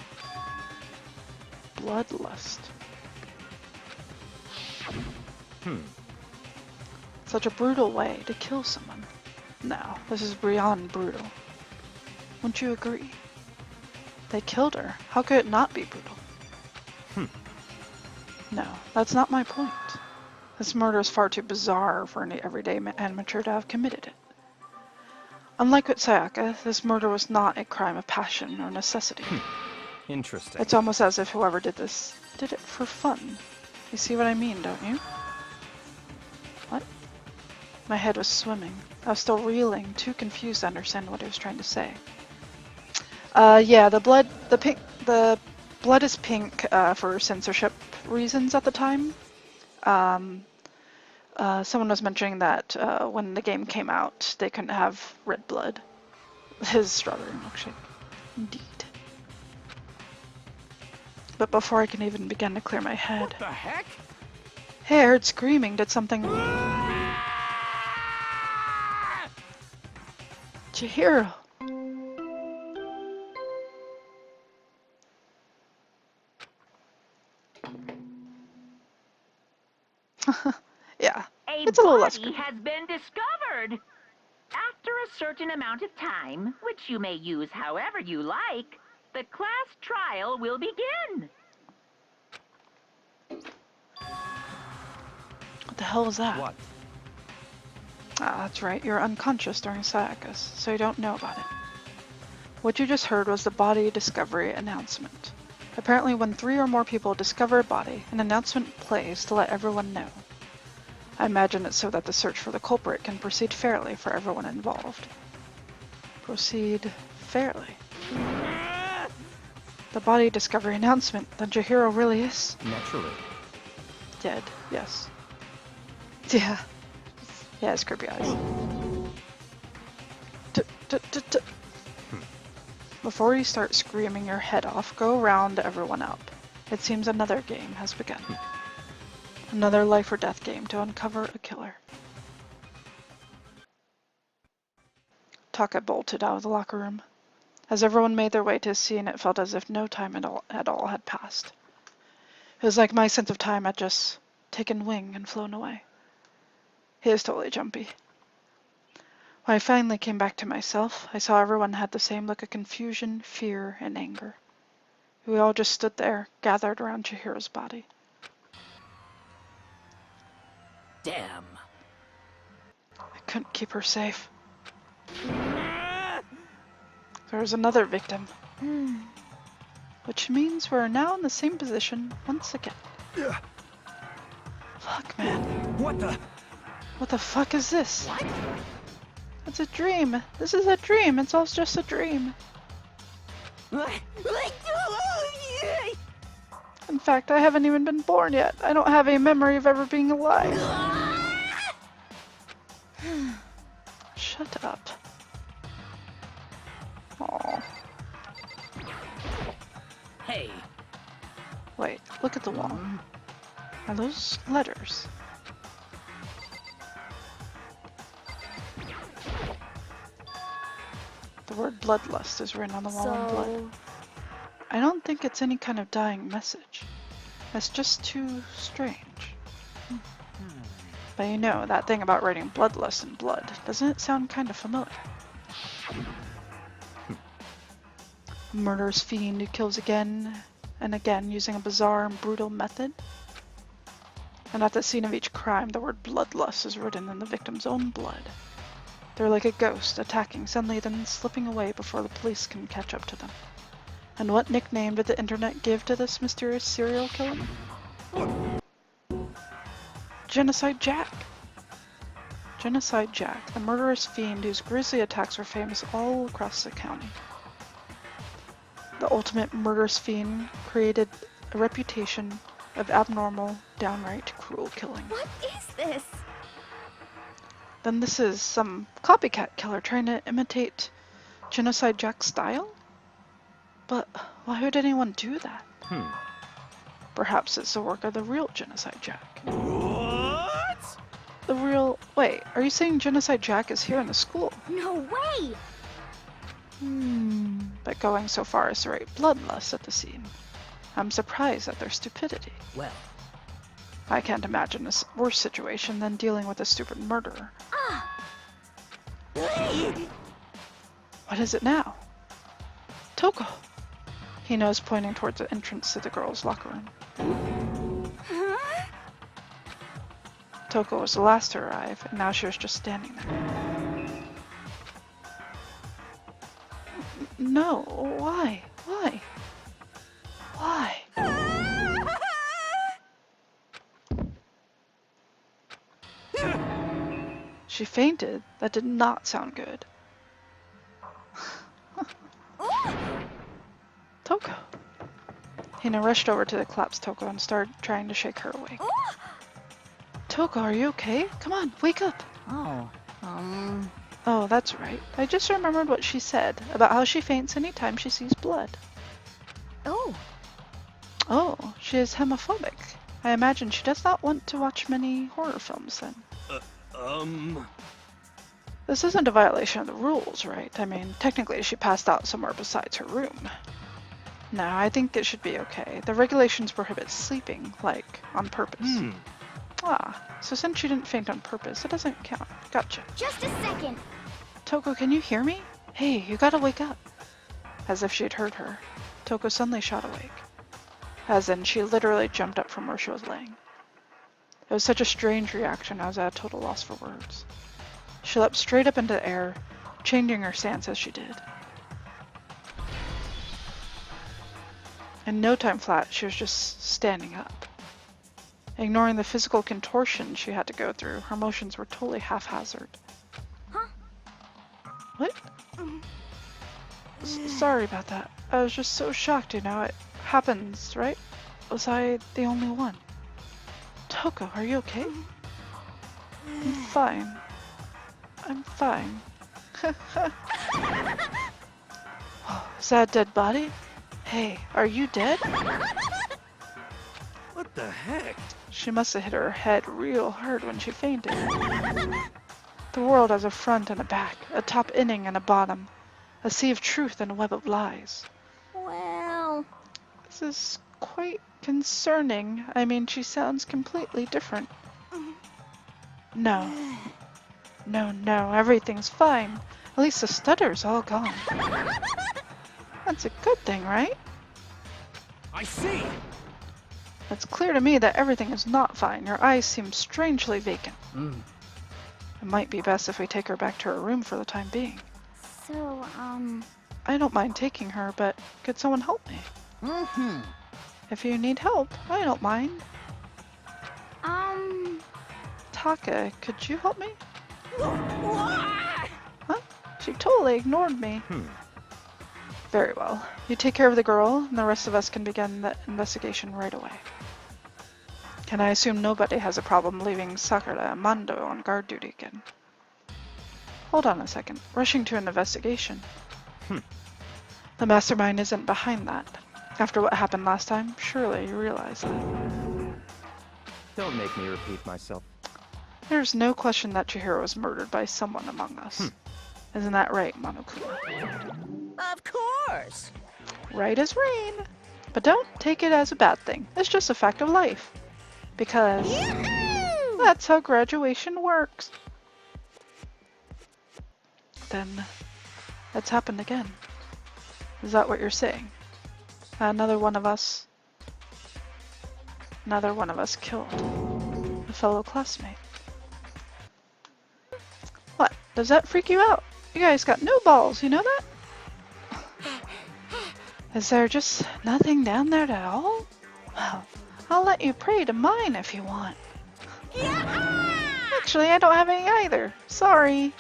Bloodlust. Such a brutal way to kill someone. No, this is beyond brutal. Wouldn't you agree? They killed her. How could it not be brutal? No, that's not my point. This murder is far too bizarre for any everyday amateur to have committed it. Unlike with Sayaka, this murder was not a crime of passion or necessity. Interesting. It's almost as if whoever did this did it for fun. You see what I mean, don't you? What? My head was swimming. I was still reeling, too confused to understand what he was trying to say. Yeah, the blood is pink for censorship reasons at the time. Someone was mentioning that when the game came out, they couldn't have red blood. His strawberry milkshake. Indeed. But before I can even begin to clear my head... What the heck? Hey, I heard screaming. Did something... Chihiro! Yeah, it's a little less body has been discovered. After a certain amount of time, which you may use however you like, the class trial will begin. What the hell was that? What? Ah, that's right. You're unconscious during Sayaka's, so you don't know about it. What you just heard was the body discovery announcement. Apparently when 3 or more people discover a body, an announcement plays to let everyone know. I imagine it's so that the search for the culprit can proceed fairly for everyone involved. Proceed fairly. The body discovery announcement, then Chihiro really is... Naturally. dead, yes. Yeah. Yeah, his creepy eyes. Before you start screaming your head off, go round everyone up. It seems another game has begun. Another life or death game to uncover a killer. Taka bolted out of the locker room. As everyone made their way to his scene, it felt as if no time at all had passed. It was like my sense of time had just taken wing and flown away. He is totally jumpy. When I finally came back to myself, I saw everyone had the same look of confusion, fear, and anger. We all just stood there, gathered around Chihiro's body. Damn. I couldn't keep her safe. There was another victim. Which means we're now in the same position once again. Fuck, man. What the? What the fuck is this? What? It's a dream. This is a dream. It's all just a dream. In fact, I haven't even been born yet. I don't have a memory of ever being alive. Shut up. Aww. Hey. Wait, look at the wall. Are those letters? The word bloodlust is written on the wall in blood. I don't think it's any kind of dying message. That's just too strange. But you know, that thing about writing bloodlust in blood, doesn't it sound kind of familiar? A murderous fiend who kills again and again using a bizarre and brutal method. And at the scene of each crime, the word bloodlust is written in the victim's own blood. They're like a ghost, attacking suddenly then slipping away before the police can catch up to them. And what nickname did the internet give to this mysterious serial killer? Genocide Jack. Genocide Jack, the murderous fiend whose grisly attacks were famous all across the county. The ultimate murderous fiend created a reputation of abnormal, downright cruel killing. What is this? Then this is some copycat killer trying to imitate Genocide Jack's style? But why would anyone do that? Perhaps it's the work of the real Genocide Jack. What? The real... Wait, are you saying Genocide Jack is here in the school? No way! But going so far as to write bloodlust at the scene. I'm surprised at their stupidity. Well. I can't imagine a worse situation than dealing with a stupid murderer. What is it now? Toko! He knows, pointing towards the entrance to the girls' locker room. Toko was the last to arrive, and now she was just standing there. No, why? Why? Why? She fainted? That did not sound good. Toko. Hina rushed over to the collapsed Toko and started trying to shake her awake. Toko, are you okay? Come on, wake up. Oh, that's right. I just remembered what she said about how she faints anytime she sees blood. Oh, she is homophobic. I imagine she does not want to watch many horror films then. This isn't a violation of the rules, right? I mean, technically she passed out somewhere besides her room. No, I think it should be okay. The regulations prohibit sleeping, like, on purpose. So since she didn't faint on purpose, it doesn't count. Gotcha. Just a second. Toko, can you hear me? Hey, you gotta wake up. As if she had heard her, Toko suddenly shot awake. As in, she literally jumped up from where she was laying. It was such a strange reaction, I was at a total loss for words. She leapt straight up into the air, changing her stance as she did. In no time flat, she was just standing up. Ignoring the physical contortion she had to go through, her motions were totally haphazard. What? Sorry about that. I was just so shocked, you know. It happens, right? Was I the only one? Toko, are you okay? I'm fine. I'm fine. Oh, is that a dead body? Hey, are you dead? What What the heck? She must have hit her head real hard when she fainted. The world has a front and a back, a top inning and a bottom, a sea of truth and a web of lies. Well, This is quite concerning. I mean, she sounds completely different. No. No, everything's fine. At least the stutter's all gone. That's a good thing, right? I see! It's clear to me that everything is not fine. Your eyes seem strangely vacant. It might be best if we take her back to her room for the time being. so, I don't mind taking her, but could someone help me? If you need help, I don't mind. Taka, could you help me? Huh? She totally ignored me. Very well. You take care of the girl, and the rest of us can begin the investigation right away. Can I assume nobody has a problem leaving Sakura and Mando on guard duty again? Hold on a second. Rushing to an investigation. The mastermind isn't behind that. After what happened last time, surely you realize that. Don't make me repeat myself. There's no question that Chihiro was murdered by someone among us. Isn't that right, Monokuma? Of course. Right as rain. But don't take it as a bad thing. It's just a fact of life. Because that's how graduation works. Then it's happened again. Is that what you're saying? Another one of us killed a fellow classmate. What? Does that freak you out? You guys got no balls, you know that? Is there just nothing down there at all? Well, I'll let you pray to mine if you want. Actually, I don't have any either. Sorry.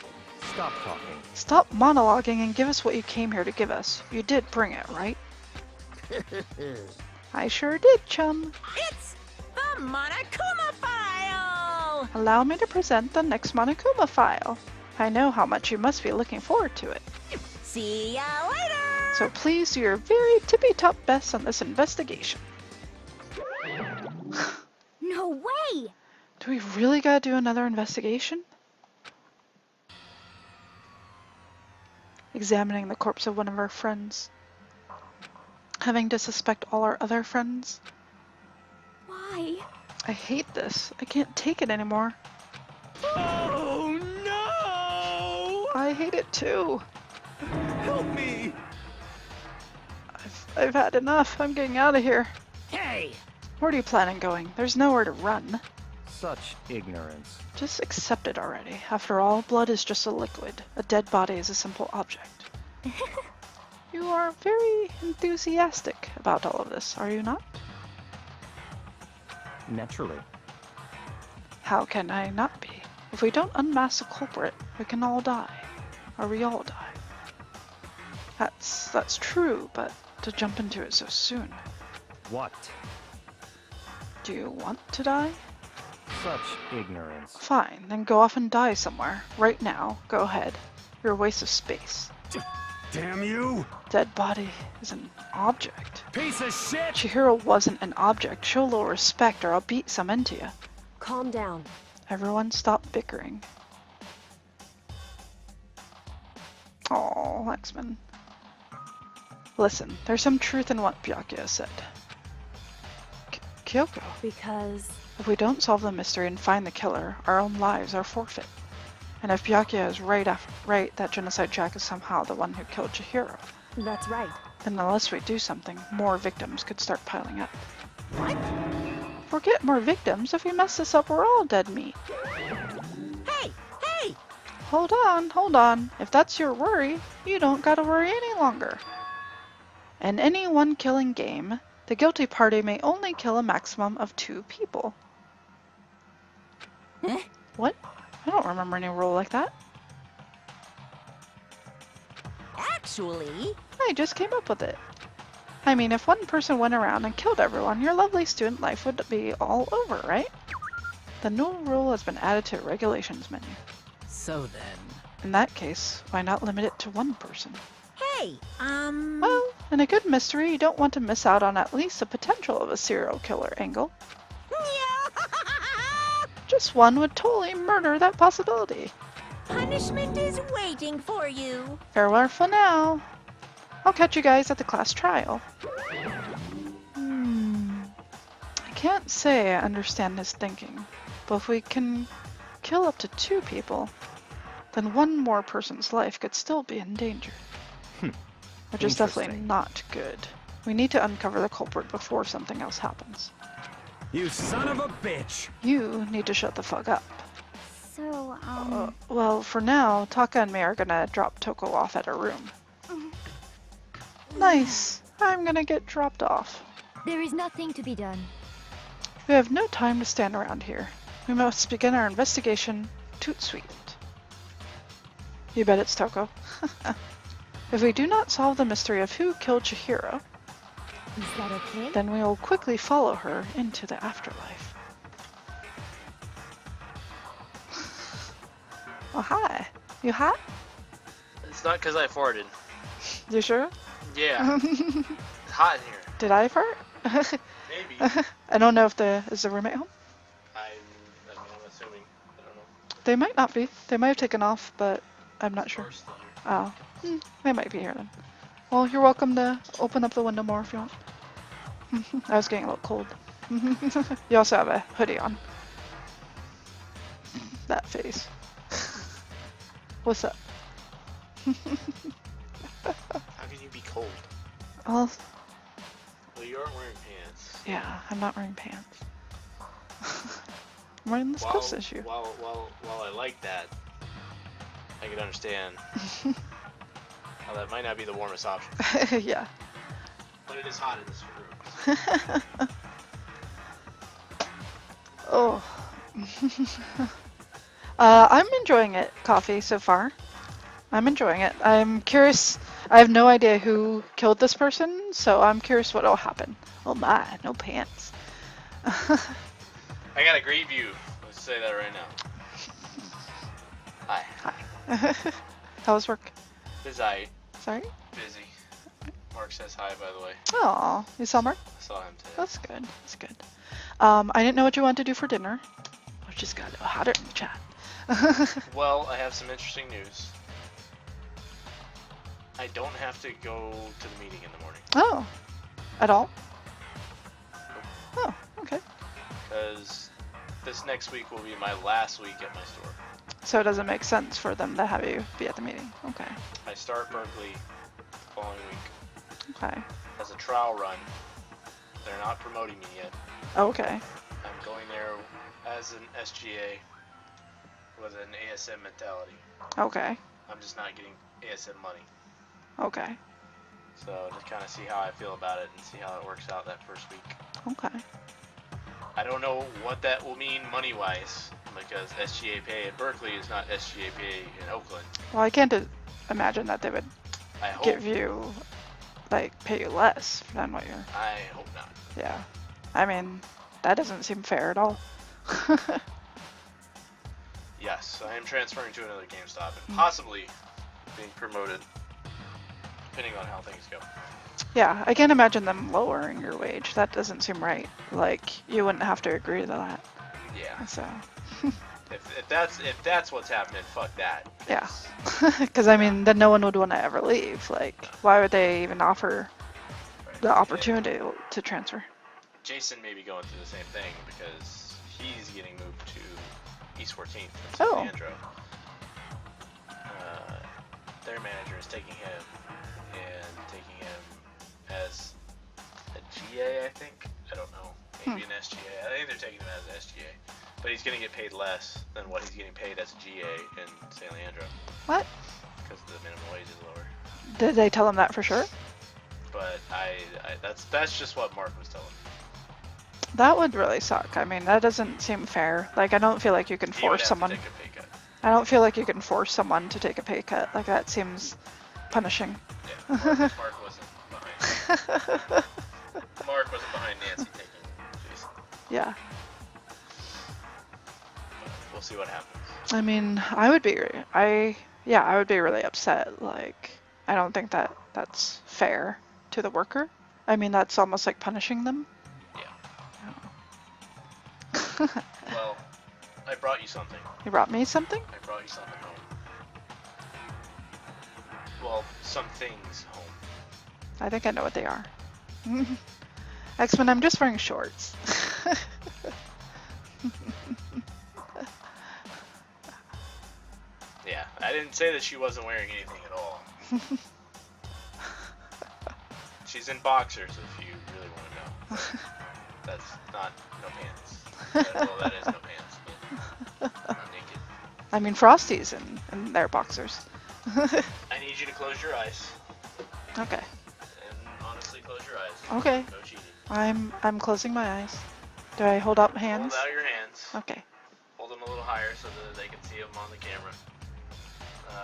Stop talking. Stop monologuing and give us what you came here to give us. You did bring it, right? I sure did, chum. It's the Monokuma file! Allow me to present the next Monokuma file. I know how much you must be looking forward to it. See ya later! So please do your very tippy-top best on this investigation. no way! Do we really gotta do another investigation? Examining the corpse of one of our friends. Having to suspect all our other friends. Why? I hate this. I can't take it anymore. Oh no! I hate it too. Help me! I've had enough. I'm getting out of here. Hey! Where are you planning going? There's nowhere to run. Such ignorance. Just accept it already. After all, blood is just a liquid. A dead body is a simple object. You are very enthusiastic about all of this, are you not? Naturally. How can I not be? If we don't unmask the culprit, we can all die. Or we all die. That's true, but to jump into it so soon. What? Do you want to die? Such ignorance. Fine, then go off and die somewhere. Right now. Go ahead. You're a waste of space. Damn you! Dead body is an object. Piece of shit! Chihiro wasn't an object. Show a little respect or I'll beat some into you. Calm down. Everyone stop bickering. Oh, X-Men. Listen, there's some truth in what Byakuya said. Kyoko, Because... if we don't solve the mystery and find the killer, our own lives are forfeit. And if Byakuya is right that Genocide Jack is somehow the one who killed Chihiro, That's right. then unless we do something, more victims could start piling up. What? Forget more victims. If we mess this up, we're all dead meat. Hey! Hey! Hold on. If that's your worry, you don't gotta worry any longer. In any one killing game, the guilty party may only kill a maximum of 2 people. Huh? What? I don't remember any rule like that. Actually... I just came up with it. I mean, if one person went around and killed everyone, your lovely student life would be all over, right? The new rule has been added to the regulations menu. So then... In that case, why not limit it to 1 person? Hey, Well, in a good mystery, you don't want to miss out on at least the potential of a serial killer angle. Just one would totally murder that possibility. Punishment is waiting for you. Farewell for now. I'll catch you guys at the class trial. I can't say I understand his thinking, but if we can kill up to 2 people, then one more person's life could still be in danger. Which is definitely not good. We need to uncover the culprit before something else happens. You son of a bitch! You need to shut the fuck up. So, Well, for now, Taka and me are gonna drop Toko off at her room. Nice. I'm gonna get dropped off. there is nothing to be done. We have no time to stand around here. We must begin our investigation toot sweet. You bet it's Toko. If we do not solve the mystery of who killed Chihiro, Is that okay? then we will quickly follow her into the afterlife. Oh, hi. You hot? It's not because I farted. You sure? Yeah. It's hot in here. Did I fart? Maybe. I don't know if is the roommate home? I'm assuming. I don't know. They might not be. They might have taken off, but I'm not sure. Car's still here. Oh, they might be here then. Well, you're welcome to open up the window more if you want. I was getting a little cold. You also have a hoodie on. That face. What's up? How can you be cold? Well, Well, you aren't wearing pants. yeah, I'm not wearing pants. I'm wearing this close issue. While I like that, I can understand how that might not be the warmest option. Yeah. But it is hot in this room. Oh. I'm enjoying it, coffee, so far. I'm enjoying it. I'm curious. I have no idea who killed this person, so I'm curious what will happen. Oh my, no pants. I got a great view. Let's say that right now. Hi. Hi. How was work? Busy. Sorry? Busy. Mark says hi, by the way. Oh, you saw Mark? I saw him today. That's good. That's good. I didn't know what you wanted to do for dinner. I just got a little hotter in the chat. Well, I have some interesting news. I don't have to go to the meeting in the morning. Oh. At all? Oh, okay. Because this next week will be my last week at my store. So it doesn't make sense for them to have you be at the meeting. Okay. I start Berkeley the following week Okay. as a trial run. They're not promoting me yet. Okay. I'm going there as an SGA with an ASM mentality. Okay. I'm just not getting ASM money. Okay. So just kind of see how I feel about it and see how it works out that first week. Okay. I don't know what that will mean money-wise, because SGA pay in Berkeley is not SGA pay in Oakland. Well, I can't imagine that they would I hope. give you, like, pay you less than what you're... I hope not. Yeah. I mean, that doesn't seem fair at all. Yes, I am transferring to another GameStop and possibly being promoted, depending on how things go. Yeah, I can't imagine them lowering your wage. That doesn't seem right. Like, you wouldn't have to agree to that. Yeah. So, If that's what's happening, fuck that. yeah. Because, I mean, then no one would want to ever leave. Like, why would they even offer the opportunity to transfer? Jason may be going through the same thing because he's getting moved to East 14th in San Leandro. Their manager is taking him and taking him as a GA, I think. I don't know. Maybe an SGA. I think they're taking him as an SGA. But he's going to get paid less than what he's getting paid as a GA in San Leandro. What? Because the minimum wage is lower. Did they tell them that for sure? But that's just what Mark was telling me. That would really suck. I mean, that doesn't seem fair. Like, I don't feel like you can He would force have someone. to take a pay cut. I don't feel like you can force someone to take a pay cut. Like, that seems punishing. Yeah, Mark wasn't behind. Mark wasn't behind Nancy taking Jason. Yeah. But we'll see what happens. I mean, I would be really upset. Like, I don't think that that's fair to the worker. I mean, that's almost like punishing them. Yeah. Well, I brought you something. You brought me something? I brought you something home. Well, some things home. I think I know what they are. X-Men, I'm just wearing shorts. Yeah, I didn't say that she wasn't wearing anything at all. She's in boxers if you really want to know. That's not no pants. Well, that is no pants, but not naked. I mean, Frosty's in their boxers. I need you to close your eyes. Okay. And honestly, close your eyes. Okay. No cheating. I'm closing my eyes. Do I hold up hands? Hold out your hands. Okay. Hold them a little higher so that they can see them on the camera.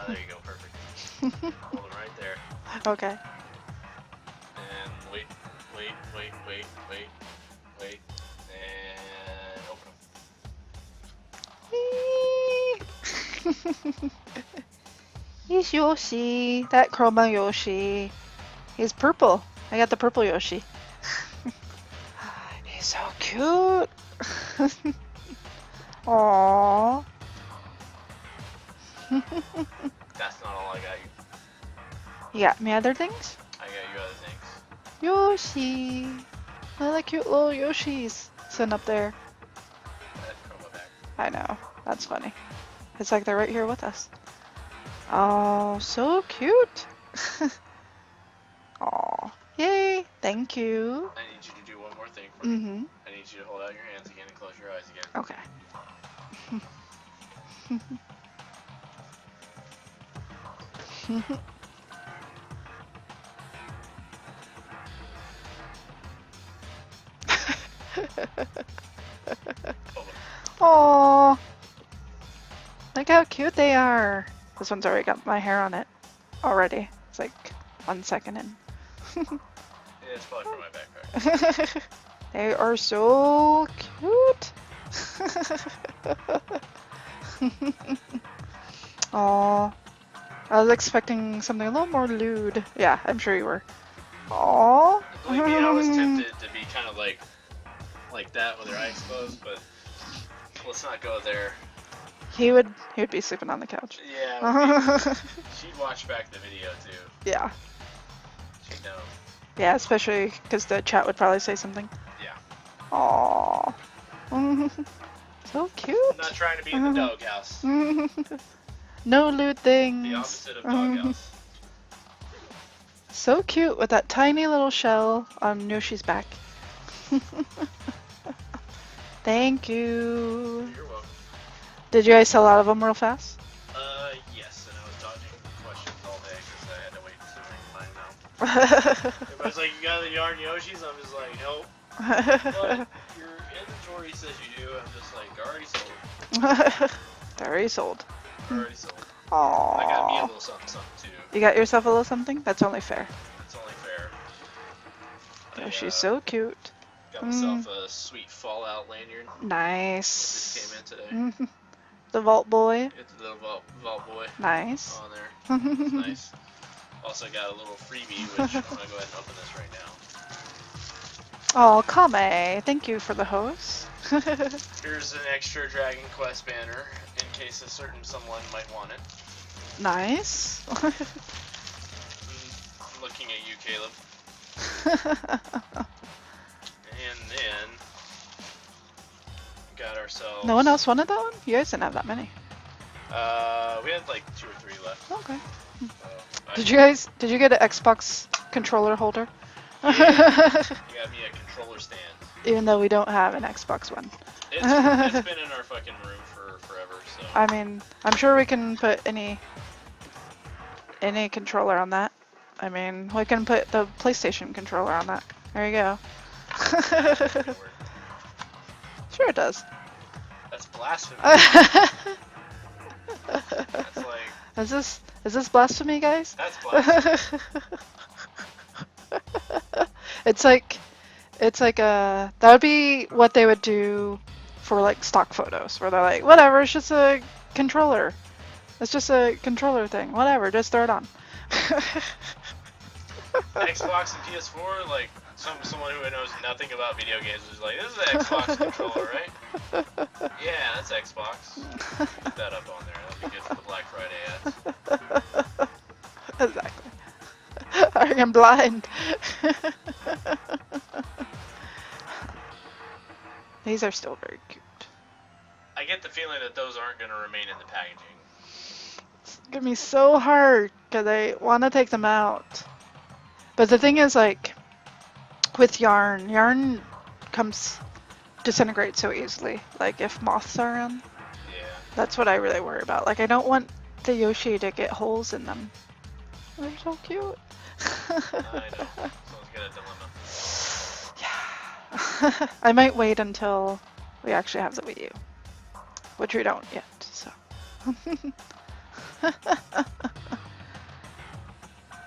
There you go, perfect. Hold them right there. Okay. And wait. And open them. He's Yoshi. That Chroma Yoshi. He's purple. I got the purple Yoshi. He's so cute. Aww. That's not all I got you. You got me other things? I got you other things. Yoshi. I like cute little Yoshis sitting up there. That chroma back. I know. That's funny. It's like they're right here with us. Oh, so cute. Aw. Yay. Thank you. I need you to do one more thing for me. Mm-hmm. I need you to hold out your hands again and close your eyes again. Okay. Aww. Look how cute they are. This one's already got my hair on it. Already. It's like 1 second in. Yeah, it's probably from my backpack. They are so cute. Aww. I was expecting something a little more lewd. Yeah, I'm sure you were. Aww. Believe me, I was tempted to be kind of like that with her eye exposed, but let's not go there. He would be sleeping on the couch. Yeah, she'd watch back the video too. Yeah. She'd know. Yeah, especially because the chat would probably say something. Yeah. Aww. So cute. I'm not trying to be in the doghouse. No lewd things. The opposite of doghouse. So cute with that tiny little shell on Yoshi's back. Thank you. You're welcome. Did you guys sell out of them real fast? Yes, and I was dodging questions all day because I had to wait to ring mine now. Everybody's like, you got the yarn Yoshis? I'm just like, nope. But your inventory says you do. I'm just like, already sold. Already sold. Already sold. Aww. I got me a little something too. You got yourself a little something? That's only fair. It's only fair. Yoshi's so cute. Got myself a sweet Fallout lanyard. Nice. Just came in today. The Vault Boy. It's the Vault Boy. Nice. On there. It's nice. Also got a little freebie, which I'm gonna go ahead and open this right now. Oh, Kame. Thank you for the hose. Here's an extra Dragon Quest banner in case a certain someone might want it. Nice. I'm looking at you, Caleb. And then got ourselves. No one else wanted that one? You guys didn't have that many. We had like 2 or 3 left. Okay. Did Did you get an Xbox controller holder? Yeah, you got me a controller stand. Even though we don't have an Xbox One. It's been in our fucking room for forever, so. I mean, I'm sure we can put any controller on that. I mean, we can put the PlayStation controller on that. There you go. Sure it does. That's blasphemy. That's like. Is this blasphemy, guys? That's blasphemy. It's like that would be what they would do for like stock photos, where they're like, whatever, it's just a controller. It's just a controller thing. Whatever, just throw it on. Xbox and PS4, like, Someone who knows nothing about video games is like, this is an Xbox controller, right? Yeah, that's Xbox. Put that up on there. That'll be good for the Black Friday ads. Exactly. I am blind. These are still very cute. I get the feeling that those aren't going to remain in the packaging. It's gonna be so hard because I want to take them out. But the thing is, like, with yarn disintegrates so easily. Like, if moths are in. Yeah. That's what I really worry about. Like, I don't want the Yoshi to get holes in them. They're so cute. I know. Someone's got a dilemma. Yeah. I might wait until we actually have the Wii U. Which we don't yet, so.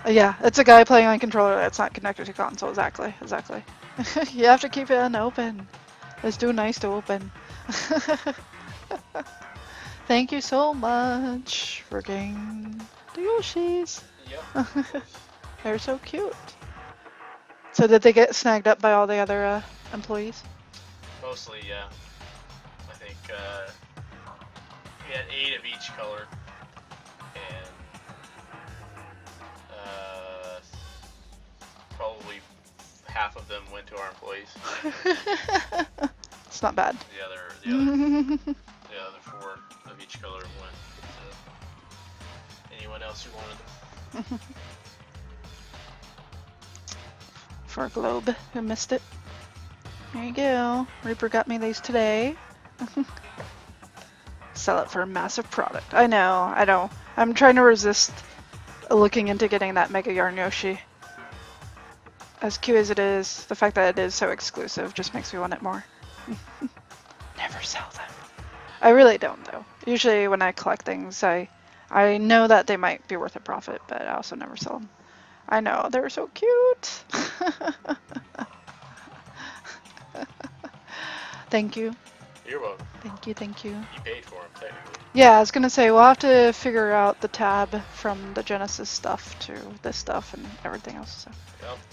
Yeah, it's a guy playing on controller that's not connected to console. Exactly. You have to keep it open. It's too nice to open. Thank you so much for getting the Yoshis. Yep. They're so cute. So did they get snagged up by all the other employees? Mostly, yeah. I think we had 8 of each color, and probably half of them went to our employees. It's not bad. The other 4 of each color went to anyone else who wanted them. For a globe who missed it. There you go. Reaper got me these today. Sell it for a massive product. I know. I'm trying to resist looking into getting that Mega Yarn Yoshi. As cute as it is, the fact that it is so exclusive just makes me want it more. Never sell them. I really don't, though. Usually when I collect things, I know that they might be worth a profit, but I also never sell them. I know, they're so cute. Thank you. You're welcome. Thank you. You paid for them, technically. Yeah, I was gonna say, we'll have to figure out the tab from the Genesis stuff to this stuff and everything else. So.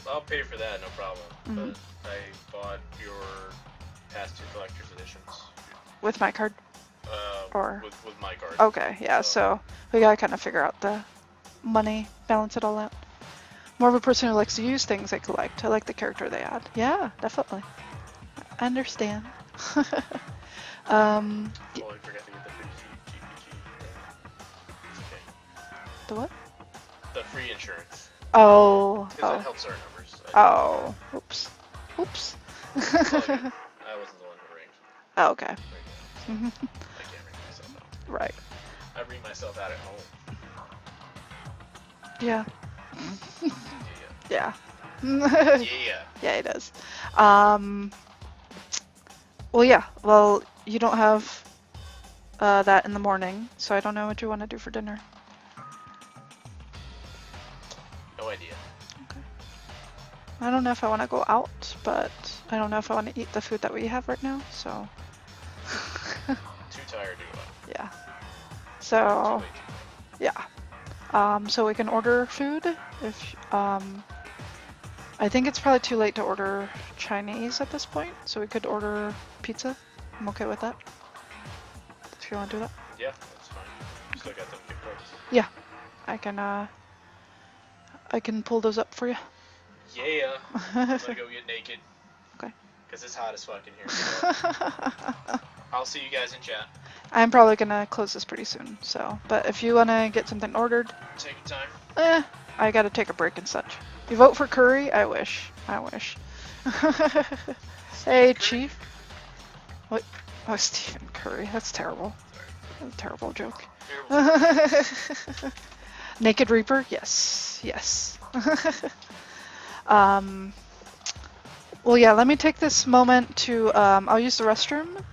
I'll pay for that, no problem. Mm-hmm. But I bought your past 2 collector's editions. With my card? Or? With my card. Okay, yeah, so we gotta kind of figure out the money, balance it all out. More of a person who likes to use things they collect. I like the character they add. Yeah, definitely. I understand. Totally forgot to get the free GPG. Okay. The what? The free insurance. Oh. Because that helps our numbers. Oh. Oops. I wasn't the one who arranged it. Oh, okay. I can't ring myself out. Right. I ring myself out at home. Yeah. Yeah. Yeah. Yeah, it does. Well, yeah. Well, you don't have that in the morning, so I don't know what you want to do for dinner. No idea. Okay. I don't know if I want to go out, but I don't know if I want to eat the food that we have right now, so. Too tired to go out. Yeah. So, yeah. So we can order food if, I think it's probably too late to order Chinese at this point, so we could order pizza. I'm okay with that. If you want to do that. Yeah, that's fine. Still got them gift cards. Yeah. I can pull those up for you. Yeah. I'm gonna go get naked. Okay. Because it's hot as fuck in here. So. I'll see you guys in chat. I'm probably gonna close this pretty soon, so. But if you wanna get something ordered. Take your time. I gotta take a break and such. You vote for Curry? I wish. Hey, Chief. What? Oh, Stephen Curry. That's terrible. That's a terrible joke. Naked Reaper? Yes. Well, yeah, let me take this moment to, I'll use the restroom,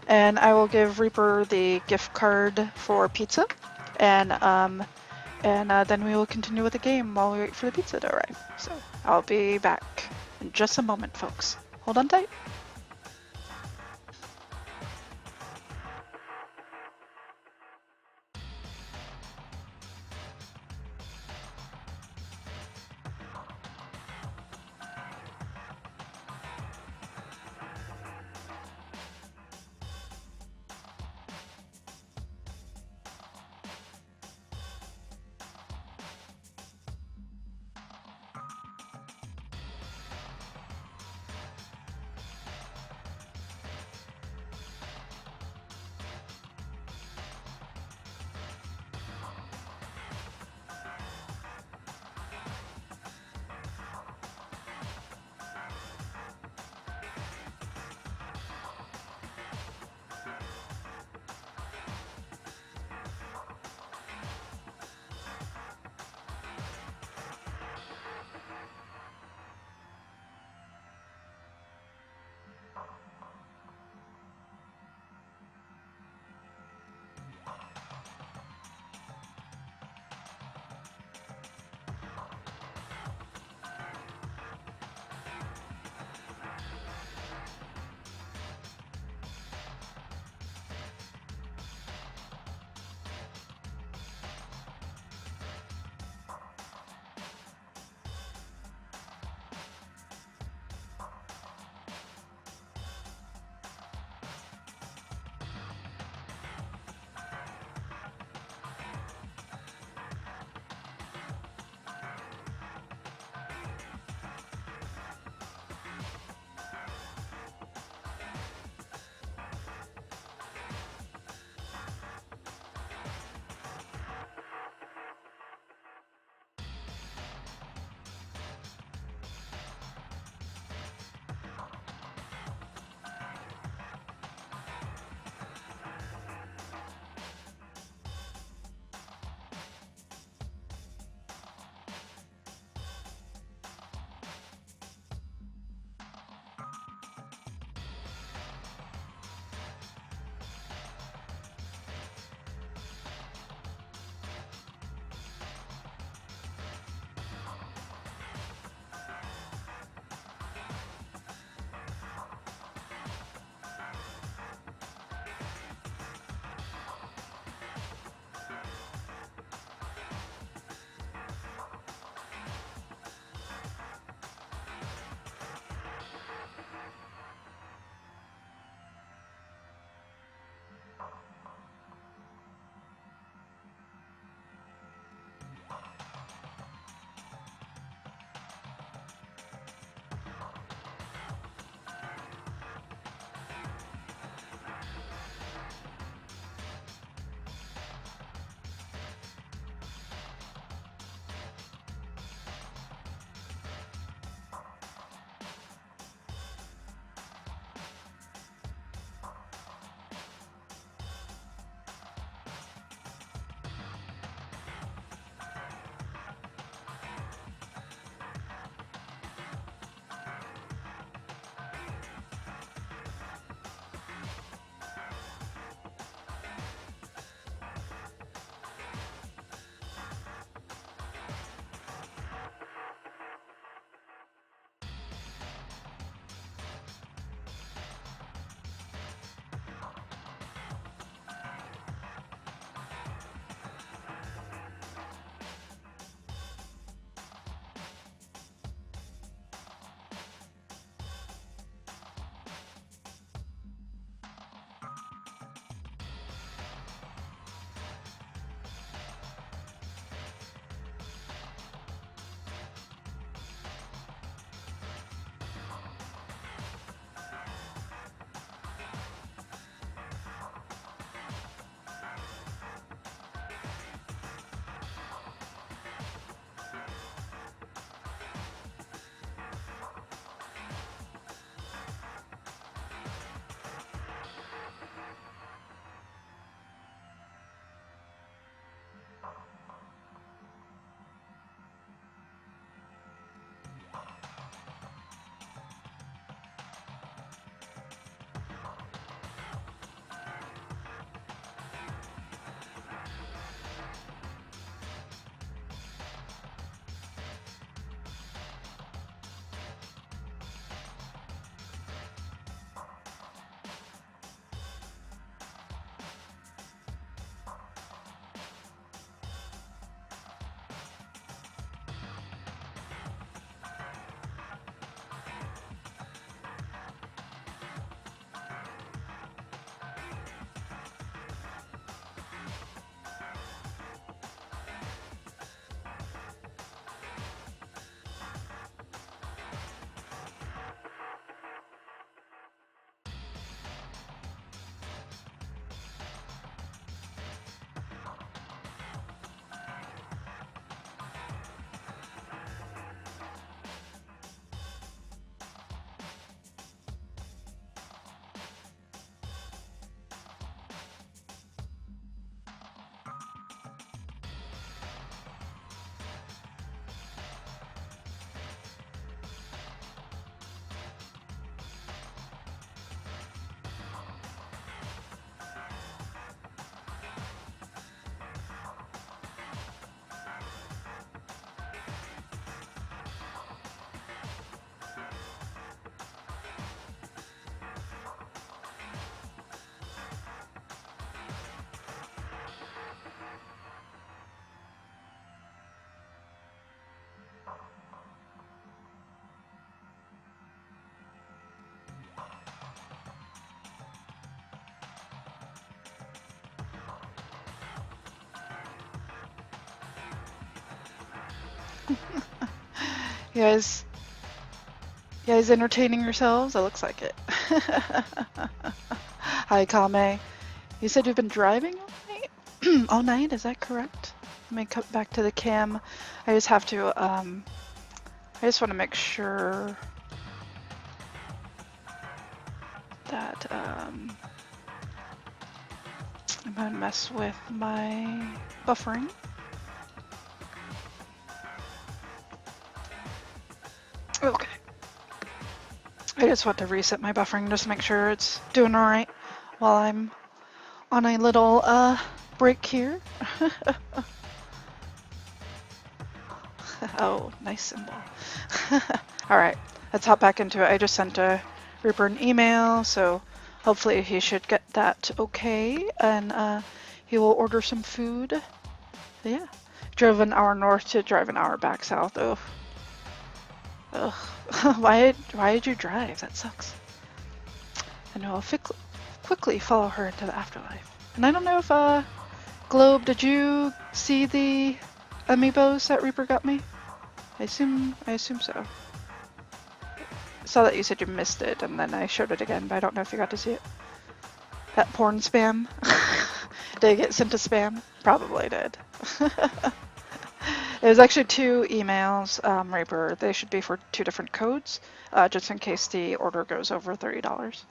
and I will give Reaper the gift card for pizza, and then we will continue with the game while we wait for the pizza to arrive. So, I'll be back in just a moment, folks. Hold on tight. You guys entertaining yourselves? It looks like it. Hi, Kame. You said you've been driving all night? All night? Is that correct? Let me cut back to the cam. I just have to, I just want to make sure that, I'm gonna mess with my buffering. Okay. I just want to reset my buffering just to make sure it's doing alright while I'm on a little break here. Oh, nice symbol. Alright, let's hop back into it. I just sent Reaper an email, so hopefully he should get that okay, and he will order some food. But yeah, drove an hour north to drive an hour back south. Ugh. Ugh. Why did you drive? That sucks. And I'll quickly follow her into the afterlife. And I don't know if, Globe, did you see the amiibos that Reaper got me? I assume so. I saw that you said you missed it, and then I showed it again, but I don't know if you got to see it. That porn spam? Did it get sent to spam? Probably did. It was actually 2 emails, Reaper. They should be for 2 different codes, just in case the order goes over $30.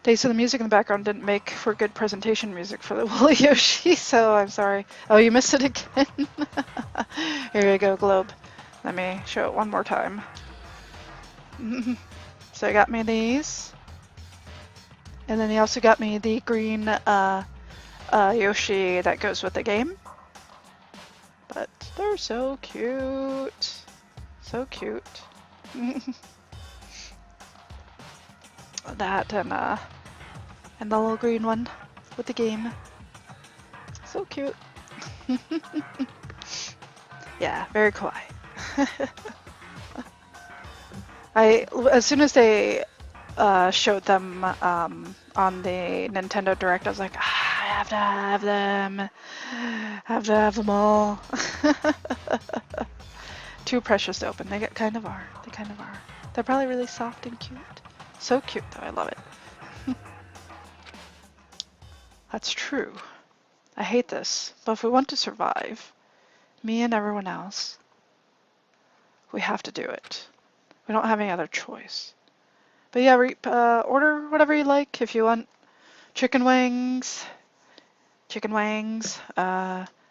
They said the music in the background didn't make for good presentation music for the Woolly Yoshi, so I'm sorry. Oh, you missed it again? Here you go, Globe. Let me show it one more time. So he got me these. And then he also got me the green Yoshi that goes with the game. But they're so cute. So cute. That and the little green one with the game. So cute. Yeah, very kawaii. As soon as they showed them on the Nintendo Direct, I was like, I have to have them. Have to have them all. Too precious to open. They kind of are. They kind of are. They're probably really soft and cute. So cute though, I love it. That's true. I hate this, but if we want to survive, me and everyone else, we have to do it. We don't have any other choice. But yeah, order whatever you like. If you want chicken wings,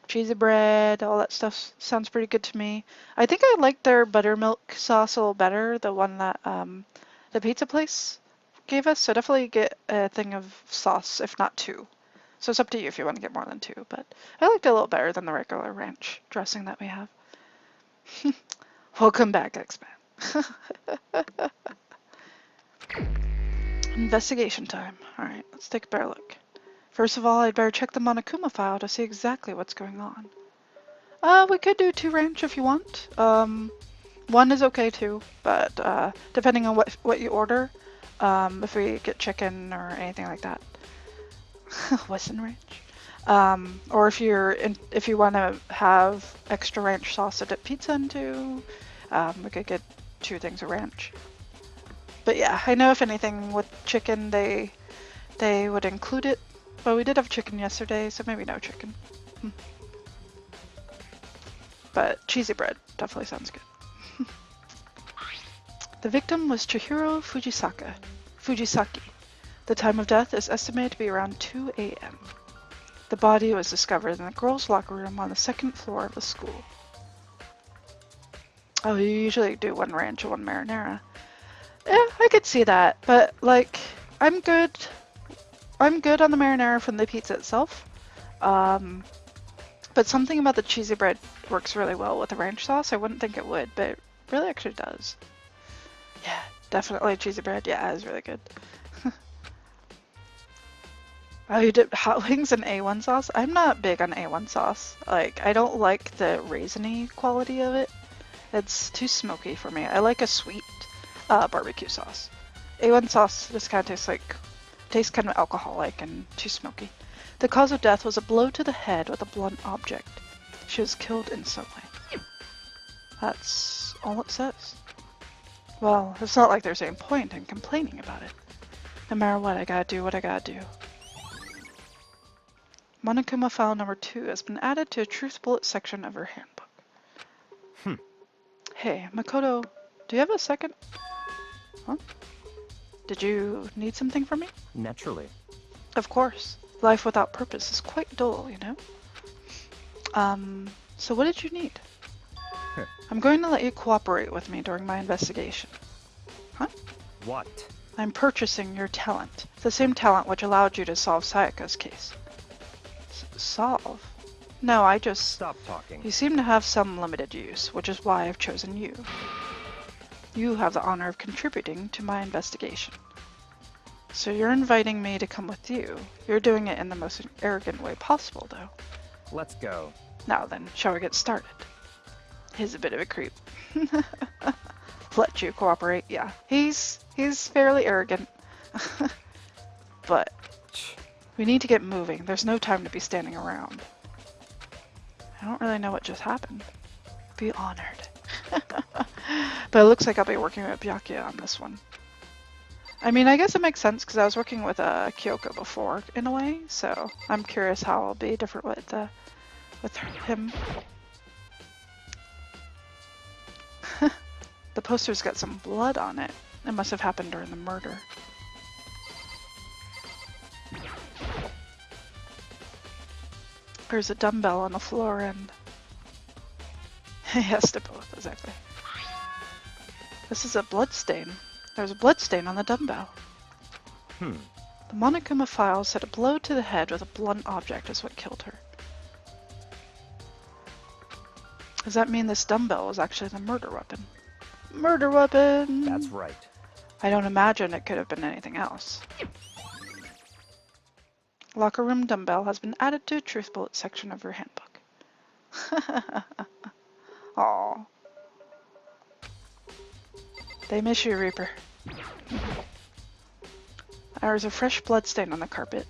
cheesy bread, all that stuff sounds pretty good to me. I think I like their buttermilk sauce a little better, the one that the pizza place gave us, so definitely get a thing of sauce, if not 2. So it's up to you if you want to get more than 2, but I liked it a little better than the regular ranch dressing that we have. Welcome back, X-Man. Investigation time. Alright, let's take a better look. First of all, I'd better check the Monokuma file to see exactly what's going on. We could do 2 ranch if you want. 1 is okay too, but depending on what you order, if we get chicken or anything like that. Western ranch. Or if you want to have extra ranch sauce to dip pizza into, we could get 2 things of ranch. But yeah, I know if anything with chicken, they would include it. But we did have chicken yesterday, so maybe no chicken. But cheesy bread definitely sounds good. The victim was Chihiro Fujisaki. The time of death is estimated to be around 2 a.m. The body was discovered in the girls' locker room on the 2nd floor of the school. Oh, you usually do 1 ranch and 1 marinara. Yeah, I could see that, but like, I'm good on the marinara from the pizza itself. But something about the cheesy bread works really well with the ranch sauce. I wouldn't think it would, but it really actually does. Yeah, definitely cheesy bread. Yeah, it is really good. Oh, you dip hot wings in A1 sauce? I'm not big on A1 sauce. Like, I don't like the raisiny quality of it. It's too smoky for me. I like a sweet barbecue sauce. A1 sauce just kind of tastes kind of alcoholic and too smoky. The cause of death was a blow to the head with a blunt object. She was killed in some way. That's all it says. Well, it's not like there's any point in complaining about it. No matter what, I gotta do what I gotta do. Monokuma file number 2 has been added to a truth bullet section of her handbook. Hey, Makoto, do you have a second? Huh? Did you need something from me? Naturally. Of course. Life without purpose is quite dull, you know? So what did you need? I'm going to let you cooperate with me during my investigation. Huh? What? I'm purchasing your talent. The same talent which allowed you to solve Sayaka's case. Solve? No, I just... Stop talking. You seem to have some limited use, which is why I've chosen you. You have the honor of contributing to my investigation. So you're inviting me to come with you. You're doing it in the most arrogant way possible, though. Let's go. Now then, shall we get started? He's a bit of a creep. Let you cooperate, yeah. He's fairly arrogant. But we need to get moving. There's no time to be standing around. I don't really know what just happened. Be honored. But it looks like I'll be working with Byakuya on this one. I mean, I guess it makes sense because I was working with Kyoko before, in a way, so I'm curious how I'll be different with him. The poster's got some blood on it. It must have happened during the murder. There's a dumbbell on the floor and... yes, to both, exactly. This is a blood stain. There's a blood stain on the dumbbell. The Monokuma file said a blow to the head with a blunt object is what killed her. Does that mean this dumbbell was actually the murder weapon? Murder weapon! That's right. I don't imagine it could have been anything else. Locker room dumbbell has been added to a truth bullet section of your handbook. Aww. They miss you, Reaper. There's a fresh blood stain on the carpet.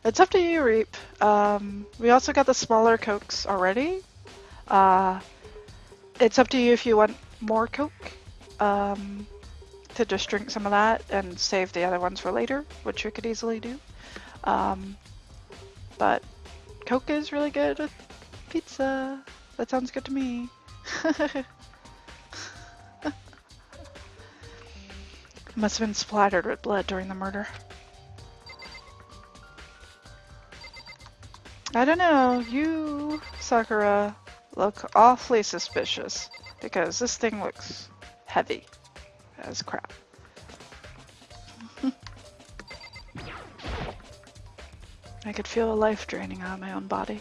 It's up to you, Reap. We also got the smaller Cokes already. It's up to you if you want more Coke. To just drink some of that and save the other ones for later, which you could easily do. But Coke is really good with pizza. That sounds good to me. Must have been splattered with blood during the murder. I don't know, you, Sakura, look awfully suspicious because this thing looks heavy as crap. I could feel a life draining out of my own body.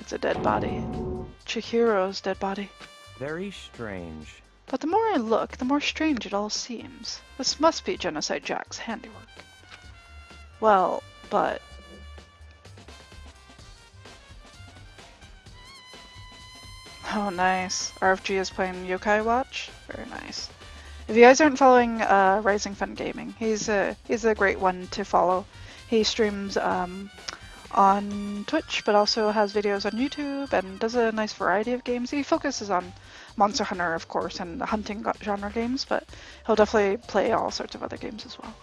It's a dead body. Chihiro's dead body. Very strange. But the more I look, the more strange it all seems. This must be Genocide Jack's handiwork. Well, but... Oh, nice. RFG is playing Yokai Watch? Very nice. If you guys aren't following Rising Fun Gaming, he's a great one to follow. He streams on Twitch, but also has videos on YouTube and does a nice variety of games. He focuses on Monster Hunter, of course, and the hunting genre games, but he'll definitely play all sorts of other games as well.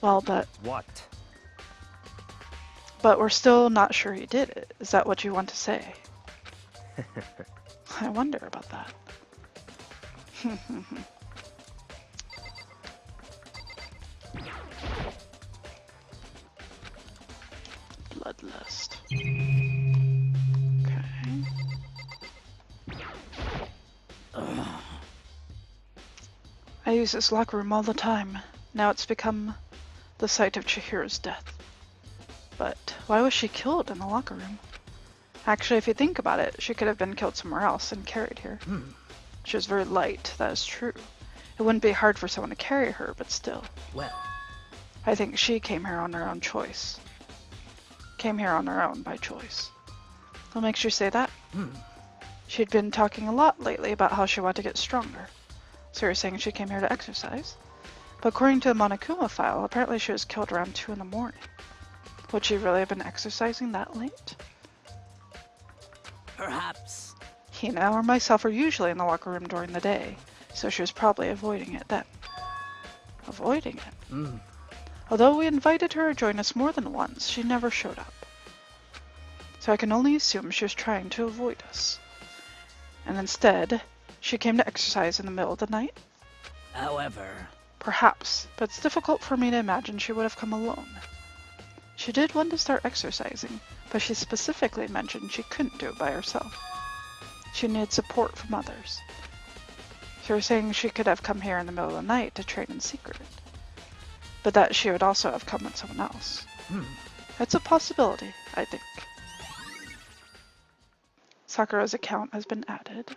Well, but... What? But we're still not sure he did it. Is that what you want to say? I wonder about that. Bloodlust. Okay. I use this locker room all the time. Now it's become the site of Chihiro's death. But why was she killed in the locker room? Actually, if you think about it, she could have been killed somewhere else and carried here. She was very light, that is true. It wouldn't be hard for someone to carry her, but still. Well, I think she came here on her own choice. Came here on her own by choice. What makes you say that? She'd been talking a lot lately about how she wanted to get stronger. So you're saying she came here to exercise? But according to the Monokuma file, apparently she was killed around 2 in the morning. Would she really have been exercising that late? Perhaps. Hina or myself are usually in the locker room during the day, so she was probably avoiding it then. Avoiding it? Although we invited her to join us more than once, she never showed up. So I can only assume she was trying to avoid us. And instead, she came to exercise in the middle of the night? However... Perhaps, but it's difficult for me to imagine she would have come alone. She did want to start exercising, but she specifically mentioned she couldn't do it by herself. She needed support from others. She was saying she could have come here in the middle of the night to train in secret, but that she would also have come with someone else. It's a possibility, I think. Sakura's account has been added.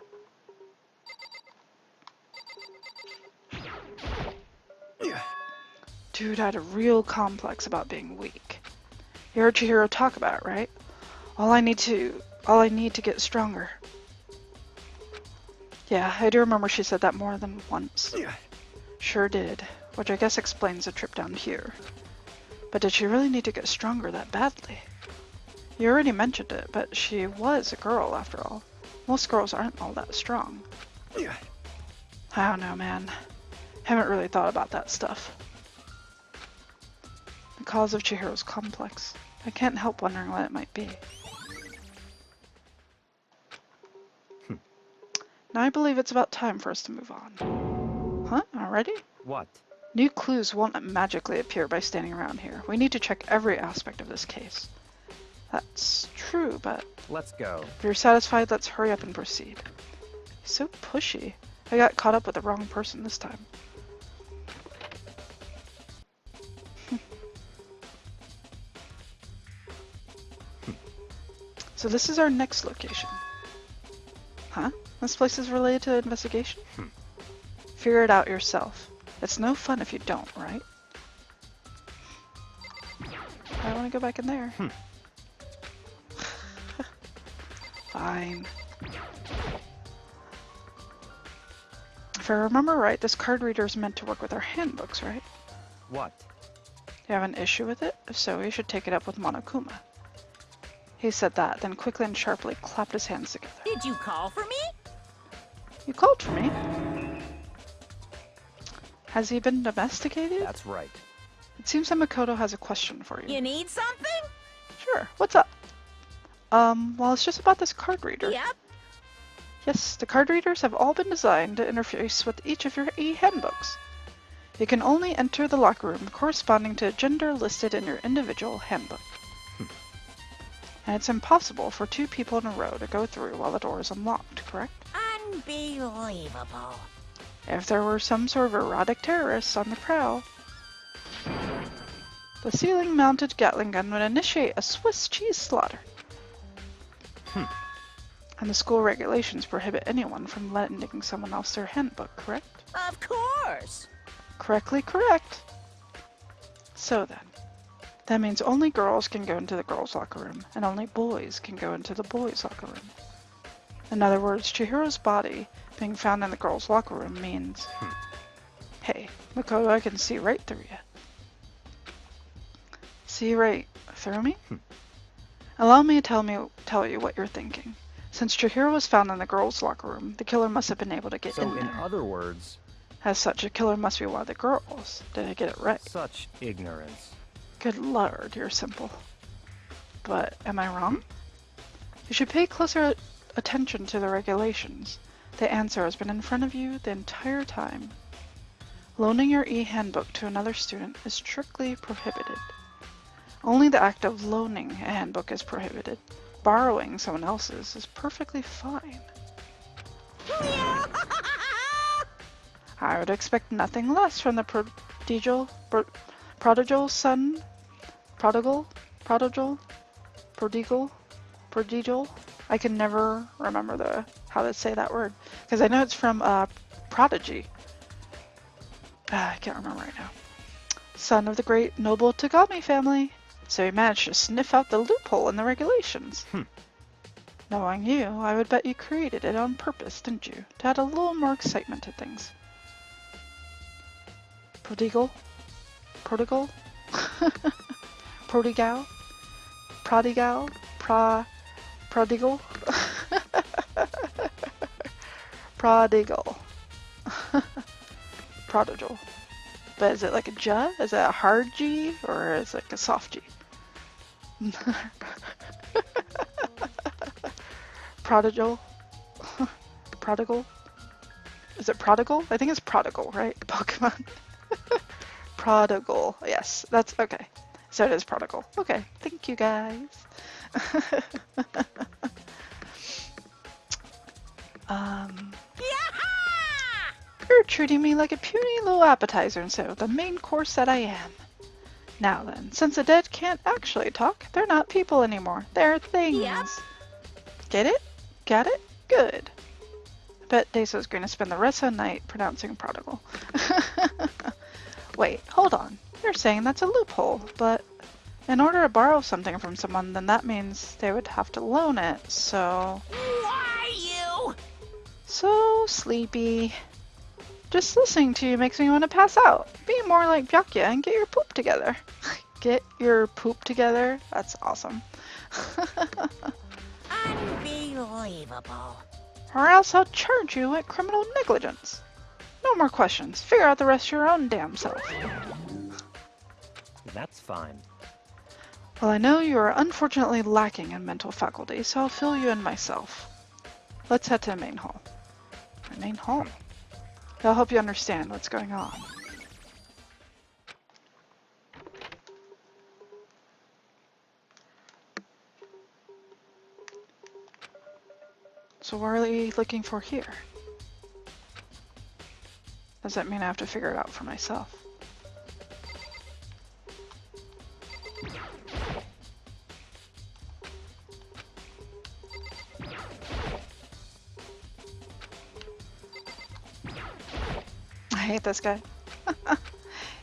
Dude had a real complex about being weak. You heard Chihiro talk about it, right? All I need to get stronger. Yeah, I do remember she said that more than once. Sure did, which I guess explains the trip down here. But did she really need to get stronger that badly? You already mentioned it, but she was a girl after all. Most girls aren't all that strong. I don't know, man. Haven't really thought about that stuff. The cause of Chihiro's complex. I can't help wondering what it might be. Now I believe it's about time for us to move on. Huh? Already? What? New clues won't magically appear by standing around here. We need to check every aspect of this case. That's true, but... Let's go. If you're satisfied, let's hurry up and proceed. He's so pushy. I got caught up with the wrong person this time. So this is our next location. Huh? This place is related to investigation? Figure it out yourself. It's no fun if you don't, right? I want to go back in there. Fine. If I remember right, this card reader is meant to work with our handbooks, right? What? Do you have an issue with it? If so, you should take it up with Monokuma. He said that, then quickly and sharply clapped his hands together. Did you call for me? You called for me? Has he been domesticated? That's right. It seems that Makoto has a question for you. You need something? Sure, what's up? Well, it's just about this card reader. Yep. Yes, the card readers have all been designed to interface with each of your e-handbooks. You can only enter the locker room corresponding to a gender listed in your individual handbook. And it's impossible for two people in a row to go through while the door is unlocked, correct? Unbelievable. If there were some sort of erotic terrorists on the prowl, the ceiling-mounted Gatling gun would initiate a Swiss cheese slaughter. And the school regulations prohibit anyone from lending someone else their handbook, correct? Of course. Correctly correct. So then, that means only girls can go into the girls' locker room, and only boys can go into the boys' locker room. In other words, Chihiro's body being found in the girls' locker room means, hey, Makoto, I can see right through you. See right through me? Allow me to tell you what you're thinking. Since Chihiro was found in the girls' locker room, the killer must have been able to get in So, in there. other words... As such, a killer must be one of the girls. Did I get it right? Such ignorance. Good lord, you're simple. But am I wrong? You should pay closer attention to the regulations. The answer has been in front of you the entire time. Loaning your e-handbook to another student is strictly prohibited. Only the act of loaning a handbook is prohibited. Borrowing someone else's is perfectly fine. I would expect nothing less from the prodigal son. I can never remember how to say that word, because I know it's from Prodigy. I can't remember right now. Son of the great noble Tagami family. So he managed to sniff out the loophole in the regulations. Knowing you, I would bet you created it on purpose, didn't you? To add a little more excitement to things. Prodigal? Prodigal? prodigal? Prodigal? Prodigal. Prodigal. But is it like a J? Is it a hard G? Or is it like a soft G? Prodigal? Prodigal? Is it prodigal? I think it's prodigal, right? Pokemon. Prodigal. Yes, that's okay. So it is prodigal. Okay, thank you guys. You're treating me like a puny little appetizer instead of the main course that I am. Now then, since the dead can't actually talk, they're not people anymore. They're things. Yep. Get it? Got it? Good. I bet Deso's going to spend the rest of the night pronouncing prodigal. Wait, hold on. You're saying that's a loophole, but in order to borrow something from someone, then that means they would have to loan it, so... Why you? So sleepy. Just listening to you makes me want to pass out. Be more like Byakuya and get your poop together. Get your poop together? That's awesome. Unbelievable. Or else I'll charge you with criminal negligence. No more questions. Figure out the rest your own damn self. That's fine. Well, I know you are unfortunately lacking in mental faculty, so I'll fill you in myself. Let's head to the main hall. The main hall? That'll help you understand what's going on. So what are we looking for here? Does that mean I have to figure it out for myself? I hate this guy.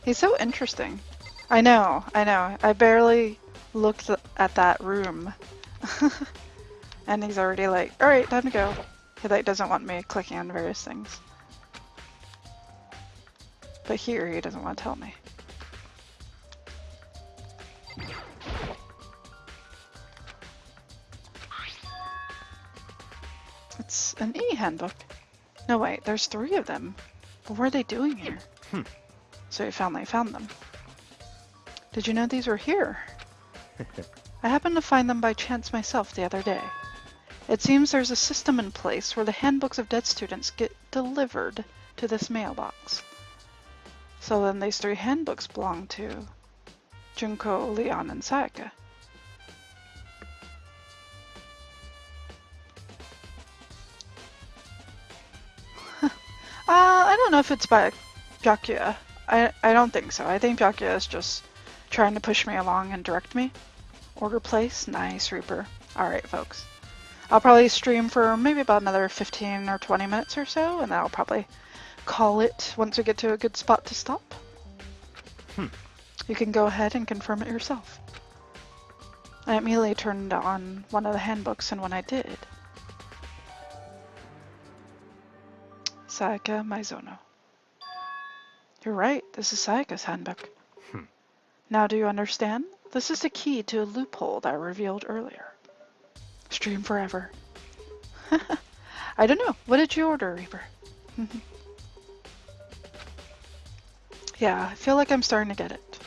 He's so interesting. I know. I barely looked at that room. And he's already like, alright, time to go. He like doesn't want me clicking on various things. But here he doesn't want to tell me. It's an e-handbook. No wait, there's 3 of them. What were they doing here? So you finally found them. Did you know these were here? I happened to find them by chance myself the other day. It seems there's a system in place where the handbooks of dead students get delivered to this mailbox. So then these 3 handbooks belong to Junko, Leon, and Sayaka. I don't know if it's by Byakuya. I don't think so. I think Byakuya is just trying to push me along and direct me. Order place? Nice, Reaper. Alright, folks. I'll probably stream for maybe about another 15 or 20 minutes or so, and then I'll probably call it once we get to a good spot to stop. You can go ahead and confirm it yourself. I immediately turned on one of the handbooks, and when I did... Sayaka Maizono. You're right, this is Sayaka's handbook. Now do you understand? This is the key to a loophole that I revealed earlier. Stream forever. I don't know. What did you order, Reaper? Yeah, I feel like I'm starting to get it.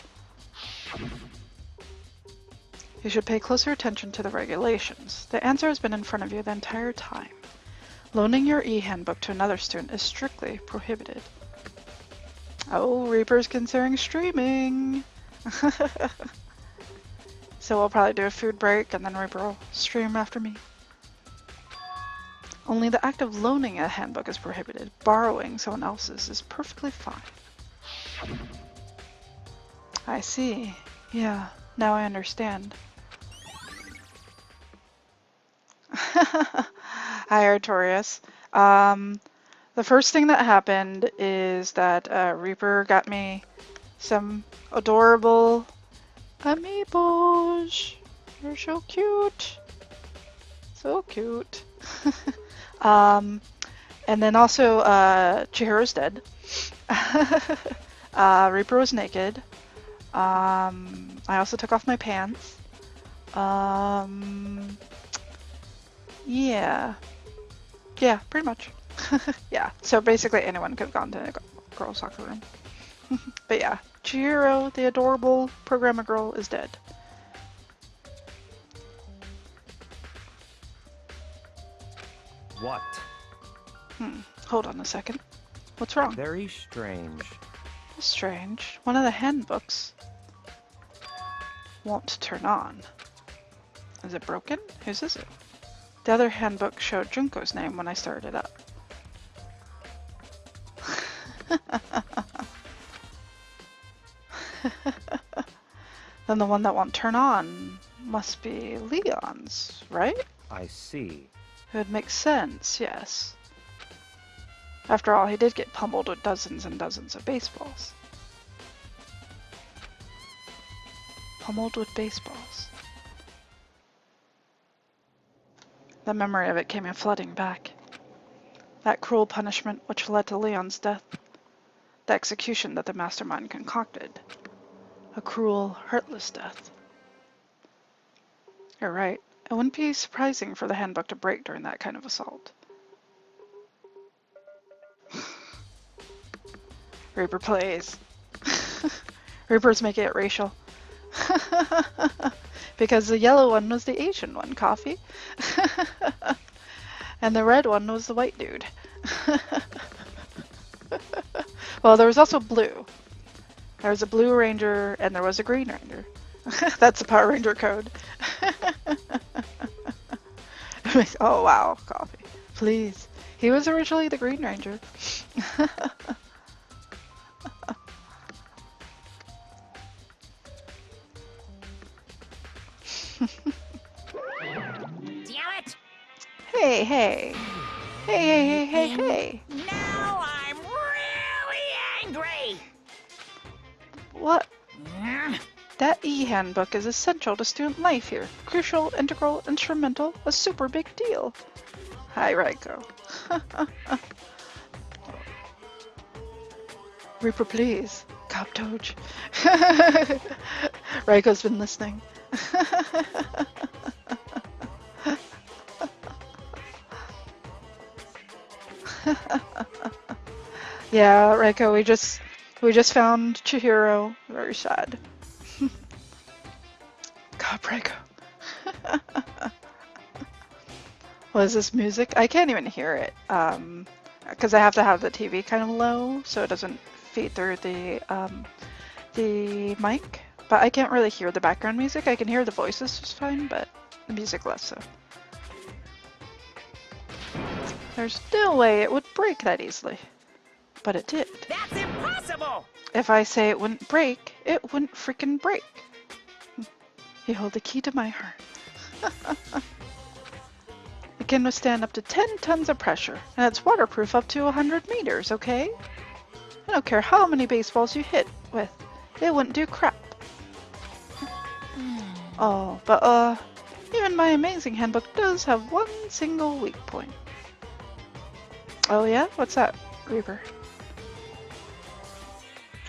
You should pay closer attention to the regulations. The answer has been in front of you the entire time. Loaning your e-handbook to another student is strictly prohibited. Oh, Reaper's considering streaming! So we'll probably do a food break and then Reaper will stream after me. Only the act of loaning a handbook is prohibited. Borrowing someone else's is perfectly fine. I see. Yeah, now I understand. Hi, Artorias. The first thing that happened is that Reaper got me some adorable amiibos. They're so cute. So cute. And then also Chihiro's dead. Reaper was naked. I also took off my pants. Yeah. Yeah, pretty much. Yeah, so basically anyone could have gone to a girls' soccer room. But yeah, Chihiro, the adorable programmer girl, is dead. What? Hold on a second. What's wrong? Very strange. Strange. One of the handbooks won't turn on. Is it broken? Whose is it? The other handbook showed Junko's name when I started it up. Then the one that won't turn on must be Leon's, right? I see. It would make sense, yes. After all, he did get pummeled with dozens and dozens of baseballs. Pummeled with baseballs. The memory of it came in flooding back. That cruel punishment which led to Leon's death. The execution that the mastermind concocted. A cruel, heartless death. You're right. It wouldn't be surprising for the handbook to break during that kind of assault. Reaper plays. Reaper's making it racial. Because the yellow one was the Asian one, Coffee. And the red one was the white dude. Well, there was also blue. There was a blue ranger and there was a green ranger. That's the Power Ranger code. Oh wow, Coffee. Please. He was originally the Green Ranger. Damn it! Hey, hey. Hey. Now I'm really angry! What? That e-handbook is essential to student life here. Crucial, integral, instrumental, a super big deal. Hi, Raiko. Reaper, please. Coptoge. Raiko's been listening. Yeah, Raiko, we just found Chihiro. Very sad. God, Raiko. What is this music? I can't even hear it. Because I have to have the TV kind of low so it doesn't feed through the mic. But I can't really hear the background music. I can hear the voices just fine, but the music less so. There's no way it would break that easily. But it did. That's impossible! If I say it wouldn't break, it wouldn't freaking break. You hold the key to my heart. It can withstand up to 10 tons of pressure, and it's waterproof up to 100 meters, okay? I don't care how many baseballs you hit with. It wouldn't do crap. Oh, but even my amazing handbook does have one single weak point. Oh yeah? What's that, Reaper?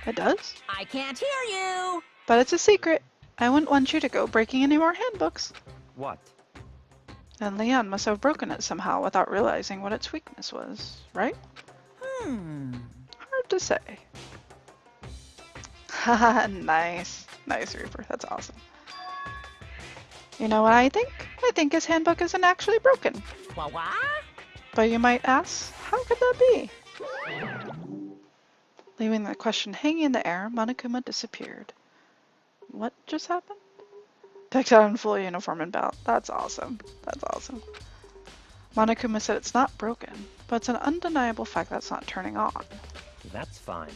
It does? I can't hear you! But it's a secret. I wouldn't want you to go breaking any more handbooks. What? And Leon must have broken it somehow without realizing what its weakness was, right? Hard to say. Haha, nice. Nice, Reaper. That's awesome. You know what I think? I think his handbook isn't actually broken. What? But you might ask, how could that be? Leaving the question hanging in the air, Monokuma disappeared. What just happened? Picked out in full uniform and belt. That's awesome. That's awesome. Monokuma said it's not broken, but it's an undeniable fact that's not turning on. That's fine.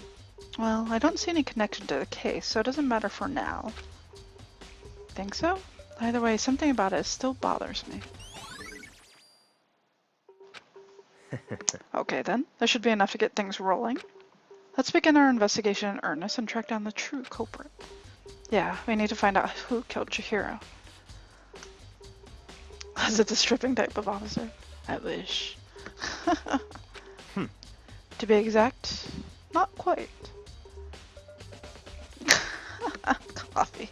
Well, I don't see any connection to the case, so it doesn't matter for now. Think so? Either way, something about it still bothers me. Okay then, that should be enough to get things rolling. Let's begin our investigation in earnest and track down the true culprit. Yeah, we need to find out who killed Chihiro. Is it the stripping type of officer? I wish. To be exact, not quite. Coffee.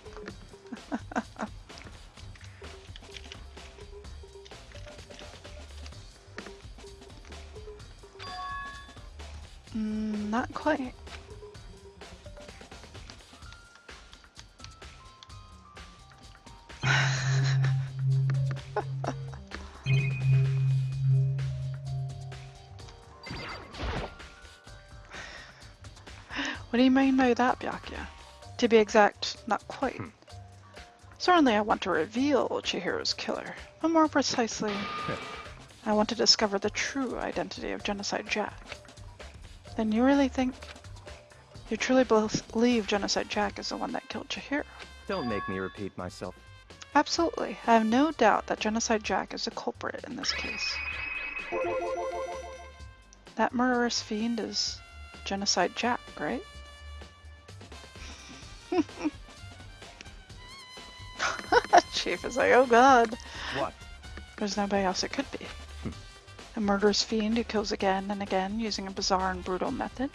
Not quite. What do you mean by that, Byakuya? To be exact, not quite. Certainly I want to reveal Chihiro's killer, but more precisely, I want to discover the true identity of Genocide Jack. Then you really think? You truly believe Genocide Jack is the one that killed Chihiro? Don't make me repeat myself. Absolutely. I have no doubt that Genocide Jack is the culprit in this case. That murderous fiend is Genocide Jack, right? Chief is like, oh god. What? There's nobody else it could be. A murderous fiend who kills again and again using a bizarre and brutal method.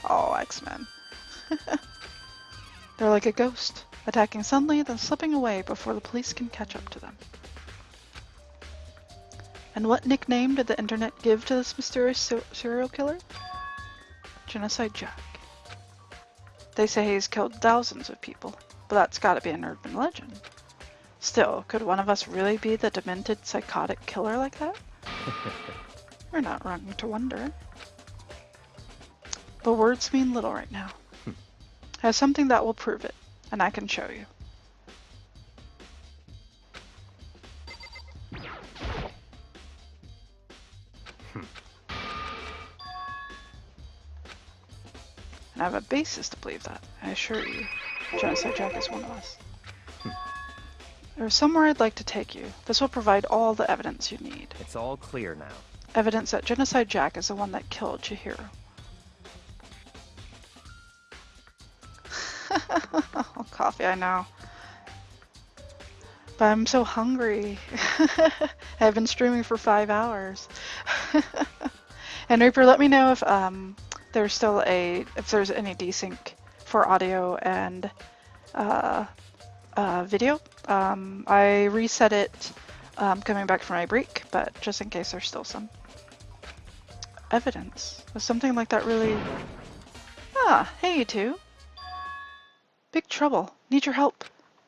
Oh, X-Men. They're like a ghost, attacking suddenly, then slipping away before the police can catch up to them. And what nickname did the internet give to this mysterious serial killer? Genocide Jack. They say he's killed thousands of people, but that's gotta be an urban legend. Still, could one of us really be the demented, psychotic killer like that? You're not wrong to wonder. But words mean little right now. I have something that will prove it, and I can show you. And I have a basis to believe that, I assure you. Genocide Jack is one of us. There's somewhere I'd like to take you. This will provide all the evidence you need. It's all clear now. Evidence that Genocide Jack is the one that killed Chihiro. Oh, coffee, I know. But I'm so hungry. I've been streaming for 5 hours. And Reaper, let me know if there's still if there's any desync for audio and video. I reset it coming back from my break, but just in case there's still some evidence. Was something like that really... Ah, hey you two. Big trouble. Need your help.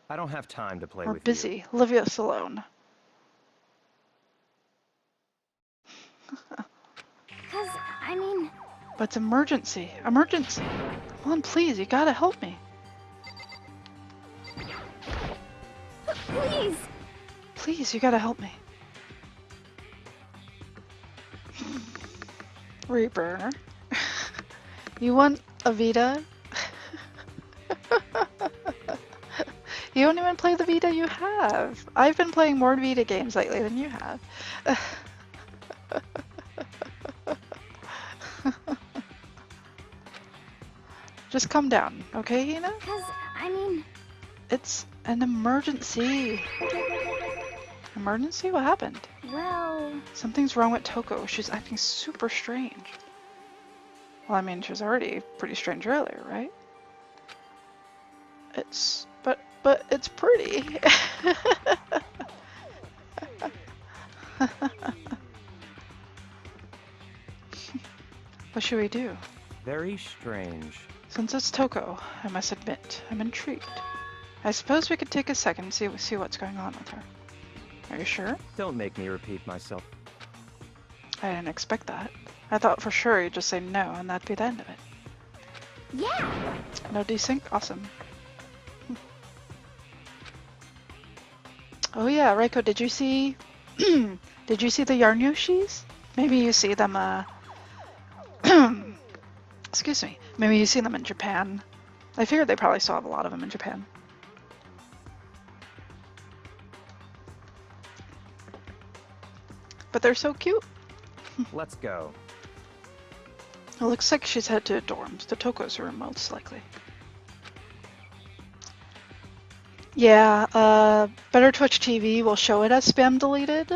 I don't have time to play We're with busy. Leave us alone. Cause, I mean... But it's emergency. Emergency. Come on, please. You gotta help me. Please! Please, you gotta help me. Reaper. You want a Vita? You don't even play the Vita you have. I've been playing more Vita games lately than you have. Just calm down, okay, Hina? Cause, I mean... It's an emergency. Emergency? What happened? Well... Something's wrong with Toko. She's acting super strange. Well, I mean, she was already pretty strange earlier, right? It's... But it's pretty. What should we do? Very strange. Since it's Toko, I must admit, I'm intrigued. I suppose we could take a second and see what's going on with her. Are you sure? Don't make me repeat myself. I didn't expect that. I thought for sure you'd just say no and that'd be the end of it. Yeah! No desync? Awesome. Oh yeah, Reiko, did you see... did you see the Yarn Yoshis? Maybe you see them, excuse me. Maybe you see them in Japan. I figured they probably still have a lot of them in Japan. But they're so cute. Let's go. It looks like she's headed to the dorms, to Toko's room most likely. Yeah, Better Twitch TV will show it as spam deleted,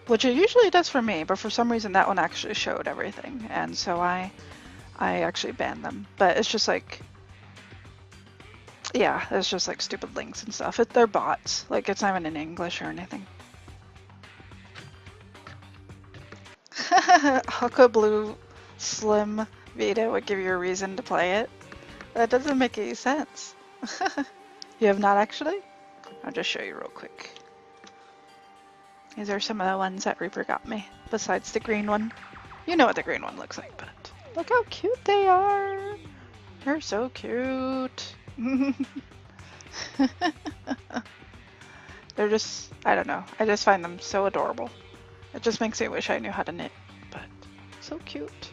which it usually does for me, but for some reason that one actually showed everything, and so I actually banned them. But it's just like, yeah, it's just like stupid links and stuff. They're bots, like it's not even in English or anything. Aqua Blue Slim Vita would give you a reason to play it. That doesn't make any sense. You have not actually? I'll just show you real quick. These are some of the ones that Reaper got me, besides the green one. You know what the green one looks like, but look how cute they are. They're so cute. They're just, I don't know. I just find them so adorable. It just makes me wish I knew how to knit, but so cute.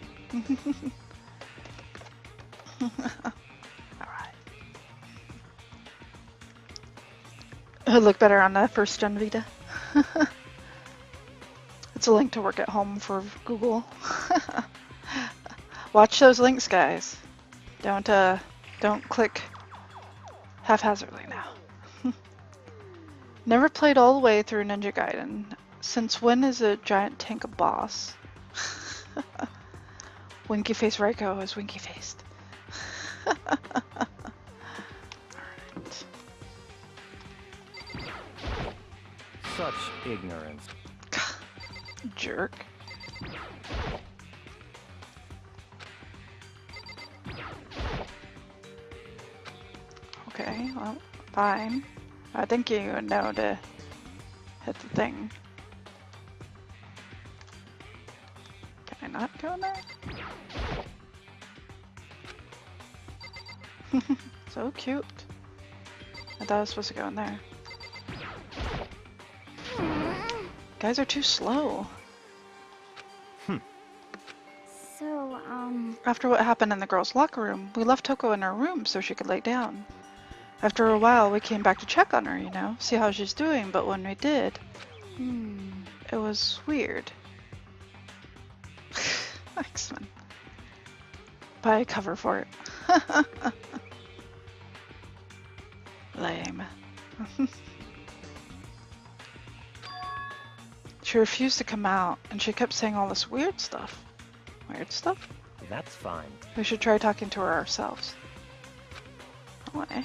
Alright. It would look better on the first gen Vita. It's a link to work at home for Google. Watch those links, guys. Don't click haphazardly now. Never played all the way through Ninja Gaiden. Since when is a giant tank a boss? Winky face Reiko is winky faced. Alright. Such ignorance. Jerk. Okay, well, fine. I think you would know to hit the thing. Can I not go in there? So cute. I thought I was supposed to go in there. Guys are too slow. So, After what happened in the girls' locker room, we left Toko in her room so she could lay down. After a while, we came back to check on her, you know, see how she's doing, but when we did, it was weird. Excellent. Buy a cover for it. Lame. She refused to come out, and she kept saying all this weird stuff. Weird stuff? That's fine. We should try talking to her ourselves. Why?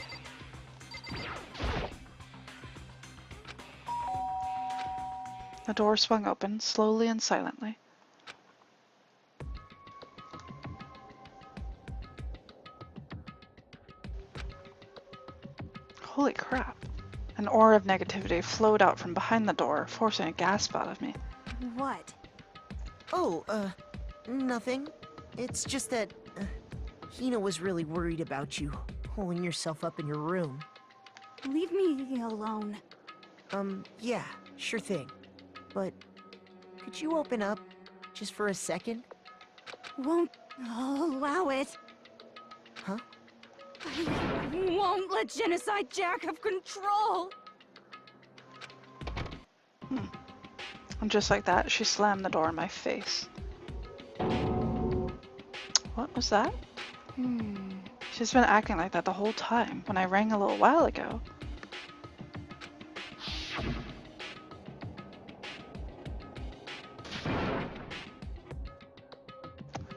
The door swung open, slowly and silently. Holy crap. An aura of negativity flowed out from behind the door, forcing a gasp out of me. What? Oh, nothing. It's just that, Hina was really worried about you, holding yourself up in your room. Leave me alone. Yeah, sure thing. But, could you open up, just for a second? Won't allow it. Huh? I won't let Genocide Jack have control. And just like that, she slammed the door in my face. What was that? She's been acting like that the whole time, when I rang a little while ago.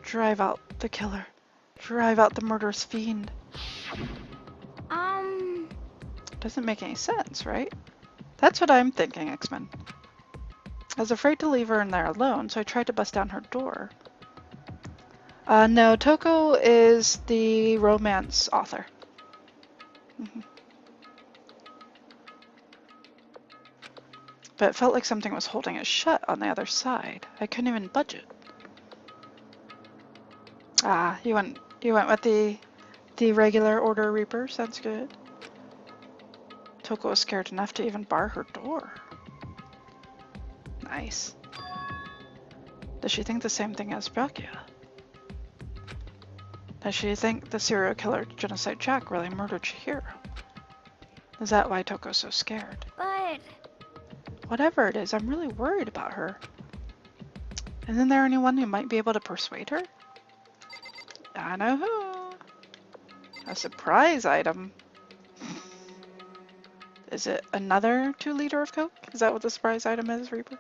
Drive out the killer. Drive out the murderous fiend. Doesn't make any sense, right? That's what I'm thinking, X-Men. I was afraid to leave her in there alone, so I tried to bust down her door. No, Toko is the romance author. But it felt like something was holding it shut on the other side. I couldn't even budge it. Ah, you went with the regular order Reaper. Sounds good. Toko was scared enough to even bar her door. Nice. Does she think the same thing as Byakuya? Does she think the serial killer Genocide Jack really murdered Chihiro? Is that why Toko's so scared? but... Whatever it is, I'm really worried about her. Isn't there anyone who might be able to persuade her? I know who. A surprise item. Is it another 2-liter of Coke? Is that what the surprise item is, Reaper?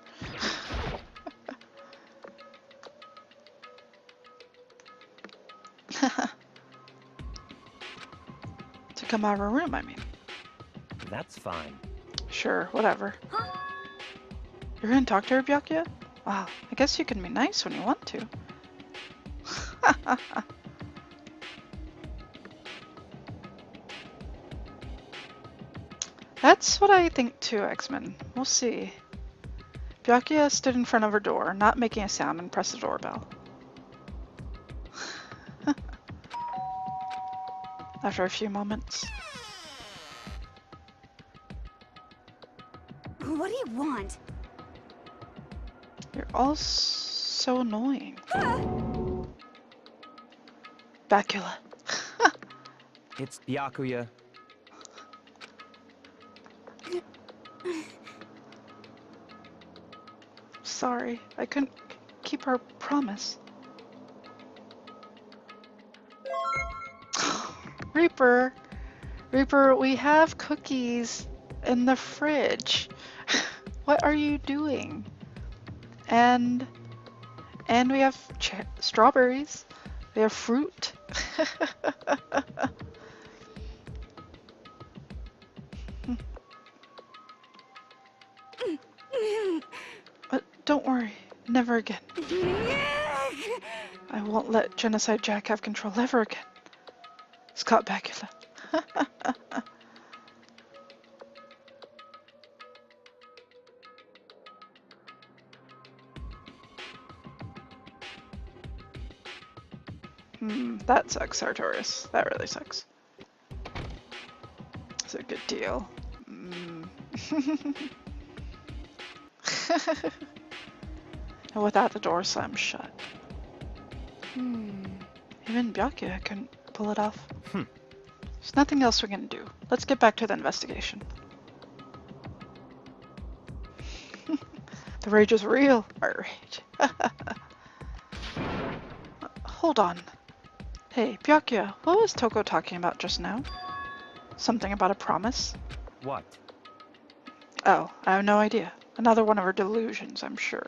To come out of her room, I mean. That's fine. Sure, whatever. You're gonna talk to her, Byakuya? Wow, I guess you can be nice when you want to. That's what I think too, X-Men. We'll see. Byakuya stood in front of her door, not making a sound, and pressed the doorbell. After a few moments. What do you want? You're all so annoying. Bacula. It's Byakuya. Sorry, I couldn't keep our promise. Reaper! Reaper, we have cookies in the fridge. What are you doing? And we have strawberries. We have fruit. But don't worry, never again. I won't let Genocide Jack have control ever again. Scott Bakula. That sucks, Sartorius. That really sucks. It's a good deal. And with that, the door slammed shut. Even Byakuya couldn't pull it off. There's nothing else we can do. Let's get back to the investigation. The rage is real. Our rage. Hold on. Hey, Byakuya, what was Toko talking about just now? Something about a promise? What? Oh, I have no idea. Another one of her delusions, I'm sure.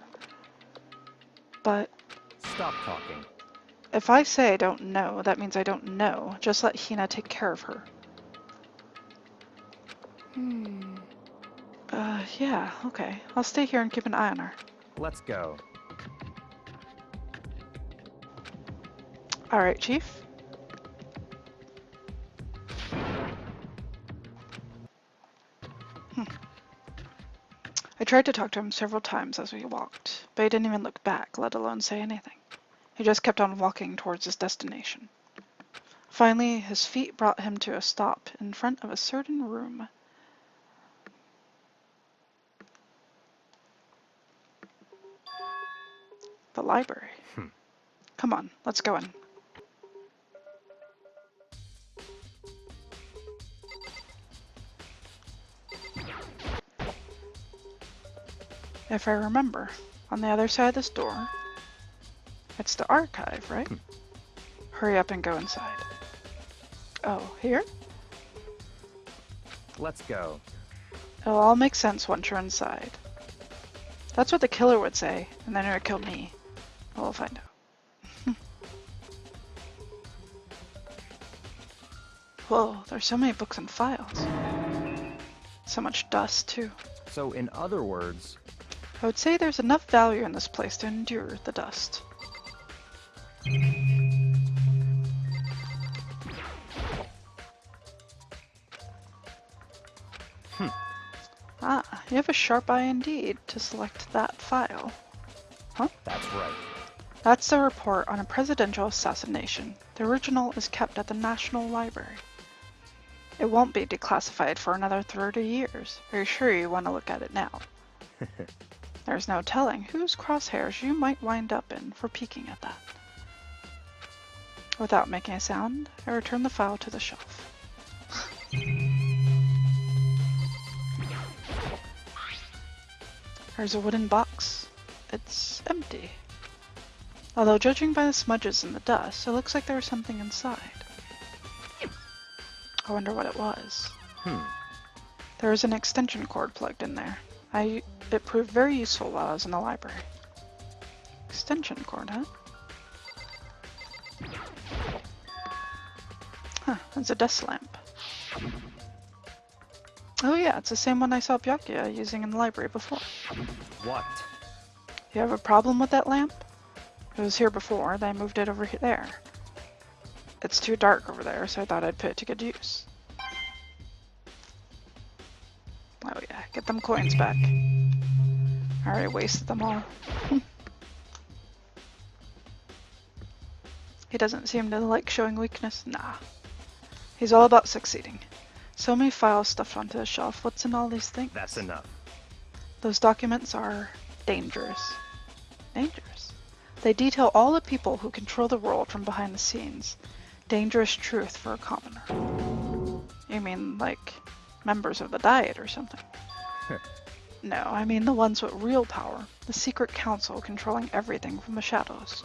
But Stop talking. if I say I don't know, that means I don't know. Just let Hina take care of her. Yeah, okay. I'll stay here and keep an eye on her. Let's go. Alright, Chief. I tried to talk to him several times as we walked, but he didn't even look back, let alone say anything. He just kept on walking towards his destination. Finally, his feet brought him to a stop in front of a certain room. The library. Come on, let's go in. If I remember, on the other side of this door, it's the archive, right? Hurry up and go inside. Oh, here? Let's go. It'll all make sense once you're inside. That's what the killer would say, and then it would kill me. We'll find out. Whoa, there's so many books and files. So much dust, too. So, in other words, I would say there's enough value in this place to endure the dust. Ah, you have a sharp eye indeed to select that file. Huh? that's right. That's the report on a presidential assassination. The original is kept at the National Library. It won't be declassified for another 30 years. Are you sure you want to look at it now? There's no telling whose crosshairs you might wind up in for peeking at that. Without making a sound, I return the file to the shelf. There's a wooden box. It's empty. Although judging by the smudges in the dust, it looks like there was something inside. I wonder what it was. There was an extension cord plugged in there. It proved very useful while I was in the library. Extension cord, huh? Huh, it's a desk lamp. Oh yeah, it's the same one I saw Byakuya using in the library before. What? You have a problem with that lamp? It was here before, then I moved it over there. It's too dark over there, so I thought I'd put it to good use. Oh yeah, get them coins back. I already wasted them all. He doesn't seem to like showing weakness. Nah. He's all about succeeding. So many files stuffed onto the shelf. What's in all these things? That's enough. Those documents are dangerous. Dangerous. They detail all the people who control the world from behind the scenes. Dangerous truth for a commoner. You mean like members of the Diet or something? No, I mean the ones with real power. The secret council controlling everything from the shadows.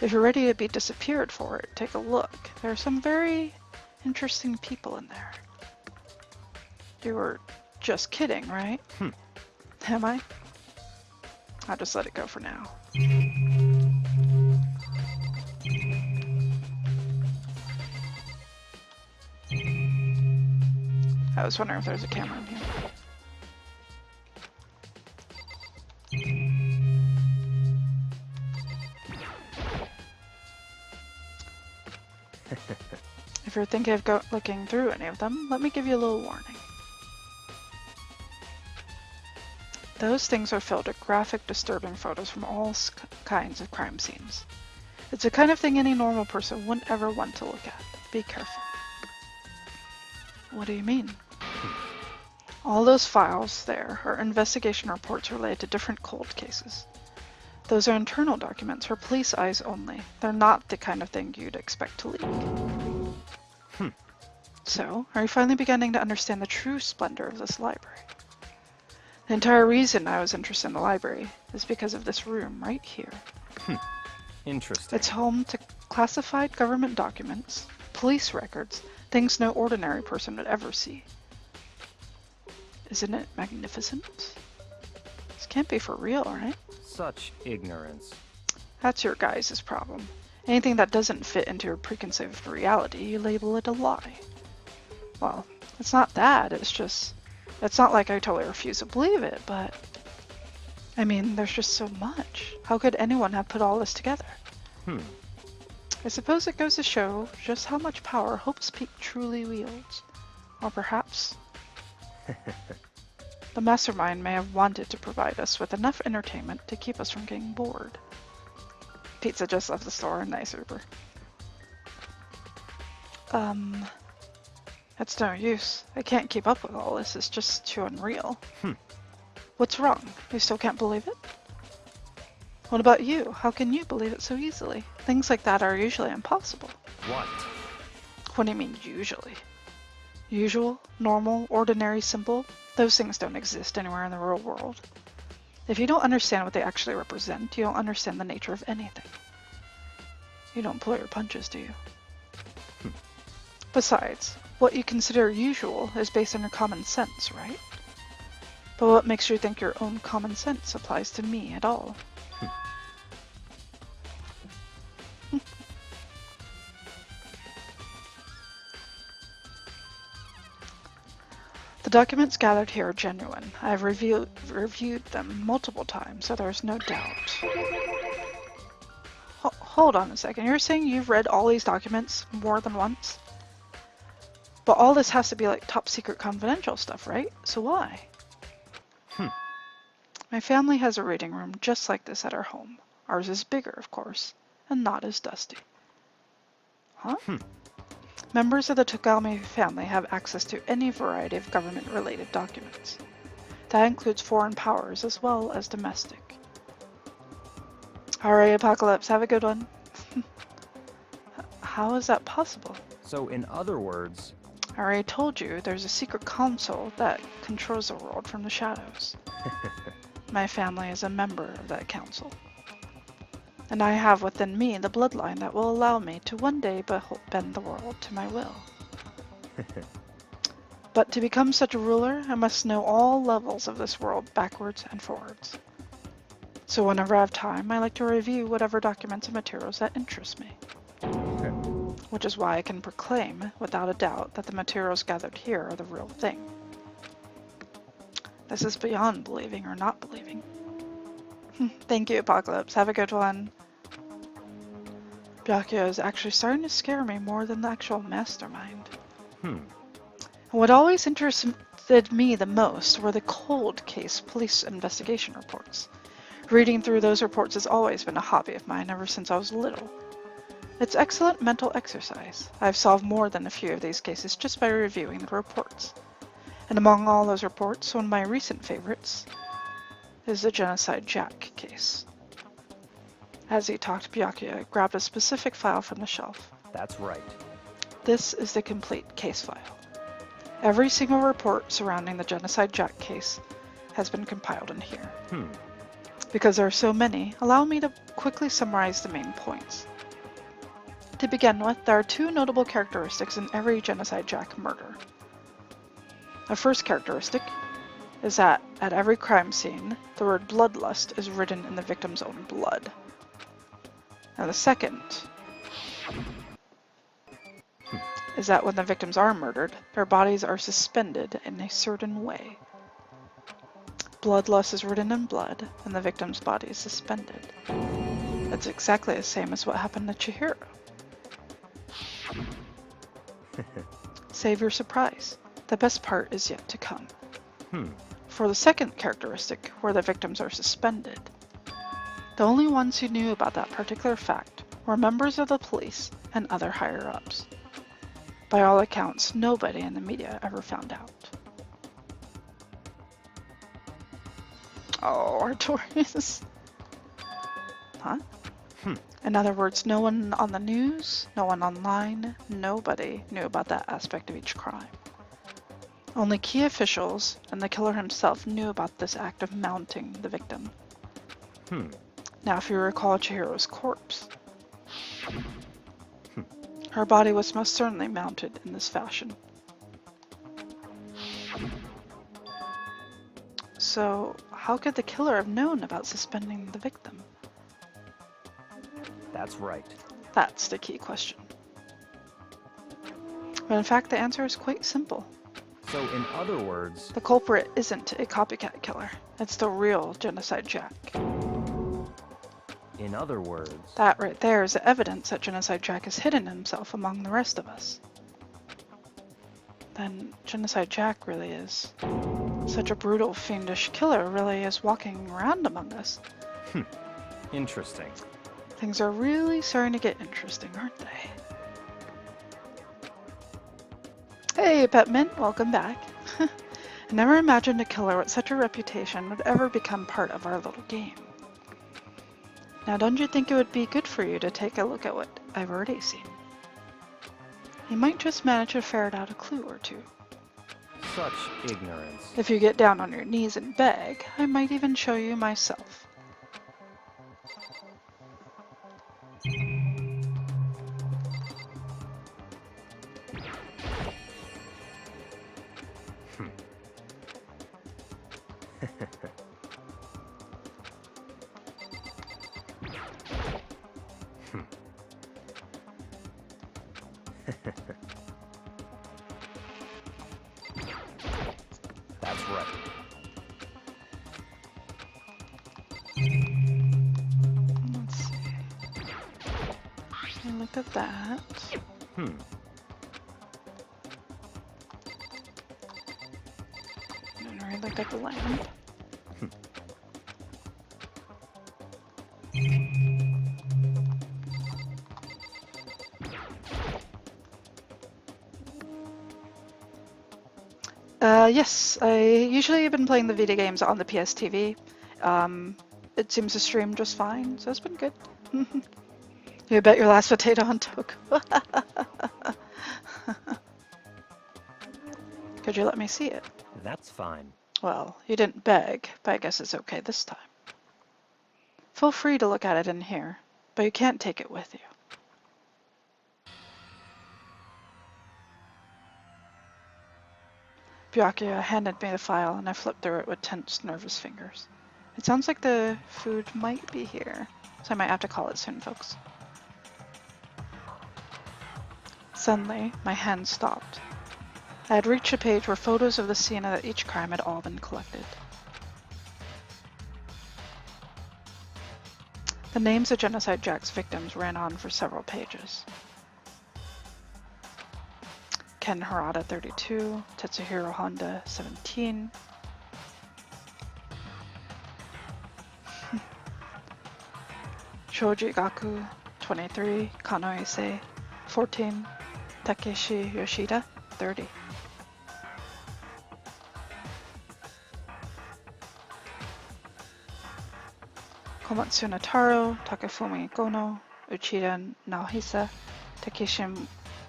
If you're ready to be disappeared for it, take a look. There are some very interesting people in there. You were just kidding, right? Am I? I'll just let it go for now. I was wondering if there's a camera in here. If you're thinking of looking through any of them, let me give you a little warning. Those things are filled with graphic, disturbing photos from all kinds of crime scenes. It's the kind of thing any normal person wouldn't ever want to look at. Be careful. What do you mean? All those files there are investigation reports related to different cold cases. Those are internal documents for police eyes only. They're not the kind of thing you'd expect to leak. So, are you finally beginning to understand the true splendor of this library? The entire reason I was interested in the library is because of this room right here. Interesting. It's home to classified government documents, police records, things no ordinary person would ever see. Isn't it magnificent? This can't be for real, right? Such ignorance. That's your guys' problem. Anything that doesn't fit into your preconceived reality, you label it a lie. Well, it's not that, it's not like I totally refuse to believe it, but I mean, there's just so much. How could anyone have put all this together? I suppose it goes to show just how much power Hope's Peak truly wields. Or perhaps the mastermind may have wanted to provide us with enough entertainment to keep us from getting bored. Pizza just left the store. Nice Uber. It's no use. I can't keep up with all this. It's just too unreal. What's wrong? You still can't believe it? What about you? How can you believe it so easily? Things like that are usually impossible. What? What do you mean, usually? Usual, normal, ordinary, simple? Those things don't exist anywhere in the real world. If you don't understand what they actually represent, you don't understand the nature of anything. You don't pull your punches, do you? Besides, what you consider usual is based on your common sense, right? But what makes you think your own common sense applies to me at all? The documents gathered here are genuine. I have reviewed them multiple times, so there's no doubt. Hold on a second. You're saying you've read all these documents more than once? But all this has to be like top secret confidential stuff, right? So why? My family has a reading room just like this at our home. Ours is bigger, of course, and not as dusty. Huh? Members of the Togami family have access to any variety of government-related documents. That includes foreign powers as well as domestic. Alright, Apocalypse, have a good one. How is that possible? So, in other words... I already told you, there's a secret council that controls the world from the shadows. My family is a member of that council. And I have within me the bloodline that will allow me to one day bend the world to my will. But to become such a ruler, I must know all levels of this world backwards and forwards. So whenever I have time, I like to review whatever documents and materials that interest me. Which is why I can proclaim, without a doubt, that the materials gathered here are the real thing. This is beyond believing or not believing. Thank you, Apocalypse. Have a good one. Byakuya is actually starting to scare me more than the actual mastermind. What always interested me the most were the cold case police investigation reports. Reading through those reports has always been a hobby of mine ever since I was little. It's excellent mental exercise. I've solved more than a few of these cases just by reviewing the reports. And among all those reports, one of my recent favorites is the Genocide Jack case. As he talked, Byakuya grabbed a specific file from the shelf. That's right. This is the complete case file. Every single report surrounding the Genocide Jack case has been compiled in here. Because there are so many, allow me to quickly summarize the main points. To begin with, there are two notable characteristics in every Genocide Jack murder. The first characteristic is that at every crime scene, the word bloodlust is written in the victim's own blood. Now the second is that when the victims are murdered, their bodies are suspended in a certain way. Bloodlust is written in blood, and the victim's body is suspended. That's exactly the same as what happened to Chihiro. Save your surprise. The best part is yet to come. For the second characteristic, where the victims are suspended, the only ones who knew about that particular fact were members of the police and other higher-ups. By all accounts, nobody in the media ever found out. Oh, Artorias. Huh? In other words, no one on the news, no one online, nobody knew about that aspect of each crime. Only key officials and the killer himself knew about this act of mounting the victim. Now, if you recall Chihiro's corpse, her body was most certainly mounted in this fashion. So, how could the killer have known about suspending the victim? That's right. That's the key question. But in fact, the answer is quite simple. So, in other words... The culprit isn't a copycat killer. It's the real Genocide Jack. In other words... That right there is the evidence that Genocide Jack has hidden himself among the rest of us. Then Genocide Jack really is... Such a brutal, fiendish killer really is walking around among us. Interesting. Things are really starting to get interesting, aren't they? Hey, Petmint, welcome back. I never imagined a killer with such a reputation would ever become part of our little game. Now, don't you think it would be good for you to take a look at what I've already seen? You might just manage to ferret out a clue or two. Such ignorance. If you get down on your knees and beg, I might even show you myself. That's right. Let's see. I look at that. And I look at the lamp. Yes, I usually have been playing the video games on the PSTV. It seems to stream just fine, so it's been good. You bet your last potato on Toku. Could you let me see it? That's fine. Well, you didn't beg, but I guess it's okay this time. Feel free to look at it in here, but you can't take it with you. Byakuya handed me the file and I flipped through it with tense, nervous fingers. It sounds like the food might be here, so I might have to call it soon, folks. Suddenly, my hand stopped. I had reached a page where photos of the scene of each crime had all been collected. The names of Genocide Jack's victims ran on for several pages. Ken Harada, 32, Tetsuhiro Honda, 17. Shoji Gaku, 23, Kano Issei, 14, Takeshi Yoshida, 30. Komatsu Nataro, Takafumi Kono, Uchida Naohisa, Takeshi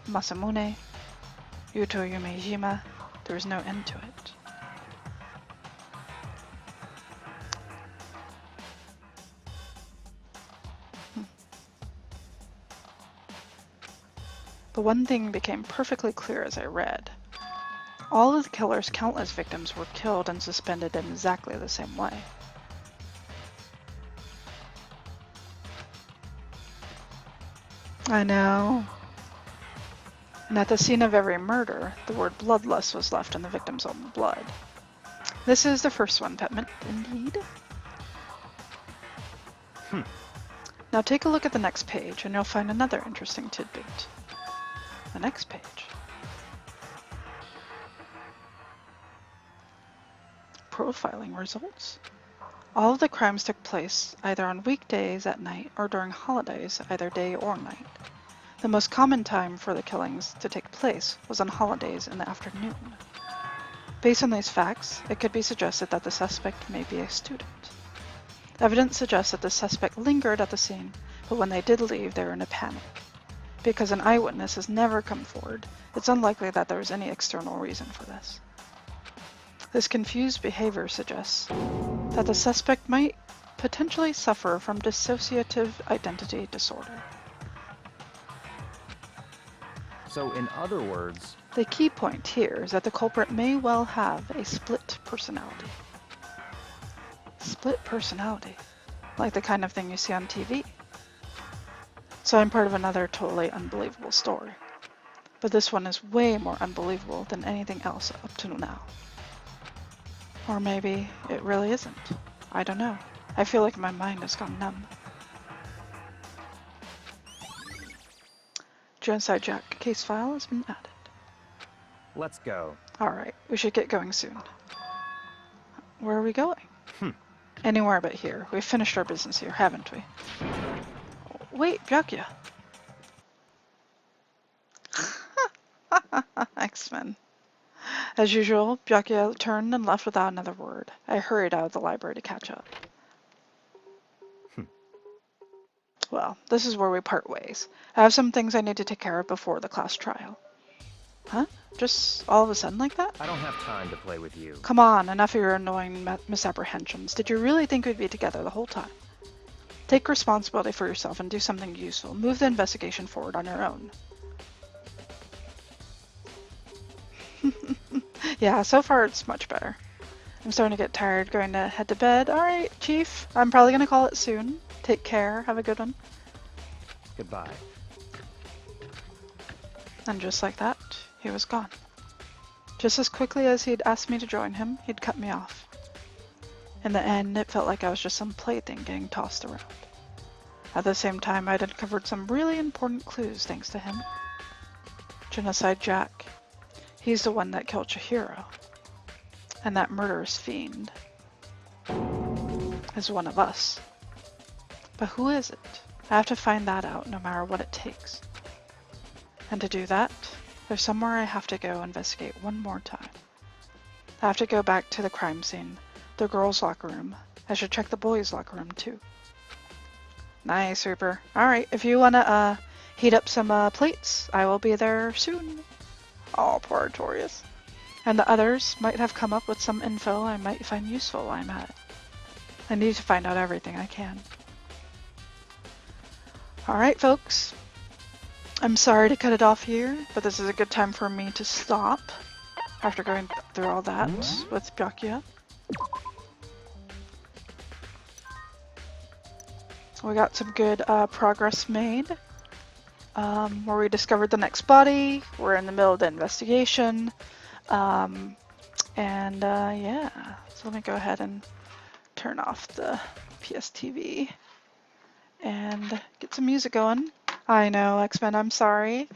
Masamune, Yuto Yumejima. There was no end to it. But one thing became perfectly clear as I read. All of the killer's countless victims were killed and suspended in exactly the same way. I know. And at the scene of every murder, the word bloodlust was left in the victim's own blood. This is the first one, Pepmint, indeed. Now take a look at the next page and you'll find another interesting tidbit. The next page. Profiling results. All of the crimes took place either on weekdays at night or during holidays, either day or night. The most common time for the killings to take place was on holidays in the afternoon. Based on these facts, it could be suggested that the suspect may be a student. Evidence suggests that the suspect lingered at the scene, but when they did leave, they were in a panic. Because an eyewitness has never come forward, it's unlikely that there was any external reason for this. This confused behavior suggests that the suspect might potentially suffer from dissociative identity disorder. So, in other words, the key point here is that the culprit may well have a split personality. Split personality, like the kind of thing you see on TV. So I'm part of another totally unbelievable story. But this one is way more unbelievable than anything else up to now. Or maybe it really isn't. I don't know. I feel like my mind has gone numb. Genocide Jack case file has been added. let's go. Alright, we should get going soon. Where are we going? Anywhere but here. We've finished our business here, haven't we? Wait, Byakuya. X-Men. As usual, Byakuya turned and left without another word. I hurried out of the library to catch up. Well, this is where we part ways. I have some things I need to take care of before the class trial. Huh? Just all of a sudden like that? I don't have time to play with you. Come on, enough of your annoying misapprehensions. Did you really think we'd be together the whole time? Take responsibility for yourself and do something useful. Move the investigation forward on your own. Yeah, so far it's much better. I'm starting to get tired, going to head to bed. Alright, Chief. I'm probably going to call it soon. Take care. Have a good one. Goodbye. And just like that, he was gone. Just as quickly as he'd asked me to join him, he'd cut me off. In the end, it felt like I was just some plaything getting tossed around. At the same time, I'd uncovered some really important clues thanks to him. Genocide Jack. He's the one that killed Chihiro. And that murderous fiend is one of us. But who is it? I have to find that out no matter what it takes. And to do that, there's somewhere I have to go investigate one more time. I have to go back to the crime scene, the girls' locker room. I should check the boys' locker room too. Nice, Reaper. Alright, if you wanna heat up some plates, I will be there soon. Oh, poor Artorias. And the others might have come up with some info I might find useful while I'm at it. I need to find out everything I can. Alright, folks. I'm sorry to cut it off here, but this is a good time for me to stop after going through all that with Byakuya. We got some good progress made. Where we discovered the next body. We're in the middle of the investigation. Yeah, so let me go ahead and turn off the PSTV. and get some music going. I know, X-Men, I'm sorry.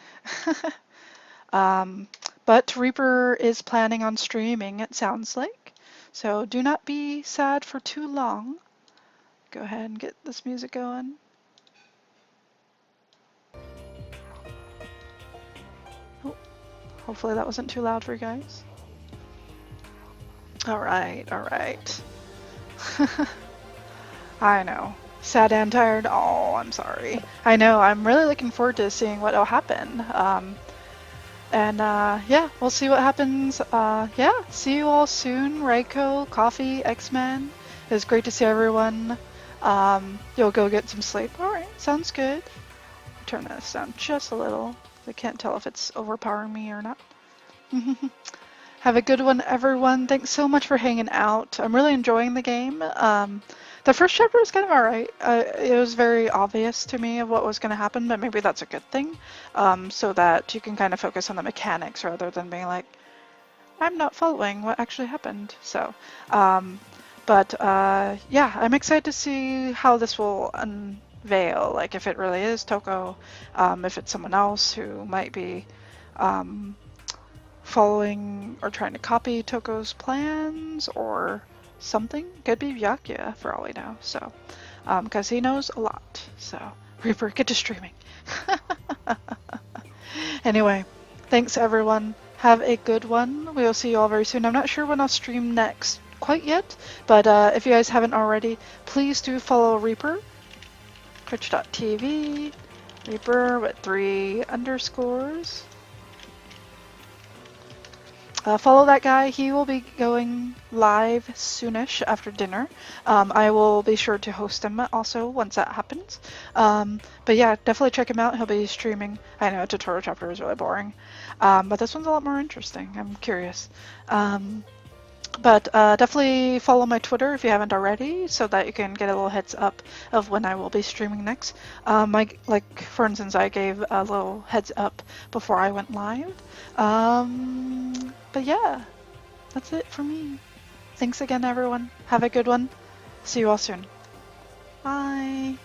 But Reaper is planning on streaming, it sounds like. So do not be sad for too long. Go ahead and get this music going. Oh, hopefully that wasn't too loud for you guys. Alright, alright. I know. Sad and tired? Oh, I'm sorry. I know, I'm really looking forward to seeing what will happen. Yeah, we'll see what happens. Yeah, see you all soon. Reiko, Coffee, X-Men. It was great to see everyone. You'll go get some sleep. Alright, sounds good. Turn this down just a little. I can't tell if it's overpowering me or not. Have a good one, everyone. Thanks so much for hanging out. I'm really enjoying the game. The first chapter was kind of alright. It was very obvious to me of what was going to happen, but maybe that's a good thing, so that you can kind of focus on the mechanics rather than being like, I'm not following what actually happened. So, yeah, I'm excited to see how this will unveil, like if it really is Toko, if it's someone else who might be following or trying to copy Toko's plans, or something. Could be Byakuya for all we know. So, because he knows a lot. So, Reaper, get to streaming. Anyway, thanks everyone. Have a good one. We will see you all very soon. I'm not sure when I'll stream next quite yet, but if you guys haven't already, please do follow Reaper. Twitch.tv, Reaper with 3 underscores. Follow that guy. He will be going live soonish after dinner. I will be sure to host him also once that happens. But yeah, definitely check him out. He'll be streaming. I know a tutorial chapter is really boring, but this one's a lot more interesting. I'm curious. But definitely follow my Twitter if you haven't already, so that you can get a little heads up of when I will be streaming next. Like for instance, I gave a little heads up before I went live. But yeah, that's it for me. Thanks again, everyone. Have a good one. See you all soon. Bye.